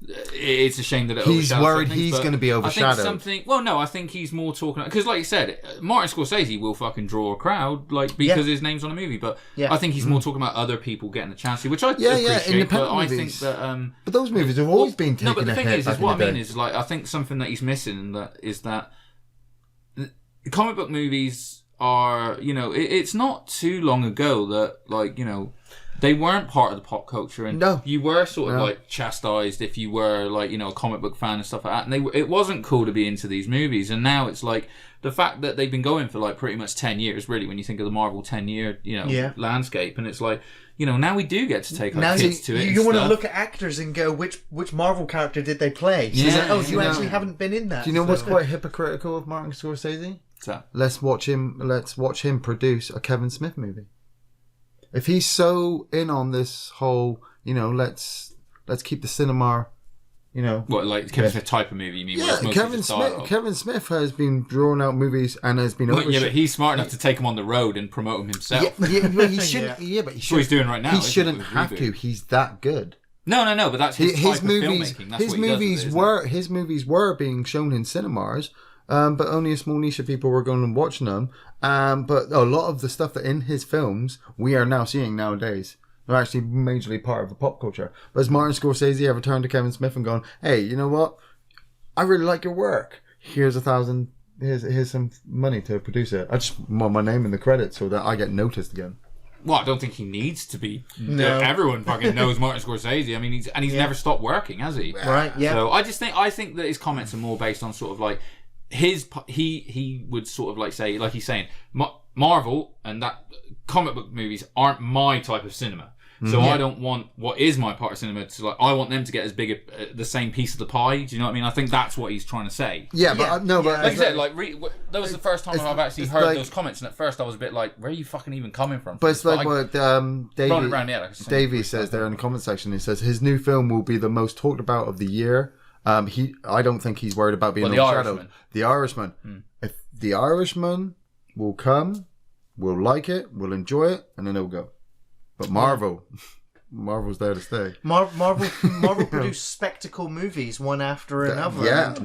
it's a shame that he's worried he's going to be overshadowed. I think he's more talking because, like you said, Martin Scorsese will fucking draw a crowd, like because his name's on a movie. But I think he's more talking about other people getting a chance to, which I appreciate. But I think that but those movies have always been taking. No, but the thing is what I mean is like I think something that he's missing is that comic book movies are, it's not too long ago that like they weren't part of the pop culture, and you were sort of like chastised if you were like a comic book fan and stuff like that. And it wasn't cool to be into these movies. And now it's like the fact that they've been going for like pretty much 10 years, really, when you think of the Marvel 10-year landscape. And it's like now we do get to take our kids to it. You want to look at actors and go, which Marvel character did they play? So you actually haven't been in that. Do you know what's quite hypocritical of Martin Scorsese? What's that? Let's watch him produce a Kevin Smith movie. If he's so in on this whole, let's keep the cinema, What, like Kevin Smith type of movie, you mean? Yeah, Kevin Smith has been drawing out movies and has been yeah, but he's smart enough to take him on the road and promote him himself. Yeah, but he shouldn't. But that's what he's doing right now. He shouldn't have to. He's that good. No, but that's his movies. His movies were being shown in cinemas. But only a small niche of people were going and watching them. But a lot of the stuff that in his films we are now seeing nowadays are actually majorly part of the pop culture. But has Martin Scorsese ever turned to Kevin Smith and gone, "Hey, you know what? I really like your work. Here's here's some money to produce it. I just want my name in the credits so that I get noticed again." Well, I don't think he needs to be. No. Everyone fucking knows Martin Scorsese. I mean, he's never stopped working, has he? Right. Yeah. So I think that his comments are more based on sort of like. He would sort of like say, like he's saying, Marvel and that comic book movies aren't my type of cinema. So I don't want what is my part of cinema to like. I want them to get as big the same piece of the pie. Do you know what I mean? I think that's what he's trying to say. Yeah, but like I said, like that was the first time I've actually heard those comments, and at first I was a bit like, "Where are you fucking even coming from?" But it's like what Davey says there in the comment section. He says his new film will be the most talked about of the year. I don't think he's worried about being overshadowed. The Irishman. If The Irishman will come, we'll like it, we'll enjoy it, and then it'll go. But Marvel's there to stay. Marvel produce spectacle movies one after another. Yeah.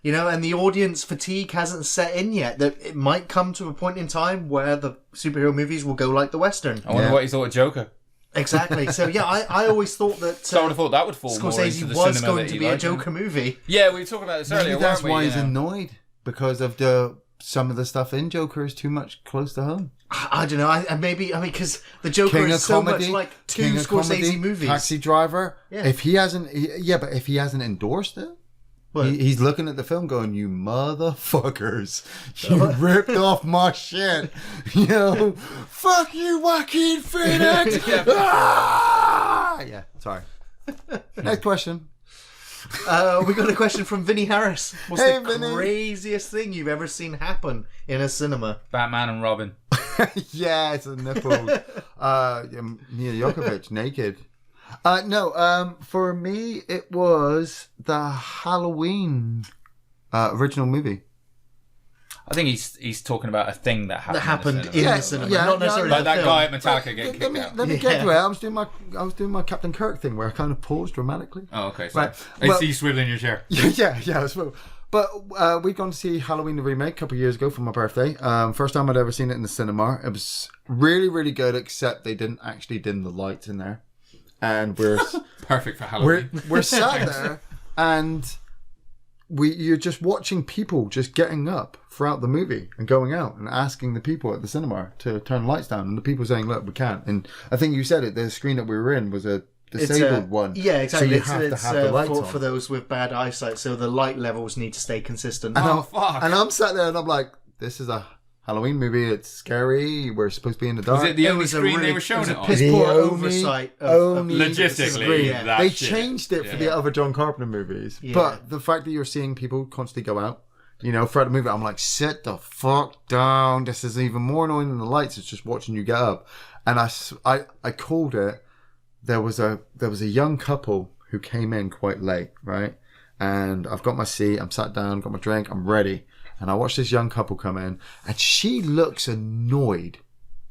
And the audience fatigue hasn't set in yet. That it might come to a point in time where the superhero movies will go like the Western. I wonder what he thought of Joker. Exactly. So I always thought that. So I would have thought that would fall Scorsese more into the was cinema going to be a Joker movie. Yeah, we were talking about this earlier. Maybe that's why he's annoyed because of some of the stuff in Joker is too much close to home. I don't know. Because the Joker is so much like two Scorsese movies. Taxi Driver. Yeah. If he hasn't endorsed it. He's looking at the film going, "You motherfuckers, you ripped off my shit. Fuck you, Joaquin Phoenix." Yeah, sorry. Next question. We got a question from Vinny Harris. What's the craziest thing you've ever seen happen in a cinema? Batman and Robin. Yeah, it's a nipple. Mia Jokovic naked. No, for me, it was the Halloween original movie. I think he's talking about a thing that happened in the cinema. Not necessarily like that guy at Metallica getting kicked out. Let me get to it. I was doing my Captain Kirk thing where I kind of paused dramatically. Oh, okay. So I see you swiveling your chair. Yeah. I swivel. But we'd gone to see Halloween the remake a couple of years ago for my birthday. First time I'd ever seen it in the cinema. It was really, really good, except they didn't actually dim the lights in there. And we're perfect for Halloween. We're sat there, and you're just watching people just getting up throughout the movie and going out and asking the people at the cinema to turn the lights down, and the people saying, "Look, we can't." And I think you said it. The screen that we were in was a disabled one. Yeah, exactly. So you have to have the lights on for those with bad eyesight. So the light levels need to stay consistent. And I'm sat there and I'm like, "This is a Halloween movie. It's scary. We're supposed to be in the dark." Was it the only screen they were showing it on? Piss poor oversight. Logistically, they changed it for the other John Carpenter movies, but the fact that you're seeing people constantly go out, throughout the movie, I'm like, sit the fuck down. This is even more annoying than the lights. It's just watching you get up. And I called it. There was a young couple who came in quite late, right? And I've got my seat. I'm sat down. Got my drink. I'm ready. And I watched this young couple come in, and she looks annoyed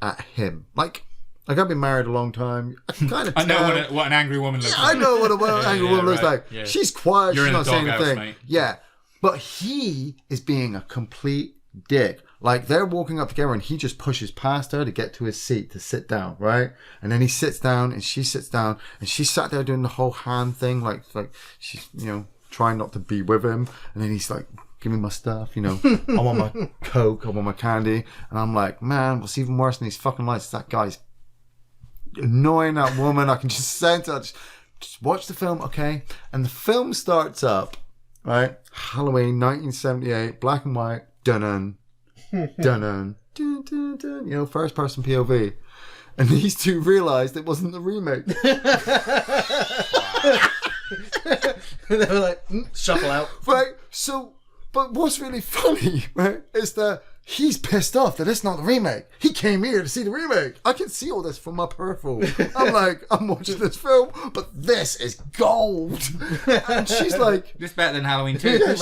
at him. Like, Like, I've been married a long time. I know what an angry woman looks like. I know what an angry woman looks like. Yeah. She's quiet. You're she's not saying doghouse, anything. mate. Yeah. But he is being a complete dick. Like, they're walking up together and he just pushes past her to get to his seat to sit down, right? And then he sits down and she sits down and she sat there doing the whole hand thing, like she's, trying not to be with him. And then he's like, give me my stuff, I want my Coke, I want my candy. And I'm like, man, what's even worse than these fucking lights? That guy's annoying that woman. I can just sense it. Just watch the film, okay? And the film starts up, right? Halloween, 1978, black and white, dun-dun. Dun-dun, dun, dun, dun, first person POV. And these two realised it wasn't the remake. They were like, shuffle out. Right, so, but what's really funny, right, is that he's pissed off that it's not the remake. He came here to see the remake. I can see all this from my peripheral. I'm like, I'm watching this film, but this is gold. And she's like, this better than Halloween 2. Yeah,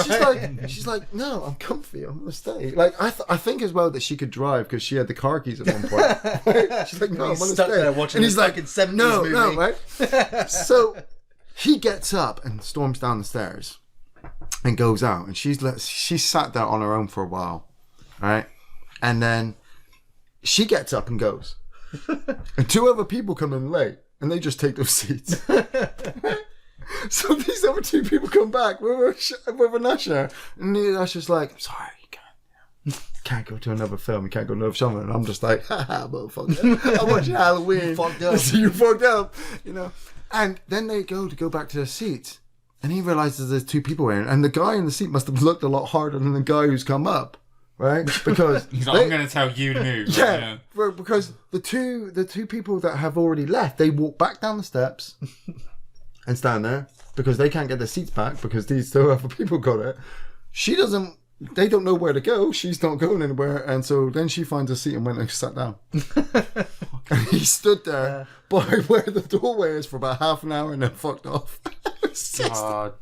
she's like, no, I'm comfy. I'm gonna stay. Like, I think as well that she could drive because she had the car keys at one point. Right? She's like, no, I'm gonna stuck stay. there watching and he's like, 70s movie. No, right? So he gets up and storms down the stairs and goes out, and she's sat there on her own for a while. Right? And then she gets up and goes. And two other people come in late and they just take those seats. So these other two people come back with an usher. And the usher's like, I'm sorry, you can't go to another film. You can't go to another film. And I'm just like, haha, motherfucker. I'm watching Halloween. Fucked up. So you fucked up. And then they go back to their seats. And he realizes there's two people in. And the guy in the seat must have looked a lot harder than the guy who's come up. Right? Because he's like, I'm going to tell you to move. Yeah, because the two people that have already left, they walk back down the steps and stand there because they can't get their seats back because these two other people got it. They don't know where to go. She's not going anywhere. And so then she finds a seat and went and sat down. And he stood there by where the doorway is for about half an hour and then fucked off. God.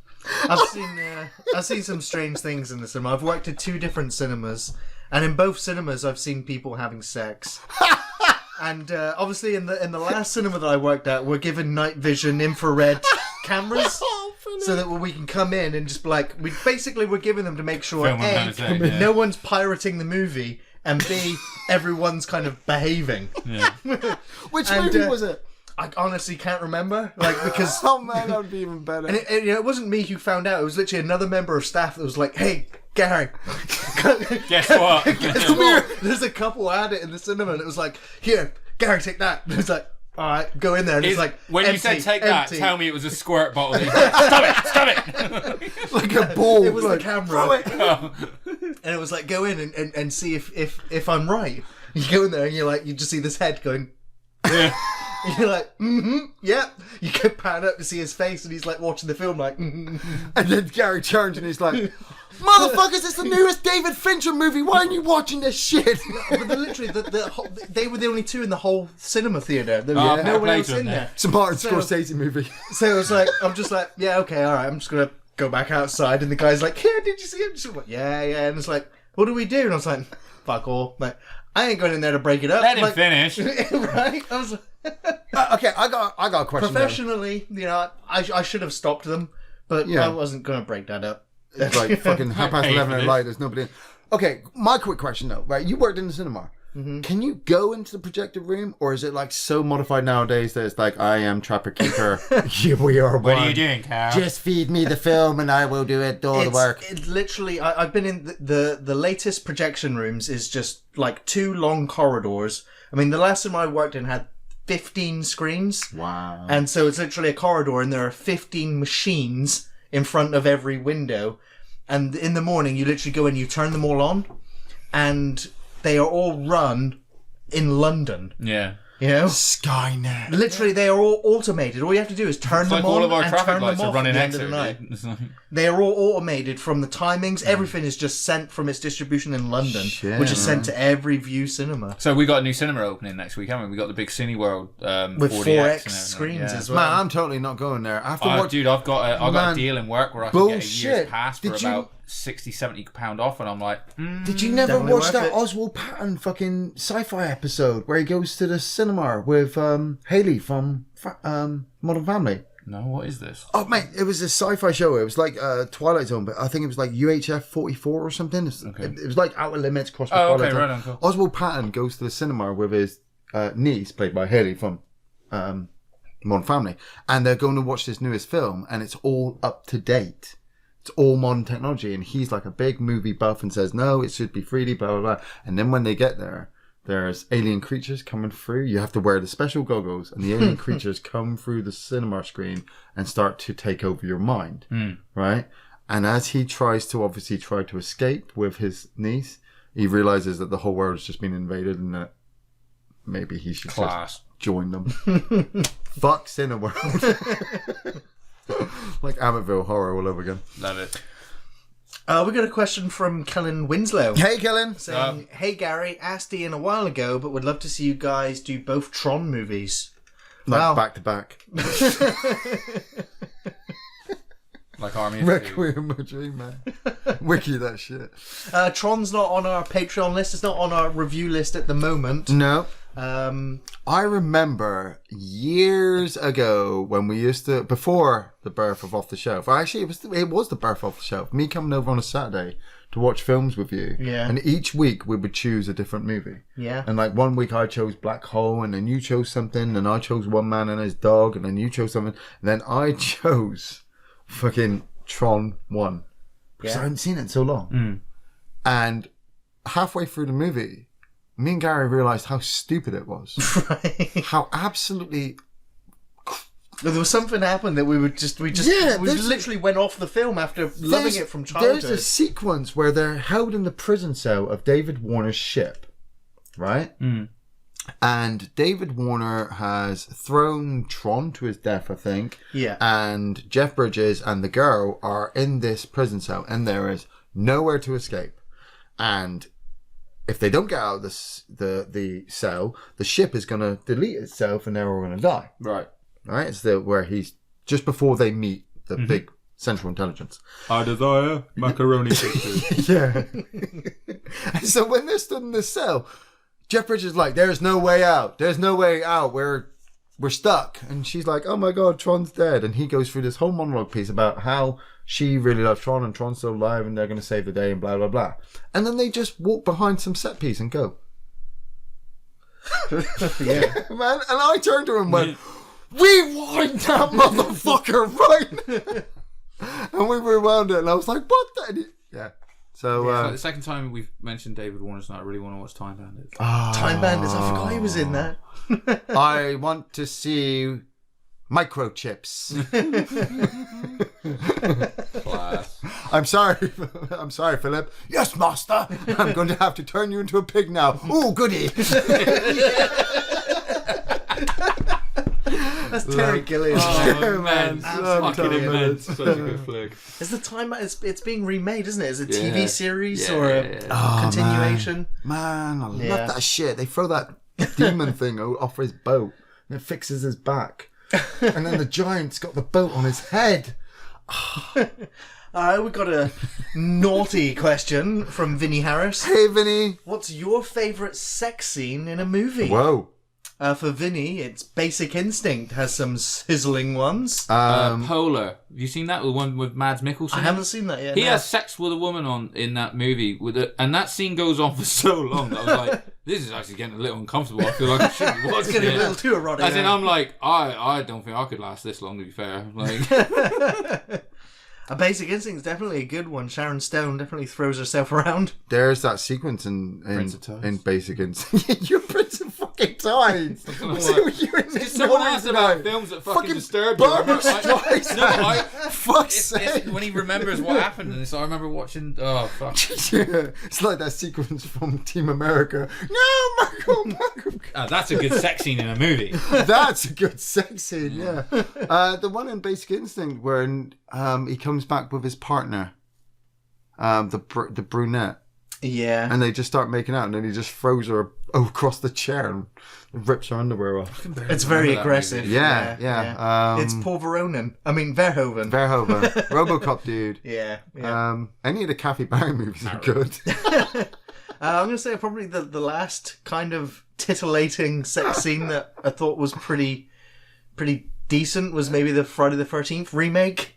I've seen some strange things in the cinema. I've worked at 2 different cinemas, and in both cinemas I've seen people having sex. And obviously in the last cinema that I worked at, we're given night vision infrared cameras, so that we can come in and just be like, we're giving them to make sure A, no one's pirating the movie, and B, everyone's kind of behaving. Yeah. Which movie was it? I honestly can't remember, because oh man, that would be even better. And it wasn't me who found out. It was literally another member of staff that was like, "Hey, Gary, guess what? Come here." There's a couple at it in the cinema, and it was like, "Here, Gary, take that." And it was like, "All right, go in there." And it's like, when empty, you said take that, tell me it was a squirt bottle. Stop it! Like a ball. It was the camera, and it was like, "Go in and see if I'm right." You go in there, and you just see this head going. Yeah. You're like, yeah. You go pan up to see his face, and he's like watching the film, like, And then Gary turns and he's like, "Motherfuckers, it's the newest David Fincher movie. Why aren't you watching this shit?" But literally, they were the only two in the whole cinema theater. There was no one else in there. It's a Martin Scorsese movie. So it was like, I'm just like, yeah, okay, all right. I'm just gonna go back outside, and the guy's like, "Here, did you see him?" Just like, yeah. And it's like, what do we do? And I was like, fuck all. Like, I ain't going in there to break it up. Let him finish. Right? I was like, okay, I got a question. Professionally, I should have stopped them, but I wasn't going to break that up. It's like fucking 11:30 at night. There's nobody in. Okay, my quick question though, right? You worked in the cinema. Mm-hmm. Can you go into the projector room, or is it like so modified nowadays that it's like, I am Trapper Keeper, here we are. What are you doing, Carl? Just feed me the film and I will do all the work. It's literally, I've been in the latest projection rooms is just like 2 long corridors. I mean, the last time I worked in had 15 screens. Wow. And so it's literally a corridor, and there are 15 machines in front of every window. And in the morning, you literally go in, you turn them all on, and they are all run in London. Yeah. You know? Skynet. Literally, they are all automated. All you have to do is turn them on all of our and traffic turn lights them are off running at the end exit. of the night. They are all automated from the timings. Everything is just sent from its distribution in London, which is sent to every View cinema. So we got a new cinema opening next week, haven't we? We got the big Cineworld with 4X screens as well. Man, I'm totally not going there. After dude, I've got a deal in work where I can get a year's pass for about £60-70 off, and I'm like, did you never Definitely watch worth that it. Oswald Patton fucking sci-fi episode where he goes to the cinema with Haley from Modern Family? no, what is this? Oh mate, it was a sci-fi show. It was like Twilight Zone, but I think it was like UHF 44 or something. It was like Outer Limits crossed with Twilight Zone. Right on, cool. Oswald Patton goes to the cinema with his niece, played by Haley from Modern Family, and they're going to watch this newest film, and it's all up to date. It's all modern technology, and he's like a big movie buff and says, no, it should be 3D, blah, blah, blah. And then when they get there, there's alien creatures coming through. You have to wear the special goggles, and the alien creatures come through the cinema screen and start to take over your mind, right? And as he try to escape with his niece, he realizes that the whole world has just been invaded, and that maybe he should just join them. Fuck Cineworld. Like Amityville Horror all over again. Love it. We got a question from Kellen Winslow. Hey, Kellen. Saying, hey, Gary, asked Ian a while ago, but would love to see you guys do both Tron movies. Like back to back. Like Army of Requiem of a Dream, man. Wiki that shit. Tron's not on our Patreon list. It's not on our review list at the moment. No. I remember years ago when we used to, before the birth of Off the Shelf, actually it was the birth of Off the Shelf, me coming over on a Saturday to watch films with you. Yeah. And each week we would choose a different movie. Yeah. And like one week I chose Black Hole, and then you chose something, and I chose One Man and His Dog, and then you chose something, and then I chose fucking Tron 1. Because I hadn't seen it in so long. And halfway through the movie, me and Gary realised how stupid it was. Right. How absolutely... There was something happened that we literally went off the film after loving it from childhood. There's a sequence where they're held in the prison cell of David Warner's ship, right? And David Warner has thrown Tron to his death, I think. Yeah. And Jeff Bridges and the girl are in this prison cell, and there is nowhere to escape. And if they don't get out of the cell, the ship is going to delete itself, and they're all going to die. Right. Right? It's where he's just before they meet the big Central Intelligence. I desire macaroni pictures. Yeah. And so when they're stood in the cell, Jeff Bridges is like, there's no way out. There's no way out. We're stuck. And she's like, oh my God, Tron's dead. And he goes through this whole monologue piece about how she really loves Tron, and Tron's still alive, and they're going to save the day, and blah, blah, blah. And then they just walk behind some set piece and go. Yeah. Man. And I turned to him and went, rewind that motherfucker right. And we rewound it, and I was like, what the... Yeah. So, It's like the second time we've mentioned David Warner's, and I really want to watch Time Bandits. Time Bandits, I forgot he was in that. I want to see microchips. Class. I'm sorry, Philip. Yes, master. I'm going to have to turn you into a pig now. Ooh, goody. That's Terry Gilliam. Oh, man. Fucking immense. Such a good flick. Is the Time it's being remade, isn't it? Is it a TV series Yeah, or a yeah. continuation? Man, I love that shit. They throw that demon thing off his boat, and it fixes his back. And then the giant's got the boat on his head. We got a naughty question from Vinny Harris. Hey, Vinny. What's your favourite sex scene in a movie? Whoa. For Vinny, it's Basic Instinct has some sizzling ones. Polar. Have you seen that? The one with Mads Mikkelsen? I haven't seen that yet. He has sex with a woman in that movie, and that scene goes on for so long that I was like, this is actually getting a little uncomfortable. I feel like I shouldn't be watching It's getting it. a little too erotic. As in, I'm like, I don't think I could last this long, to be fair. Like, A Basic Instinct is definitely a good one. Sharon Stone definitely throws herself around. There's that sequence in Basic Instinct. You're Prince of fucking Tides. someone asked about films that fucking disturb you. Barbra Streisand. Fuck's sake. When he remembers what happened, and so I remember watching. Oh fuck! Yeah, it's like that sequence from Team America. No, Michael. That's a good sex scene in a movie. That's a good sex scene. Yeah, the one in Basic Instinct where he comes back with his partner, the brunette. Yeah. And they just start making out, and then he just throws her across the chair and rips her underwear off. It's very aggressive. Yeah. It's Paul Verhoeven. Verhoeven. RoboCop dude. Yeah. Any of the Kathy Barry movies are good. I'm going to say probably the last kind of titillating sex scene that I thought was pretty decent was maybe the Friday the 13th remake.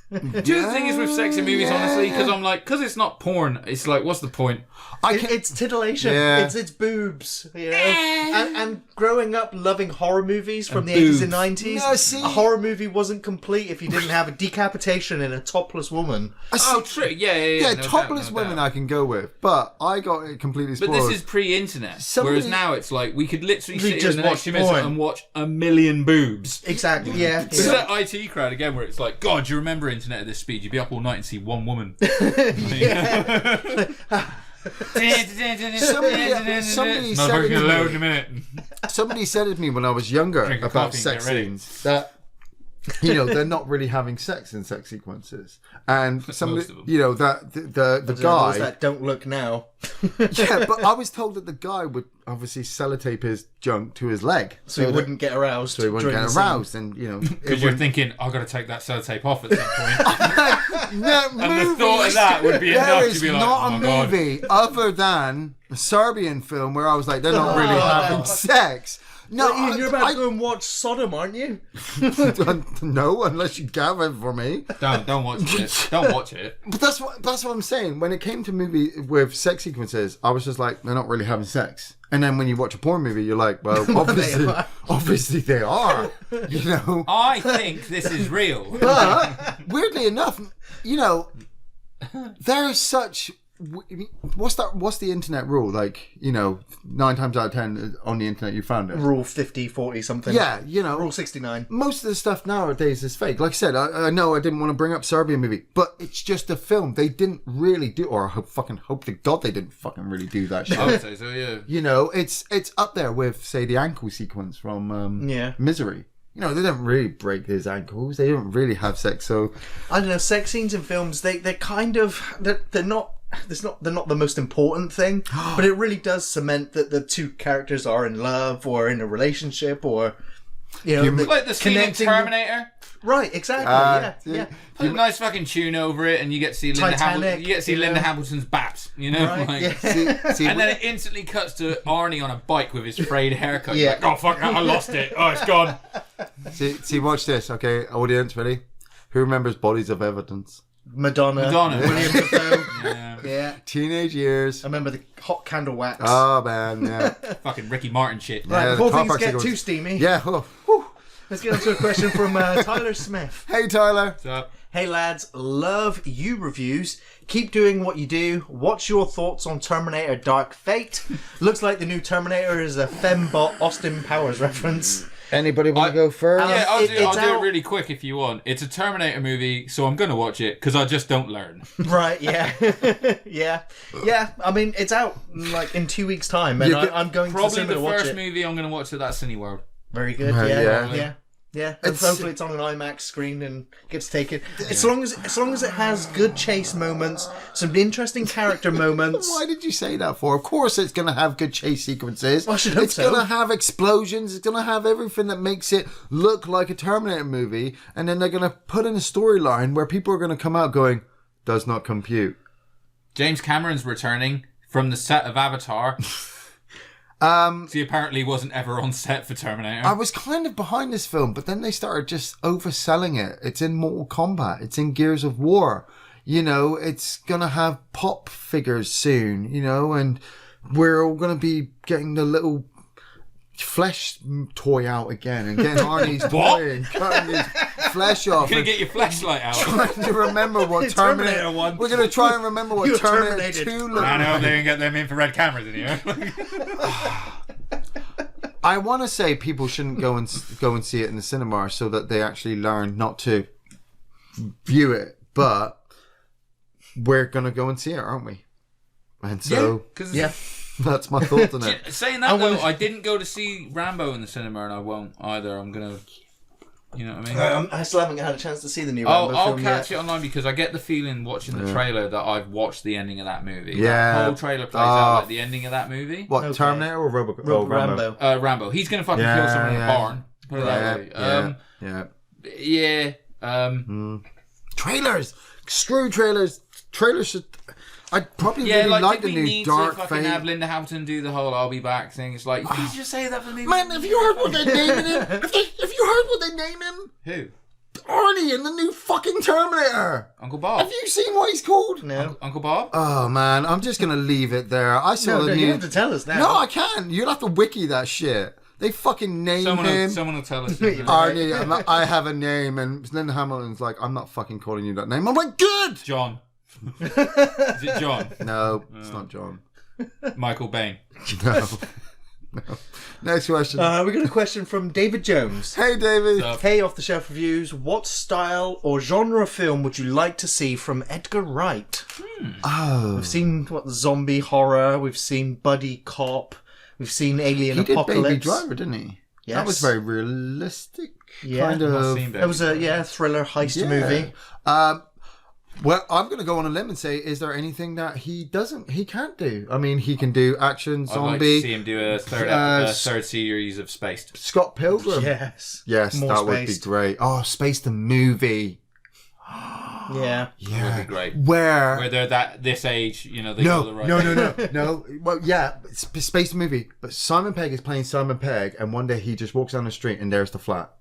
Do you the thing is with sexy movies, honestly, because I'm like, because it's not porn, it's like, what's the point? It's titillation. Yeah. It's boobs, you know. And growing up loving horror movies from the 80s and 90s, a horror movie wasn't complete if you didn't have a decapitation and a topless woman. True. Yeah. Yeah, topless women I can go with, but I got it completely spoiled. But this is pre-internet, whereas now it's like we could literally sit just in the next 2 minutes and watch a million boobs. Exactly. Yeah. This is that IT crowd again, where it's like, God, do you remember internet at this speed? You'd be up all night and see one woman. Somebody said to me when I was younger about sex scenes that they're not really having sex in sex sequences, and somebody that the guy that don't look now. Yeah, but I was told that the guy would obviously sellotape his junk to his leg, so he wouldn't get aroused. And because you're thinking, I've got to take that sellotape off at some point. And the thought of that would be enough to be like, not a movie other than a Serbian film where I was like, they're not really having sex. No, Ian, you're about to go and watch Sodom, aren't you? No, unless you gather it for me. Don't watch it. Don't watch it. But that's what I'm saying. When it came to movie with sex sequences, I was just like, they're not really having sex. And then when you watch a porn movie, you're like, well, obviously they are. I think this is real. But weirdly enough, there's such. What's the internet rule? 9 times out of 10 on the internet you found it. Rule 50, 40 something. Yeah, Rule 69. Most of the stuff nowadays is fake. Like I said, I know I didn't want to bring up Serbian movie, but it's just a film. They didn't really do, or I hope to God they didn't fucking really do that shit. I would say so, yeah. It's up there with, say, the ankle sequence from Misery. They didn't really break his ankles. They didn't really have sex. So I don't know. Sex scenes in films, they're kind of they're not the most important thing, but it really does cement that the two characters are in love or in a relationship, or like the scene in Terminator. Right, exactly. Yeah. Put a nice fucking tune over it, and you get to see Linda Hamilton. You get to see Linda Hamilton's baps. Right, and then it instantly cuts to Arnie on a bike with his frayed haircut. Yeah. Like, oh fuck! I lost it. Oh, it's gone. See, watch this, okay, audience, ready? Who remembers Bodies of Evidence? Madonna. William Dafoe. Yeah. Teenage years. I remember the hot candle wax. Oh man, yeah. Fucking Ricky Martin shit. Right, before things get too steamy. Yeah. Let's get on to a question from Tyler Smith. Hey Tyler. What's up? Hey lads, love you reviews. Keep doing what you do. What's your thoughts on Terminator Dark Fate? Looks like the new Terminator is a fembot Austin Powers reference. Anybody want to go first? Yeah, I'll do it really quick if you want. It's a Terminator movie, so I'm going to watch it because I just don't learn. Right, yeah. Yeah. I mean, it's out in 2 weeks' time, and I'm going to probably the first movie I'm going to watch at that Cineworld. Very good, yeah. And hopefully it's on an IMAX screen and gets taken. As long as it has good chase moments, some interesting character moments. Why did you say that for? Of course it's going to have good chase sequences. Well, I should hope it's going to have explosions. It's going to have everything that makes it look like a Terminator movie. And then they're going to put in a storyline where people are going to come out going, does not compute. James Cameron's returning from the set of Avatar. He apparently wasn't ever on set for Terminator. I was kind of behind this film, but then they started just overselling it. It's in Mortal Kombat. It's in Gears of War. It's going to have pop figures soon, and we're all going to be getting the little flesh toy out again and getting Arnie's toy and cutting his flesh off. You're going to get your flashlight out. Trying to remember what Terminator 1. We're going to try and remember what Terminator 2 looked like. I know they can get them infrared cameras in here. I want to say people shouldn't go and see it in the cinema so that they actually learn not to view it, but we're going to go and see it, aren't we? And so, that's my thoughts on it. Saying that though, I didn't go to see Rambo in the cinema, and I won't either. I'm gonna. You know what I mean? I still haven't had a chance to see the new Rambo I'll film catch yet. it online because I get the feeling watching the trailer that I've watched the ending of that movie. Yeah. That whole trailer plays out like the ending of that movie. What, Okay. Terminator or Rambo? Rambo. Rambo. He's going to fucking kill someone in a barn. Put it that way. Trailers! Screw trailers! Trailers should... I'd probably really like the new Dark Fate. Fucking have Linda Hamilton do the whole "I'll be back" thing. It's like, did you just say that for me? Man, have you heard what they're naming him? Have you heard what they name him? Who? Arnie in the new fucking Terminator. Uncle Bob. Have you seen what he's called? No. Uncle Bob? Oh man, I'm just gonna leave it there. I saw the new. You have to tell us now. No, I can't. You'll have to wiki that shit. They fucking named him. Someone will tell us. Arnie, I have a name, and Linda Hamilton's like, I'm not fucking calling you that name. I'm like, good. John. Is it John? No, it's not John. Michael Bain. No. Next question. We got a question from David Jones. Hey, David. Hey, Off the Shelf Reviews. What style or genre of film would you like to see from Edgar Wright? Oh. We've seen zombie horror. We've seen buddy cop. We've seen Alien Apocalypse. He did Baby Driver, didn't he? Yes. That was very realistic. Yeah. Kind of. It was a thriller heist movie. Well, I'm going to go on a limb and say, is there anything that he can't do? I mean, he can do action, zombie. I'd like to see him do a third series of Spaced. Scott Pilgrim. Yes. Yes, More that would be Spaced. great. Oh, Space the movie. Yeah. Yeah. That would be great. Where they're this age, they go the right way. No. Well, yeah, it's Space the movie. But Simon Pegg is playing Simon Pegg, and one day he just walks down the street, and there's the flat.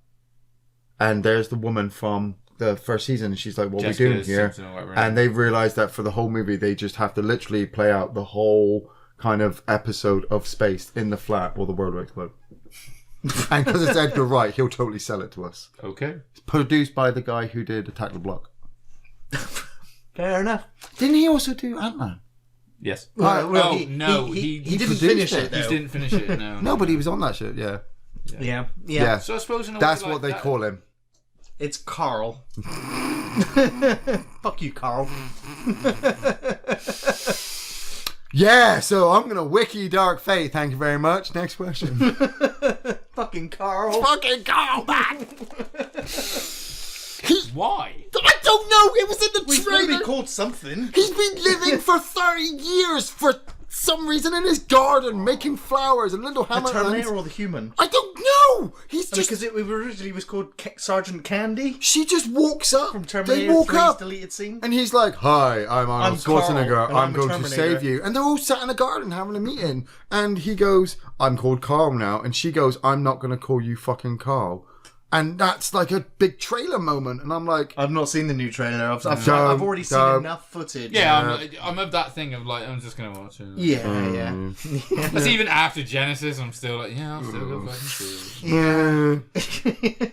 And there's the woman from the first season, and she's like, what are we doing here? And they've realised that for the whole movie, they just have to literally play out the whole kind of episode of Space in the flat, or the world will explode. And because it's Edgar Wright, he'll totally sell it to us. Okay. It's produced by the guy who did Attack the Block. Fair enough. Didn't he also do Ant-Man? Yes. He didn't finish it, though. He didn't finish it, no. No, but he was on that shit, yeah. Yeah. So I suppose in a That's way what they call him. It's Carl. Fuck you, Carl. Yeah, so I'm going to wiki Dark Fate. Thank you very much. Next question. Fucking Carl. Fucking Carl, man! Why? I don't know. It was in the We've got to trailer. be called something. He's been living for 30 years for some reason in his garden, making flowers, and Linda The Hamilton. Terminator or the human? I don't know. He's just. Because it originally was called Sergeant Candy. She just walks up. From Terminator They walk 3's up. deleted scene. And he's like, "Hi, I'm Arnold Schwarzenegger. Carl, and I'm I'm a going to Terminator." save you." And they're all sat in a garden having a meeting. And he goes, "I'm called Carl now." And she goes, "I'm not going to call you fucking Carl." And that's like a big trailer moment. And I'm like, I've not seen the new trailer. I've already seen enough footage. Yeah, I'm of that thing of like, I'm just going to watch it. Yeah. That's even after Genesis, I'm still like, yeah, I'll still go fucking see it.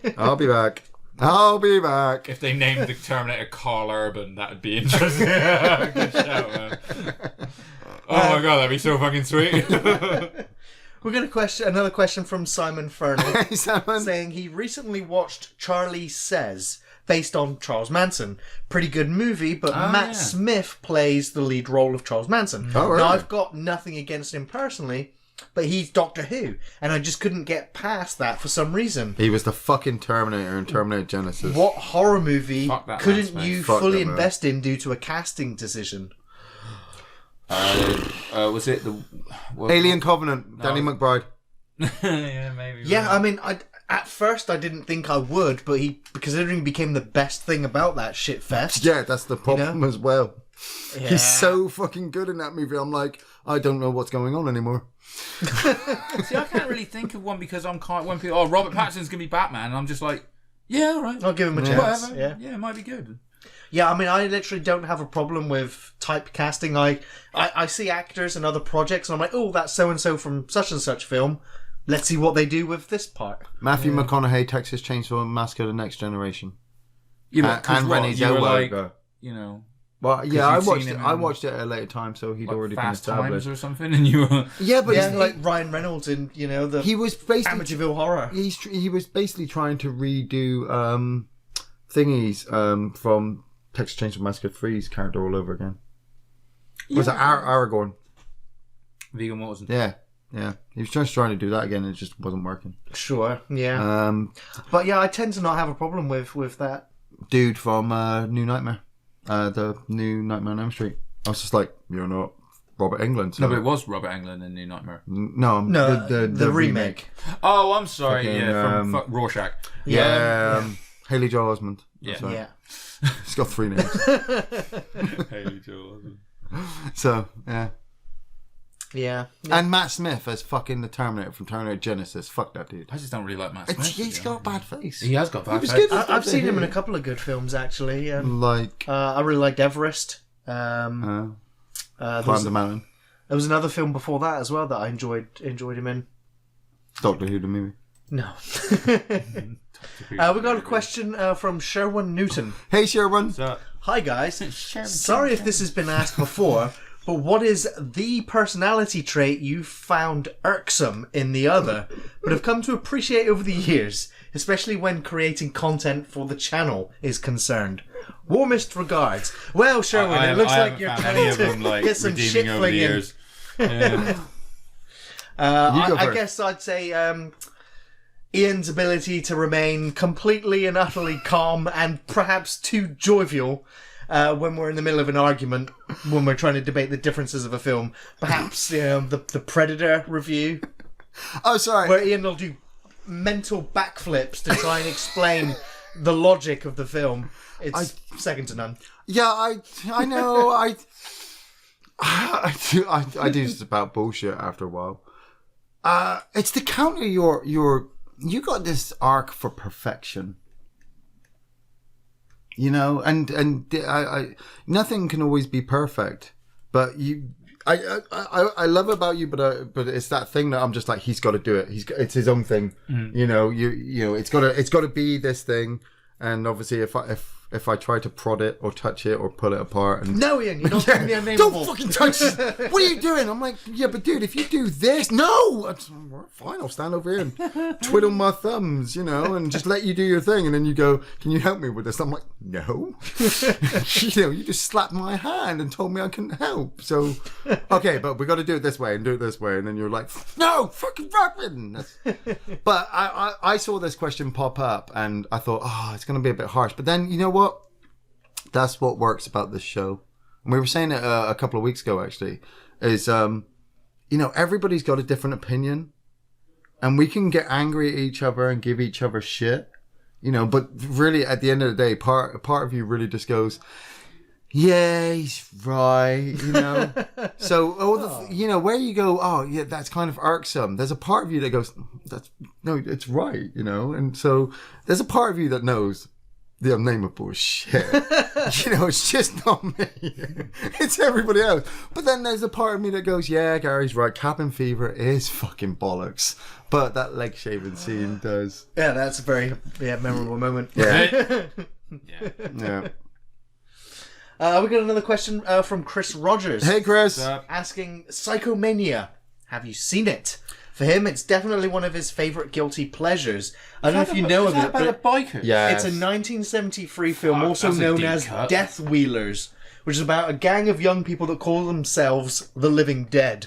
yeah. I'll be back. I'll be back. If they named the Terminator Carl Urban, that would be interesting. Good shout, man. Oh my god, that'd be so fucking sweet. We're going to another question from Simon Fernald. Hey, Simon. Saying he recently watched Charlie Says, based on Charles Manson. Pretty good movie, but Matt Smith plays the lead role of Charles Manson. Oh, really? Now, I've got nothing against him personally, but he's Doctor Who, and I just couldn't get past that for some reason. He was the fucking Terminator in Terminator Genesis. What horror movie couldn't man, you Fuck fully that man. invest in due to a casting decision? Was it the Alien Covenant, Danny McBride. Yeah, maybe. Yeah, I mean, at first I didn't think I would, but considering he became the best thing about that shit fest. Yeah, that's the problem as well. Yeah. He's so fucking good in that movie. I'm like, I don't know what's going on anymore. See, I can't really think of one because I'm kind. When people, Robert Pattinson's gonna be Batman, and I'm just like, yeah, all right, I'll give him a chance. whatever. Yeah, it might be good. Yeah, I mean, I literally don't have a problem with typecasting. I see actors in other projects, and I'm like, oh, that's so-and-so from such-and-such film. Let's see what they do with this part. Matthew McConaughey, Texas Chainsaw Massacre: The Next Generation. Yeah, and Renée Zellweger. Well, yeah, I watched it at a later time, so he'd already been Fast established. Times or something, and you were... Yeah, but Yeah, like Ryan Reynolds in, the he was basically Amityville Horror. he was basically trying to redo thingies from Texas Chainsaw Massacre 3's character all over again. Was it Aragorn? Viggo Mortensen. Yeah. Yeah, he was just trying to do that again, and it just wasn't working. Sure, yeah. But yeah, I tend to not have a problem with that. Dude from New Nightmare, the new Nightmare on Elm Street. I was just like, you're not Robert Englund. So. No, but it was Robert Englund in New Nightmare. No, the remake. Oh, I'm sorry. Fucking, from Rorschach. Yeah, Haley Joel Osment. Yeah. He's got 3 names. Haley Joel Osment. So, yeah. Yeah. And Matt Smith as fucking the Terminator from Terminator Genesis. Fuck that dude. I just don't really like Matt Smith. He's got a bad face. He has got a bad face. Good I've seen him in a couple of good films, actually. Like... I really liked Everest. Climb the Mountain. There was another film before that as well that I enjoyed him in. Doctor Who, the movie. No. We got a question from Sherwin Newton. Hey, Sherwin. Hi, guys. Sorry if this has been asked before, but what is the personality trait you found irksome in the other, but have come to appreciate over the years, especially when creating content for the channel is concerned? Warmest regards. Well, Sherwin, it looks like you're trying to get some shit flinging. I guess I'd say Ian's ability to remain completely and utterly calm and perhaps too jovial when we're in the middle of an argument, when we're trying to debate the differences of a film. Perhaps the Predator review. Oh, sorry. Where Ian will do mental backflips to try and explain the logic of the film. It's second to none. Yeah, I know. I do just about bullshit after a while. It's to counter you got this arc for perfection. You know, and I nothing can always be perfect, but I love about you, but it's that thing that I'm just like, he's got to do it. It's his own thing. Mm. You know, it's got to be this thing. And obviously, if I try to prod it or touch it or pull it apart, and no, Ian, you're not doing the unnameable. Don't fucking touch it. What are you doing? I'm like, yeah, but dude, if you do this, no, fine, I'll stand over here and twiddle my thumbs, you know, and just let you do your thing, and then you go, can you help me with this? I'm like, no, you just slapped my hand and told me I couldn't help. So, okay, but we got to do it this way and do it this way, and then you're like, no, fucking Robin. But I saw this question pop up, and I thought, it's going to be a bit harsh, but then you know what? That's what works about this show. And we were saying it a couple of weeks ago, actually, is, everybody's got a different opinion, and we can get angry at each other and give each other shit, but really at the end of the day, part of you really just goes, yeah, he's right, So, where you go, that's kind of irksome. There's a part of you that goes, it's right, and so there's a part of you that knows the unnameable shit. It's just not me. It's everybody else. But then there's a part of me that goes, yeah, Gary's right. Cabin fever is fucking bollocks. But that leg shaving scene does. Yeah, that's a very memorable moment. Yeah. Yeah. We got another question from Chris Rogers. Hey, Chris. Asking, Psychomania, have you seen it? For him, it's definitely one of his favourite guilty pleasures. I don't know if you know of it, but the bikers? Yeah, it's a 1973 film, also known as Death Wheelers, which is about a gang of young people that call themselves the Living Dead.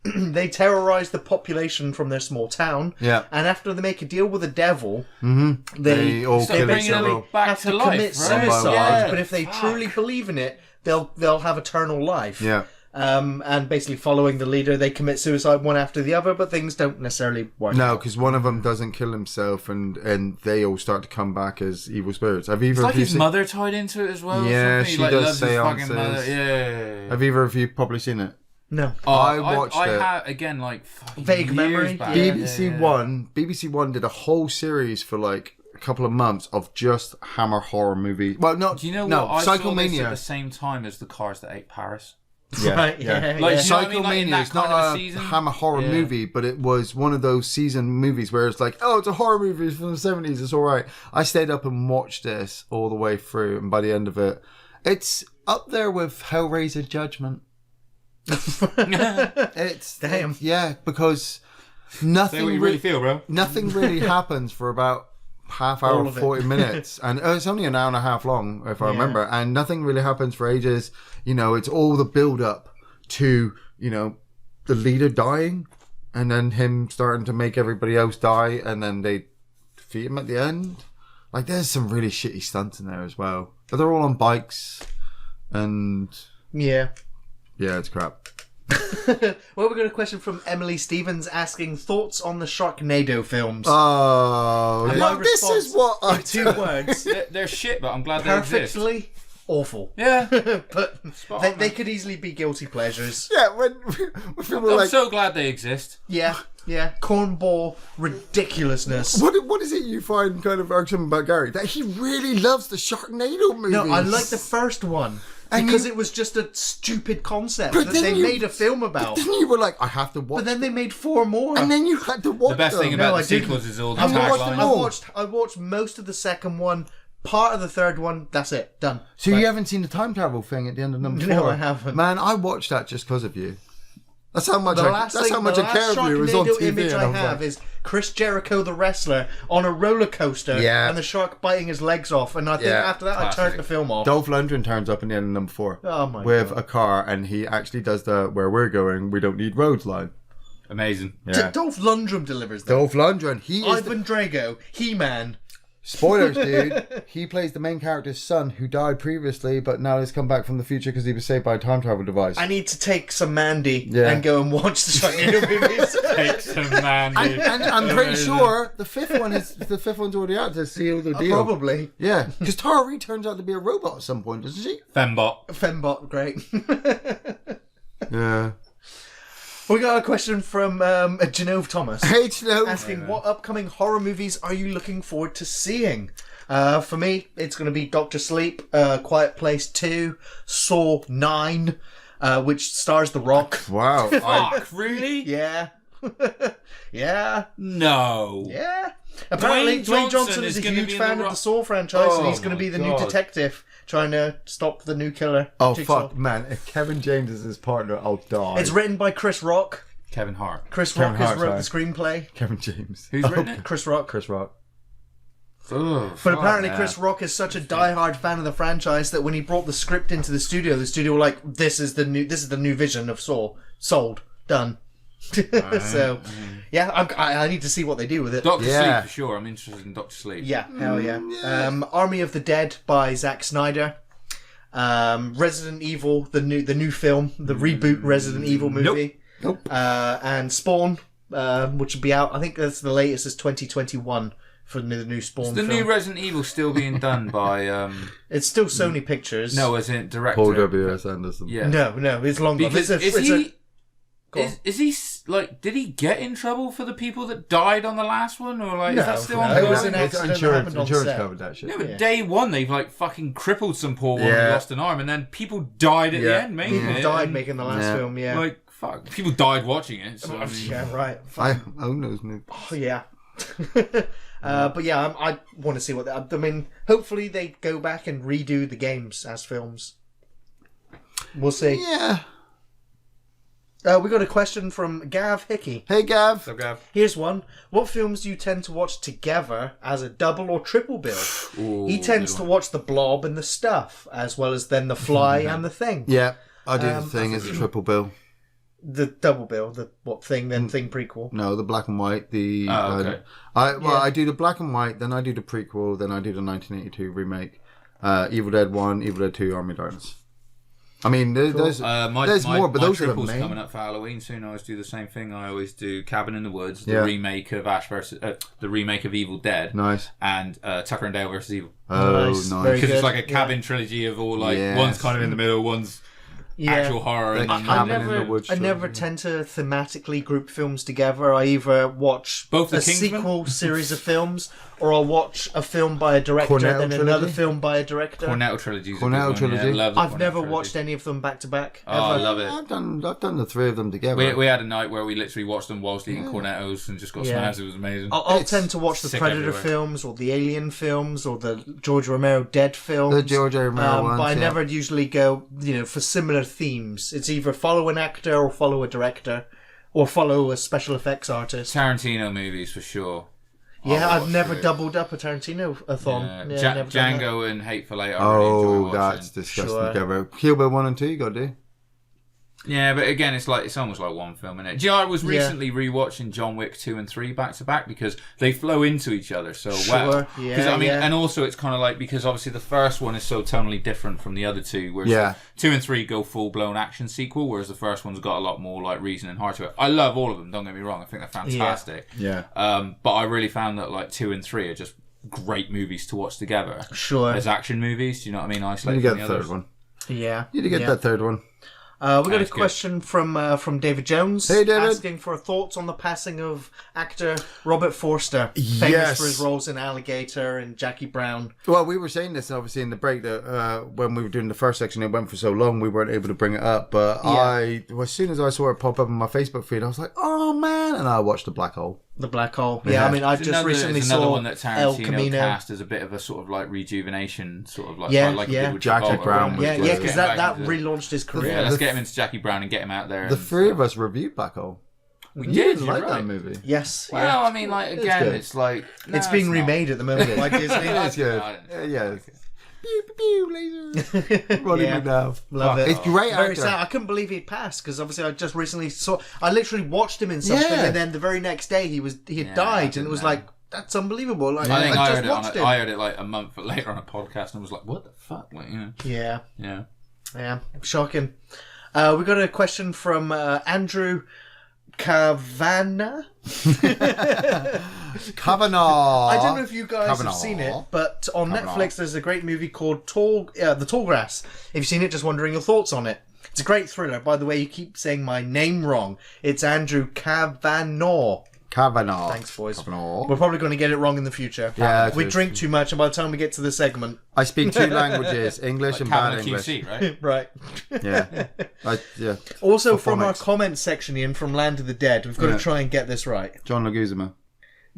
They terrorise the population from their small town, and after they make a deal with the devil, they all kill each other. Have to commit suicide. But if they truly believe in it, they'll have eternal life. Yeah. And basically following the leader, they commit suicide one after the other, but things don't necessarily work. No, because one of them doesn't kill himself, and they all start to come back as evil spirits. Have it's like his mother tied into it as well. Yeah, she does seances. Yeah. Have either of you probably seen it? No. I watched it. I had, again, vague memory. Back. BBC One did a whole series for a couple of months of just Hammer horror movies. Well, not. Do you know what? I Psychomania. saw this at the same time as The Cars That Ate Paris. Yeah, right, yeah. Psychomania is not a Hammer horror movie, but it was one of those season movies where it's like, it's a horror movie from the 70s, it's alright. I stayed up and watched this all the way through, and by the end of it, it's up there with Hellraiser Judgment. It's damn. Because nothing. Say what you really feel, bro. Nothing really happens for about half hour, 40 minutes, and it's only an hour and a half long, if I remember, and nothing really happens for ages. It's all the build up to the leader dying, and then him starting to make everybody else die, and then they defeat him at the end. Like, there's some really shitty stunts in there as well. But they're all on bikes, and yeah, it's crap. Well, we got a question from Emily Stevens asking thoughts on the Sharknado films. Oh, this is what in 2 words. They're shit, but I'm glad they exist. Perfectly awful. Yeah, but they could easily be guilty pleasures. Yeah, when people I'm so glad they exist. Yeah, cornball ridiculousness. What is it you find kind of irksome about Gary? That he really loves the Sharknado movies. No, I like the first one. Because it was just a stupid concept that they made a film about. But then you were like, I have to watch. But then they made 4 more. And then you had to watch The best thing about the sequels is all the taglines. I watched most of the second one, part of the third one, that's it, done. So you haven't seen the time travel thing at the end of number 4? No, I haven't. Man, I watched that just because of you. That's how much I care of you. It was on TV. The image I have is Chris Jericho, the wrestler, on a roller coaster, and the shark biting his legs off. And I think after that, I turned the film off. Dolph Lundgren turns up in the end of number 4 with a car, and he actually does the "Where we're going, we don't need roads" line. Amazing. Yeah. Dolph Lundgren delivers that. Dolph Lundgren. Ivan Drago, He-Man. Spoilers, dude. He plays the main character's son who died previously, but now has come back from the future because he was saved by a time travel device. I need to take some Mandy and go and watch the Sharknado movies. Take some Mandy. And I'm pretty sure the fifth one's already out to seal the deal. Probably. Yeah, because Tara Reid turns out to be a robot at some point, doesn't she? Fembot, great. Yeah. We got a question from Genove Thomas. Hey, Genove. Asking, what upcoming horror movies are you looking forward to seeing? For me, it's going to be Dr. Sleep, Quiet Place 2, Saw 9, which stars The Rock. Wow. Fuck, really? Yeah. Yeah. No. Yeah. Apparently, Dwayne Johnson is a huge fan of the Saw franchise, and he's going to be the new detective trying to stop the new killer. Oh, Jigsaw. Fuck, man. If Kevin James is his partner, I'll die. It's written by Chris Rock. Kevin Hart. Chris Rock has wrote the screenplay. Kevin James. Who's written it? Chris Rock. Oh, but apparently Chris Rock is such a diehard fan of the franchise that when he brought the script into the studio were like, this is the new vision of Saw. Sold. Done. So, yeah, I need to see what they do with it. Dr. Sleep for sure. I'm interested in Dr. Sleep. Yeah, hell yeah. Army of the Dead by Zack Snyder. Resident Evil, the new film, the reboot Resident Evil movie. Nope. And Spawn, which will be out. I think that's the latest is 2021 for the new Spawn. Is the new Resident Evil still being done by? It's still Sony Pictures. No, as in director Paul W.S. Anderson. Yeah. No, it's long gone. Because is he like? Did he get in trouble for the people that died on the last one, or like? No, is that still no, ongoing? it was an accident. Insurance set. covered that shit. No, but day one they've like fucking crippled some poor woman who lost an arm, and then people died at the end making it. People died making the last film. Yeah, like fuck, people died watching it. So, yeah, right. I own those movies. Oh yeah. But yeah, I want to see what I mean. Hopefully they go back and redo the games as films. We'll see. Yeah. We got a question from Gav Hickey. Hey, Gav. So, Gav. Here's one. What films do you tend to watch together as a double or triple bill? Ooh, he tends to watch The Blob and The Stuff, as well as then The Fly and The Thing. Yeah, I do The Thing as a triple bill. The double bill, the what Thing, then Thing prequel. No, the black and white. Okay. I do the black and white, then I do the prequel, then I do the 1982 remake. Evil Dead 1, Evil Dead 2, Army of Darkness. I mean, there's more, but those are the main. Coming up for Halloween soon. I always do the same thing. I always do Cabin in the Woods, the remake of the remake of Evil Dead, nice, and Tucker and Dale versus Evil. Oh, nice, because it's like a cabin trilogy of all one's kind of in the middle, one's actual horror. And I never tend to thematically group films together. I either watch both the sequel series of films, or I'll watch a film by a director and then another film by a director. Cornetto trilogy. Yeah, I've never watched any of them back to back. Oh, I love it. I've done the three of them together. We had a night where we literally watched them whilst eating Cornettos and just got smashed. It was amazing. I'll tend to watch the Predator films, or the Alien films, or the George Romero Dead films. The George Romero ones, but I never usually go, for similar themes. It's either follow an actor or follow a director, or follow a special effects artist. Tarantino movies for sure. Yeah, I've never doubled up a Tarantino-a-thon. Django and Hateful Eight I really enjoy watching. That's disgusting. Sure. Kill Bill 1 and 2 you got to do. Yeah, but again, it's almost like one film, isn't it? Do you know, I was recently rewatching John Wick 2 and 3 back to back because they flow into each other so well. Yeah, I mean, and also it's kind of like, because obviously the first one is so tonally different from the other two, whereas 2 and 3 go full blown action sequel, whereas the first one's got a lot more like reason and heart to it. I love all of them. Don't get me wrong. I think they're fantastic. Yeah. But I really found that like 2 and 3 are just great movies to watch together. Sure. As action movies. Do you know what I mean? Isolated. You get the third one. Yeah. You need to get that third one. We got a question from David Jones. Hey, David. Asking for thoughts on the passing of actor Robert Forster, famous for his roles in Alligator and Jackie Brown. Well, we were saying this obviously in the break that when we were doing the first section, it went for so long we weren't able to bring it up. But as soon as I saw it pop up on my Facebook feed, I was like, oh man! And I watched The Black Hole. The Black Hole. Yeah, I mean, I just recently saw another one that El Tarantino Camino. cast as a bit of a sort of like rejuvenation, sort of like like he did with Jackie Brown. Yeah, because that relaunched his career. Yeah, let's get him into Jackie Brown and get him out there. The three of us reviewed Black Hole. We did. You like that movie? Yes. Well, I mean, like again, it's like it's being remade at the moment by Disney. It's good. Yeah. Pew, pew, pew, laser. Ronnie McNabb. Love it. It's great. Very sad. I couldn't believe he'd passed because obviously I just recently saw. I literally watched him in something, and then the very next day he had died, and it was like, that's unbelievable. Like, I think I heard it like a month later on a podcast, and was like, what the fuck? Like, you know. Yeah. Shocking. We got a question from Andrew Kavanagh. Kavanagh. I don't know if you guys have seen it, but on Netflix there's a great movie called The Tall Grass. If you've seen it, just wondering your thoughts on it. It's a great thriller. By the way, you keep saying my name wrong. It's Andrew Kavanagh. Thanks, boys. Kavanagh. We're probably going to get it wrong in the future. Yeah, we drink too much, and by the time we get to the segment, I speak two languages, English and bad English. QC, right? Yeah. Also, from our comment section, Ian, from Land of the Dead, we've got to try and get this right. John Leguizamo.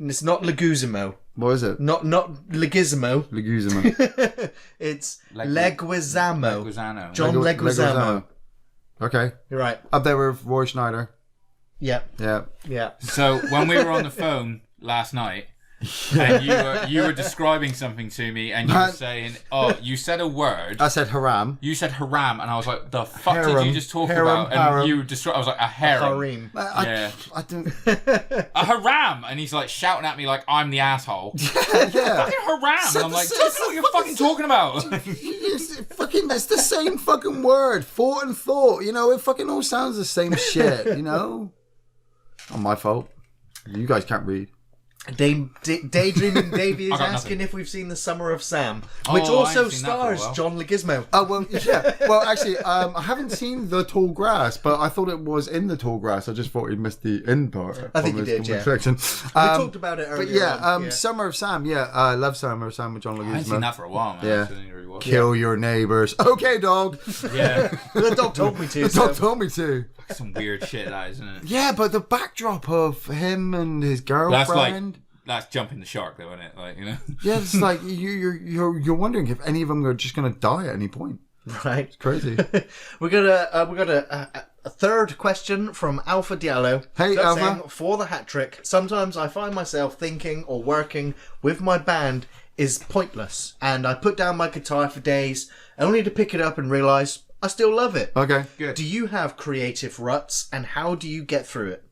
It's not Leguizamo. What is it? Not Leguizamo. Leguizamo. It's Leguizamo. Leguizamo. John Leguizamo. Okay. You're right. Up there with Roy Schneider. Yep. Yeah. So when we were on the phone last night, and you were describing something to me, and you were saying, you said a word. I said haram. You said haram, and I was like, the fuck Harem. did you just talk about? And you described. I was like, a harem. Harim. I don't. A haram, and he's like shouting at me like I'm the asshole. Yeah. Fucking haram, and I'm like, do you know what you're fucking talking about? It's the same fucking word. Thought and thought. You know, it fucking all sounds the same shit. You know. Not my fault. You guys can't read. Daydreaming Davey is asking if we've seen The Summer of Sam, which also stars John Leguizamo. Oh, well, yeah. Well, actually, I haven't seen The Tall Grass, but I thought it was in The Tall Grass. I just thought he missed the end part. I think he did, yeah. We talked about it earlier. But Summer of Sam, I love Summer of Sam with John Leguizamo. I haven't seen that for a while, man. Yeah. Kill your neighbours. Okay, dog. Yeah. The dog told me to. The dog told me to. Some weird shit, that isn't it? Yeah, but the backdrop of him and his girlfriend. That's jumping the shark, though, isn't it? Like, you know. Yeah, it's like you're wondering if any of them are just going to die at any point. Right. It's crazy. we got a third question from Alpha Diallo. Hey, Alpha. Saying, for the hat trick, sometimes I find myself thinking or working with my band is pointless, and I put down my guitar for days, only to pick it up and realise I still love it. Okay, good. Do you have creative ruts, and how do you get through it?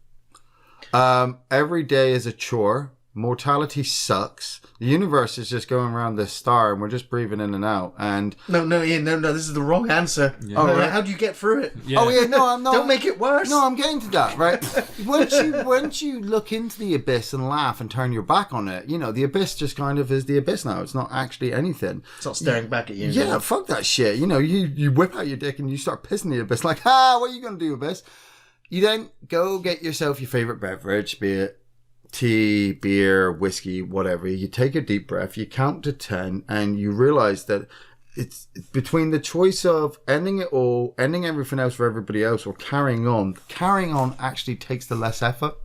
Every day is a chore. Mortality sucks. The universe is just going around this star, and we're just breathing in and out. And no, Ian, no, this is the wrong answer. Yeah. Oh, right. How do you get through it? Yeah. Oh, yeah, no, I'm not. Don't make it worse. No, I'm getting to that, right? once you look into the abyss and laugh and turn your back on it, you know, the abyss just kind of is the abyss now. It's not actually anything. It's not staring back at you. Yeah, fuck that shit. You know, you whip out your dick and you start pissing the abyss like, what are you going to do, abyss? You then go get yourself your favourite beverage, be it tea, beer, whiskey, whatever. You take a deep breath, you count to 10, and you realize that it's between the choice of ending it all, ending everything else for everybody else, or carrying on. Carrying on actually takes the less effort.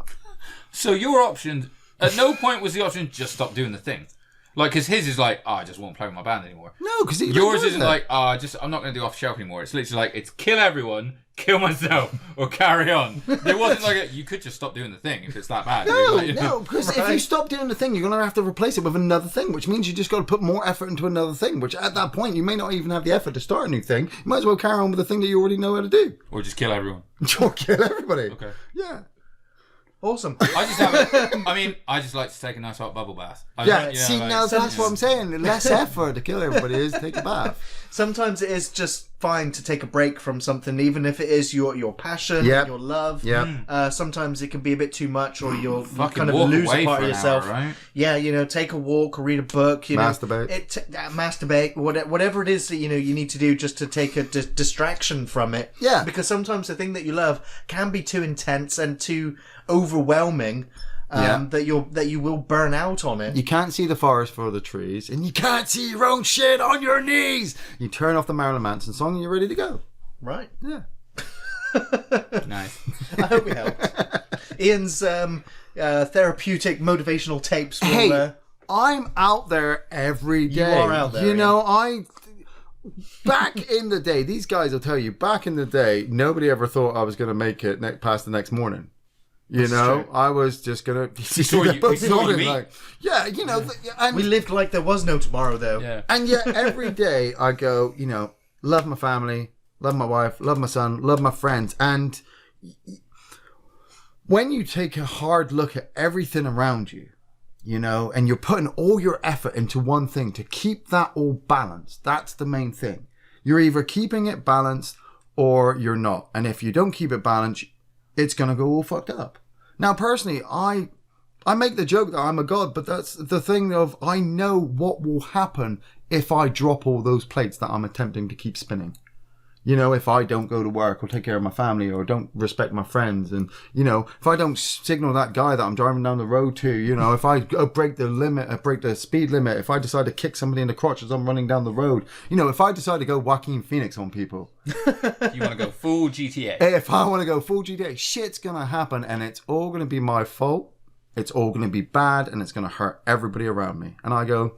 So your option, at no point was the option just stop doing the thing. Like, because his is like, I just won't play with my band anymore. No, because yours isn't like, I'm not going to do off the shelf anymore. It's literally like, it's kill everyone, kill myself, or carry on. There wasn't like you could just stop doing the thing if it's that bad. No, because if you stop doing the thing, you're going to have to replace it with another thing, which means you just got to put more effort into another thing, which at that point, you may not even have the effort to start a new thing. You might as well carry on with the thing that you already know how to do. Or just kill everyone. Or kill everybody. Okay. Yeah. Awesome. I just like to take a nice hot bubble bath. That's what I'm saying. Less effort to kill everybody is take a bath. Sometimes it is just fine to take a break from something, even if it is your passion, your love. Sometimes it can be a bit too much, or you kind of lose a part of yourself. Hour, right? Yeah, take a walk or read a book. Masturbate. Masturbate. Whatever it is that you need to do just to take a distraction from it. Yeah. Because sometimes the thing that you love can be too intense and too overwhelming. That you will burn out on it. You can't see the forest for the trees, and you can't see your own shit on your knees. You turn off the Marilyn Manson song, and you're ready to go. Right. Yeah. Nice. I hope we helped. Ian's therapeutic motivational tapes. I'm out there every day. You are out there. Back in the day, these guys will tell you. Back in the day, nobody ever thought I was going to make it past the next morning. I was just gonna. And we lived like there was no tomorrow, though. Yeah. And yet every day I go, love my family, love my wife, love my son, love my friends, and when you take a hard look at everything around you, and you're putting all your effort into one thing to keep that all balanced. That's the main thing. You're either keeping it balanced or you're not, and if you don't keep it balanced, it's gonna go all fucked up. Now, personally, I make the joke that I'm a god, but that's the thing of I know what will happen if I drop all those plates that I'm attempting to keep spinning. If I don't go to work or take care of my family or don't respect my friends, and if I don't signal that guy that I'm driving down the road to, if I break the speed limit, if I decide to kick somebody in the crotch as I'm running down the road, if I decide to go Joaquin Phoenix on people. You want to go full GTA. If I want to go full GTA, shit's going to happen, and it's all going to be my fault. It's all going to be bad, and it's going to hurt everybody around me. And I go,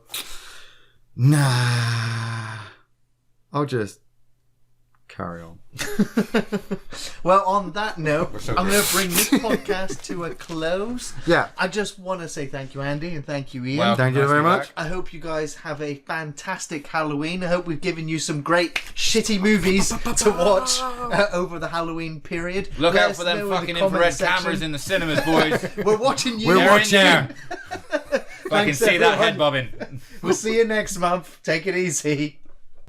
nah, I'll just carry on. Well, on that note, I'm going to bring this podcast to a close. Yeah. I just want to say thank you, Andy, and thank you, Ian. Well, thank you very much. I hope you guys have a fantastic Halloween. I hope we've given you some great shitty movies to watch over the Halloween period. Look out for them fucking infrared cameras in the cinemas, boys. We're watching you. We're watching there. Fucking see that head bobbing. We'll see you next month. Take it easy.